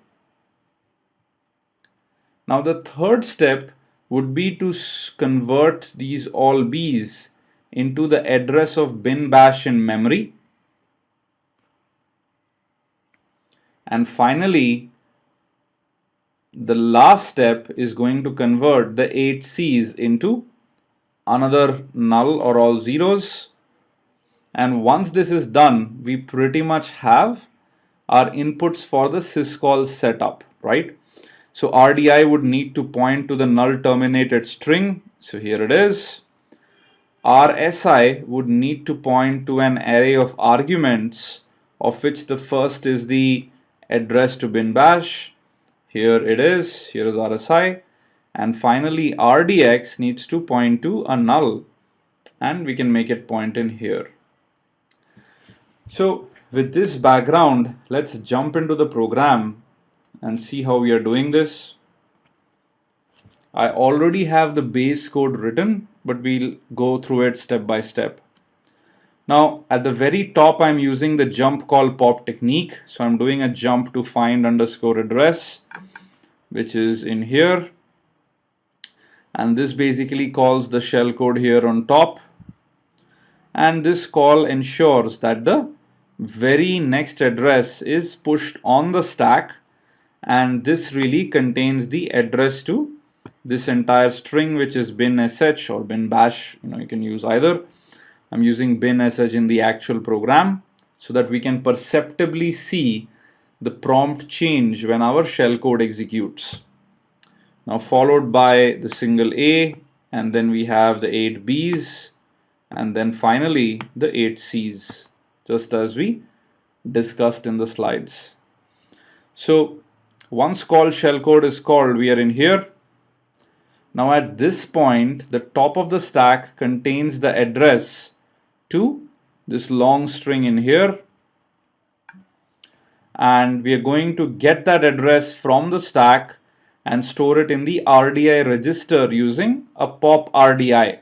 Now the third step would be to convert these all b's into the address of bin bash in memory. And finally, the last step is going to convert the 8 c's into another null or all zeros. And once this is done, we pretty much have our inputs for the syscall setup, right? So RDI would need to point to the null terminated string. So here it is. RSI would need to point to an array of arguments, of which the first is the address to bin bash. Here it is. Here is RSI. And finally, RDX needs to point to a null, and we can make it point in here. So with this background, let's jump into the program and see how we are doing this. I already have the base code written, but we'll go through it step by step. Now at the very top, I'm using the jump call pop technique. So I'm doing a jump to find underscore address, which is in here. And this basically calls the shell code here on top. And this call ensures that the very next address is pushed on the stack. And this really contains the address to this entire string, which is bin sh or bin bash. You can use either. I'm using bin sh in the actual program so that we can perceptibly see the prompt change when our shellcode executes. Now followed by the single A, and then we have the 8 B's, and then finally the 8 C's, just as we discussed in the slides. So once call shellcode is called, we are in here. Now at this point, the top of the stack contains the address to this long string in here, and we are going to get that address from the stack and store it in the RDI register using a pop RDI.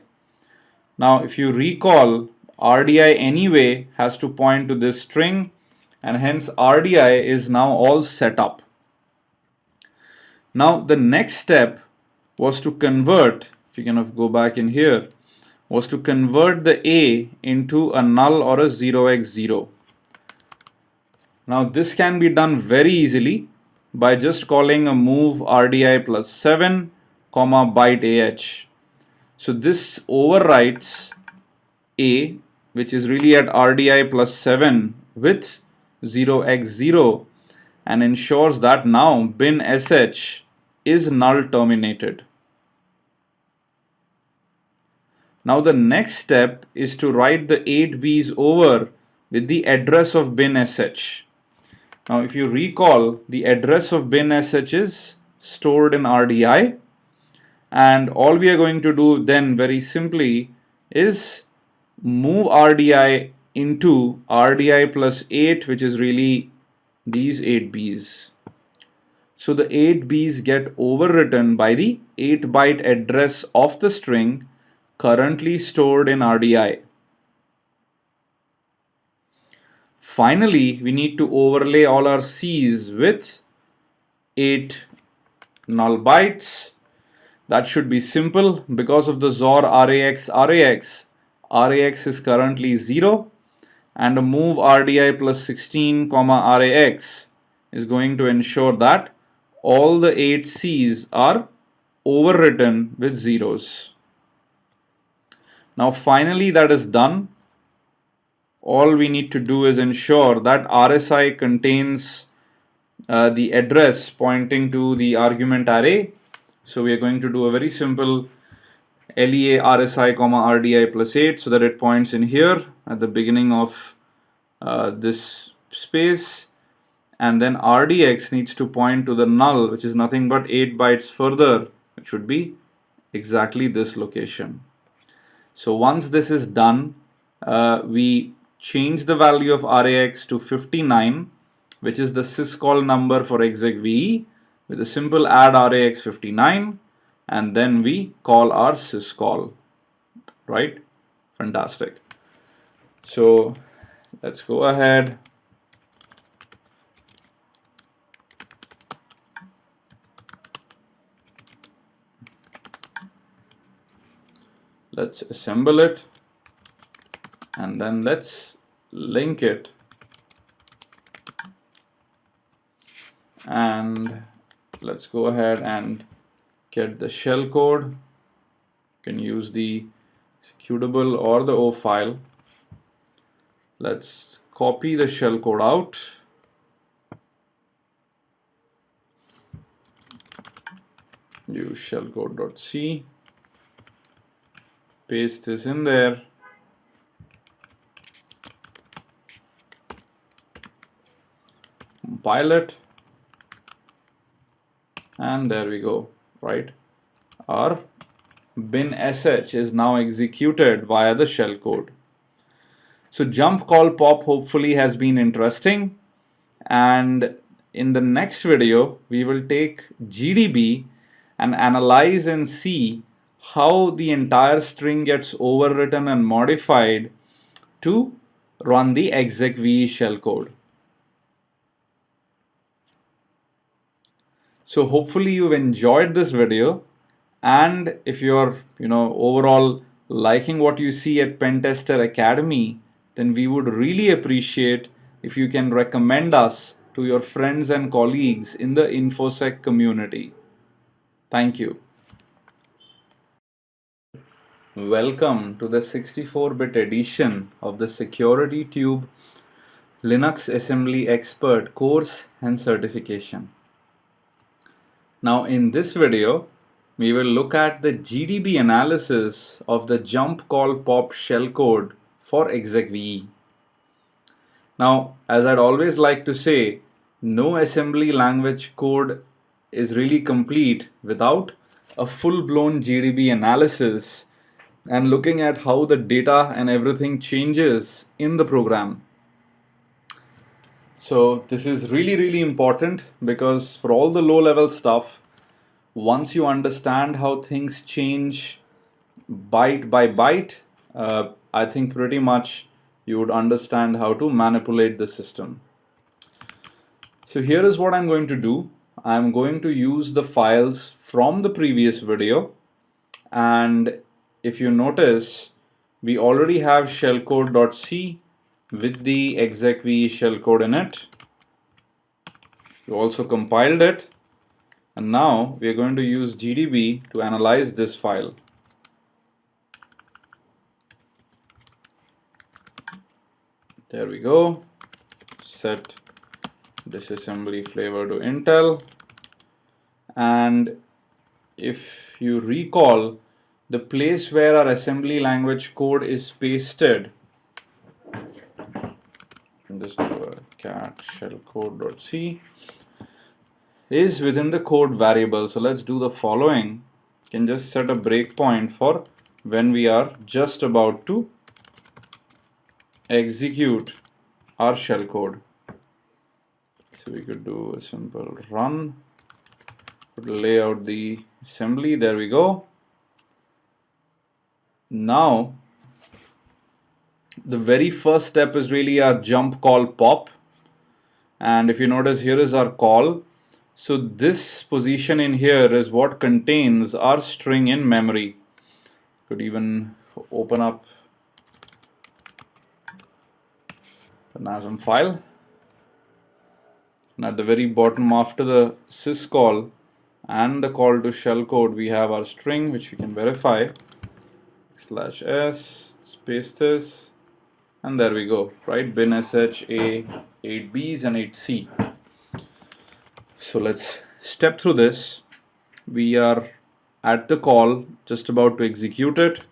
Now if you recall, RDI anyway has to point to this string, and hence RDI is now all set up. Now the next step was to convert, if you kind of go back in here, was to convert the A into a null or a 0x0. Now this can be done very easily by just calling a move RDI plus 7, comma byte AH. So this overwrites A, which is really at RDI plus 7 with 0x0, and ensures that now bin sh is null terminated. Now the next step is to write the 8 Bs over with the address of bin sh. Now if you recall, the address of bin sh is stored in RDI, and all we are going to do then very simply is move RDI into RDI plus 8, which is really these 8 Bs. So the 8 Bs get overwritten by the 8-byte address of the string currently stored in RDI. Finally, we need to overlay all our Cs with 8 null bytes. That should be simple because of the XOR RAX is currently 0, and a move RDI plus 16, RAX is going to ensure that all the 8 Cs are overwritten with zeros. Now finally that is done. All we need to do is ensure that RSI contains the address pointing to the argument array. So we are going to do a very simple LEA RSI, RDI plus 8 so that it points in here at the beginning of this space, and then RDX needs to point to the null, which is nothing but 8 bytes further. It should be exactly this location. So once this is done, we change the value of RAX to 59, which is the syscall number for execve, with a simple add RAX 59, and then we call our syscall, right? Fantastic. So let's go ahead. Let's assemble it, and then let's link it, and let's go ahead and get the shellcode. You can use the executable or the O file. Let's copy the shellcode out. Use shellcode.c. Paste this in there. Compile it. And there we go, right? Our bin sh is now executed via the shellcode. So jump call pop hopefully has been interesting, and in the next video we will take GDB and analyze and see how the entire string gets overwritten and modified to run the execve shellcode. So hopefully you've enjoyed this video, and if you're overall liking what you see at Pentester Academy, then we would really appreciate if you can recommend us to your friends and colleagues in the InfoSec community. Thank you. Welcome to the 64-bit edition of the SecurityTube Linux Assembly Expert course and certification. Now in this video, we will look at the GDB analysis of the jump call pop shellcode for execve. Now, as I'd always like to say, no assembly language code is really complete without a full-blown GDB analysis and looking at how the data and everything changes in the program. So this is really important, because for all the low-level stuff, once you understand how things change byte by byte, I think pretty much you would understand how to manipulate the system. So here is what I'm going to do. I'm going to use the files from the previous video, And if you notice, we already have shellcode.c with the execv shellcode in it. We also compiled it, and now we are going to use GDB to analyze this file. There we go. Set disassembly flavor to Intel. And if you recall, the place where our assembly language code is pasted, just do a cat shellcode.c, is within the code variable. So let's do the following. You can just set a breakpoint for when we are just about to execute our shellcode. So we could do a simple run, lay out the assembly. There we go. Now the very first step is really our jump call pop, and if you notice, here is our call. So this position in here is what contains our string in memory. Could even open up the NASM file, and at the very bottom, after the syscall and the call to shellcode, we have our string, which we can verify, /s, space this, and there we go, right? Bin sh a 8b's and 8c. So let's step through this. We are at the call, just about to execute it,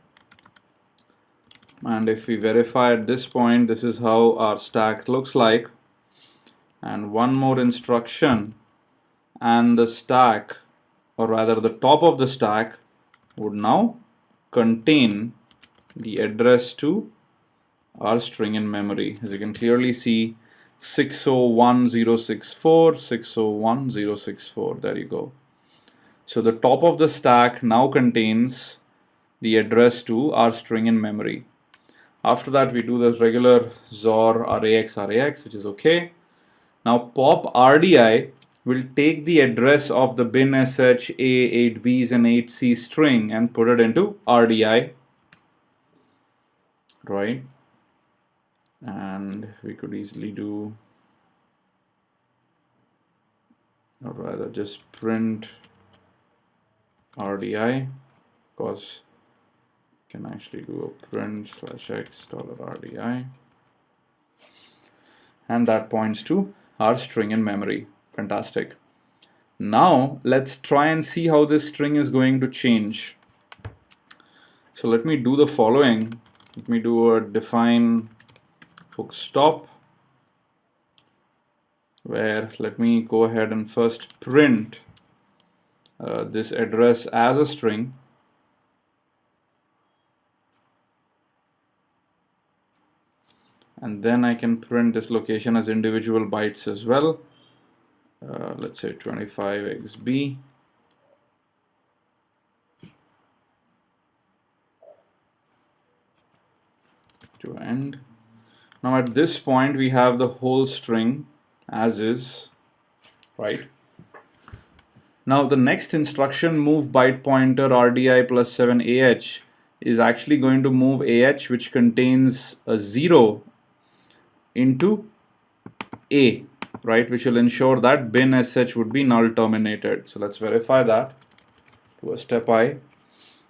and if we verify at this point, this is how our stack looks like. And one more instruction, and the stack, or rather the top of the stack, would now contain the address to our string in memory. As you can clearly see, 601064, 601064. There you go. So the top of the stack now contains the address to our string in memory. After that, we do this regular XOR RAX, which is okay. Now pop RDI will take the address of the bin sh a 8b's and 8c string and put it into RDI, right? And we could easily do, or rather just print RDI, because you can actually do a print /x $RDI, and that points to our string in memory. Fantastic. Now let's try and see how this string is going to change. So let me do the following. Let me do a define hook stop, where let me go ahead and first print this address as a string. And then I can print this location as individual bytes as well. Let's say 25xb. To end. Now at this point, we have the whole string as is, right? Now the next instruction, move byte pointer RDI plus 7AH, is actually going to move AH, which contains a 0, into A, right, which will ensure that bin sh would be null terminated. So let's verify that to a step I.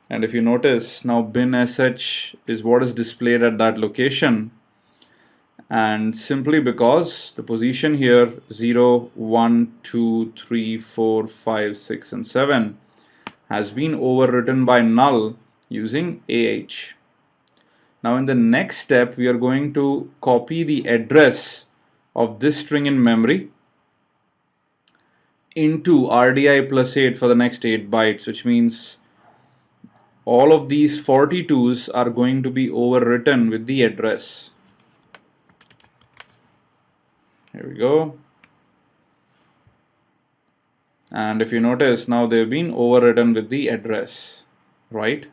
And if you notice, now bin sh is what is displayed at that location, and simply because the position here 0, 1, 2, 3, 4, 5, 6 and 7 has been overwritten by null using AH. Now in the next step, we are going to copy the address of this string in memory into RDI plus 8 for the next 8 bytes, which means all of these 42s are going to be overwritten with the address. Here we go. And if you notice, now they've been overwritten with the address, right?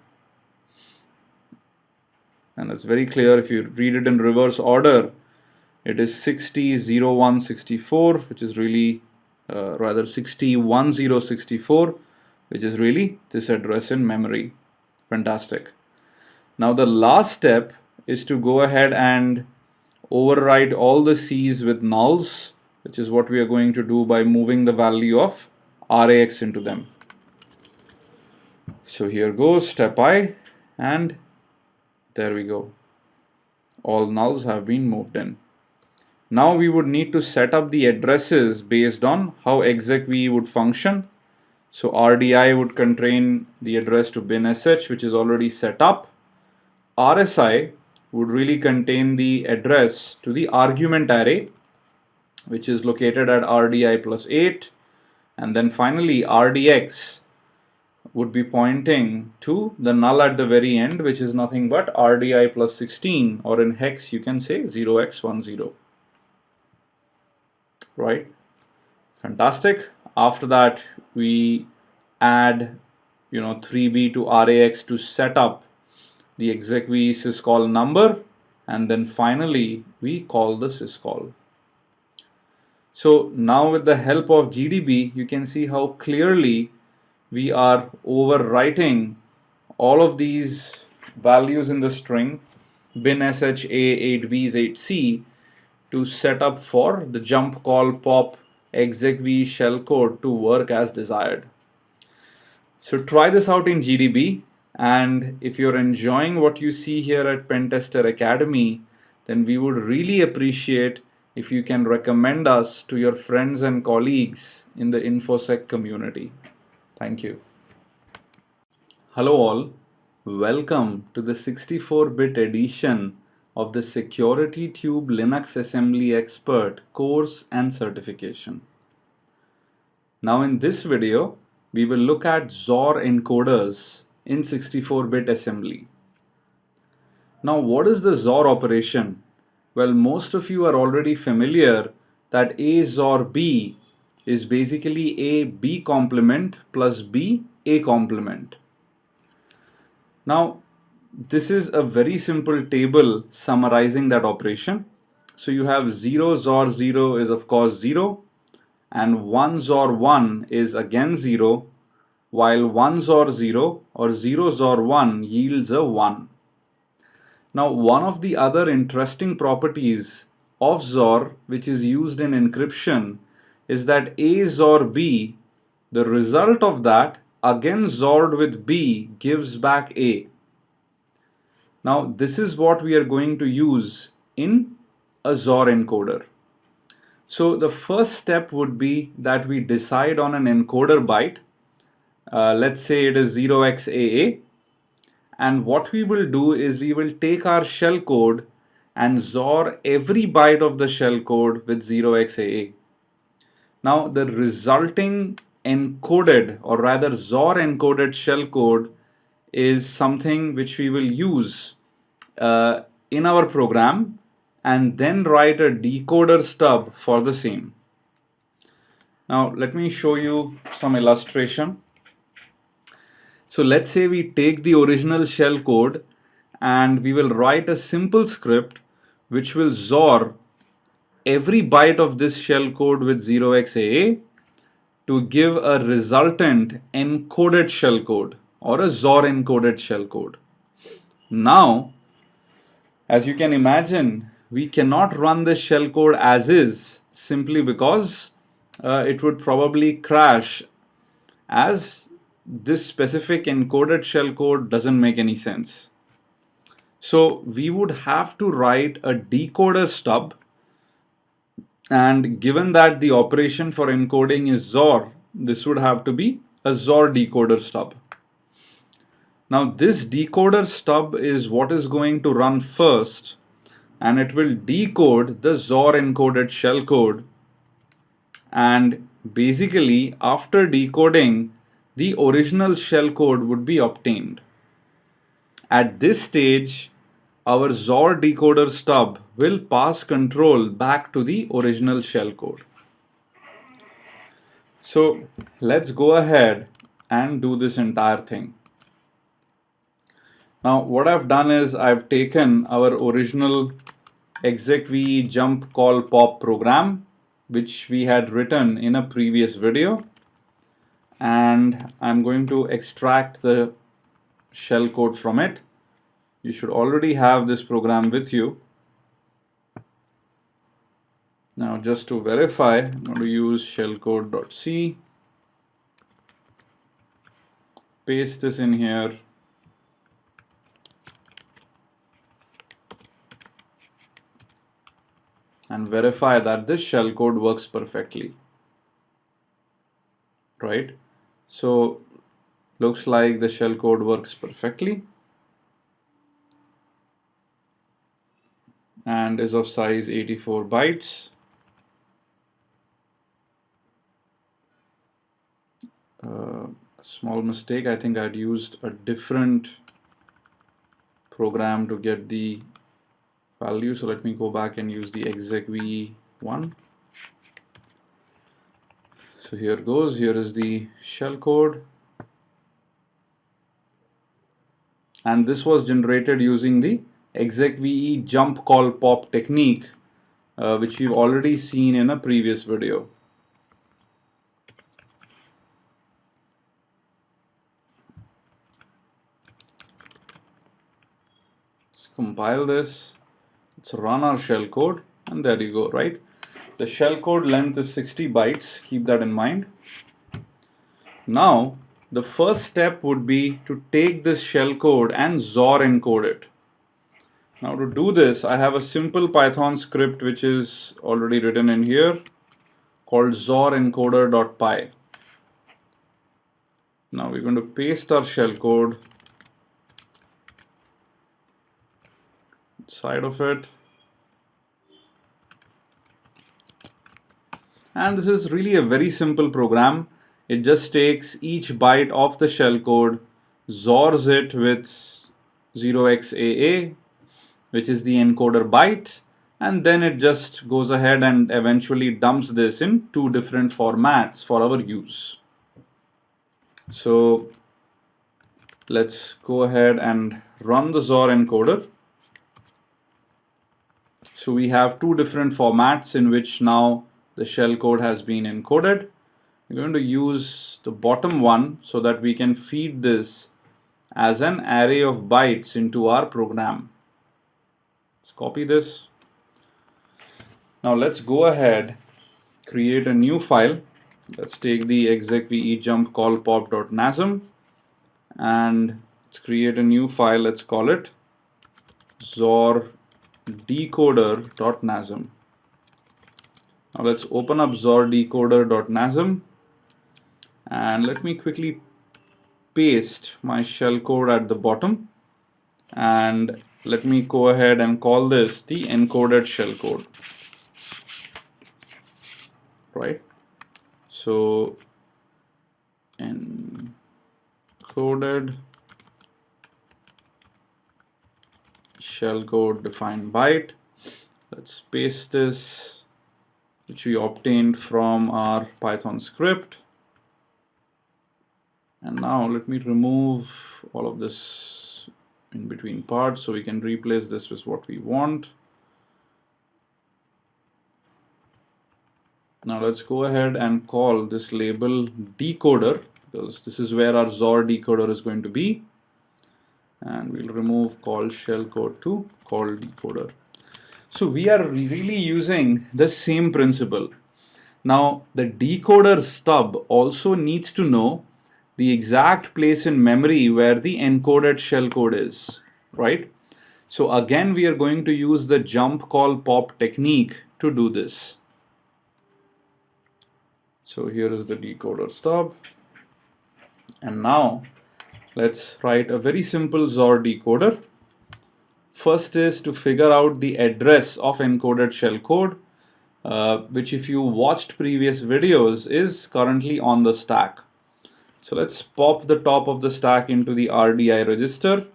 And it's very clear if you read it in reverse order. It is 600164, which is really rather 601064, which is really this address in memory. Fantastic. Now the last step is to go ahead and override all the C's with nulls, which is what we are going to do by moving the value of RAX into them. So here goes step I, and there we go. All nulls have been moved in. Now we would need to set up the addresses based on how execv would function. So RDI would contain the address to binsh, which is already set up. RSI would really contain the address to the argument array, which is located at RDI plus 8. And then finally RDX would be pointing to the null at the very end, which is nothing but RDI plus 16, or in hex you can say 0x10. Right? Fantastic. After that we add 3b to RAX to set up the execv syscall number, and then finally we call the syscall. So now with the help of GDB, you can see how clearly we are overwriting all of these values in the string binsh a 8b's 8c to set up for the jump call pop execv shellcode to work as desired. So try this out in GDB, and if you're enjoying what you see here at Pentester Academy, then we would really appreciate if you can recommend us to your friends and colleagues in the InfoSec community. Thank you. Hello all, welcome to the 64-bit edition of the Security Tube Linux Assembly Expert course and certification. Now in this video, we will look at XOR encoders in 64-bit assembly. Now what is the XOR operation? Well, most of you are already familiar that A XOR B is basically A B complement plus B A complement. Now this is a very simple table summarizing that operation. So you have 0 XOR 0 is of course 0, and 1 XOR 1 is again 0, while 1 XOR 0 or 0 XOR 1 yields a 1. Now one of the other interesting properties of XOR which is used in encryption is that A XOR B, the result of that again XORed with B gives back A. Now this is what we are going to use in a XOR encoder. So the first step would be that we decide on an encoder byte. Let's say it is 0xAA. And what we will do is we will take our shellcode and XOR every byte of the shellcode with 0xAA. Now the resulting encoded, or rather XOR encoded shellcode is something which we will use in our program and then write a decoder stub for the same. Now let me show you some illustration. So let's say we take the original shellcode and we will write a simple script which will XOR every byte of this shellcode with 0xAA to give a resultant encoded shellcode or a XOR encoded shellcode. Now, as you can imagine, we cannot run this shellcode as is simply because it would probably crash, as this specific encoded shellcode doesn't make any sense. So we would have to write a decoder stub, and given that the operation for encoding is XOR, this would have to be a XOR decoder stub. Now this decoder stub is what is going to run first, and it will decode the XOR encoded shellcode, and basically after decoding, the original shellcode would be obtained. At this stage, our XOR decoder stub will pass control back to the original shellcode. So let's go ahead and do this entire thing. Now what I've done is I've taken our original execv jump call pop program which we had written in a previous video, and I'm going to extract the shellcode from it. You should already have this program with you. Now just to verify, I'm going to use shellcode.c, paste this in here, and verify that this shellcode works perfectly. Right? So looks like the shellcode works perfectly and is of size 84 bytes. Small mistake, I think I'd used a different program to get the value, so let me go back and use the execve one. So here goes, here is the shellcode, and this was generated using the execve jump call pop technique, which we've already seen in a previous video. Let's compile this, let's run our shellcode, and there you go, right? The shellcode length is 60 bytes, keep that in mind. Now, the first step would be to take this shellcode and XOR encode it. Now to do this, I have a simple Python script which is already written in here called XOR encoder.py. Now we're going to paste our shellcode inside of it. And this is really a very simple program. It just takes each byte of the shellcode, XORs it with 0xAA, which is the encoder byte, and then it just goes ahead and eventually dumps this in two different formats for our use. So let's go ahead and run the XOR encoder. So we have two different formats in which now the shellcode has been encoded. We're going to use the bottom one so that we can feed this as an array of bytes into our program. Let's copy this. Now let's go ahead, create a new file. Let's take the execve jump call pop.nasm and let's create a new file. Let's call it XOR decoder.nasm. Now let's open up XOR decoder.nasm and let me quickly paste my shellcode at the bottom, and let me go ahead and call this the encoded shellcode. Right? So encoded shellcode defined byte. Let's paste this, which we obtained from our Python script. And now let me remove all of this in between parts so we can replace this with what we want. Now let's go ahead and call this label decoder, because this is where our XOR decoder is going to be. And we'll remove call shellcode to call decoder. So we are really using the same principle. Now the decoder stub also needs to know the exact place in memory where the encoded shellcode is, right? So again, we are going to use the jump call pop technique to do this. So here is the decoder stub. And now let's write a very simple XOR decoder. First is to figure out the address of encoded shellcode, which if you watched previous videos is currently on the stack. So let's pop the top of the stack into the RDI register.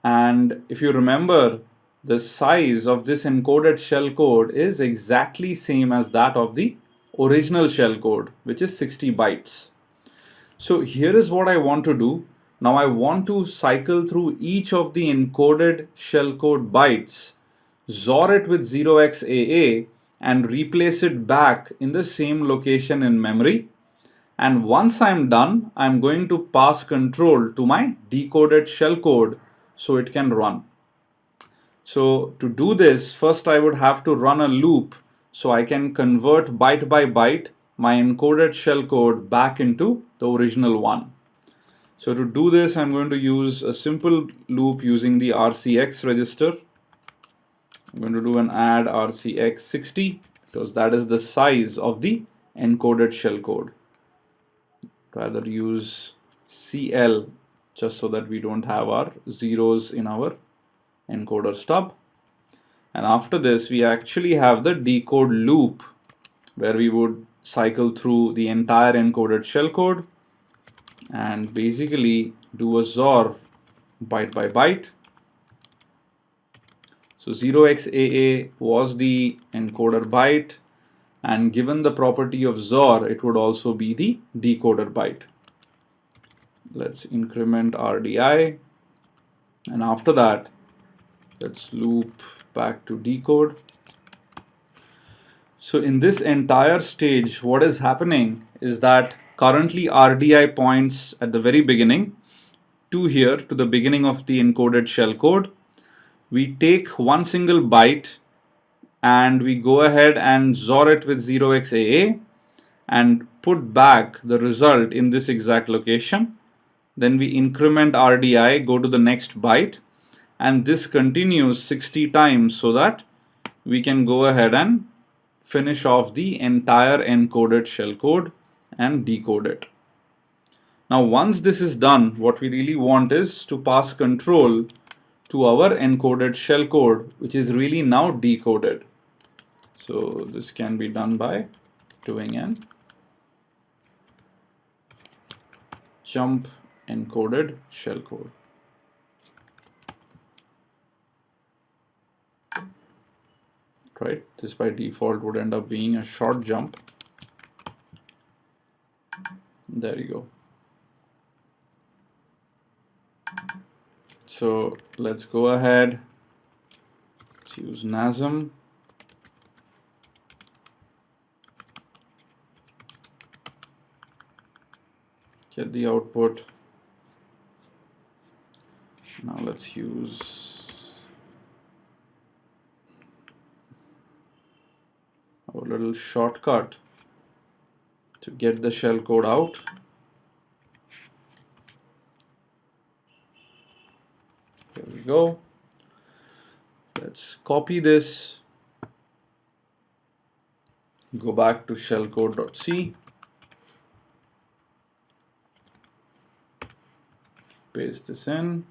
And if you remember, the size of this encoded shellcode is exactly same as that of the original shellcode, which is 60 bytes. So here is what I want to do. Now I want to cycle through each of the encoded shellcode bytes, XOR it with 0xAA, and replace it back in the same location in memory. And once I'm done, I'm going to pass control to my decoded shellcode so it can run. So to do this, first I would have to run a loop so I can convert byte by byte my encoded shellcode back into the original one. So to do this, I'm going to use a simple loop using the RCX register. I'm going to do an add RCX60 because that is the size of the encoded shellcode. Rather use CL just so that we don't have our zeros in our encoder stub. And after this, we actually have the decode loop where we would cycle through the entire encoded shellcode and basically do a XOR byte by byte. So 0xAA was the encoder byte, and given the property of XOR, it would also be the decoder byte. Let's increment RDI, and after that, let's loop back to decode. So in this entire stage, what is happening is that currently RDI points at the very beginning to here, to the beginning of the encoded shellcode. We take one single byte and we go ahead and XOR it with 0xAA and put back the result in this exact location. Then we increment RDI, go to the next byte, and this continues 60 times so that we can go ahead and finish off the entire encoded shellcode and decode it. Now once this is done, what we really want is to pass control to our encoded shellcode, which is really now decoded. So this can be done by doing an jump encoded shellcode. Right, this by default would end up being a short jump. There you go. So let's go ahead, let's use NASM. Get the output. Now let's use our little shortcut to get the shellcode out. There we go. Let's copy this, go back to shellcode.c, paste this in,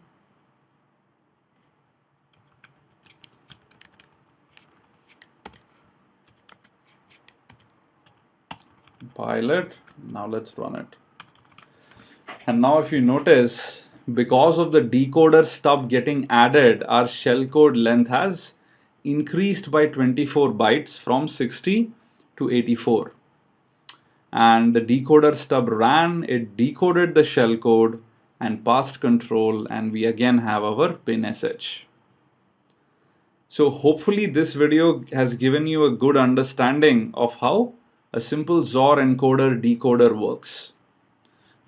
pilot. Now let's run it. And now if you notice, because of the decoder stub getting added, our shellcode length has increased by 24 bytes from 60 to 84. And the decoder stub ran, it decoded the shellcode and passed control, and we again have our pin sh. So hopefully this video has given you a good understanding of how a simple XOR encoder decoder works.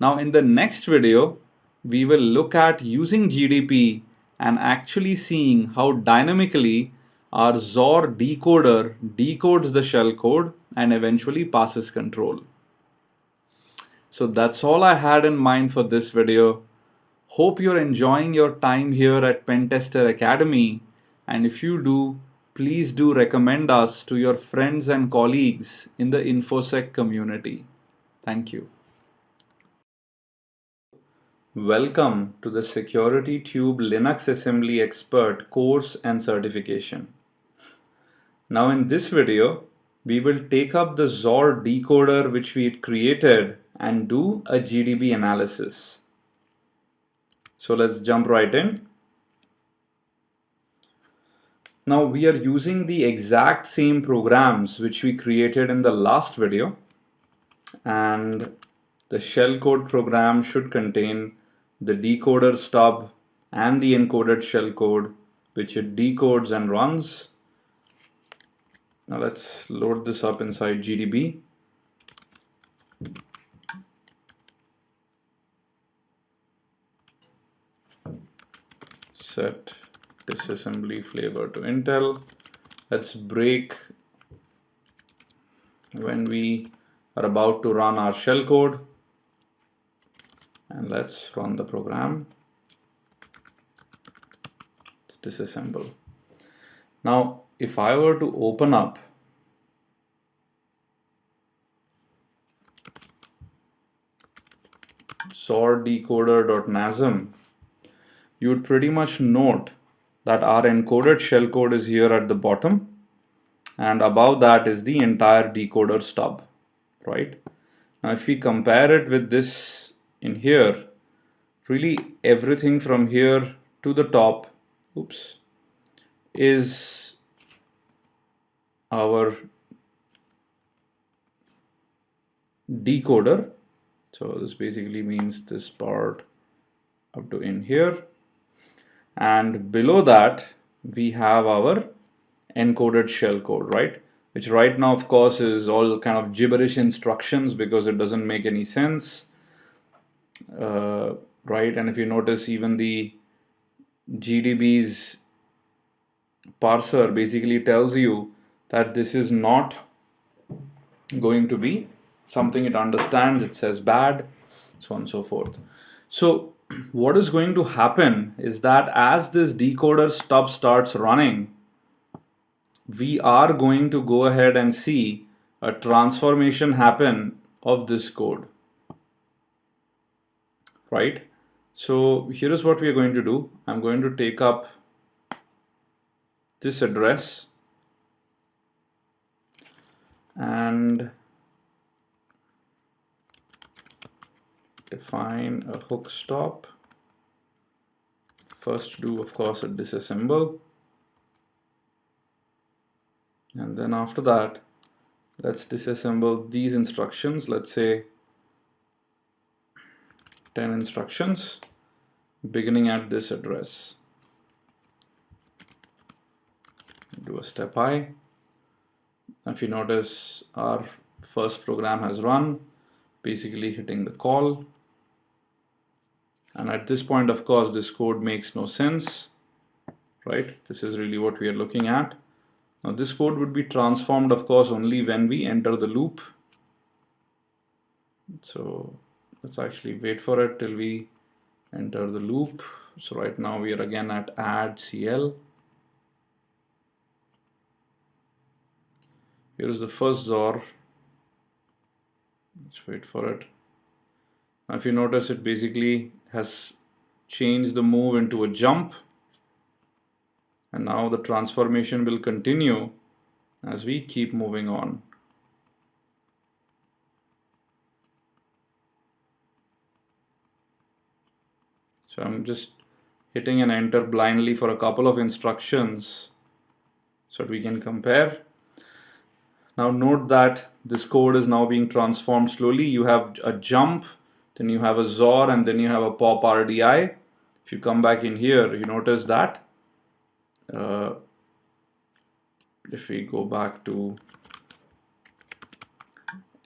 Now in the next video, we will look at using GDP and actually seeing how dynamically our XOR decoder decodes the shellcode and eventually passes control. So that's all I had in mind for this video. Hope you're enjoying your time here at Pentester Academy, and if you do, please do recommend us to your friends and colleagues in the InfoSec community. Thank you. Welcome to the Security Tube Linux Assembly Expert course and certification. Now in this video, we will take up the XOR decoder which we had created and do a GDB analysis. So let's jump right in. Now we are using the exact same programs which we created in the last video, and the shellcode program should contain the decoder stub and the encoded shellcode which it decodes and runs. Now let's load this up inside GDB. set disassembly flavor to Intel. Let's break when we are about to run our shellcode, and let's run the program. Let's disassemble. Now, if I were to open up sordecoder.nasm, you would pretty much note that our encoded shellcode is here at the bottom, and above that is the entire decoder stub, right? Now, if we compare it with this in here, really everything from here to the top, is our decoder. So this basically means this part up to in here, and below that we have our encoded shellcode, right? Which right now, of course, is all kind of gibberish instructions because it doesn't make any sense, right? And if you notice, even the GDB's parser basically tells you that this is not going to be something it understands. It says bad, so on and so forth. So what is going to happen is that as this decoder stub starts running, we are going to go ahead and see a transformation happen of this code, right? So here is what we are going to do. I'm going to take up this address and define a hook stop. First do, of course, a disassemble, and then after that let's disassemble these instructions. Let's say 10 instructions beginning at this address. Do a step I. If you notice, our first program has run, basically hitting the call. And at this point, of course, this code makes no sense, right? This is really what we are looking at. Now this code would be transformed, of course, only when we enter the loop. So let's actually wait for it till we enter the loop. So right now we are again at add CL. Here is the first XOR. Let's wait for it. Now if you notice, it basically has changed the move into a jump, and now the transformation will continue as we keep moving on. So I'm just hitting an enter blindly for a couple of instructions so that we can compare. Now note that this code is now being transformed slowly. You have a jump, then you have a XOR, and then you have a pop RDI. If you come back in here, you notice that if we go back to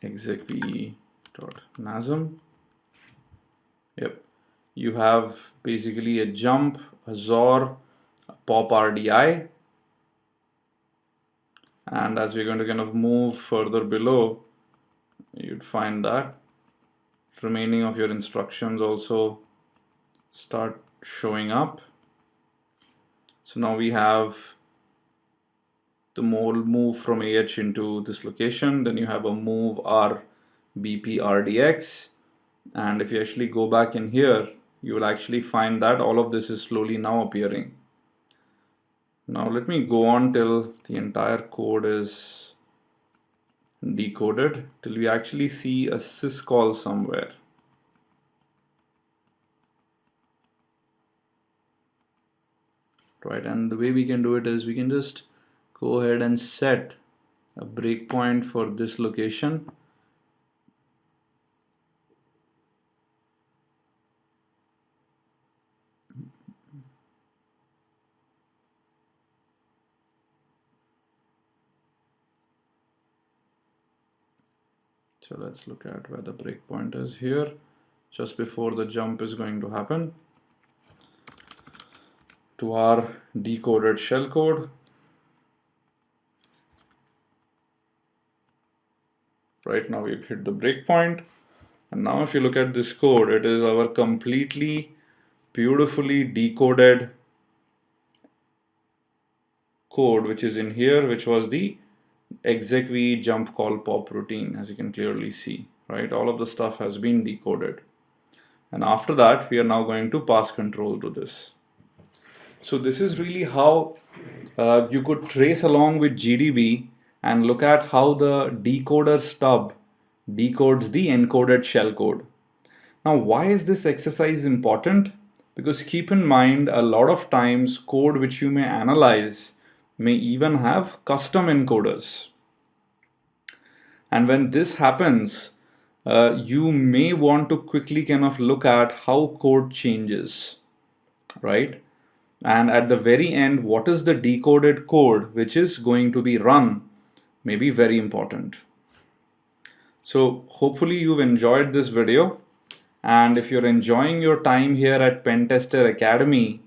exec.nasm, yep, you have basically a jump, a XOR, a pop RDI. And as we're going to kind of move further below, you'd find that remaining of your instructions also start showing up. So now we have the move from AH into this location, then you have a move R BP RDX, and if you actually go back in here, you will actually find that all of this is slowly now appearing. Now let me go on till the entire code is decoded, till we actually see a syscall somewhere. Right, and the way we can do it is we can just go ahead and set a breakpoint for this location. So let's look at where the breakpoint is here, just before the jump is going to happen. to our decoded shellcode. Right now we've hit the breakpoint, and now if you look at this code, it is our completely beautifully decoded code which is in here, which was the execv jump call pop routine, as you can clearly see, right? All of the stuff has been decoded, and after that we are now going to pass control to this. So this is really how you could trace along with GDB and look at how the decoder stub decodes the encoded shellcode. Now, why is this exercise important? Because keep in mind, a lot of times code which you may analyze may even have custom encoders. And when this happens, you may want to quickly kind of look at how code changes, right? And at the very end, what is the decoded code which is going to be run may be very important. So hopefully you've enjoyed this video. And if you're enjoying your time here at Pentester Academy,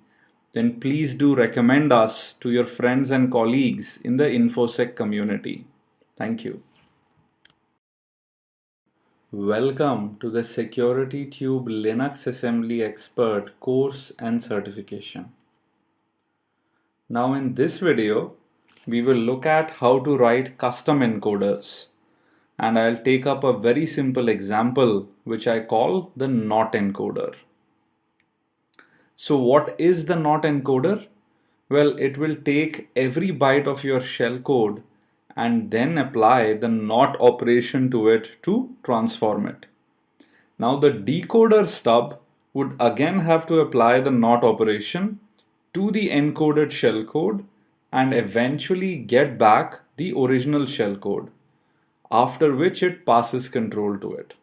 then please do recommend us to your friends and colleagues in the InfoSec community. Thank you. Welcome to the Security Tube Linux Assembly Expert course and certification. Now in this video, we will look at how to write custom encoders. And I'll take up a very simple example which I call the not encoder. So what is the not encoder? Well, it will take every byte of your shellcode and then apply the not operation to it to transform it. Now the decoder stub would again have to apply the not operation to the encoded shellcode and eventually get back the original shellcode, after which it passes control to it.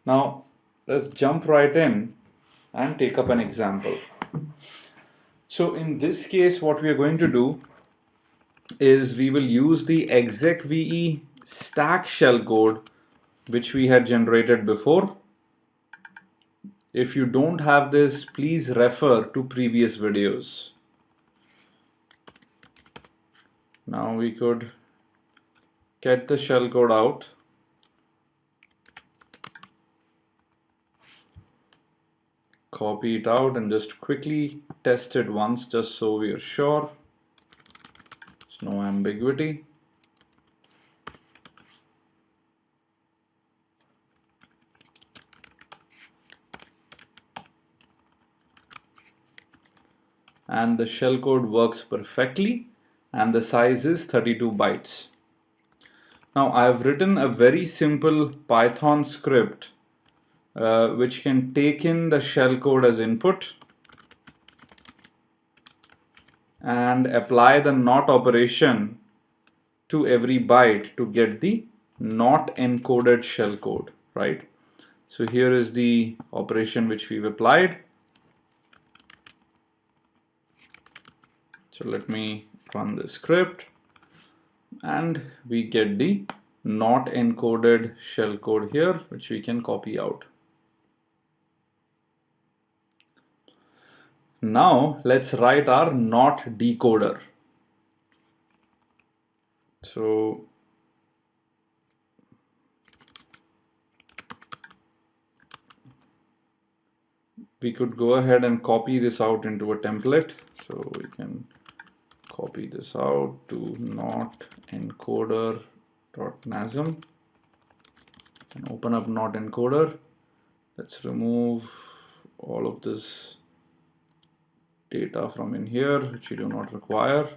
Now let's jump right in and take up an example. So in this case, what we are going to do is we will use the execve stack shellcode which we had generated before. If you don't have this, please refer to previous videos. Now we could get the shellcode out. Copy it out and just quickly test it once, just so we are sure there's no ambiguity. And the shellcode works perfectly, and the size is 32 bytes. Now I've written a very simple Python script which can take in the shellcode as input and apply the not operation to every byte to get the not encoded shellcode, right? So here is the operation which we've applied. So let me run the script and we get the not encoded shellcode here, which we can copy out. Now let's write our not decoder. So we could go ahead and copy this out into a template. So we can copy this out to not encoder.nasm and open up not encoder. Let's remove all of this data from in here, which we do not require.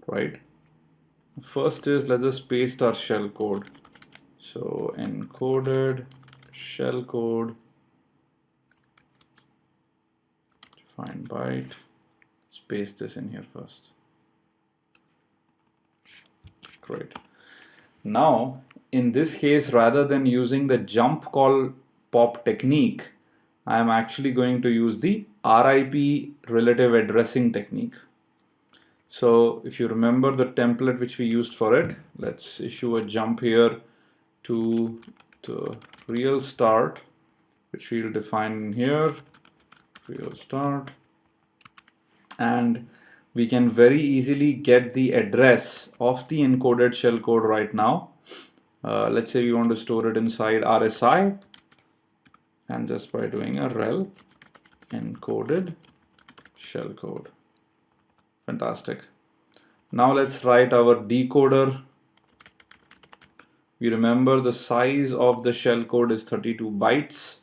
Right. First is, let's just paste our shellcode. So encoded shellcode, define byte. Let's paste this in here first. Great. Now, in this case, rather than using the jump call pop technique, I am actually going to use the RIP relative addressing technique. So if you remember the template which we used for it, let's issue a jump here to the real start which we'll define here. We'll start, and we can very easily get the address of the encoded shellcode right now. Let's say we want to store it inside RSI, and just by doing a rel encoded shellcode. Fantastic. Now let's write our decoder. We remember the size of the shellcode is 32 bytes.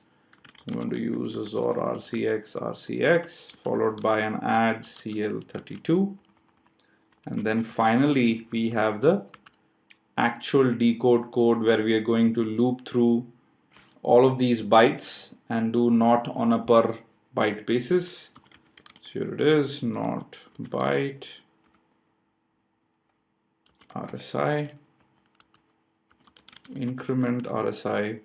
I'm going to use Azor RCX followed by an add CL32, and then finally we have the actual decode code where we are going to loop through all of these bytes and do not on a per byte basis. So here it is, not byte RSI, increment RSI,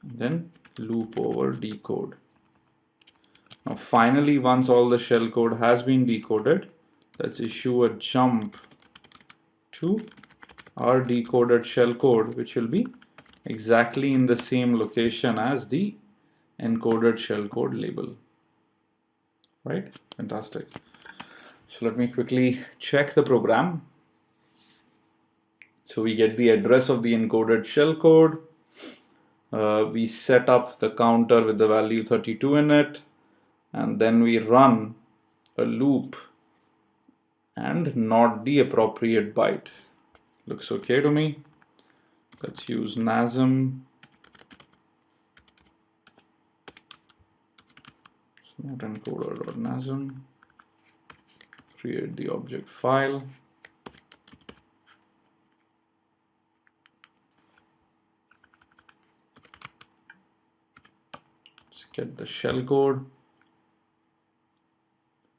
then loop over decode. Now finally, once all the shellcode has been decoded, let's issue a jump to our decoded shellcode, which will be exactly in the same location as the encoded shellcode label. Right? Fantastic. So let me quickly check the program. So we get the address of the encoded shellcode. We set up the counter with the value 32 in it, and then we run a loop and not the appropriate byte. Looks okay to me. Let's use NASM. It's not encoder.nasm. Create the object file. Get the shellcode.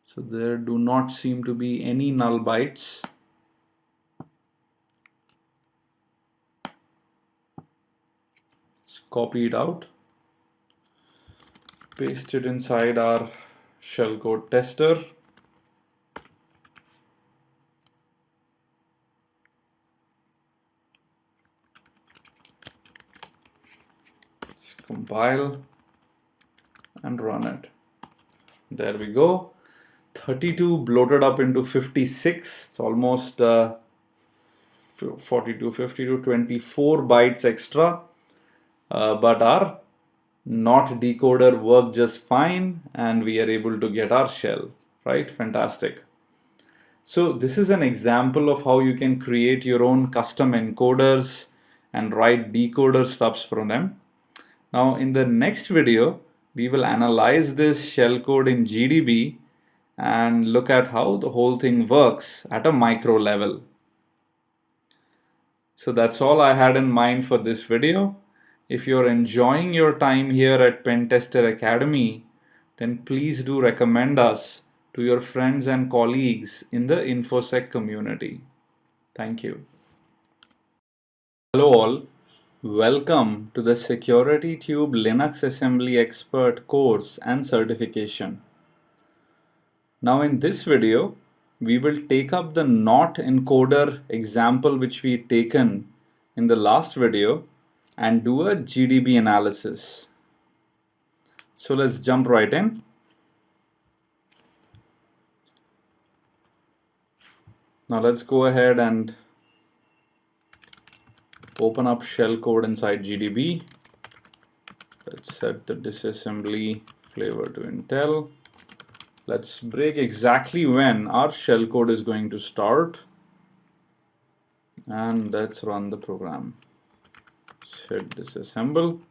So there do not seem to be any null bytes. Let's copy it out, paste it inside our shellcode tester. Let's compile and run it. There we go. 32 bloated up into 56. It's almost 42, 52, 24 bytes extra. But our not decoder worked just fine, and we are able to get our shell, right? Fantastic. So this is an example of how you can create your own custom encoders and write decoder stubs from them. Now in the next video, we will analyze this shellcode in GDB and look at how the whole thing works at a micro level. So that's all I had in mind for this video. If you're enjoying your time here at Pentester Academy, then please do recommend us to your friends and colleagues in the InfoSec community. Thank you. Hello all. Welcome to the SecurityTube Linux Assembly Expert course and certification. Now in this video, we will take up the not encoder example which we taken in the last video and do a GDB analysis. So let's jump right in. Now let's go ahead and open up shellcode inside GDB. Let's set the disassembly flavor to Intel. Let's break exactly when our shellcode is going to start. And let's run the program. Hit disassemble.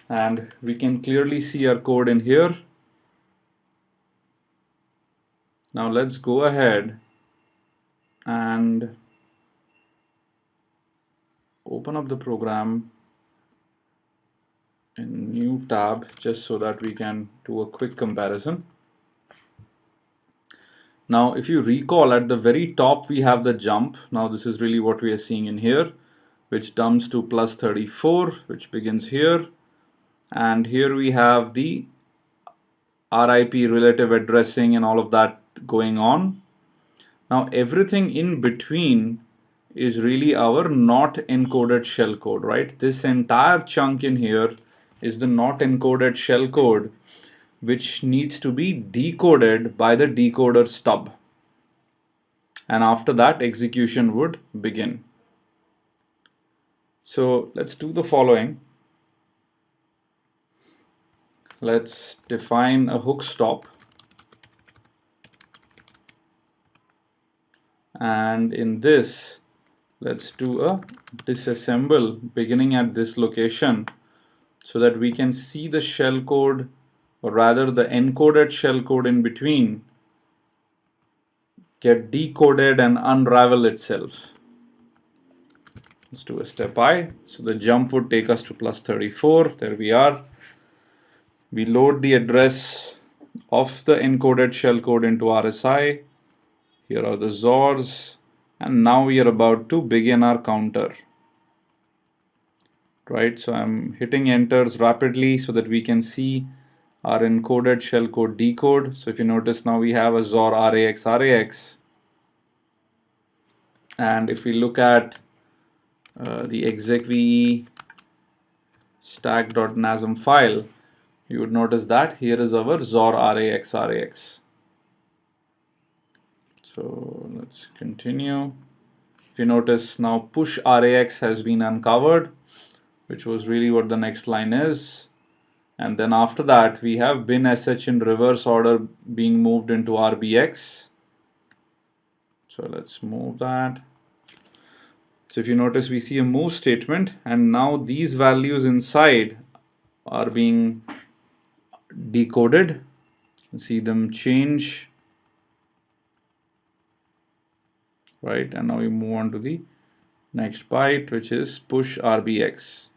And we can clearly see our code in here. Now let's go ahead and open up the program in new tab just so that we can do a quick comparison. Now if you recall, at the very top we have the jump. Now this is really what we are seeing in here, which dumps to plus 34, which begins here. And here we have the RIP relative addressing and all of that going on. Now everything in between is really our not encoded shellcode, right? This entire chunk in here is the not encoded shellcode, which needs to be decoded by the decoder stub. And after that, execution would begin. So let's do the following. Let's define a hook stop. And in this, let's do a disassemble beginning at this location so that we can see the shellcode, or rather the encoded shellcode in between, get decoded and unravel itself. Let's do a step I. So the jump would take us to +34. There we are. We load the address of the encoded shellcode into RSI. Here are the XORs. And now we are about to begin our counter. Right, so I'm hitting enters rapidly so that we can see our encoded shellcode decode. So if you notice, now we have a XOR RAX. And if we look at the execve stack.nasm file, you would notice that here is our XOR RAX. So let's continue. If you notice, now push RAX has been uncovered, which was really what the next line is. And then after that, we have bin sh in reverse order being moved into RBX. So let's move that. So if you notice, we see a move statement, and now these values inside are being decoded. See them change. Right, and now we move on to the next byte, which is push RBX.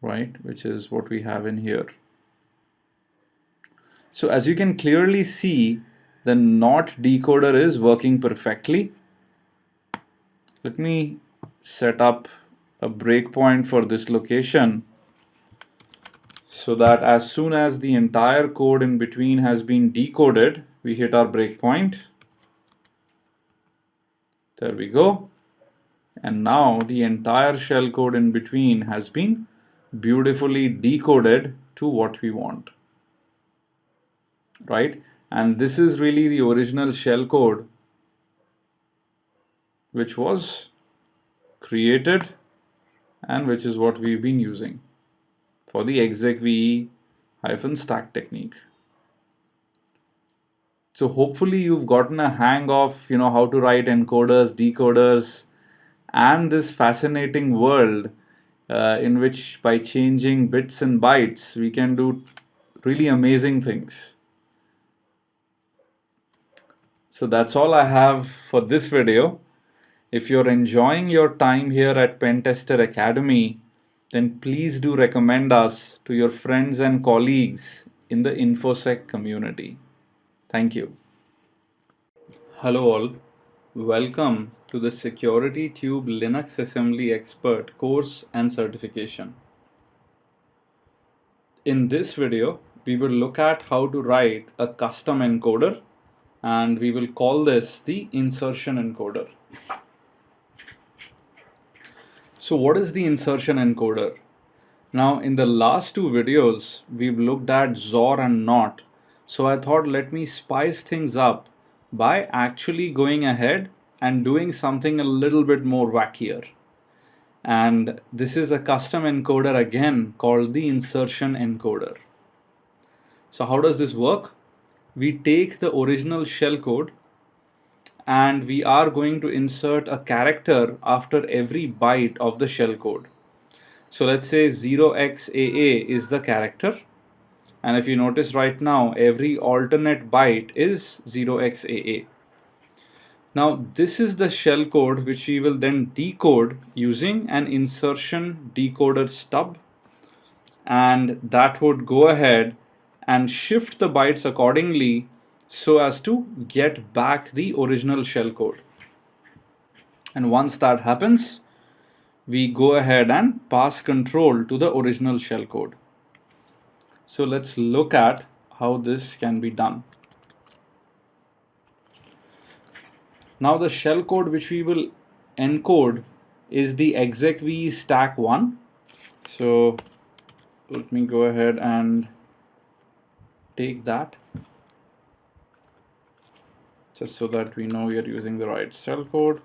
Right, which is what we have in here. So as you can clearly see, the NOT decoder is working perfectly. Let me set up a breakpoint for this location so that as soon as the entire code in between has been decoded, we hit our breakpoint. There we go. And now the entire shellcode in between has been beautifully decoded to what we want. Right? And this is really the original shellcode which was created and which is what we've been using for the execve-stack technique. So hopefully you've gotten a hang of how to write encoders, decoders, and this fascinating world in which by changing bits and bytes we can do really amazing things. So that's all I have for this video. If you're enjoying your time here at Pentester Academy, then please do recommend us to your friends and colleagues in the InfoSec community. Thank you. Hello all. Welcome to the Security Tube Linux Assembly Expert course and certification. In this video, we will look at how to write a custom encoder, and we will call this the insertion encoder. So what is the insertion encoder? Now in the last two videos, we've looked at XOR and NOT. So I thought let me spice things up by actually going ahead and doing something a little bit more wackier. And this is a custom encoder again called the insertion encoder. So how does this work? We take the original shellcode and we are going to insert a character after every byte of the shellcode. So let's say 0xAA is the character, and if you notice right now, every alternate byte is 0xAA. Now this is the shellcode which we will then decode using an insertion decoder stub, and that would go ahead and shift the bytes accordingly so as to get back the original shellcode. And once that happens, we go ahead and pass control to the original shellcode. So let's look at how this can be done. Now the shell code which we will encode is the execv stack1. So let me go ahead and take that, just so that we know we are using the right shell code.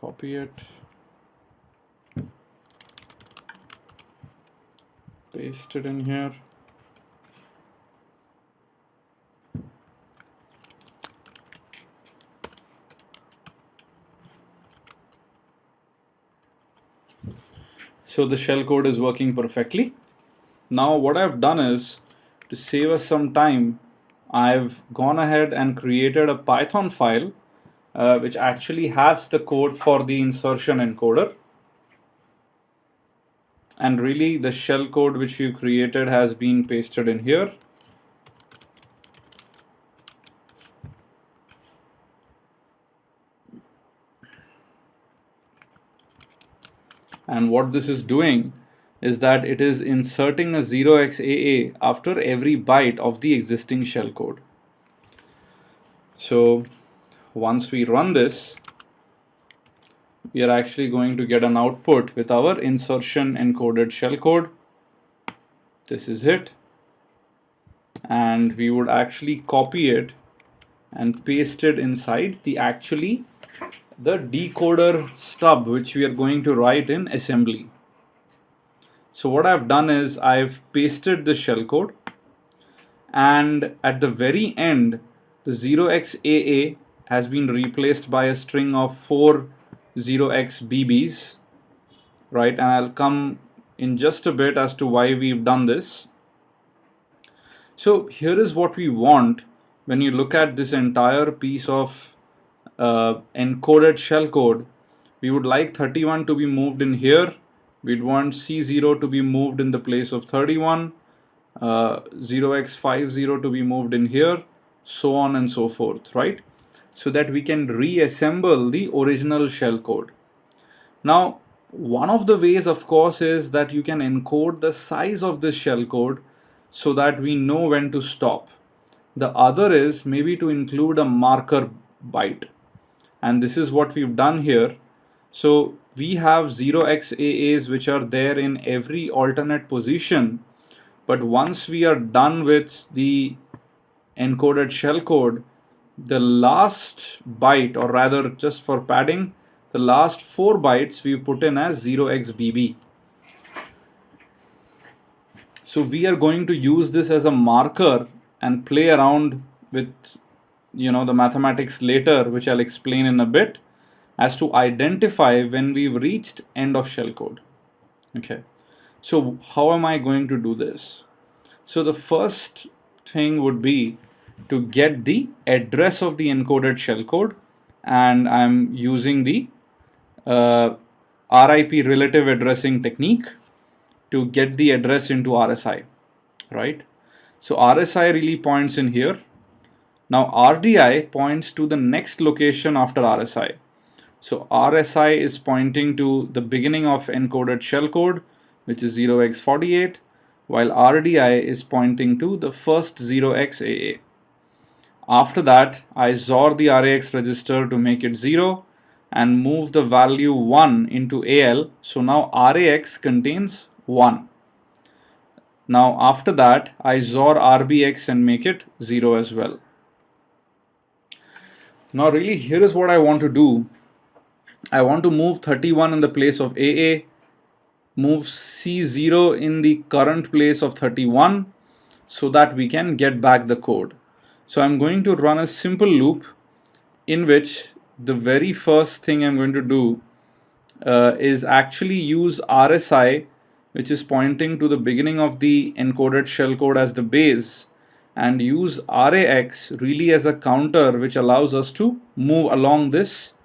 Copy it, paste it in here. So the shell code is working perfectly. Now what I've done is, to save us some time, I've gone ahead and created a Python file which actually has the code for the insertion encoder. And really the shell code which we've created has been pasted in here. And what this is doing is that it is inserting a 0xAA after every byte of the existing shell code. So once we run this, we are actually going to get an output with our insertion encoded shell code. This is it. And we would actually copy it and paste it inside the decoder stub which we are going to write in assembly. So what I've done is I've pasted the shellcode, and at the very end the 0xAA has been replaced by a string of 4 0xBBs, right? And I'll come in just a bit as to why we've done this. So here is what we want when you look at this entire piece of encoded shellcode. We would like 31 to be moved in here. We'd want C0 to be moved in the place of 31, 0x50 to be moved in here, so on and so forth, right? So that we can reassemble the original shellcode. Now, one of the ways, of course, is that you can encode the size of this shellcode so that we know when to stop. The other is maybe to include a marker byte. And this is what we've done here. So we have 0xAAs which are there in every alternate position. But once we are done with the encoded shellcode, the last byte, or rather just for padding, the last 4 bytes we put in as 0xBB. So we are going to use this as a marker and play around with the mathematics later, which I'll explain in a bit, as to identify when we've reached end of shellcode. Okay, so how am I going to do this? So the first thing would be to get the address of the encoded shellcode, and I'm using the RIP relative addressing technique to get the address into RSI, right? So RSI really points in here. Now RDI points to the next location after RSI. So RSI is pointing to the beginning of encoded shellcode, which is 0x48, while RDI is pointing to the first 0xAA. After that, I XOR the RAX register to make it 0 and move the value 1 into AL. So now RAX contains 1. Now after that, I XOR RBX and make it 0 as well. Now really, here is what I want to do. I want to move 31 in the place of AA, move C0 in the current place of 31 so that we can get back the code. So I'm going to run a simple loop in which the very first thing I'm going to do is actually use RSI, which is pointing to the beginning of the encoded shellcode as the base, and use RAX really as a counter which allows us to move along this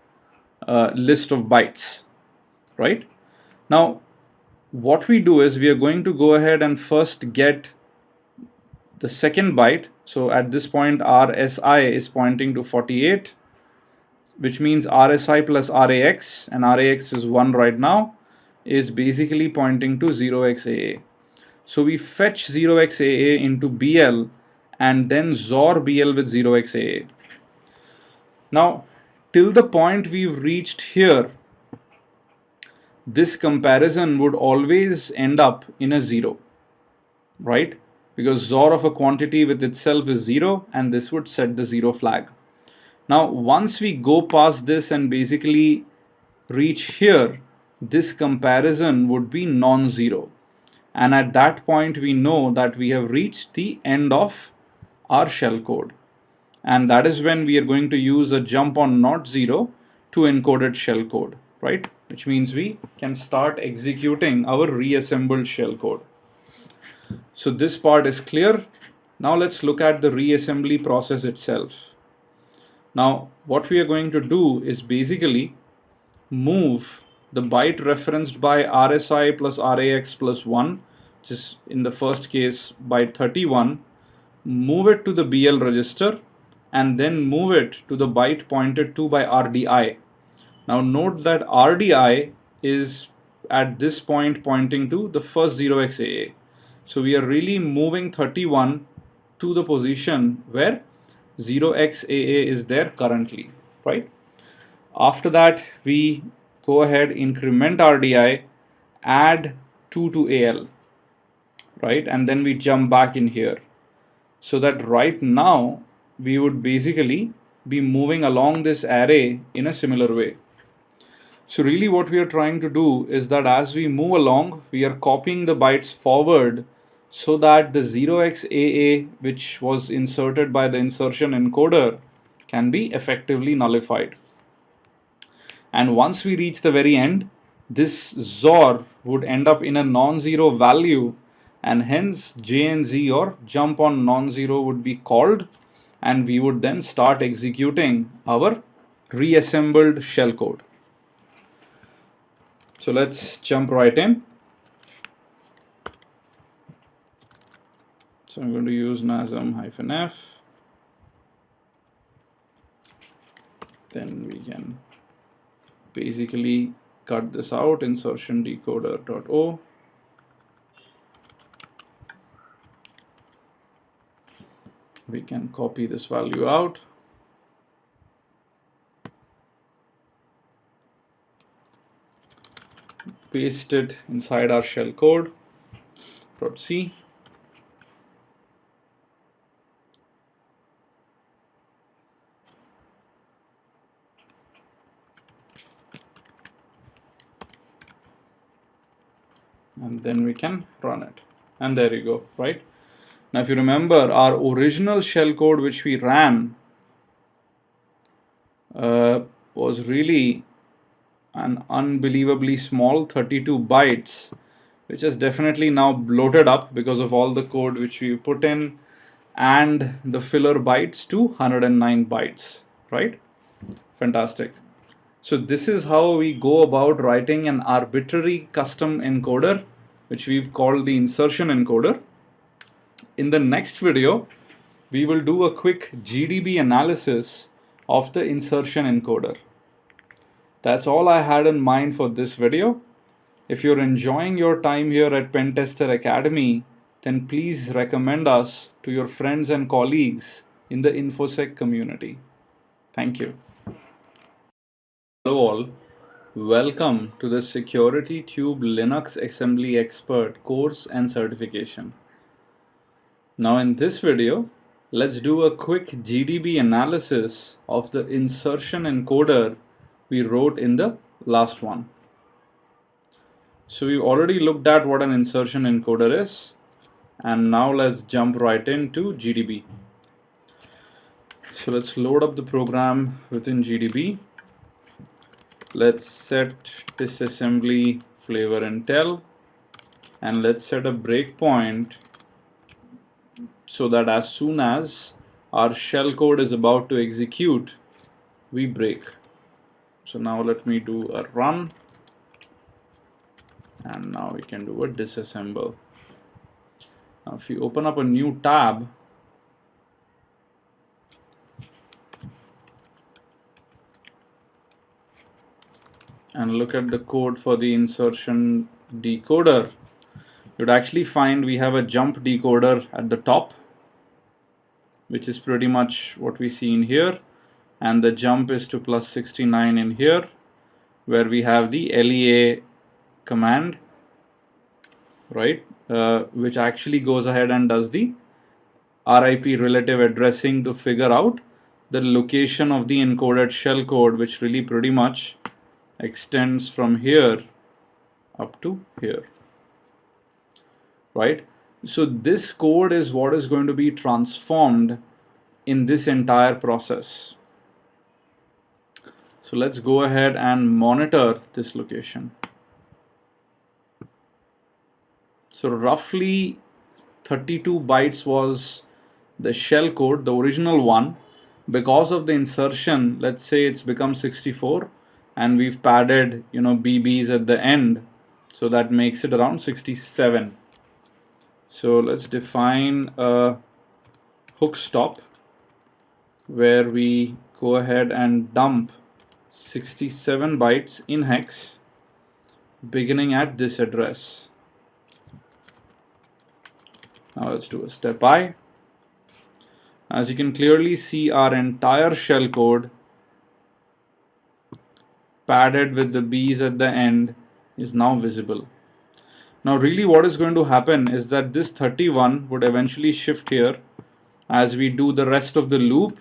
list of bytes, right? Now what we do is we are going to go ahead and first get the second byte. So at this point RSI is pointing to 48, which means RSI plus RAX, and RAX is 1 right now, is basically pointing to 0xAA. So we fetch 0xAA into BL and then XOR BL with 0xAA. Now, till the point we've reached here, this comparison would always end up in a 0, right? Because XOR of a quantity with itself is 0, and this would set the 0 flag. Now, once we go past this and basically reach here, this comparison would be non-zero. And at that point, we know that we have reached the end of our shellcode. And that is when we are going to use a jump on not zero to encoded shellcode, right? Which means we can start executing our reassembled shellcode. So this part is clear. Now let's look at the reassembly process itself. Now what we are going to do is basically move the byte referenced by RSI plus RAX plus 1, which is in the first case byte 31, move it to the BL register, and then move it to the byte pointed to by RDI. Now note that RDI is at this point pointing to the first 0xAA. So we are really moving 31 to the position where 0xAA is there currently, right? After that, we go ahead, increment RDI, add 2 to AL, right? And then we jump back in here. So that right now, we would basically be moving along this array in a similar way. So really what we are trying to do is that as we move along, we are copying the bytes forward so that the 0xAA, which was inserted by the insertion encoder, can be effectively nullified. And once we reach the very end, this XOR would end up in a non-zero value, and hence JNZ or jump on non-zero would be called, and we would then start executing our reassembled shellcode. So let's jump right in. So I'm going to use NASM-F. Then we can basically cut this out, insertion decoder.o. We can copy this value out. Paste it inside our shellcode. .c. And then we can run it. And there you go, right? Now, if you remember, our original shellcode which we ran was really an unbelievably small 32 bytes, which is definitely now bloated up because of all the code which we put in and the filler bytes to 109 bytes, right? Fantastic. So this is how we go about writing an arbitrary custom encoder, which we've called the insertion encoder. In the next video, we will do a quick GDB analysis of the insertion encoder. That's all I had in mind for this video. If you're enjoying your time here at Pentester Academy, then please recommend us to your friends and colleagues in the InfoSec community. Thank you. Hello all, welcome to the Security Tube Linux Assembly Expert course and certification. Now in this video, let's do a quick GDB analysis of the insertion encoder we wrote in the last one. So we've already looked at what an insertion encoder is, and now let's jump right into GDB. So let's load up the program within GDB. Let's set disassembly flavor intel, and let's set a breakpoint so that as soon as our shellcode is about to execute, we break. So now let me do a run, and now we can do a disassemble. Now if you open up a new tab, and look at the code for the insertion decoder, you'd actually find we have a jump decoder at the top, which is pretty much what we see in here, and the jump is to plus 69 in here, where we have the LEA command, right, which actually goes ahead and does the RIP relative addressing to figure out the location of the encoded shellcode, which really pretty much extends from here up to here, right? So this code is what is going to be transformed in this entire process. So let's go ahead and monitor this location. So roughly 32 bytes was the shellcode, the original one. Because of the insertion, let's say it's become 64, and we've padded, BBs at the end, so that makes it around 67. So let's define a hook stop where we go ahead and dump 67 bytes in hex beginning at this address. Now let's do a step I. As you can clearly see, our entire shellcode padded with the B's at the end is now visible. Now really what is going to happen is that this 31 would eventually shift here as we do the rest of the loop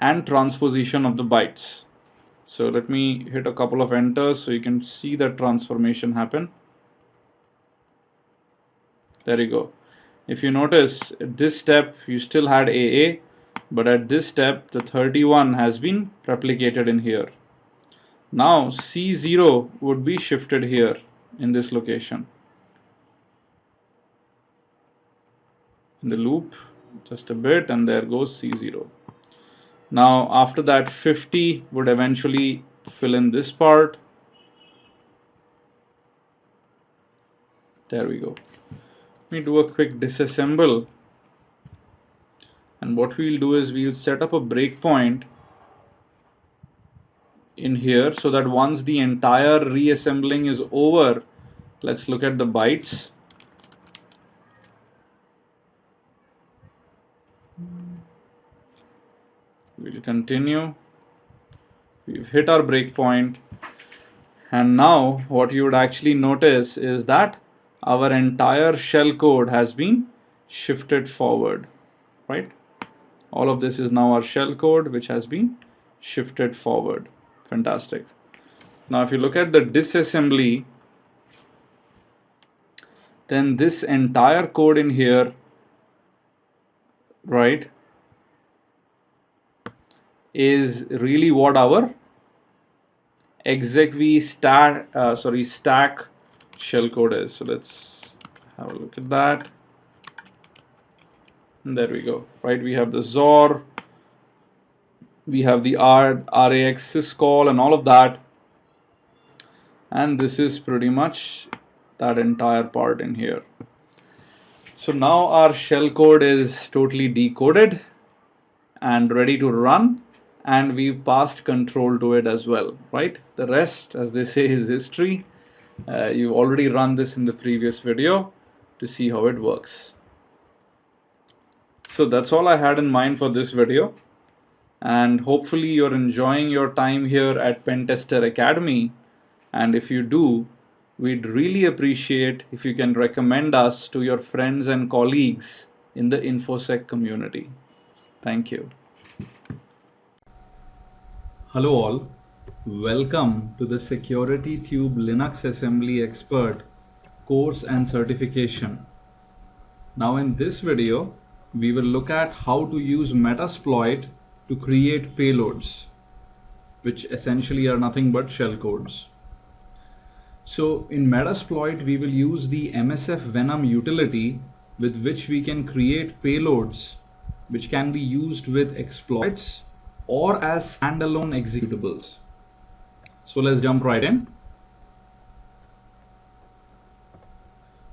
and transposition of the bytes. So let me hit a couple of enters so you can see that transformation happen. There you go. If you notice, at this step you still had AA, but at this step the 31 has been replicated in here. Now C0 would be shifted here in this location. In the loop, just a bit, and there goes C0. Now after that 50 would eventually fill in this part. There we go. Let me do a quick disassemble, and what we'll do is we'll set up a breakpoint in here so that once the entire reassembling is over, let's look at the bytes. We'll continue. We've hit our breakpoint, and now what you would actually notice is that our entire shellcode has been shifted forward, right? All of this is now our shellcode, which has been shifted forward. Fantastic. Now if you look at the disassembly, then this entire code in here, right, is really what our execv stack shellcode is. So let's have a look at that. And there we go, right? We have the XOR, we have the RAX syscall and all of that, and this is pretty much that entire part in here. So now our shellcode is totally decoded and ready to run, and we've passed control to it as well, right? The rest, as they say, is history. You've already run this in the previous video to see how it works. So that's all I had in mind for this video, and hopefully you're enjoying your time here at Pentester Academy, and if you do, we'd really appreciate if you can recommend us to your friends and colleagues in the InfoSec community. Thank you. Hello all, welcome to the Security Tube Linux Assembly Expert course and certification. Now in this video, we will look at how to use Metasploit to create payloads, which essentially are nothing but shellcodes. So in Metasploit, we will use the MSF Venom utility with which we can create payloads which can be used with exploits or as standalone executables. So let's jump right in.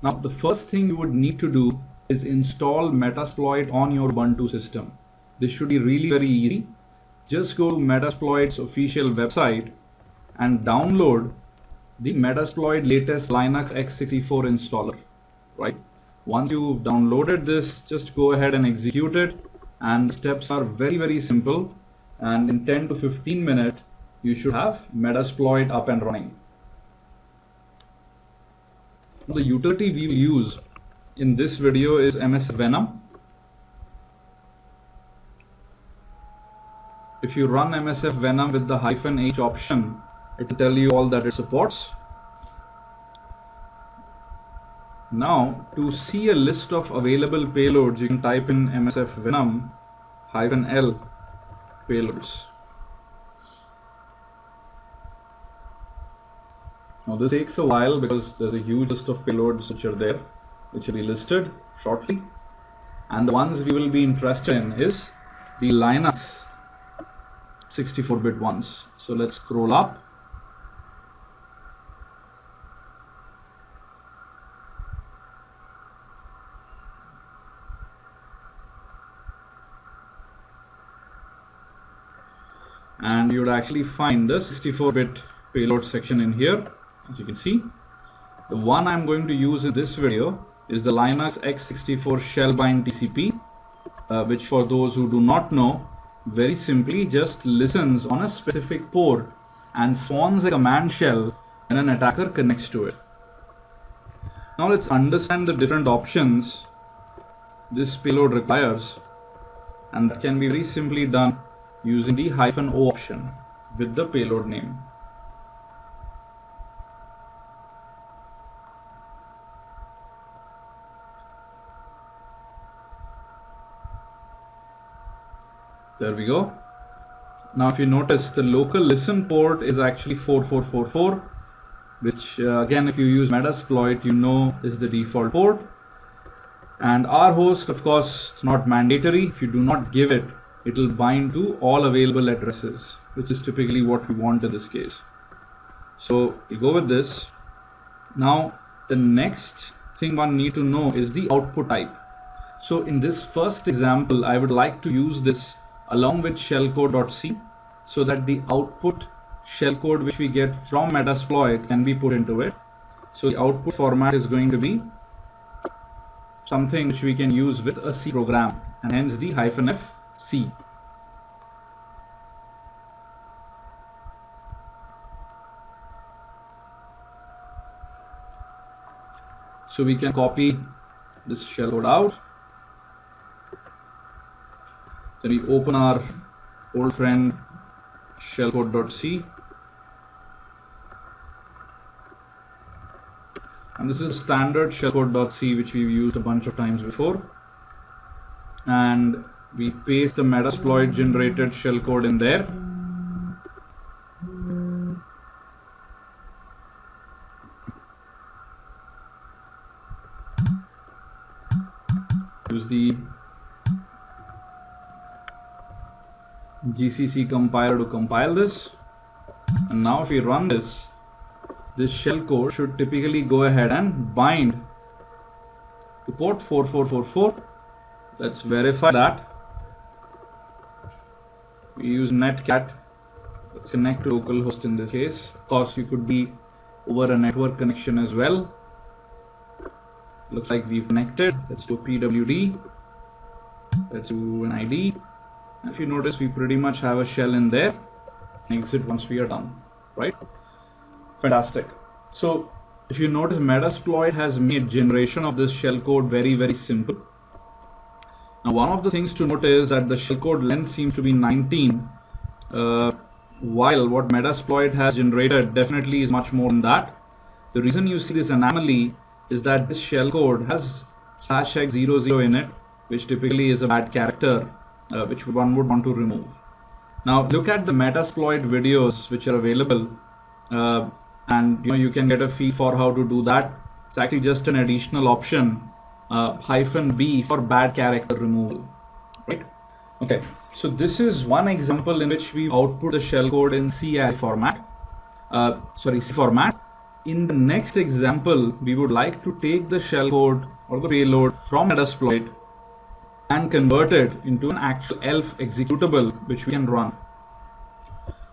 Now the first thing you would need to do is install Metasploit on your Ubuntu system. This should be really very easy. Just go to Metasploit's official website and download the Metasploit latest Linux x64 installer, right? Once you've downloaded this, just go ahead and execute it. and steps are very simple, and in 10 to 15 minutes you should have Metasploit up and running. The utility we will use in this video is MS Venom. If you run MSF Venom with the -h option, it will tell you all that it supports. Now, to see a list of available payloads, you can type in MSF Venom -L payloads. Now this takes a while because there's a huge list of payloads which are there, which will be listed shortly. And the ones we will be interested in is the Linux 64-bit ones. So let's scroll up. And you would actually find the 64-bit payload section in here. As you can see, the one I'm going to use in this video is the Linux x64 shellbind TCP, which for those who do not know, very simply just listens on a specific port and spawns a command shell when an attacker connects to it. Now let's understand the different options this payload requires, and that can be very simply done using the -o option with the payload name. There we go. Now if you notice, the local listen port is actually 4444, which again, if you use Metasploit, you know is the default port. And our host, of course, it's not mandatory. If you do not give it, it will bind to all available addresses, which is typically what we want in this case. So you go with this. Now the next thing one need to know is the output type. So in this first example, I would like to use this along with shellcode.c so that the output shellcode which we get from Metasploit can be put into it. So the output format is going to be something which we can use with a C program, and hence the -f C. So we can copy this shellcode out. Then we open our old friend shellcode.c, and this is standard shellcode.c which we've used a bunch of times before, and we paste the Metasploit generated shellcode in there. Use the GCC compiler to compile this, and now if we run this shellcode should typically go ahead and bind to port 4444. Let's verify that. We use netcat. Let's connect to localhost in this case. Of course, you could be over a network connection as well. Looks like we've connected. Let's do pwd. Let's do an ID. If you notice, we pretty much have a shell in there. Exit once we are done, right? Fantastic. So if you notice, Metasploit has made generation of this shellcode very simple. Now one of the things to note is that the shellcode length seems to be 19, while what Metasploit has generated definitely is much more than that. The reason you see this anomaly is that this shellcode has /x00 in it, which typically is a bad character, which one would want to remove. Now look at the Metasploit videos which are available, and you can get a feel for how to do that. It's actually just an additional option, -b for bad character removal, right? Okay, so this is one example in which we output the shellcode in C format. C format. In the next example, we would like to take the shellcode or the payload from Metasploit and convert it into an actual ELF executable which we can run.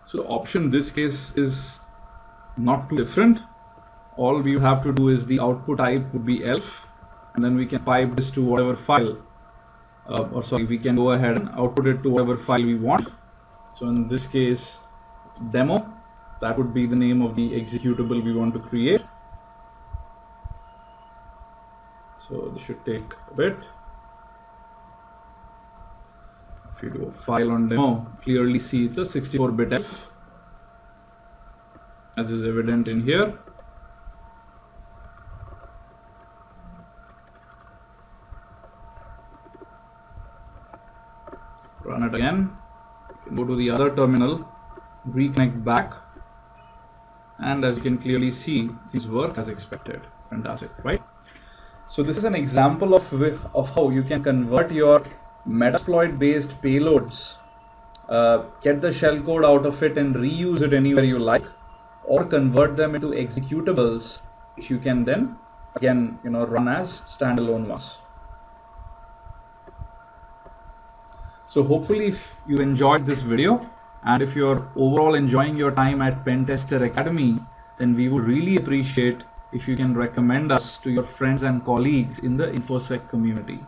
So the option in this case is not too different. All we have to do is the output type would be ELF, and then we can pipe this to whatever file or sorry, we can go ahead and output it to whatever file we want. So in this case, demo, that would be the name of the executable we want to create. So this should take a bit. If you do a file on demo, clearly see it's a 64-bit F, as is evident in here. Run it again. You can go to the other terminal, reconnect back, and as you can clearly see, things work as expected. Fantastic, right? So this is an example of how you can convert your Metasploit based payloads, get the shellcode out of it and reuse it anywhere you like, or convert them into executables which you can then again run as standalone ones. So hopefully if you enjoyed this video, and if you're overall enjoying your time at Pentester Academy, then we would really appreciate if you can recommend us to your friends and colleagues in the InfoSec community.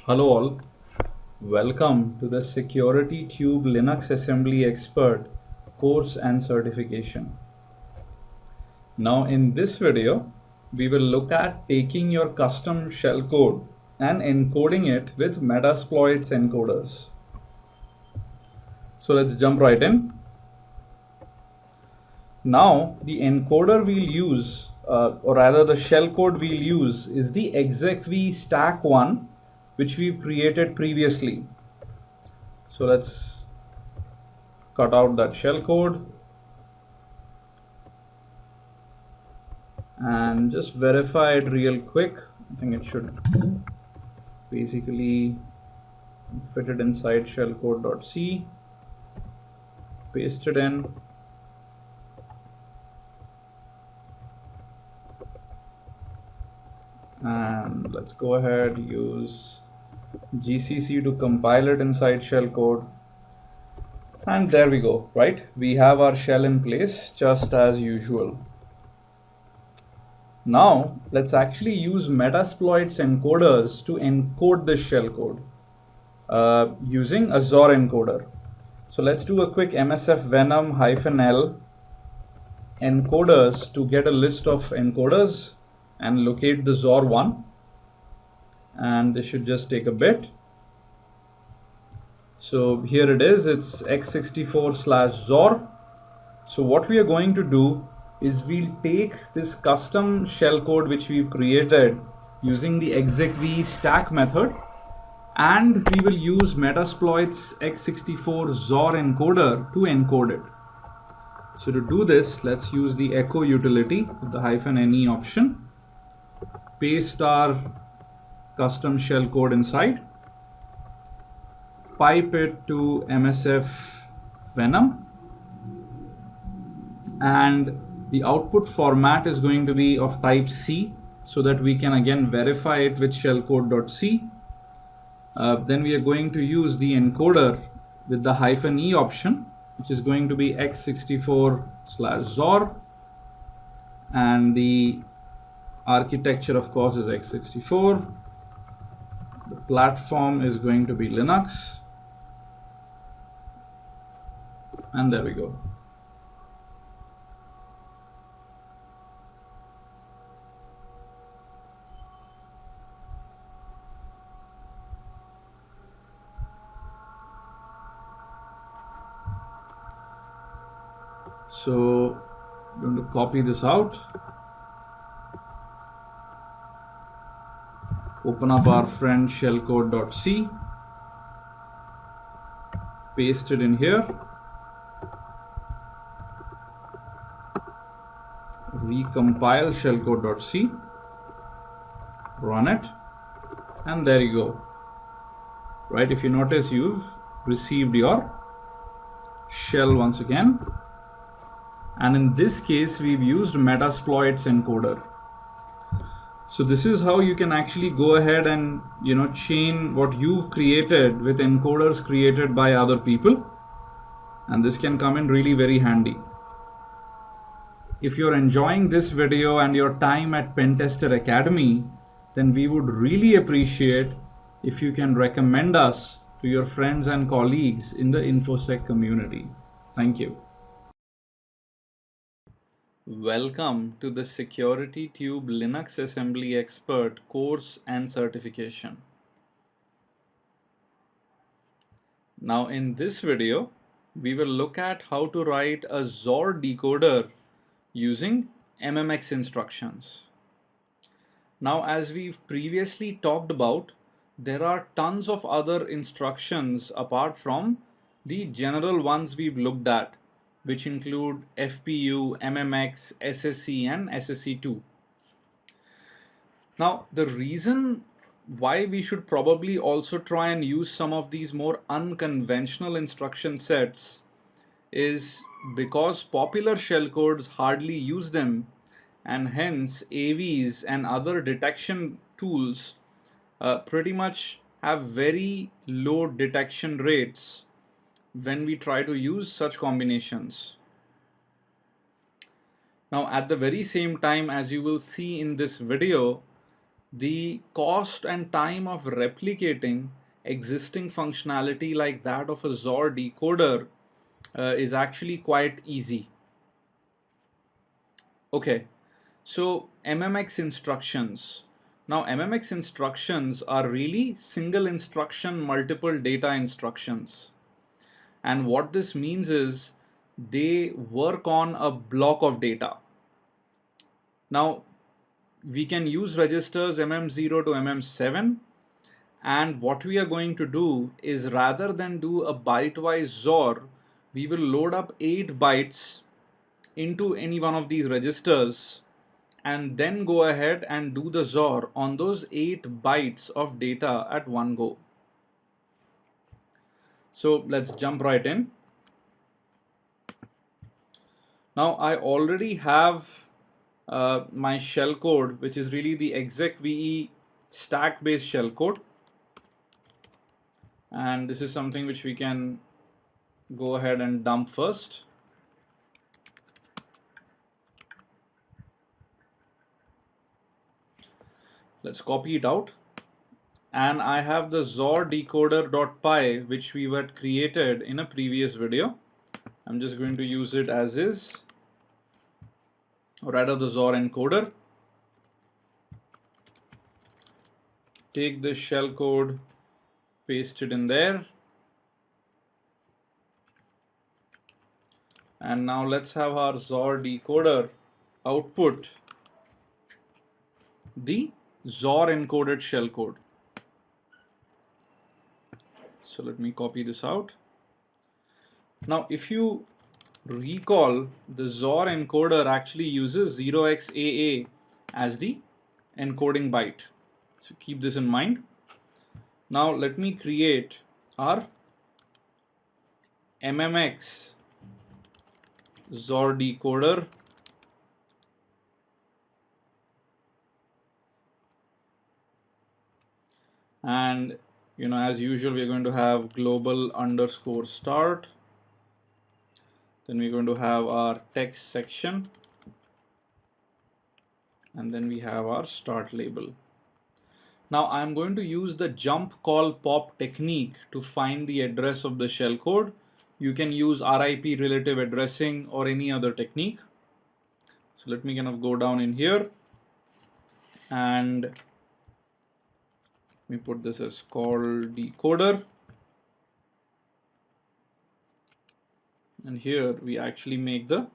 Hello all, welcome to the Security Tube Linux Assembly Expert course and certification. Now in this video, we will look at taking your custom shellcode and encoding it with Metasploit's encoders. So let's jump right in. Now the encoder we'll use, or rather the shellcode we'll use, is the execv stack one, which we've created previously. So let's cut out that shellcode and just verify it real quick. I think it should basically fit it inside shellcode.c, paste it in, and let's go ahead, use GCC to compile it inside shellcode. And there we go, right? We have our shell in place just as usual. Now let's actually use Metasploit's encoders to encode this shellcode using a ZOR encoder. So let's do a quick msf venom -l encoders to get a list of encoders and locate the ZOR one. And this should just take a bit. So here it is, it's x64/ZOR. So what we are going to do is we'll take this custom shellcode which we've created using the execv stack method, and we will use Metasploit's x64 ZOR encoder to encode it. So to do this, let's use the echo utility with the -ne option, paste our custom shellcode inside, pipe it to msf venom, and the output format is going to be of type C, so that we can again verify it with shellcode.c. Then we are going to use the encoder with the -e option, which is going to be x64/ZOR, and the architecture of course is x64. The platform is going to be Linux, and there we go. So I'm going to copy this out, open up our friend shellcode.c, paste it in here, recompile shellcode.c, run it, and there you go. Right, if you notice, you've received your shell once again, and in this case we've used Metasploit's encoder. So this is how you can actually go ahead and chain what you've created with encoders created by other people, and this can come in really very handy. If you're enjoying this video and your time at Pentester Academy, then we would really appreciate if you can recommend us to your friends and colleagues in the InfoSec community. Thank you. Welcome to the Security Tube Linux Assembly Expert course and certification. Now in this video, we will look at how to write a XOR decoder using MMX instructions. Now, as we've previously talked about, there are tons of other instructions apart from the general ones we've looked at, which include FPU, MMX, SSE, and SSE2. Now, the reason why we should probably also try and use some of these more unconventional instruction sets is because popular shellcodes hardly use them, and hence AVs and other detection tools pretty much have very low detection rates when we try to use such combinations. Now at the very same time, as you will see in this video, the cost and time of replicating existing functionality like that of a XOR decoder is actually quite easy. Okay, so MMX instructions. Now MMX instructions are really single instruction multiple data instructions, and what this means is they work on a block of data. Now we can use registers MM0 to MM7, and what we are going to do is, rather than do a byte-wise XOR, we will load up 8 bytes into any one of these registers and then go ahead and do the XOR on those 8 bytes of data at one go. So let's jump right in. Now I already have my shellcode, which is really the execve stack based shellcode, and this is something which we can go ahead and dump first. Let's copy it out, and I have the XOR decoder.py which we had created in a previous video. I'm just going to use it as is, or rather the XOR encoder. Take this shellcode, paste it in there, and now let's have our XOR decoder output the XOR encoded shellcode. So let me copy this out. Now if you recall, the XOR encoder actually uses 0xAA as the encoding byte. So keep this in mind. Now let me create our MMX XOR decoder. And as usual, we're going to have global underscore start. Then we're going to have our text section, and then we have our start label. Now I'm going to use the jump call pop technique to find the address of the shellcode. You can use RIP relative addressing or any other technique. So let me kind of go down in here, and let me put this as call decoder. And here we actually make the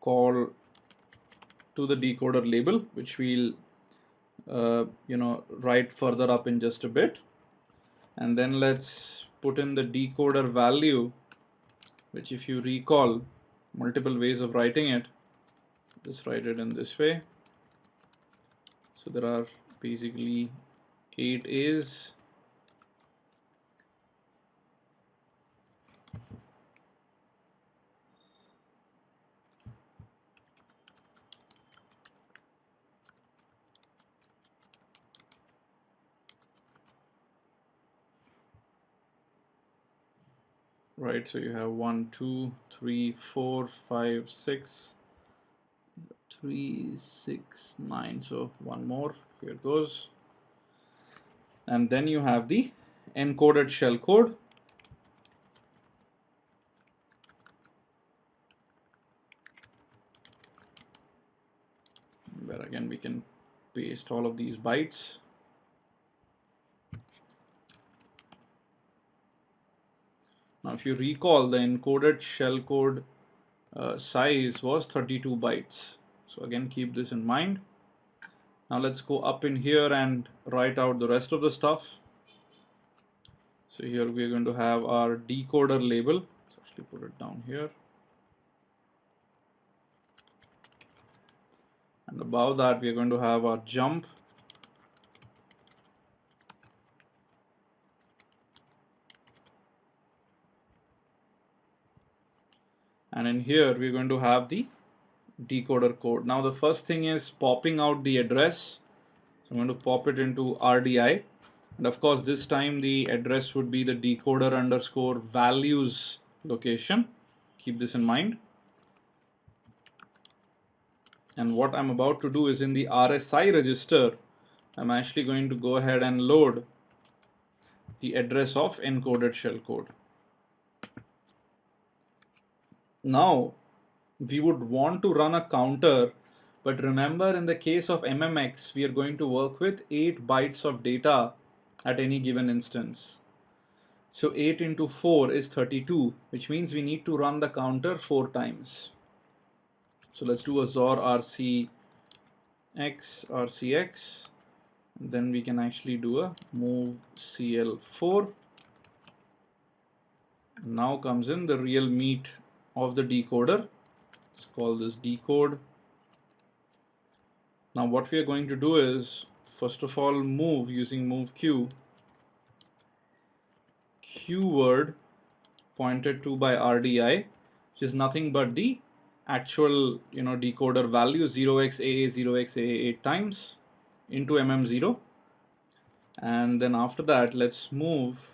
call to the decoder label, which we'll write further up in just a bit. And then let's put in the decoder value, which, if you recall, multiple ways of writing it. Just write it in this way. So there are basically 8 A's. Right, so you have 1, 2, 3, 4, 5, 6, 3, 6, 9. So one more, here it goes. And then you have the encoded shellcode. Where again we can paste all of these bytes. Now, if you recall, the encoded shellcode size was 32 bytes. So again, keep this in mind. Now let's go up in here and write out the rest of the stuff. So here we're going to have our decoder label. Let's actually put it down here. And above that, we're going to have our jump. And in here, we're going to have the decoder code. Now, the first thing is popping out the address. So I'm going to pop it into RDI. And of course, this time the address would be the decoder underscore values location. Keep this in mind. And what I'm about to do is, in the RSI register, I'm actually going to go ahead and load the address of encoded shellcode. Now, we would want to run a counter, but remember, in the case of MMX, we are going to work with 8 bytes of data at any given instance. So 8 into 4 is 32, which means we need to run the counter 4 times. So let's do a XOR RCX, and then we can actually do a move CL4. Now comes in the real meat of the decoder. Let's call this decode. Now what we are going to do is, first of all, move using move Q, word pointed to by RDI, which is nothing but the actual decoder value 0xAA 0xAA 8 times into MM0. And then after that, let's move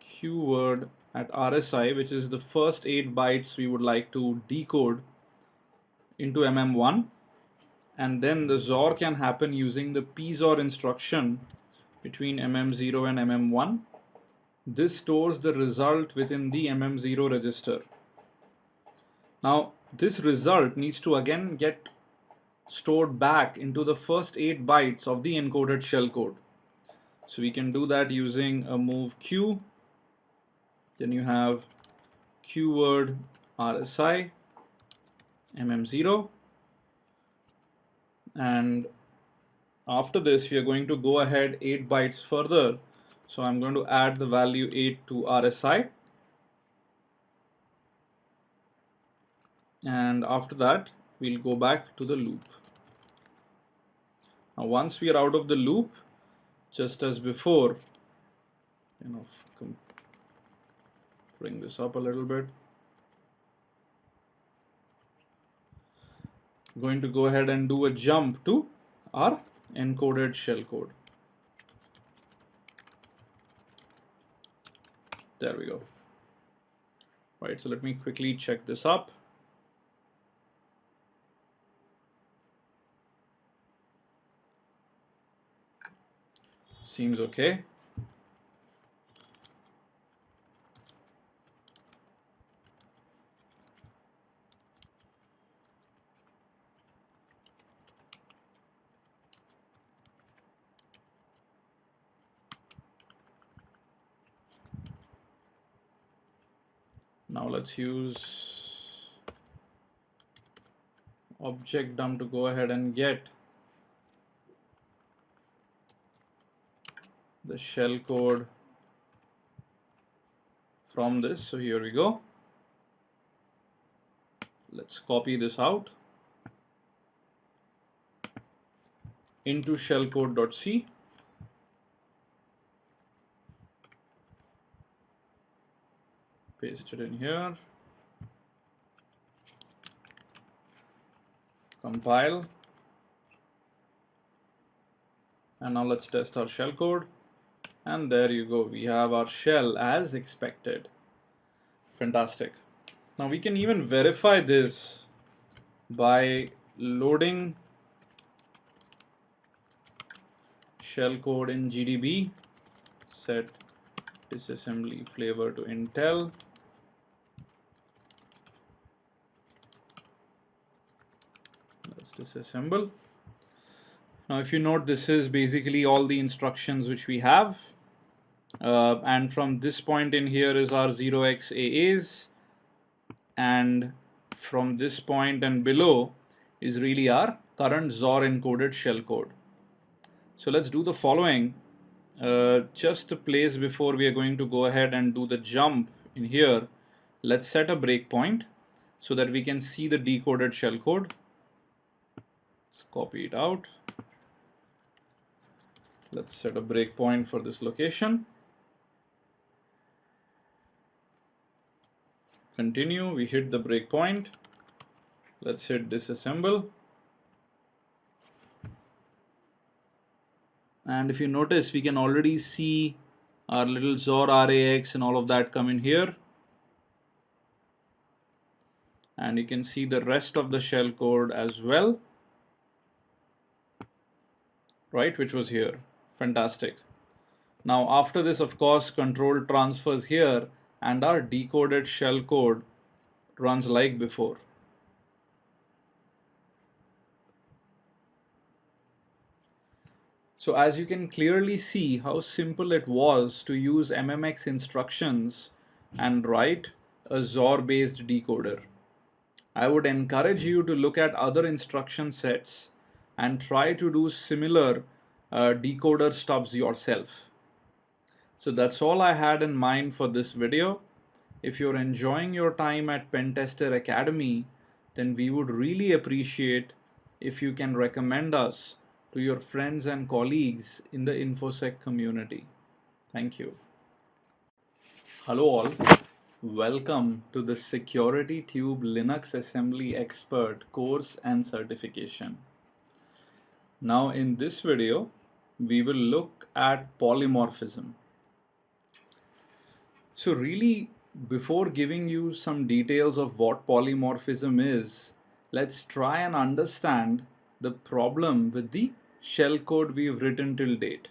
Q-word at RSI, which is the first 8 bytes we would like to decode, into MM1. And then the XOR can happen using the PXOR instruction between MM0 and MM1. This stores the result within the MM0 register. Now, this result needs to again get stored back into the first 8 bytes of the encoded shellcode. So we can do that using a move Q. Then you have Q word RSI MM0. And after this, we are going to go ahead 8 bytes further. So I'm going to add the value 8 to RSI. And after that, we'll go back to the loop. Now, once we are out of the loop, just as before, bring this up a little bit. I'm going to go ahead and do a jump to our encoded shellcode. There we go. Right, so let me quickly check this up. Seems okay. Now let's use object dump to go ahead and get the shellcode from this. So here we go. Let's copy this out into shellcode.c. Paste it in here. Compile. And now let's test our shellcode. And there you go. We have our shell as expected. Fantastic. Now we can even verify this by loading shellcode in GDB, set disassembly flavor to Intel. Let's disassemble. Now if you note, this is basically all the instructions which we have. And from this point in here is our 0xAAs, and from this point and below is really our current XOR encoded shellcode. So let's do the following. Just the place before we are going to go ahead and do the jump in here, let's set a breakpoint so that we can see the decoded shellcode. Let's copy it out. Let's set a breakpoint for this location. Continue, we hit the breakpoint. Let's hit disassemble. And if you notice, we can already see our little XOR RAX and all of that come in here. And you can see the rest of the shellcode as well, right, which was here. Fantastic. Now after this, of course, control transfers here and our decoded shellcode runs like before. So as you can clearly see how simple it was to use MMX instructions and write a XOR based decoder. I would encourage you to look at other instruction sets and try to do similar decoder stubs yourself. So that's all I had in mind for this video. If you're enjoying your time at Pentester Academy, then we would really appreciate if you can recommend us to your friends and colleagues in the InfoSec community. Thank you. Hello all. Welcome to the Security Tube Linux Assembly Expert course and certification. Now in this video, we will look at polymorphism. So really, before giving you some details of what polymorphism is, let's try and understand the problem with the shellcode we've written till date.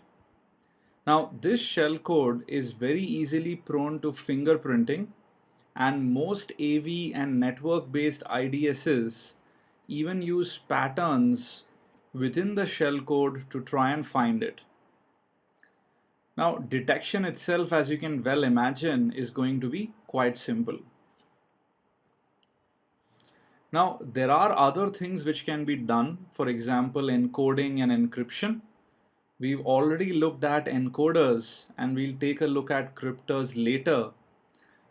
Now this shellcode is very easily prone to fingerprinting, and most AV and network-based IDSs even use patterns within the shellcode to try and find it. Now detection itself, as you can well imagine, is going to be quite simple. Now there are other things which can be done, for example encoding and encryption. We've already looked at encoders and we'll take a look at cryptors later,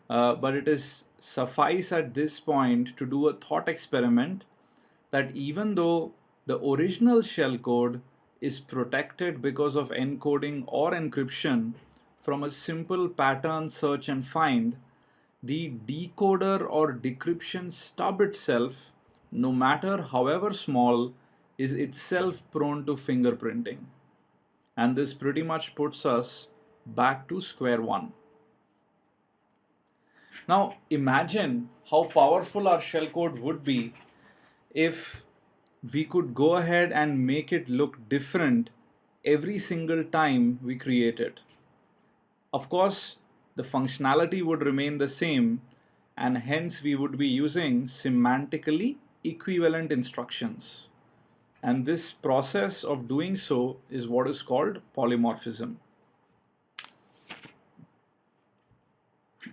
but it is suffice at this point to do a thought experiment that even though the original shellcode is protected because of encoding or encryption from a simple pattern search and find, the decoder or decryption stub itself, no matter however small, is itself prone to fingerprinting. And this pretty much puts us back to square one. Now imagine how powerful our shellcode would be if we could go ahead and make it look different every single time we create it. Of course, the functionality would remain the same, and hence we would be using semantically equivalent instructions. And this process of doing so is what is called polymorphism.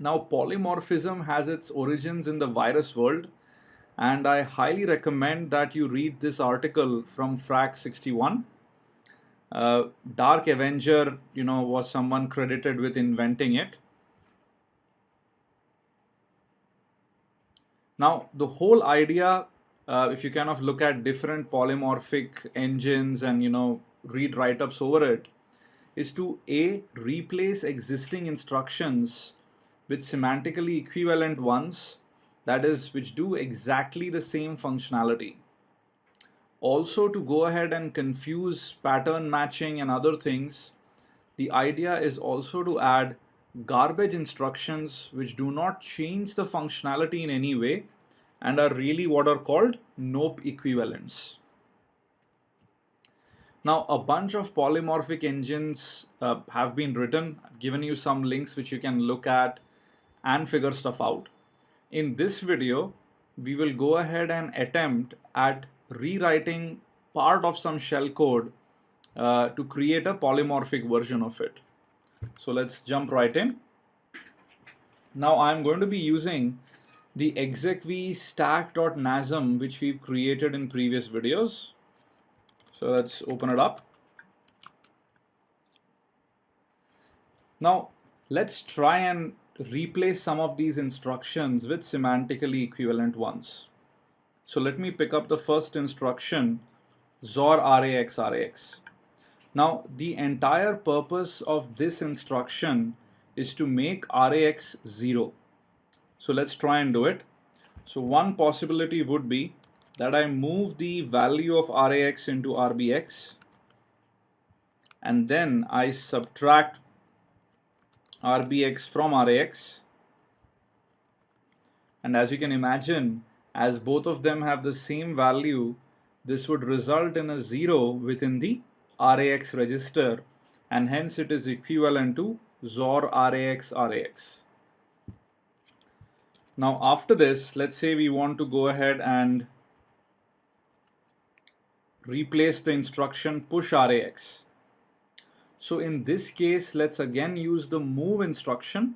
Now, polymorphism has its origins in the virus world, and I highly recommend that you read this article from Frac 61. Dark Avenger, was someone credited with inventing it. Now, the whole idea, if you kind of look at different polymorphic engines and read write-ups over it, is to replace existing instructions with semantically equivalent ones, that is, which do exactly the same functionality. Also, to go ahead and confuse pattern matching and other things, the idea is also to add garbage instructions which do not change the functionality in any way and are really what are called nope equivalents. Now, a bunch of polymorphic engines have been written. I've given you some links which you can look at and figure stuff out. In this video, we will go ahead and attempt at rewriting part of some shell code to create a polymorphic version of it. So let's jump right in. Now I'm going to be using the execv stack.nasm which we've created in previous videos. So let's open it up. Now let's try and replace some of these instructions with semantically equivalent ones. So let me pick up the first instruction, XOR rax. Now the entire purpose of this instruction is to make rax 0. So let's try and do it. So one possibility would be that I move the value of rax into rbx, and then I subtract rbx from rax. And as you can imagine, as both of them have the same value, this would result in a 0 within the rax register, and hence it is equivalent to XOR rax. Now after this, let's say we want to go ahead and replace the instruction push rax. So in this case, let's again use the move instruction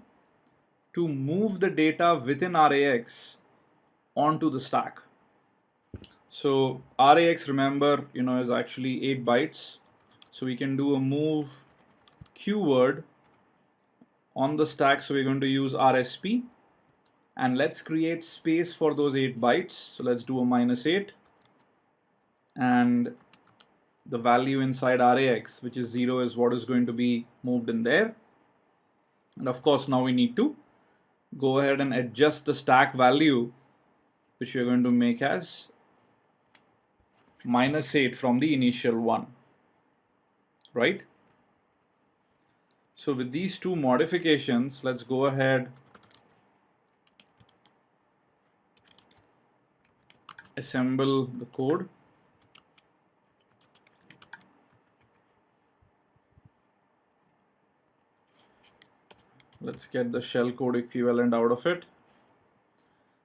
to move the data within rax onto the stack. So rax, remember, is actually 8 bytes. So we can do a move keyword on the stack. So we're going to use rsp, and let's create space for those 8 bytes. So let's do a -8, and the value inside rax, which is 0, is what is going to be moved in there. And of course, now we need to go ahead and adjust the stack value, which we're going to make as -8 from the initial one, right? So with these two modifications, let's go ahead, assemble the code. Let's get the shellcode equivalent out of it.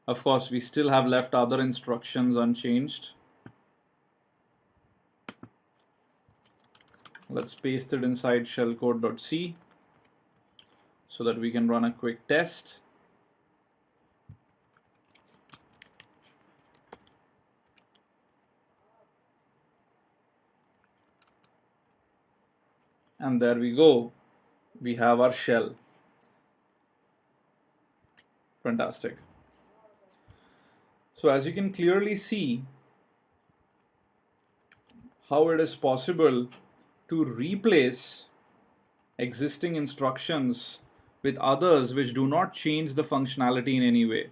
Of course, we still have left other instructions unchanged. Let's paste it inside shellcode.c so that we can run a quick test. And there we go. We have our shell. Fantastic. So as you can clearly see how it is possible to replace existing instructions with others which do not change the functionality in any way.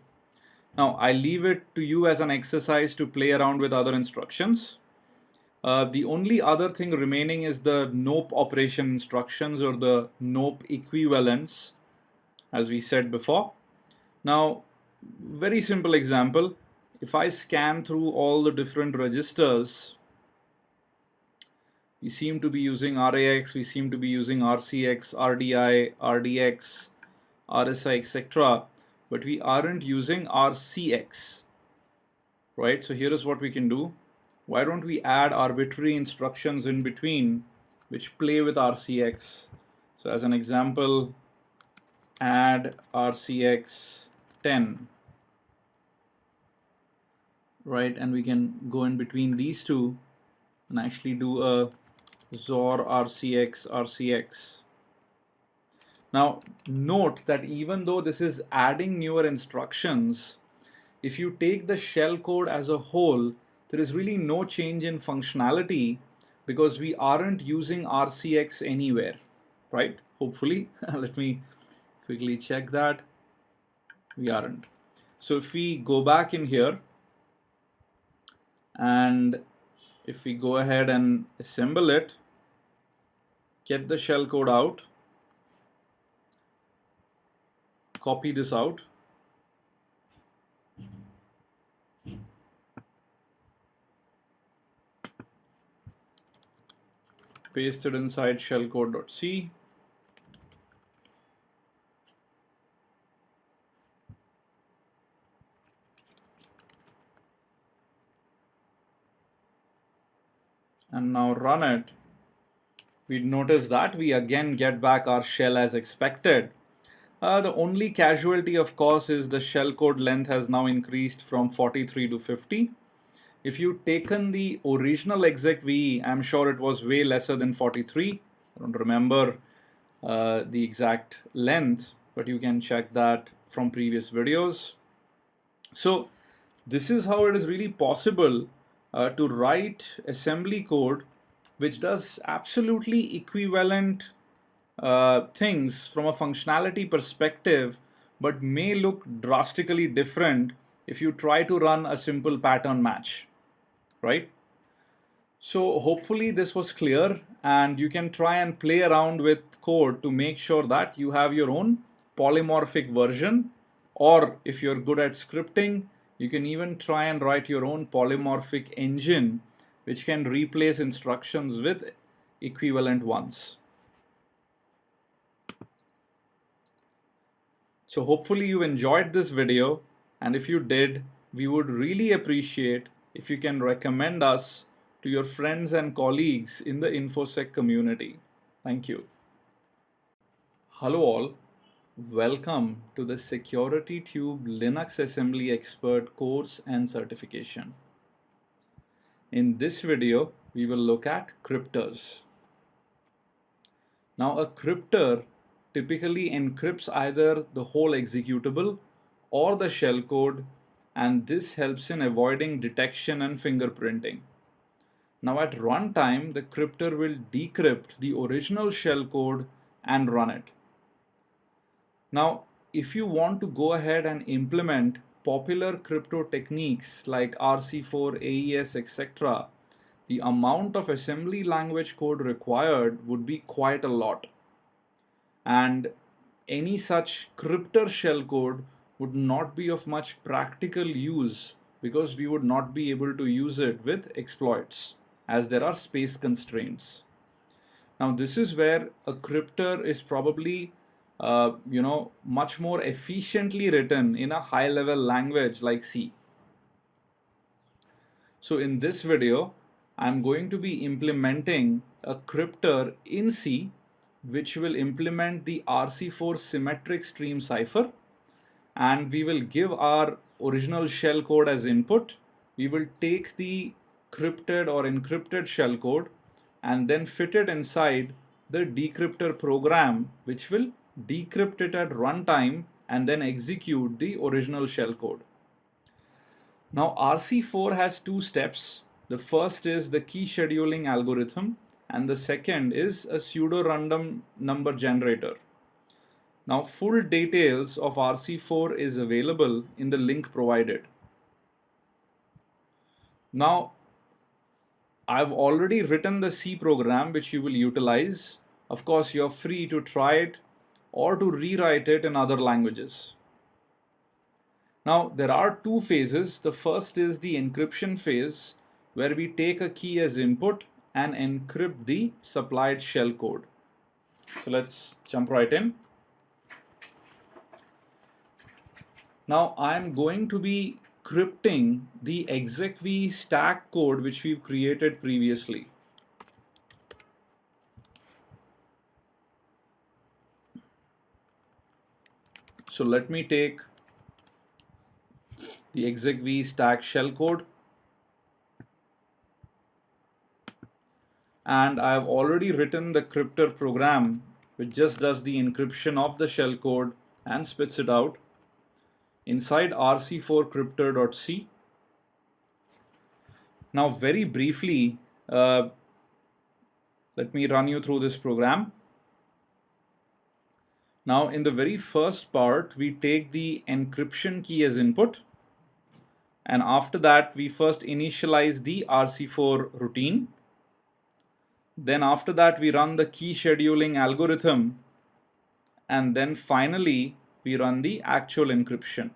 Now I leave it to you as an exercise to play around with other instructions. The only other thing remaining is the nope operation instructions, or the nope equivalents, as we said before. Now, very simple example. If I scan through all the different registers, we seem to be using rax, we seem to be using rcx, rdi, rdx, rsi, etc. But we aren't using rcx, right? So here is what we can do. Why don't we add arbitrary instructions in between which play with rcx? So as an example, add rcx 10. right? And we can go in between these two and actually do a XOR RCX. Now note that even though this is adding newer instructions, if you take the shell code as a whole, there is really no change in functionality because we aren't using RCX anywhere, right? Hopefully. Let me quickly check that. We aren't. So if we go back in here and if we go ahead and assemble it, get the shell code out, copy this out, paste it inside shellcode.c. and now run it, we'd notice that we again get back our shell as expected. The only casualty, of course, is the shellcode length has now increased from 43 to 50. If you'd taken the original exec VE, I'm sure it was way lesser than 43. I don't remember the exact length, but you can check that from previous videos. So this is how it is really possible to write assembly code which does absolutely equivalent things from a functionality perspective, but may look drastically different if you try to run a simple pattern match, right? So hopefully this was clear, and you can try and play around with code to make sure that you have your own polymorphic version, or if you're good at scripting, you can even try and write your own polymorphic engine which can replace instructions with equivalent ones. So hopefully you enjoyed this video, and if you did, we would really appreciate if you can recommend us to your friends and colleagues in the InfoSec community. Thank you. Hello all, welcome to the SecurityTube Linux Assembly Expert course and certification. In this video, we will look at cryptors. Now a cryptor typically encrypts either the whole executable or the shellcode, and this helps in avoiding detection and fingerprinting. Now at runtime, the cryptor will decrypt the original shellcode and run it. Now, if you want to go ahead and implement popular crypto techniques like RC4, AES, etc., the amount of assembly language code required would be quite a lot. And any such cryptor shellcode would not be of much practical use because we would not be able to use it with exploits as there are space constraints. Now this is where a cryptor is probably much more efficiently written in a high level language like C. So in this video, I'm going to be implementing a cryptor in C which will implement the RC4 symmetric stream cipher, and we will give our original shell code as input. We will take the crypted or encrypted shell code and then fit it inside the decryptor program, which will decrypt it at runtime and then execute the original shell code. Now RC4 has two steps. The first is the key scheduling algorithm, and the second is a pseudo random number generator. Now full details of RC4 is available in the link provided. Now I've already written the C program which you will utilize. Of course, you're free to try it or to rewrite it in other languages. Now there are two phases. The first is the encryption phase, where we take a key as input and encrypt the supplied shell code. So let's jump right in. Now I'm going to be crypting the execv stack code which we've created previously. So let me take the execv stack shellcode, and I have already written the cryptor program which just does the encryption of the shellcode and spits it out inside rc4cryptor.c. Now very briefly, let me run you through this program. Now in the very first part, we take the encryption key as input, and after that we first initialize the RC4 routine. Then after that we run the key scheduling algorithm, and then finally we run the actual encryption.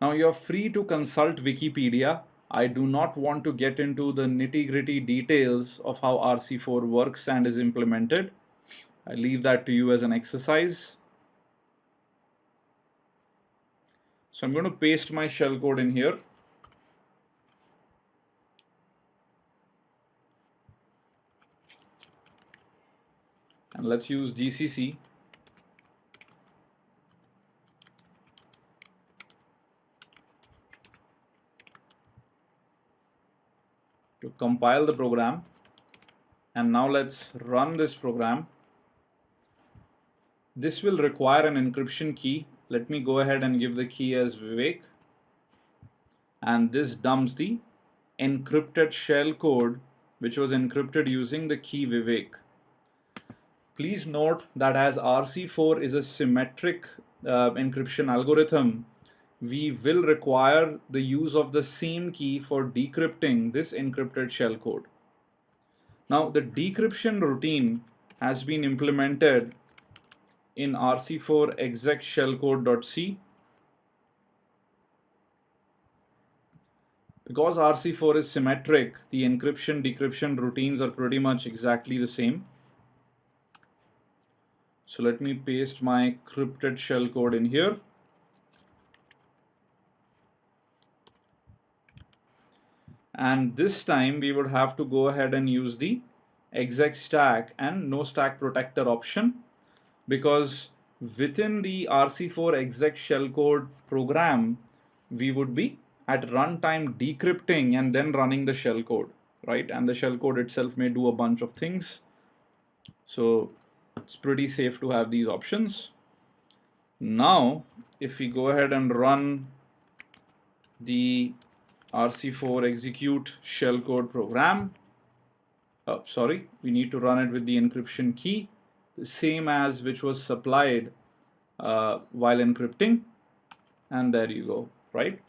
Now you're free to consult Wikipedia. I do not want to get into the nitty-gritty details of how RC4 works and is implemented. I leave that to you as an exercise. So I'm going to paste my shellcode in here. And let's use GCC. To compile the program. And now let's run this program. This will require an encryption key. Let me go ahead and give the key as Vivek. And this dumps the encrypted shellcode, which was encrypted using the key Vivek. Please note that as RC4 is a symmetric encryption algorithm, we will require the use of the same key for decrypting this encrypted shellcode. Now the decryption routine has been implemented in rc4 exec shellcode.c. Because RC4 is symmetric, the encryption decryption routines are pretty much exactly the same. So let me paste my encrypted shellcode in here. And this time we would have to go ahead and use the exec stack and no stack protector option, because within the RC4 exec shellcode program, we would be at runtime decrypting and then running the shellcode, right? And the shellcode itself may do a bunch of things. So it's pretty safe to have these options. Now, if we go ahead and run the RC4 execute shellcode program, we need to run it with the encryption key, the same as which was supplied while encrypting, and there you go, right?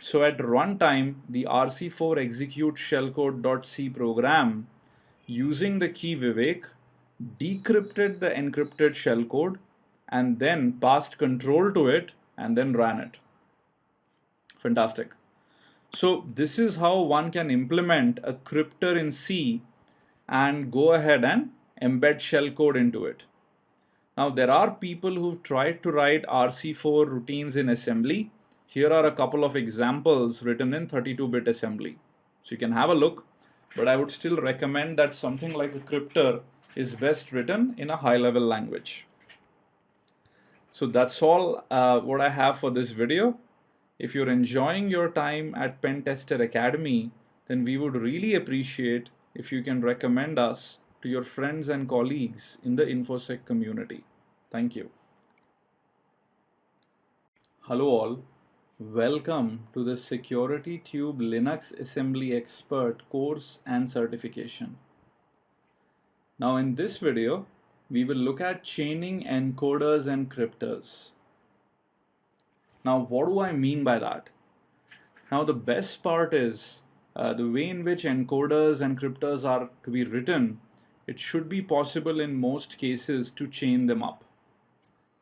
So at runtime, the RC4 execute shellcode.c program using the key Vivek decrypted the encrypted shellcode and then passed control to it and then ran it. Fantastic. So this is how one can implement a cryptor in C and go ahead and embed shellcode into it. Now there are people who've tried to write RC4 routines in assembly. Here are a couple of examples written in 32-bit assembly. So you can have a look, but I would still recommend that something like a cryptor is best written in a high-level language. So that's all what I have for this video. If you're enjoying your time at Pentester Academy, then we would really appreciate if you can recommend us to your friends and colleagues in the InfoSec community. Thank you. Hello all. Welcome to the Security Tube Linux Assembly Expert course and certification. Now in this video, we will look at chaining encoders and cryptors. Now what do I mean by that? Now the best part is the way in which encoders and cryptors are to be written, it should be possible in most cases to chain them up.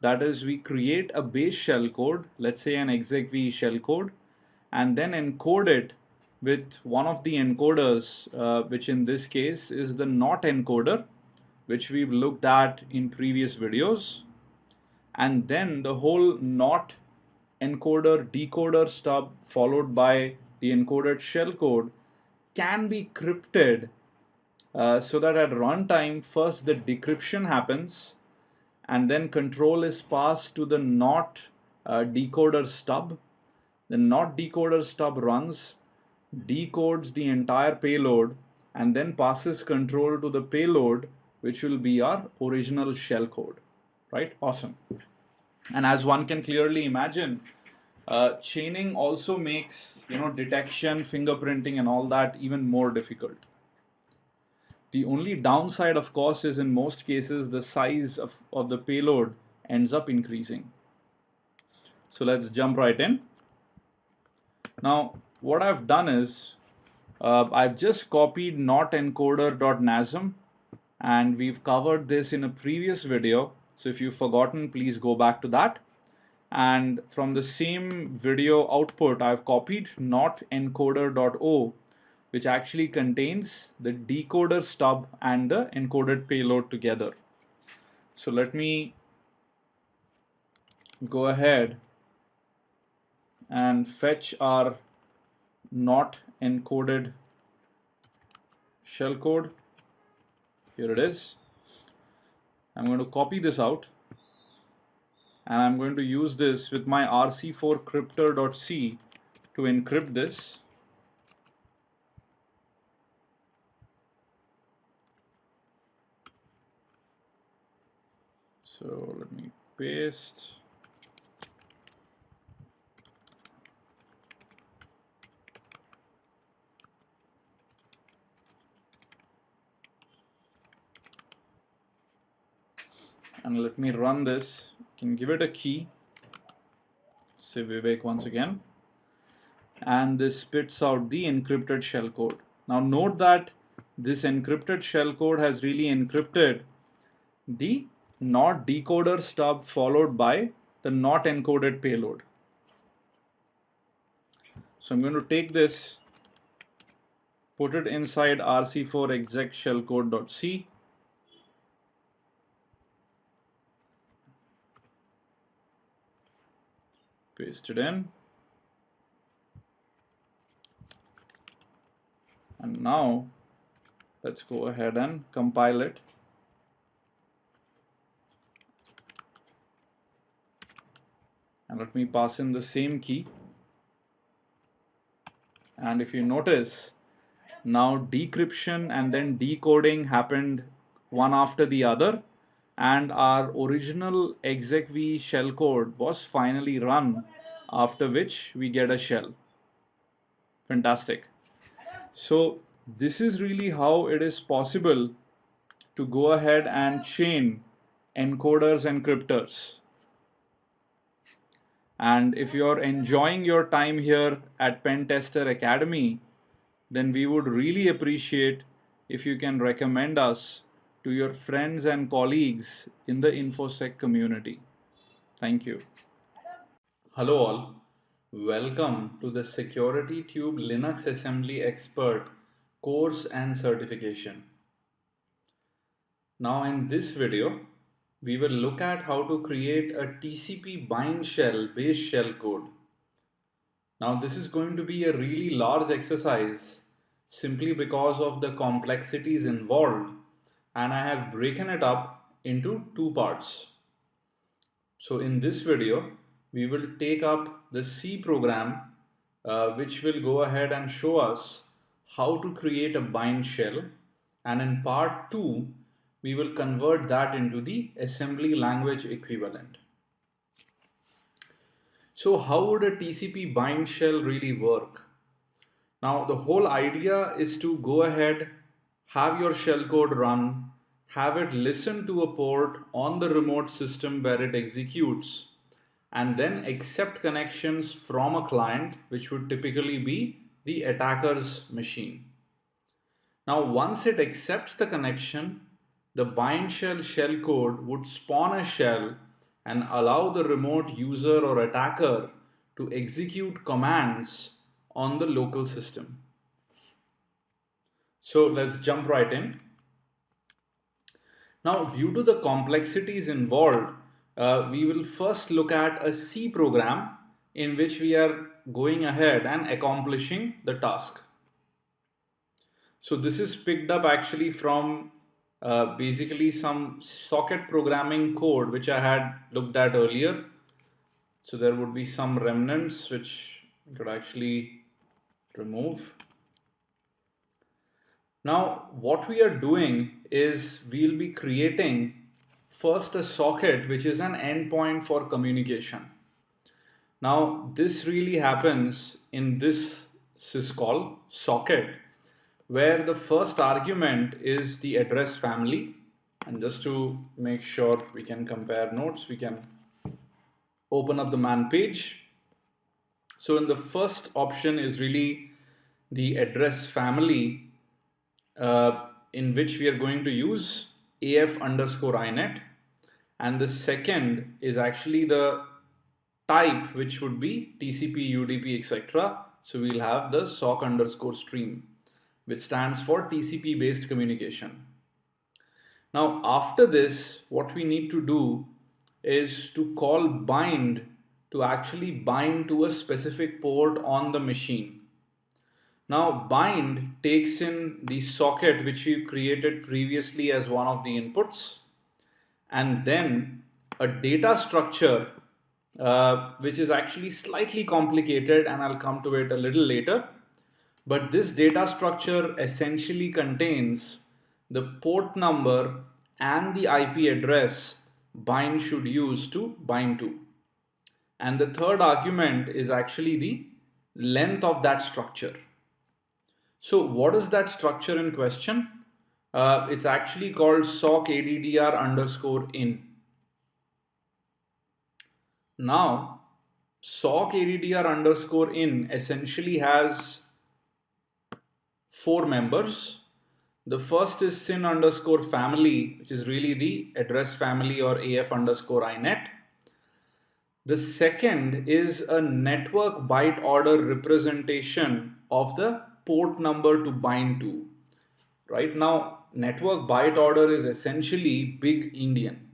That is, we create a base shellcode, let's say an execv shellcode, and then encode it with one of the encoders, which in this case is the NOT encoder, which we've looked at in previous videos. And then the whole NOT encoder decoder stub followed by the encoded shellcode can be crypted so that at runtime, first the decryption happens, and then control is passed to the NOT decoder stub. The not decoder stub runs, decodes the entire payload, and then passes control to the payload, which will be our original shellcode. Right? Awesome. And as one can clearly imagine, chaining also makes detection, fingerprinting, and all that even more difficult. The only downside, of course, is in most cases the size of the payload ends up increasing. So let's jump right in. Now, what I've done is I've just copied notencoder.nasm, and we've covered this in a previous video. So if you've forgotten, please go back to that. And from the same video output, I've copied notencoder.o, which actually contains the decoder stub and the encoded payload together. So let me go ahead and fetch our not encoded shellcode. Here it is. I'm going to copy this out, and I'm going to use this with my rc4cryptor.c to encrypt this. So let me paste. And let me run this. You can give it a key. Say Vivek once again. And this spits out the encrypted shellcode. Now note that this encrypted shellcode has really encrypted the not decoder stub followed by the not encoded payload. So I'm going to take this, put it inside rc4 exec shellcode.c. Paste it in. And now let's go ahead and compile it. And let me pass in the same key. And if you notice, now decryption and then decoding happened one after the other, and our original execv shellcode was finally run, after which we get a shell. Fantastic. So this is really how it is possible to go ahead and chain encoders and cryptors. And if you're enjoying your time here at Pentester Academy, then we would really appreciate if you can recommend us to your friends and colleagues in the InfoSec community. Thank you. Hello all. Welcome to the Security Tube Linux Assembly Expert course and certification. Now in this video, we will look at how to create a TCP bind shell based shellcode. Now this is going to be a really large exercise simply because of the complexities involved, and I have broken it up into two parts. So in this video, we will take up the C program which will go ahead and show us how to create a bind shell, and in part 2, we will convert that into the assembly language equivalent. So how would a TCP bind shell really work? Now the whole idea is to go ahead, have your shellcode run, have it listen to a port on the remote system where it executes, and then accept connections from a client, which would typically be the attacker's machine. Now once it accepts the connection, the bind shell shellcode would spawn a shell and allow the remote user or attacker to execute commands on the local system. So let's jump right in. Now, due to the complexities involved, we will first look at a C program in which we are going ahead and accomplishing the task. So this is picked up actually from basically some socket programming code which I had looked at earlier. So there would be some remnants which you could actually remove. Now what we are doing is we'll be creating first a socket which is an endpoint for communication. Now this really happens in this syscall socket, where the first argument is the address family. And just to make sure we can compare notes, we can open up the man page. So in the first option is really the address family, in which we are going to use AF_INET, and the second is actually the type, which would be TCP, UDP, etc. So we'll have the SOC_stream, which stands for TCP based communication. Now after this, what we need to do is to call bind to actually bind to a specific port on the machine. Now bind takes in the socket which we created previously as one of the inputs, and then a data structure which is actually slightly complicated, and I'll come to it a little later. But this data structure essentially contains the port number and the IP address bind should use to bind to. And the third argument is actually the length of that structure. So what is that structure in question? It's actually called SOC_ADDR_in. Now, SOC_ADDR_in essentially has 4 members. The first is SYN_family, which is really the address family or AF_INET. The second is a network byte order representation of the port number to bind to. Right now, network byte order is essentially big Indian.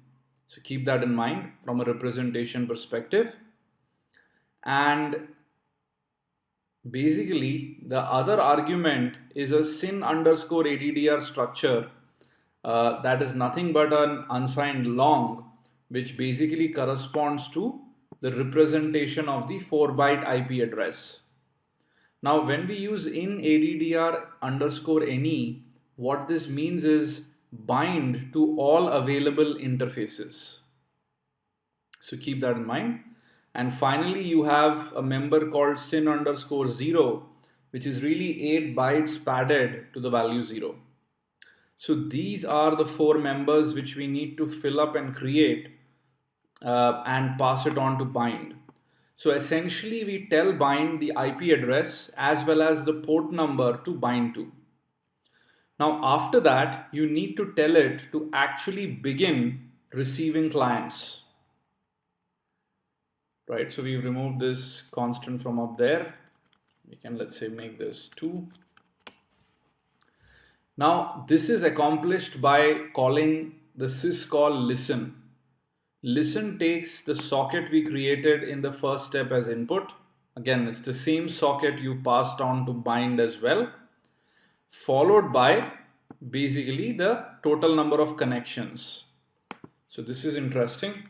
So keep that in mind from a representation perspective. And basically, the other argument is a SYN_ADDR structure that is nothing but an unsigned long, which basically corresponds to the representation of the 4-byte IP address. Now, when we use in ADDR_NE, what this means is bind to all available interfaces. So keep that in mind. And finally, you have a member called SYN_0, which is really 8 bytes padded to the value 0. So these are the 4 members which we need to fill up and create and pass it on to bind. So essentially, we tell bind the IP address as well as the port number to bind to. Now after that, you need to tell it to actually begin receiving clients. Right, so we've removed this constant from up there. We can, let's say, make this 2. Now this is accomplished by calling the syscall listen. Listen takes the socket we created in the first step as input. Again, it's the same socket you passed on to bind as well, followed by basically the total number of connections. So this is interesting,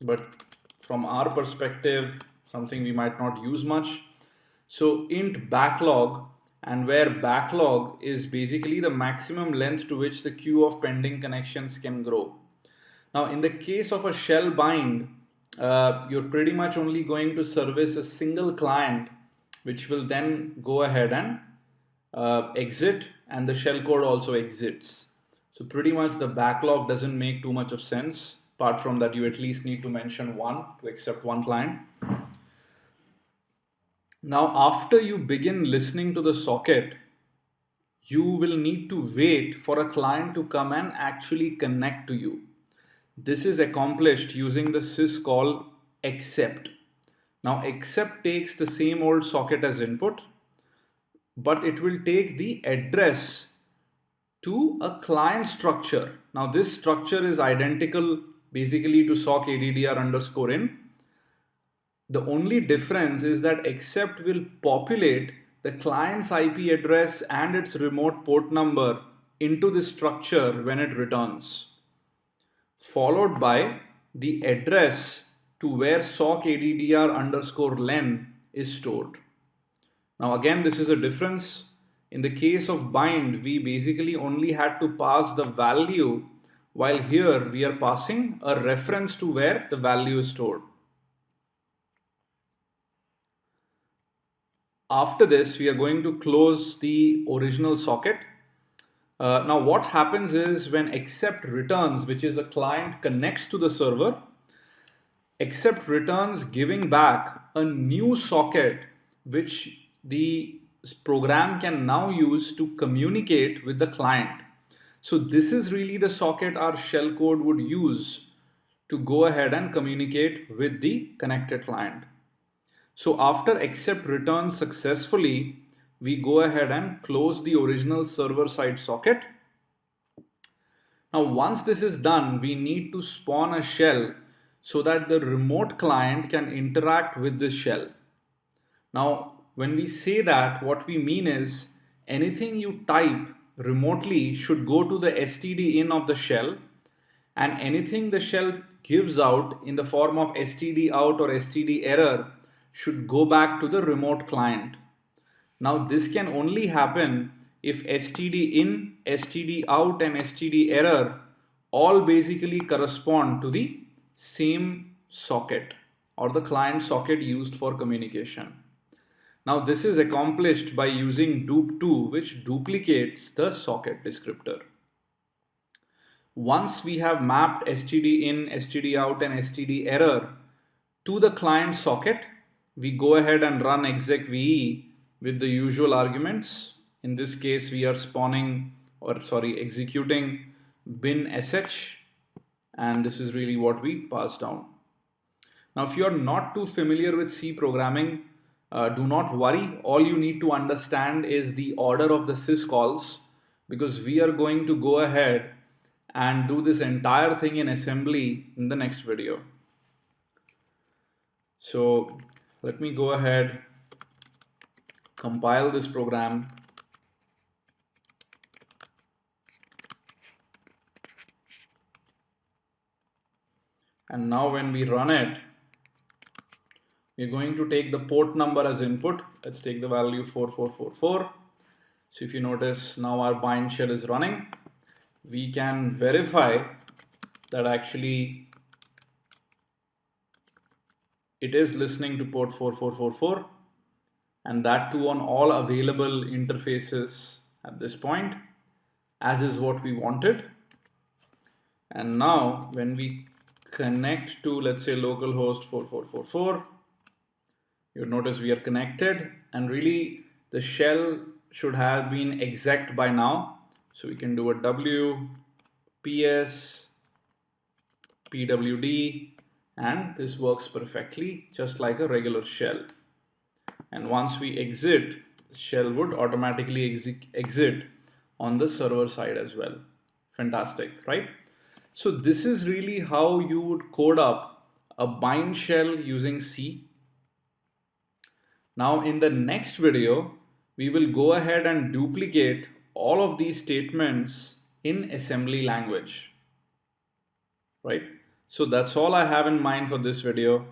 but from our perspective, something we might not use much. So int backlog, and where backlog is basically the maximum length to which the queue of pending connections can grow. Now in the case of a shell bind, you're pretty much only going to service a single client, which will then go ahead and exit, and the shellcode also exits. So pretty much the backlog doesn't make too much of sense. Apart from that, you at least need to mention 1 to accept 1 client. Now, after you begin listening to the socket, you will need to wait for a client to come and actually connect to you. This is accomplished using the syscall accept. Now, accept takes the same old socket as input, but it will take the address to a client structure. Now, this structure is identical basically to SOC_ADDR_in. The only difference is that accept will populate the client's IP address and its remote port number into the structure when it returns, followed by the address to where sock addr underscore len is stored. Now again, this is a difference. In the case of bind, we basically only had to pass the value, while here we are passing a reference to where the value is stored. After this, we are going to close the original socket. Now what happens is when accept returns, which is a client connects to the server, accept returns giving back a new socket which the program can now use to communicate with the client. So this is really the socket our shellcode would use to go ahead and communicate with the connected client. So after accept returns successfully, we go ahead and close the original server side socket. Now once this is done, we need to spawn a shell so that the remote client can interact with this shell. Now when we say that, what we mean is anything you type remotely should go to the std in of the shell, and anything the shell gives out in the form of std out or std error should go back to the remote client. Now this can only happen if std in, std out and std error all basically correspond to the same socket or the client socket used for communication. Now this is accomplished by using dup2, which duplicates the socket descriptor. Once we have mapped std in, std out and std error to the client socket, we go ahead and run execve with the usual arguments. In this case, we are executing bin sh, and this is really what we pass down. Now, if you are not too familiar with C programming, do not worry. All you need to understand is the order of the syscalls, because we are going to go ahead and do this entire thing in assembly in the next video. So let me go ahead, compile this program. And now when we run it, we're going to take the port number as input. Let's take the value 4444. So if you notice, now our bind shell is running. We can verify that actually it is listening to port 4444, and that too on all available interfaces at this point, as is what we wanted. And now when we connect to, let's say, localhost 4444, you'll notice we are connected, and really the shell should have been exec by now. So we can do a w, ps, pwd, and this works perfectly just like a regular shell. And once we exit, the shell would automatically exit on the server side as well. Fantastic, right? So this is really how you would code up a bind shell using C. Now in the next video, we will go ahead and duplicate all of these statements in assembly language, right? So that's all I have in mind for this video.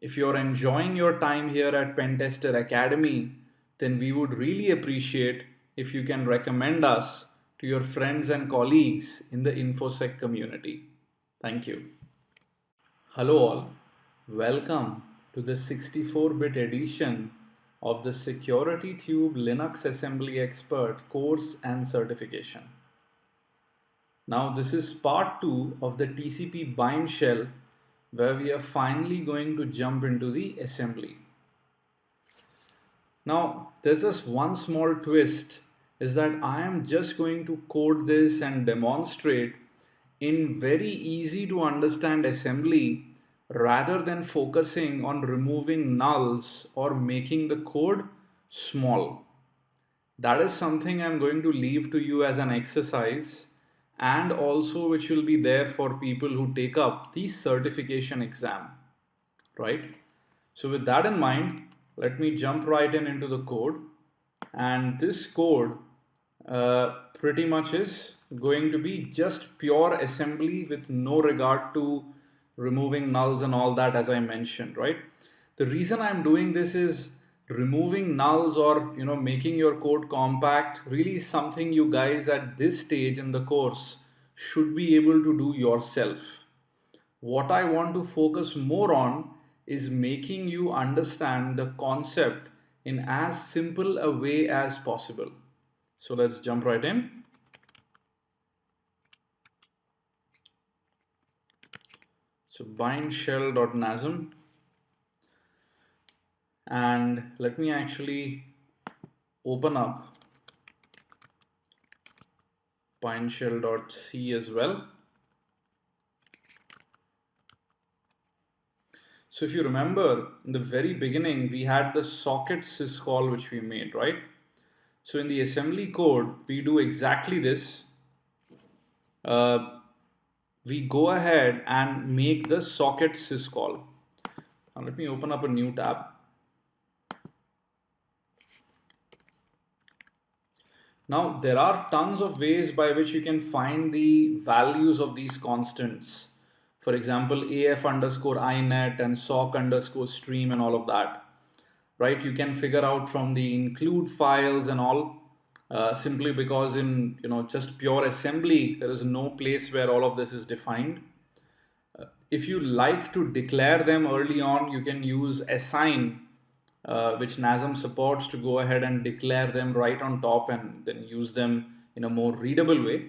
If you're enjoying your time here at Pentester Academy, then we would really appreciate if you can recommend us to your friends and colleagues in the InfoSec community. Thank you. Hello all, welcome to the 64-bit edition of the Security Tube Linux Assembly Expert course and certification. Now this is part 2 of the TCP bind shell, where we are finally going to jump into the assembly. Now there's just one small twist, is that I am just going to code this and demonstrate in very easy to understand assembly, rather than focusing on removing nulls or making the code small. That is something I'm going to leave to you as an exercise, and also which will be there for people who take up the certification exam, right? So with that in mind, let me jump right into the code. And this code pretty much is going to be just pure assembly with no regard to removing nulls and all that, as I mentioned, right? The reason I'm doing this is removing nulls, or making your code compact, really is something you guys at this stage in the course should be able to do yourself. What I want to focus more on is making you understand the concept in as simple a way as possible. So let's jump right in. So bind shell.nasm, and let me actually open up bind shell.c as well. So if you remember, in the very beginning, we had the socket syscall which we made, right? So in the assembly code, we do exactly this. We go ahead and make the socket syscall. Now let me open up a new tab. Now there are tons of ways by which you can find the values of these constants. For example, af underscore inet and sock underscore stream and all of that, right? You can figure out from the include files and all, simply because in just pure assembly, there is no place where all of this is defined. If you like to declare them early on, you can use assign, which NASM supports, to go ahead and declare them right on top and then use them in a more readable way.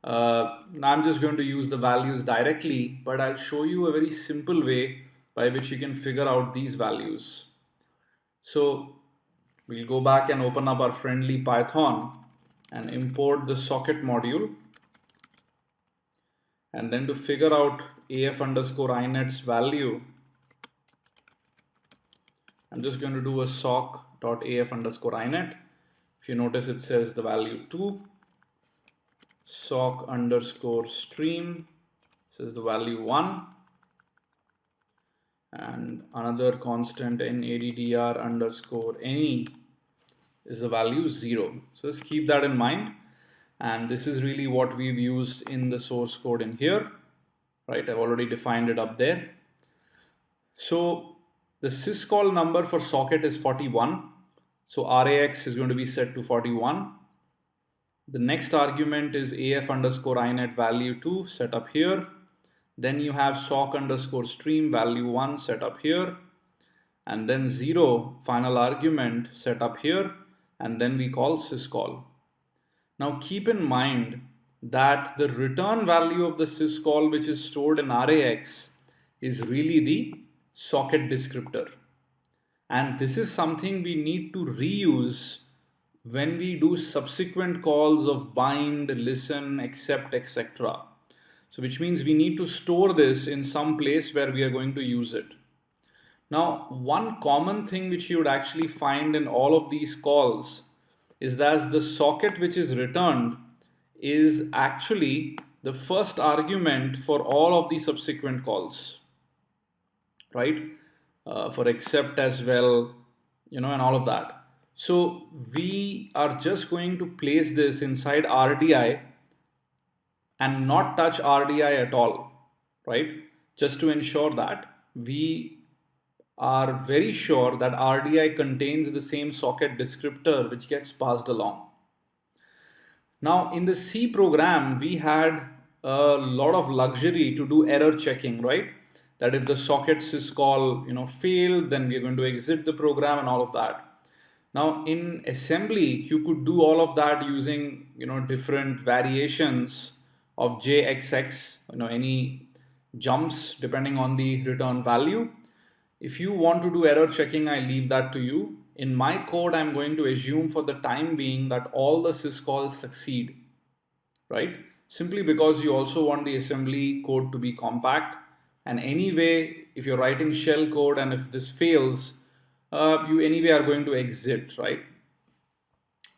Now I'm just going to use the values directly, but I'll show you a very simple way by which you can figure out these values. So we'll go back and open up our friendly Python and import the socket module. And then to figure out af underscore inet's value, I'm just going to do a sock.af underscore inet. If you notice, it says the value 2. Sock underscore stream says the value 1. And another constant naddr underscore any is the value 0. So just keep that in mind. And this is really what we've used in the source code in here, right? I've already defined it up there. So the syscall number for socket is 41. So RAX is going to be set to 41. The next argument is AF underscore inet value 2 set up here. Then you have sock underscore stream value 1 set up here. And then 0 final argument set up here. And then we call syscall. Now keep in mind that the return value of the syscall, which is stored in RAX, is really the socket descriptor. And this is something we need to reuse when we do subsequent calls of bind, listen, accept, etc. So which means we need to store this in some place where we are going to use it. Now, one common thing which you would actually find in all of these calls is that the socket which is returned is actually the first argument for all of the subsequent calls, right? For accept as well, and all of that. So we are just going to place this inside RDI and not touch RDI at all, right? Just to ensure that we are very sure that RDI contains the same socket descriptor which gets passed along. Now in the C program, we had a lot of luxury to do error checking, right? That if the socket syscall failed, then we're going to exit the program and all of that. Now in assembly, you could do all of that using different variations of JXX, any jumps depending on the return value. If you want to do error checking, I leave that to you. In my code, I'm going to assume for the time being that all the syscalls succeed, right? Simply because you also want the assembly code to be compact. And anyway, if you're writing shell code and if this fails, you anyway are going to exit, right?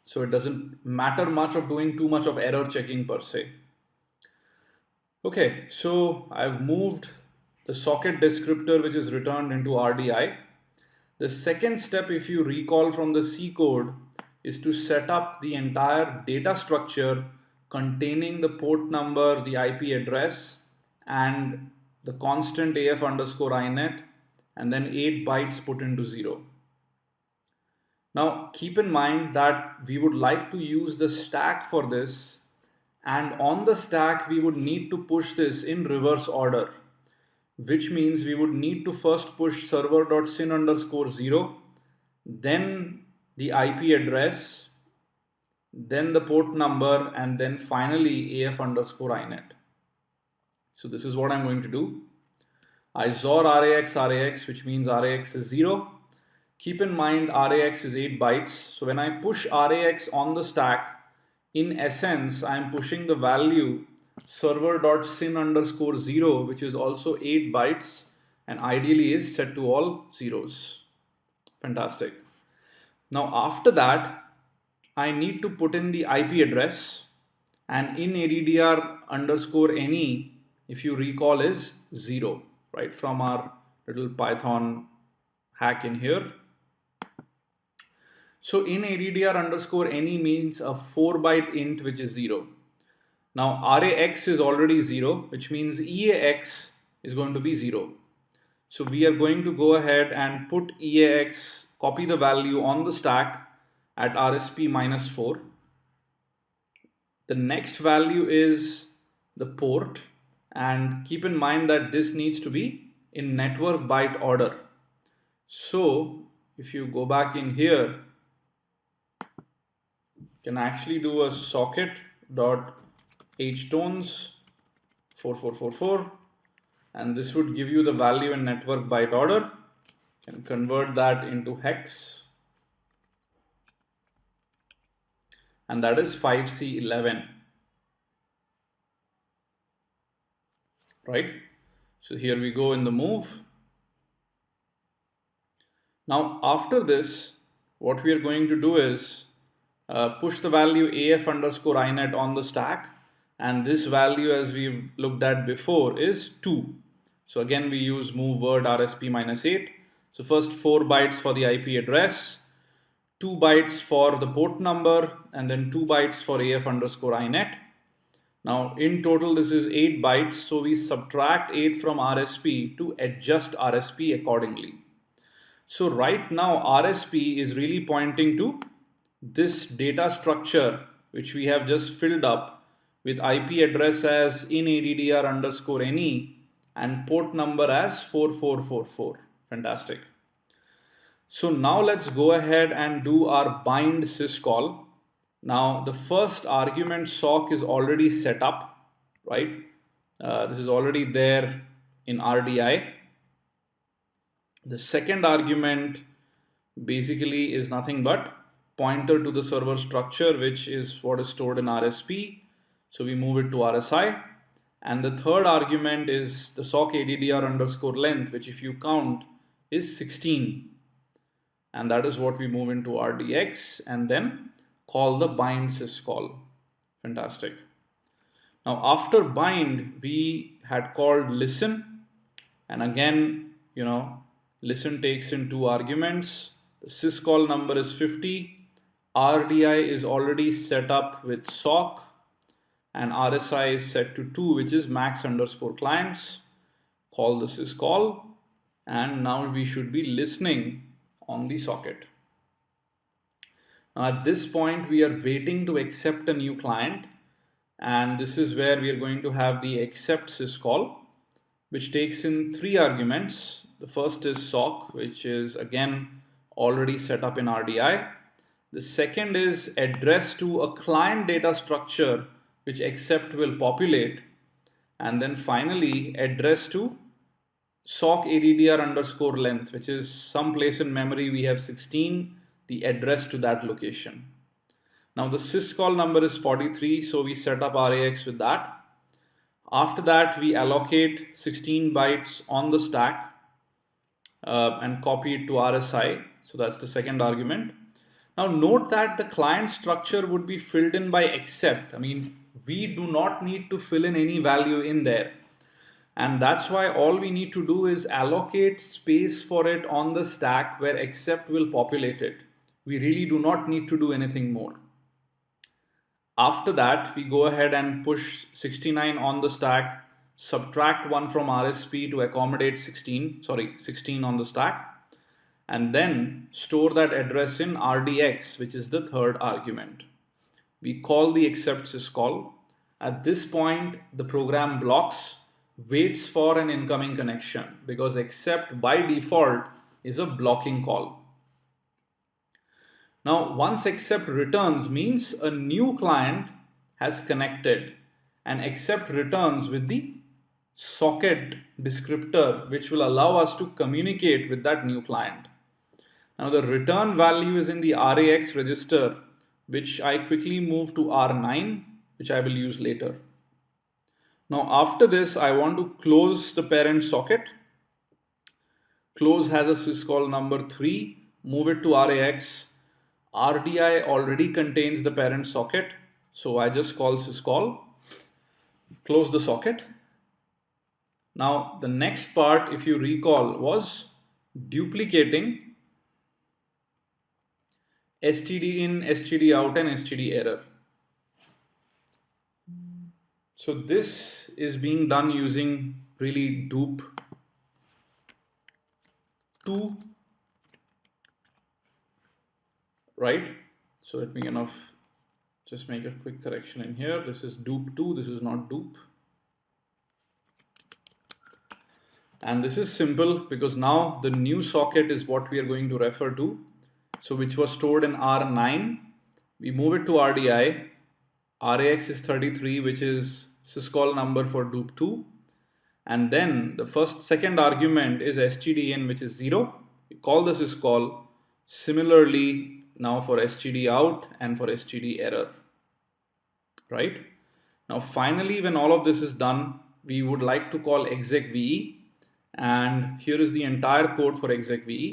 So it doesn't matter much of doing too much of error checking per se. Okay, so I've moved the socket descriptor which is returned into RDI. The second step, if you recall from the C code, is to set up the entire data structure containing the port number, the IP address, and the constant AF underscore INET, and then 8 bytes put into 0. Now keep in mind that we would like to use the stack for this, and on the stack we would need to push this in reverse order, which means we would need to first push server.syn underscore 0, then the IP address, then the port number, and then finally AF underscore INET. So this is what I'm going to do. I XOR RAX, which means RAX is 0. Keep in mind RAX is 8 bytes. So when I push RAX on the stack, in essence, I'm pushing the value server.syn underscore 0, which is also 8 bytes and ideally is set to all zeros. Fantastic. Now after that, I need to put in the IP address, and in ADDR underscore any, if you recall, is 0, right, from our little Python hack in here. So in ADDR underscore any means a 4-byte int which is 0. Now RAX is already 0, which means EAX is going to be 0. So we are going to go ahead and put EAX, copy the value on the stack at RSP -4. The next value is the port, and keep in mind that this needs to be in network byte order. So if you go back in here, you can actually do a socket.htones 4444, and this would give you the value in network byte order. You can convert that into hex, and that is 5C11, right? So here we go in the move. Now after this, what we are going to do is push the value AF underscore INET on the stack, and this value, as we've looked at before, is 2. So again we use move word RSP -8. So first 4 bytes for the IP address, 2 bytes for the port number, and then 2 bytes for AF underscore INET. Now in total this is 8 bytes, so we subtract 8 from RSP to adjust RSP accordingly. So right now RSP is really pointing to this data structure which we have just filled up with IP address as in ADDR underscore any and port number as 4444. Fantastic. So now let's go ahead and do our bind syscall. Now the first argument sock is already set up, right? This is already there in RDI. The second argument basically is nothing but pointer to the server structure, which is what is stored in RSP. So we move it to RSI. And the third argument is the sock ADDR underscore length, which if you count is 16. And that is what we move into RDX and then call the bind syscall. Fantastic. Now after bind, we had called listen. And again, listen takes in 2 arguments. The syscall number is 50. RDI is already set up with sock, and RSI is set to 2, which is max underscore clients. Call the syscall, and now we should be listening on the socket. Now at this point we are waiting to accept a new client, and this is where we are going to have the accept syscall, which takes in 3 arguments. The first is sock, which is again already set up in RDI. The second is address to a client data structure which accept will populate, and then finally address to sock ADDR underscore length, which is some place in memory we have 16, the address to that location. Now the syscall number is 43, so we set up RAX with that. After that we allocate 16 bytes on the stack and copy it to RSI. So that's the second argument. Now note that the client structure would be filled in by accept. I mean, we do not need to fill in any value in there. And that's why all we need to do is allocate space for it on the stack where accept will populate it. We really do not need to do anything more. After that, we go ahead and push 69 on the stack subtract 1 from RSP to accommodate 16 on the stack, and then store that address in RDX, which is the third argument. We call the accept syscall. At this point, the program blocks, waits for an incoming connection, because accept by default is a blocking call. Now, once accept returns means a new client has connected, and accept returns with the socket descriptor, which will allow us to communicate with that new client. Now the return value is in the RAX register, which I quickly move to R9, which I will use later. Now after this, I want to close the parent socket. Close has a syscall number 3, move it to RAX. RDI already contains the parent socket, so I just call syscall, close the socket. Now the next part, if you recall, was duplicating std in, std out, and std error. So this is being done using really dup 2, right? So let me just make a quick correction in here. This is dup 2, this is not dup. And this is simple because now the new socket is what we are going to refer to. So which was stored in R9, we move it to RDI. RAX is 33, which is syscall number for dup 2. And then the second argument is stdin, which is 0. We call the syscall. Similarly, now for std out and for std error, right? Now finally, when all of this is done, we would like to call execve, and here is the entire code for execve.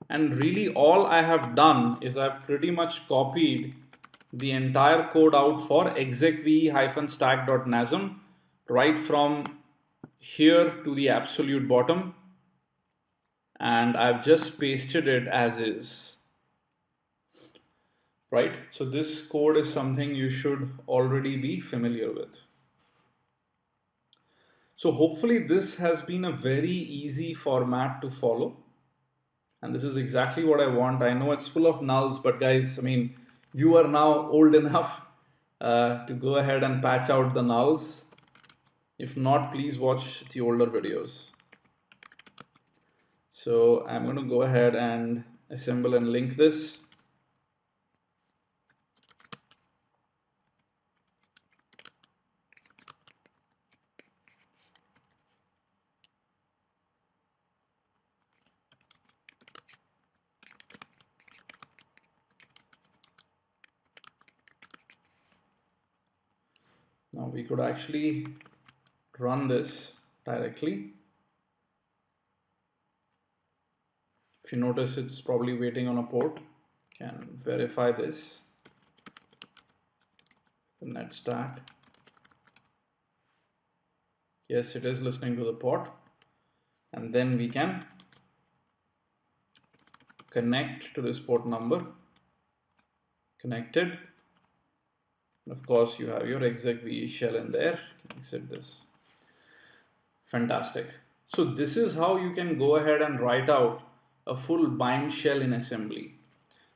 And really all I have done is I've pretty much copied the entire code out for execve-stack.nasm right from here to the absolute bottom, and I've just pasted it as is, right? So this code is something you should already be familiar with. So hopefully this has been a very easy format to follow. And this is exactly what I want. I know it's full of nulls, but guys, I mean, you are now old enough to go ahead and patch out the nulls. If not, please watch the older videos. So I'm going to go ahead and assemble and link this. Now we could actually run this directly. If you notice, it's probably waiting on a port. Can verify this. The net start. Yes, it is listening to the port. And then we can connect to this port number. Connected. Of course, you have your execve shell in there. Exit this. Fantastic. So this is how you can go ahead and write out a full bind shell in assembly.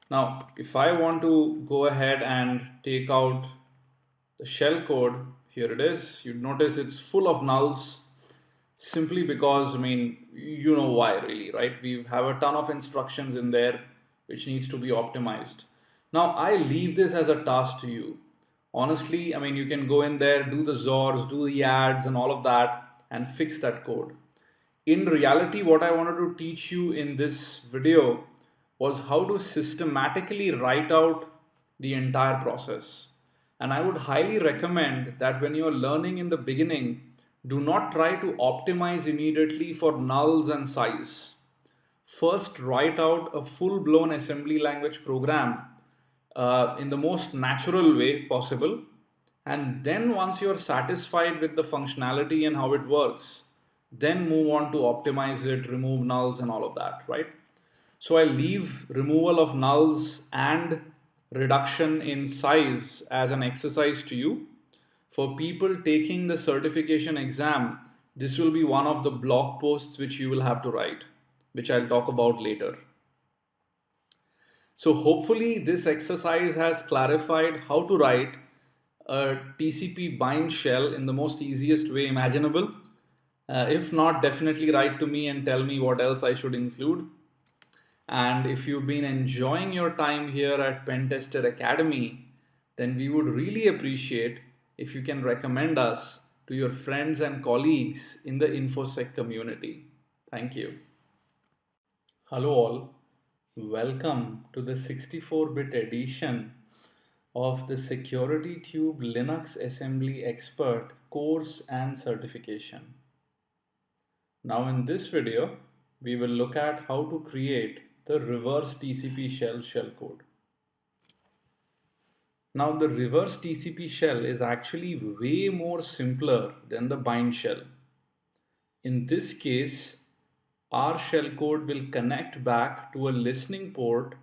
Now, if I want to go ahead and take out the shell code, here it is. You notice it's full of nulls simply because, I mean, you know why really, right? We have a ton of instructions in there which needs to be optimized. Now, I leave this as a task to you. Honestly, I mean, you can go in there, do the XORs, do the adds and all of that and fix that code. In reality, what I wanted to teach you in this video was how to systematically write out the entire process. And I would highly recommend that when you're learning in the beginning, do not try to optimize immediately for nulls and size. First, write out a full-blown assembly language program in the most natural way possible, and then once you're satisfied with the functionality and how it works, then move on to optimize it, remove nulls and all of that, right? So I leave removal of nulls and reduction in size as an exercise to you. For people taking the certification exam, this will be one of the blog posts which you will have to write, which I'll talk about later. So hopefully this exercise has clarified how to write a TCP bind shell in the most easiest way imaginable. If not, definitely write to me and tell me what else I should include. And if you've been enjoying your time here at Pentester Academy, then we would really appreciate if you can recommend us to your friends and colleagues in the InfoSec community. Thank you. Hello all. Welcome to the 64-bit edition of the Security Tube Linux Assembly Expert course and certification. Now in this video, we will look at how to create the reverse TCP shell shellcode. Now the reverse TCP shell is actually way more simpler than the bind shell. In this case, our shellcode will connect back to a listening port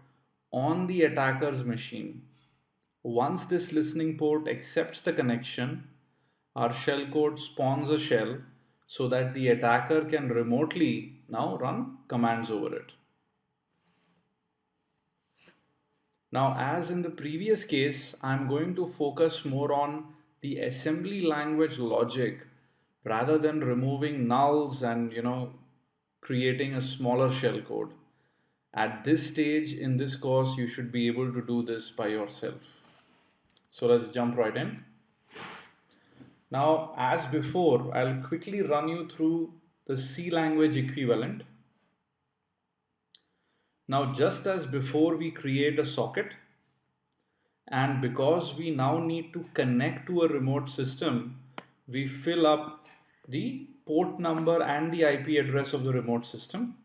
on the attacker's machine. Once this listening port accepts the connection, our shellcode spawns a shell so that the attacker can remotely now run commands over it. Now, as in the previous case, I'm going to focus more on the assembly language logic rather than removing nulls and creating a smaller shellcode. At this stage in this course, you should be able to do this by yourself. So let's jump right in. Now, as before, I'll quickly run you through the C language equivalent. Now, just as before, we create a socket, and because we now need to connect to a remote system, we fill up the port number and the IP address of the remote system.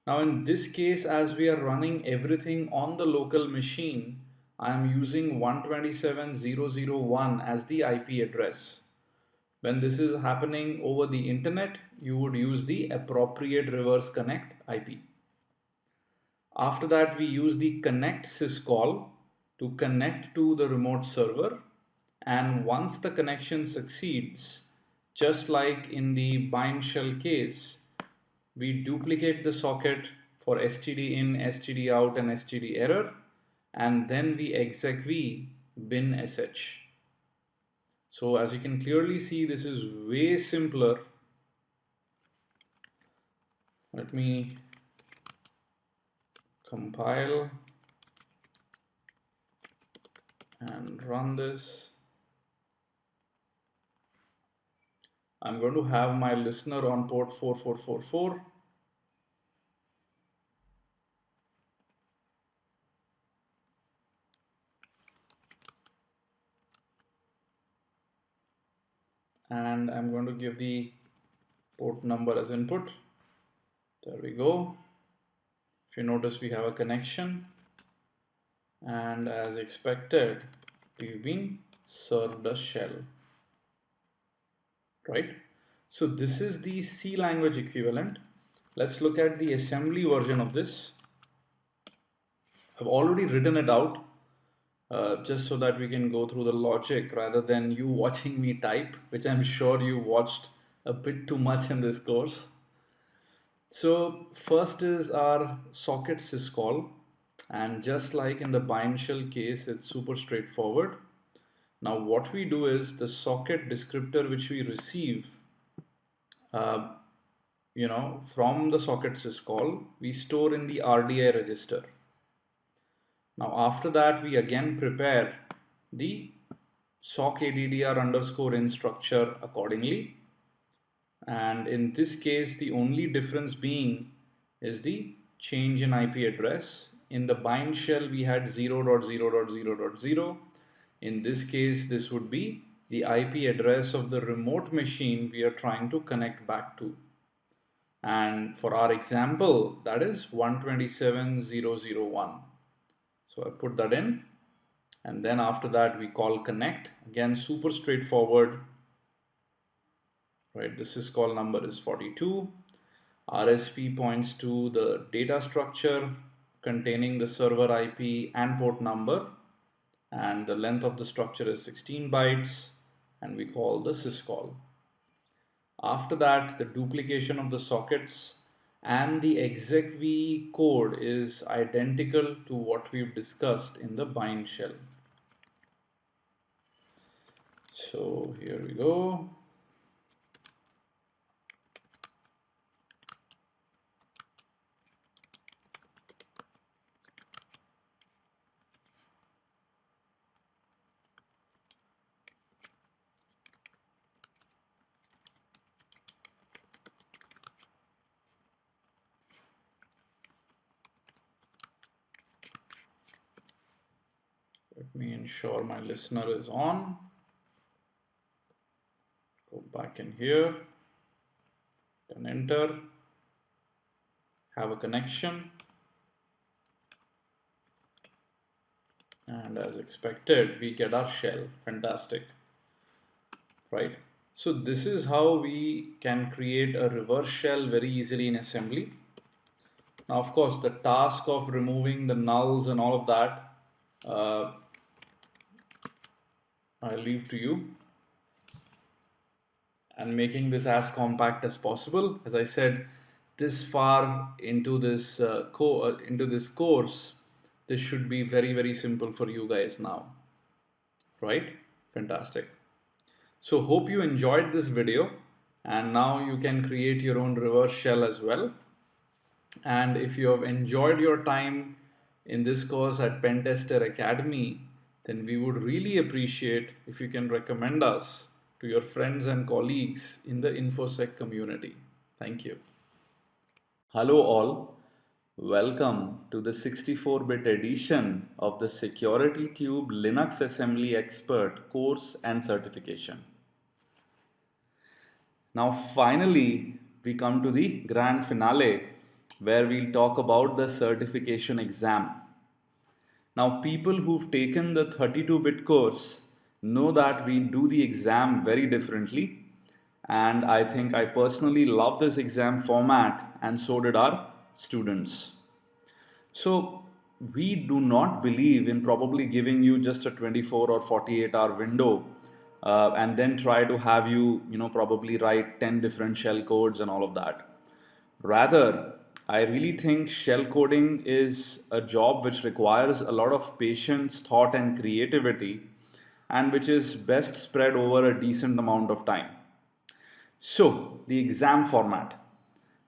Now, in this case, as we are running everything on the local machine, I am using 127.0.0.1 as the IP address. When this is happening over the internet, you would use the appropriate reverse connect IP. After that, we use the connect syscall to connect to the remote server. And once the connection succeeds, just like in the bind shell case, we duplicate the socket for std in, std out, and std error, and then we exec v bin sh. So as you can clearly see, this is way simpler. Let me compile and run this. I'm going to have my listener on port 4444. And I'm going to give the port number as input. There we go. If you notice, we have a connection, and as expected, we've been served a shell, right? So this is the C language equivalent. Let's look at the assembly version of this. I've already written it out just so that we can go through the logic rather than you watching me type, which I'm sure you watched a bit too much in this course. So first is our socket syscall, and just like in the bind shell case, it's super straightforward. Now what we do is the socket descriptor which we receive from the socket syscall, we store in the RDI register. Now after that, we again prepare the sock_addr_in structure accordingly. And in this case, the only difference being is the change in IP address. In the bind shell, we had 0.0.0.0.0. In this case, this would be the IP address of the remote machine we are trying to connect back to. And for our example, that is 127.0.0.1. So I put that in, and then after that we call connect. Again, super straightforward. Right, the syscall number is 42. RSP points to the data structure containing the server IP and port number, and the length of the structure is 16 bytes. and we call the syscall. After that, the duplication of the sockets and the execv code is identical to what we've discussed in the bind shell. So here we go. Let me ensure my listener is on. Go back in here and enter. Have a connection. And as expected, we get our shell. Fantastic. Right? So this is how we can create a reverse shell very easily in assembly. Now, of course, the task of removing the nulls and all of that, I leave to you, and making this as compact as possible. As I said, this far into this course, this should be very, very simple for you guys now, right? Fantastic. So hope you enjoyed this video, and now you can create your own reverse shell as well. And if you have enjoyed your time in this course at Pentester Academy, then we would really appreciate if you can recommend us to your friends and colleagues in the InfoSec community. Thank you. Hello all. Welcome to the 64-bit edition of the Security Tube Linux Assembly Expert course and certification. Now finally, we come to the grand finale where we'll talk about the certification exam. Now people who've taken the 32-bit course know that we do the exam very differently, and I think I personally love this exam format, and so did our students. So we do not believe in probably giving you just a 24 or 48-hour window and then try to have you, probably write 10 different shell codes and all of that. Rather, I really think shell coding is a job which requires a lot of patience, thought, and creativity, and which is best spread over a decent amount of time. So, the exam format,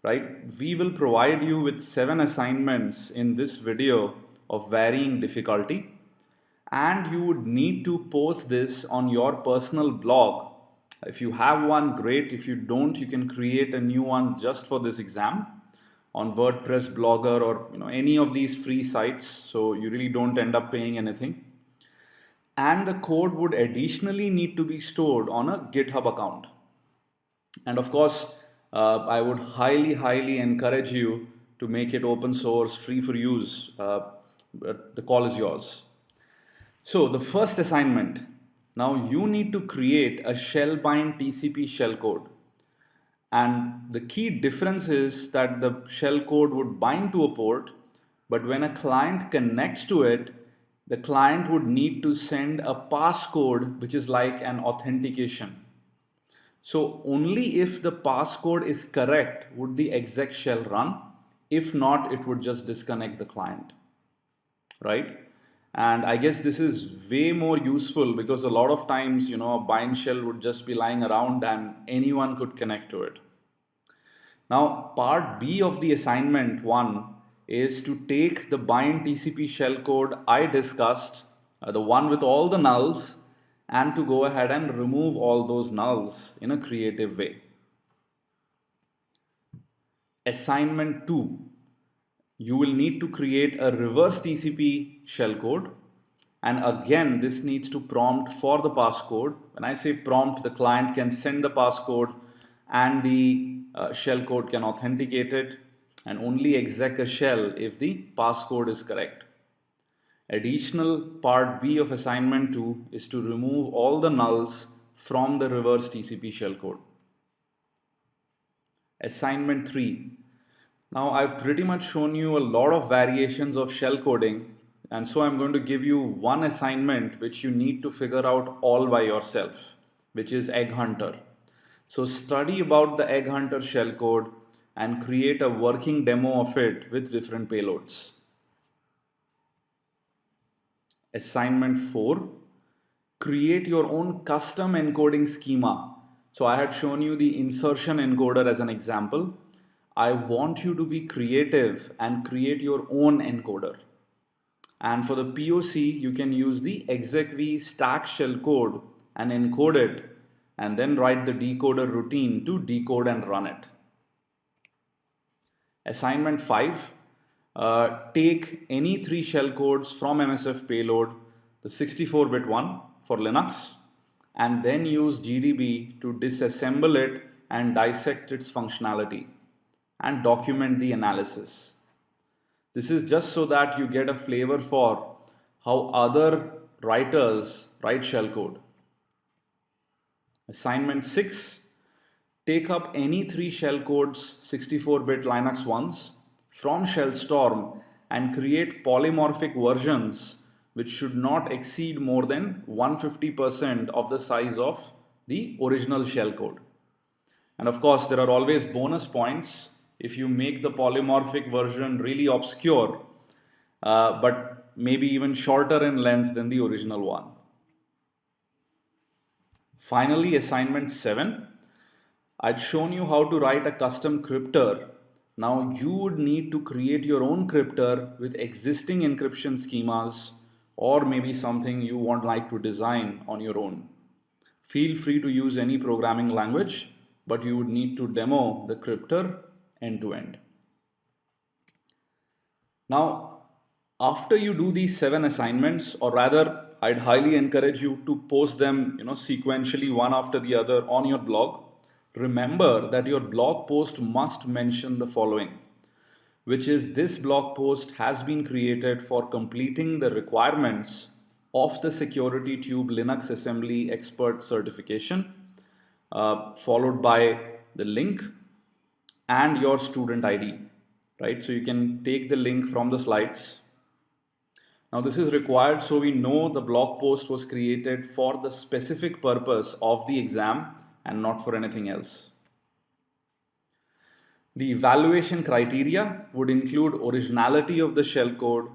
right? We will provide you with 7 assignments in this video of varying difficulty, and you would need to post this on your personal blog. If you have one, great. If you don't, you can create a new one just for this exam on WordPress, Blogger, or any of these free sites, so you really don't end up paying anything. And the code would additionally need to be stored on a GitHub account. And of course, I would highly encourage you to make it open source, free for use. But the call is yours. So the first assignment, now you need to create a shellbind TCP shellcode. And the key difference is that the shellcode would bind to a port, but when a client connects to it, the client would need to send a passcode, which is like an authentication. So only if the passcode is correct would the exec shell run. If not, it would just disconnect the client, right? And I guess this is way more useful because a lot of times, a bind shell would just be lying around and anyone could connect to it. Now, part B of the assignment 1 is to take the bind TCP shellcode I discussed, the one with all the nulls, and to go ahead and remove all those nulls in a creative way. Assignment 2. You will need to create a reverse TCP shellcode, and again this needs to prompt for the passcode. When I say prompt, the client can send the passcode and the shellcode can authenticate it, and only exec a shell if the passcode is correct. Additional part B of assignment 2 is to remove all the nulls from the reverse TCP shellcode. Assignment 3. Now I've pretty much shown you a lot of variations of shell coding, and so I'm going to give you one assignment which you need to figure out all by yourself. which is Egg Hunter. So study about the Egg Hunter shellcode and create a working demo of it with different payloads. Assignment 4, create your own custom encoding schema. So I had shown you the insertion encoder as an example. I want you to be creative and create your own encoder. And for the POC, you can use the execv stack shellcode and encode it, and then write the decoder routine to decode and run it. Assignment 5, take any 3 shellcodes from MSF payload, the 64-bit one for Linux, and then use GDB to disassemble it and dissect its functionality and document the analysis. This is just so that you get a flavor for how other writers write shellcode. Assignment 6, take up any 3 shellcodes 64-bit Linux ones from Shellstorm and create polymorphic versions which should not exceed more than 150% of the size of the original shellcode. And of course, there are always bonus points if you make the polymorphic version really obscure, but maybe even shorter in length than the original one. Finally, assignment 7, I'd shown you how to write a custom crypter. Now you would need to create your own crypter with existing encryption schemas, or maybe something you want like to design on your own. Feel free to use any programming language, but you would need to demo the crypter end to end. Now, after you do these 7 assignments, or rather, I'd highly encourage you to post them, sequentially one after the other on your blog. Remember that your blog post must mention the following, which is this blog post has been created for completing the requirements of the Security Tube Linux Assembly Expert Certification, followed by the link and your student ID, right? So you can take the link from the slides. Now this is required so we know the blog post was created for the specific purpose of the exam and not for anything else. The evaluation criteria would include originality of the shellcode,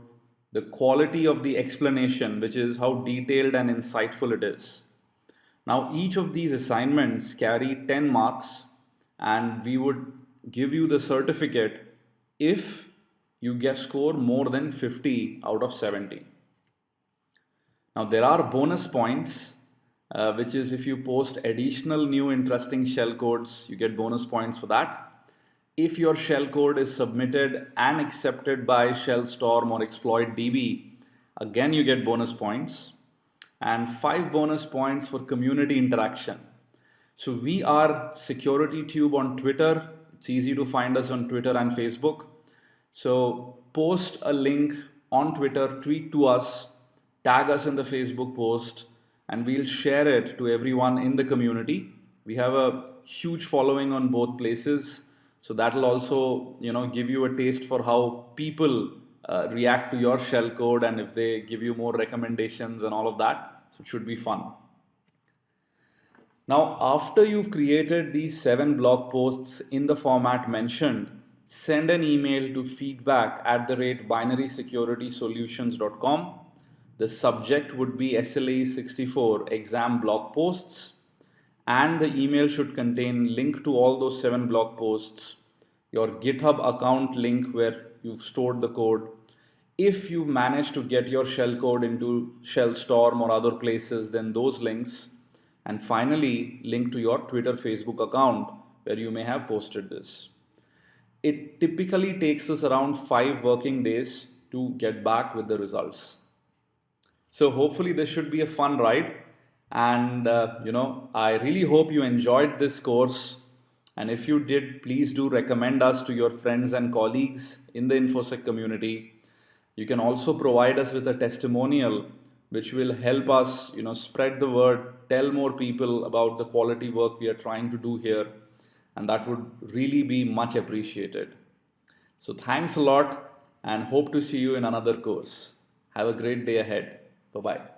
the quality of the explanation, which is how detailed and insightful it is. Now each of these assignments carry 10 marks, and we would give you the certificate if you score more than 50 out of 70. Now there are bonus points, which is if you post additional new interesting shellcodes, you get bonus points for that. If your shellcode is submitted and accepted by Shellstorm or ExploitDB, again you get bonus points, and 5 bonus points for community interaction. So we are Security Tube on Twitter. It's easy to find us on Twitter and Facebook. So post a link on Twitter, tweet to us, tag us in the Facebook post, and we'll share it to everyone in the community. We have a huge following on both places, so that'll also give you a taste for how people react to your shellcode and if they give you more recommendations and all of that. So it should be fun. Now, after you've created these 7 blog posts in the format mentioned, send an email to feedback@binarysecuritysolutions.com. The subject would be SLA 64 exam blog posts, and the email should contain link to all those 7 blog posts, your GitHub account link where you've stored the code. If you've managed to get your shellcode into Shellstorm or other places, then those links. And finally, link to your Twitter, Facebook account where you may have posted this. It typically takes us around 5 working days to get back with the results. So hopefully this should be a fun ride. And I really hope you enjoyed this course. And if you did, please do recommend us to your friends and colleagues in the InfoSec community. You can also provide us with a testimonial which will help us, spread the word, tell more people about the quality work we are trying to do here, and that would really be much appreciated. So thanks a lot, and hope to see you in another course. Have a great day ahead. Bye-bye.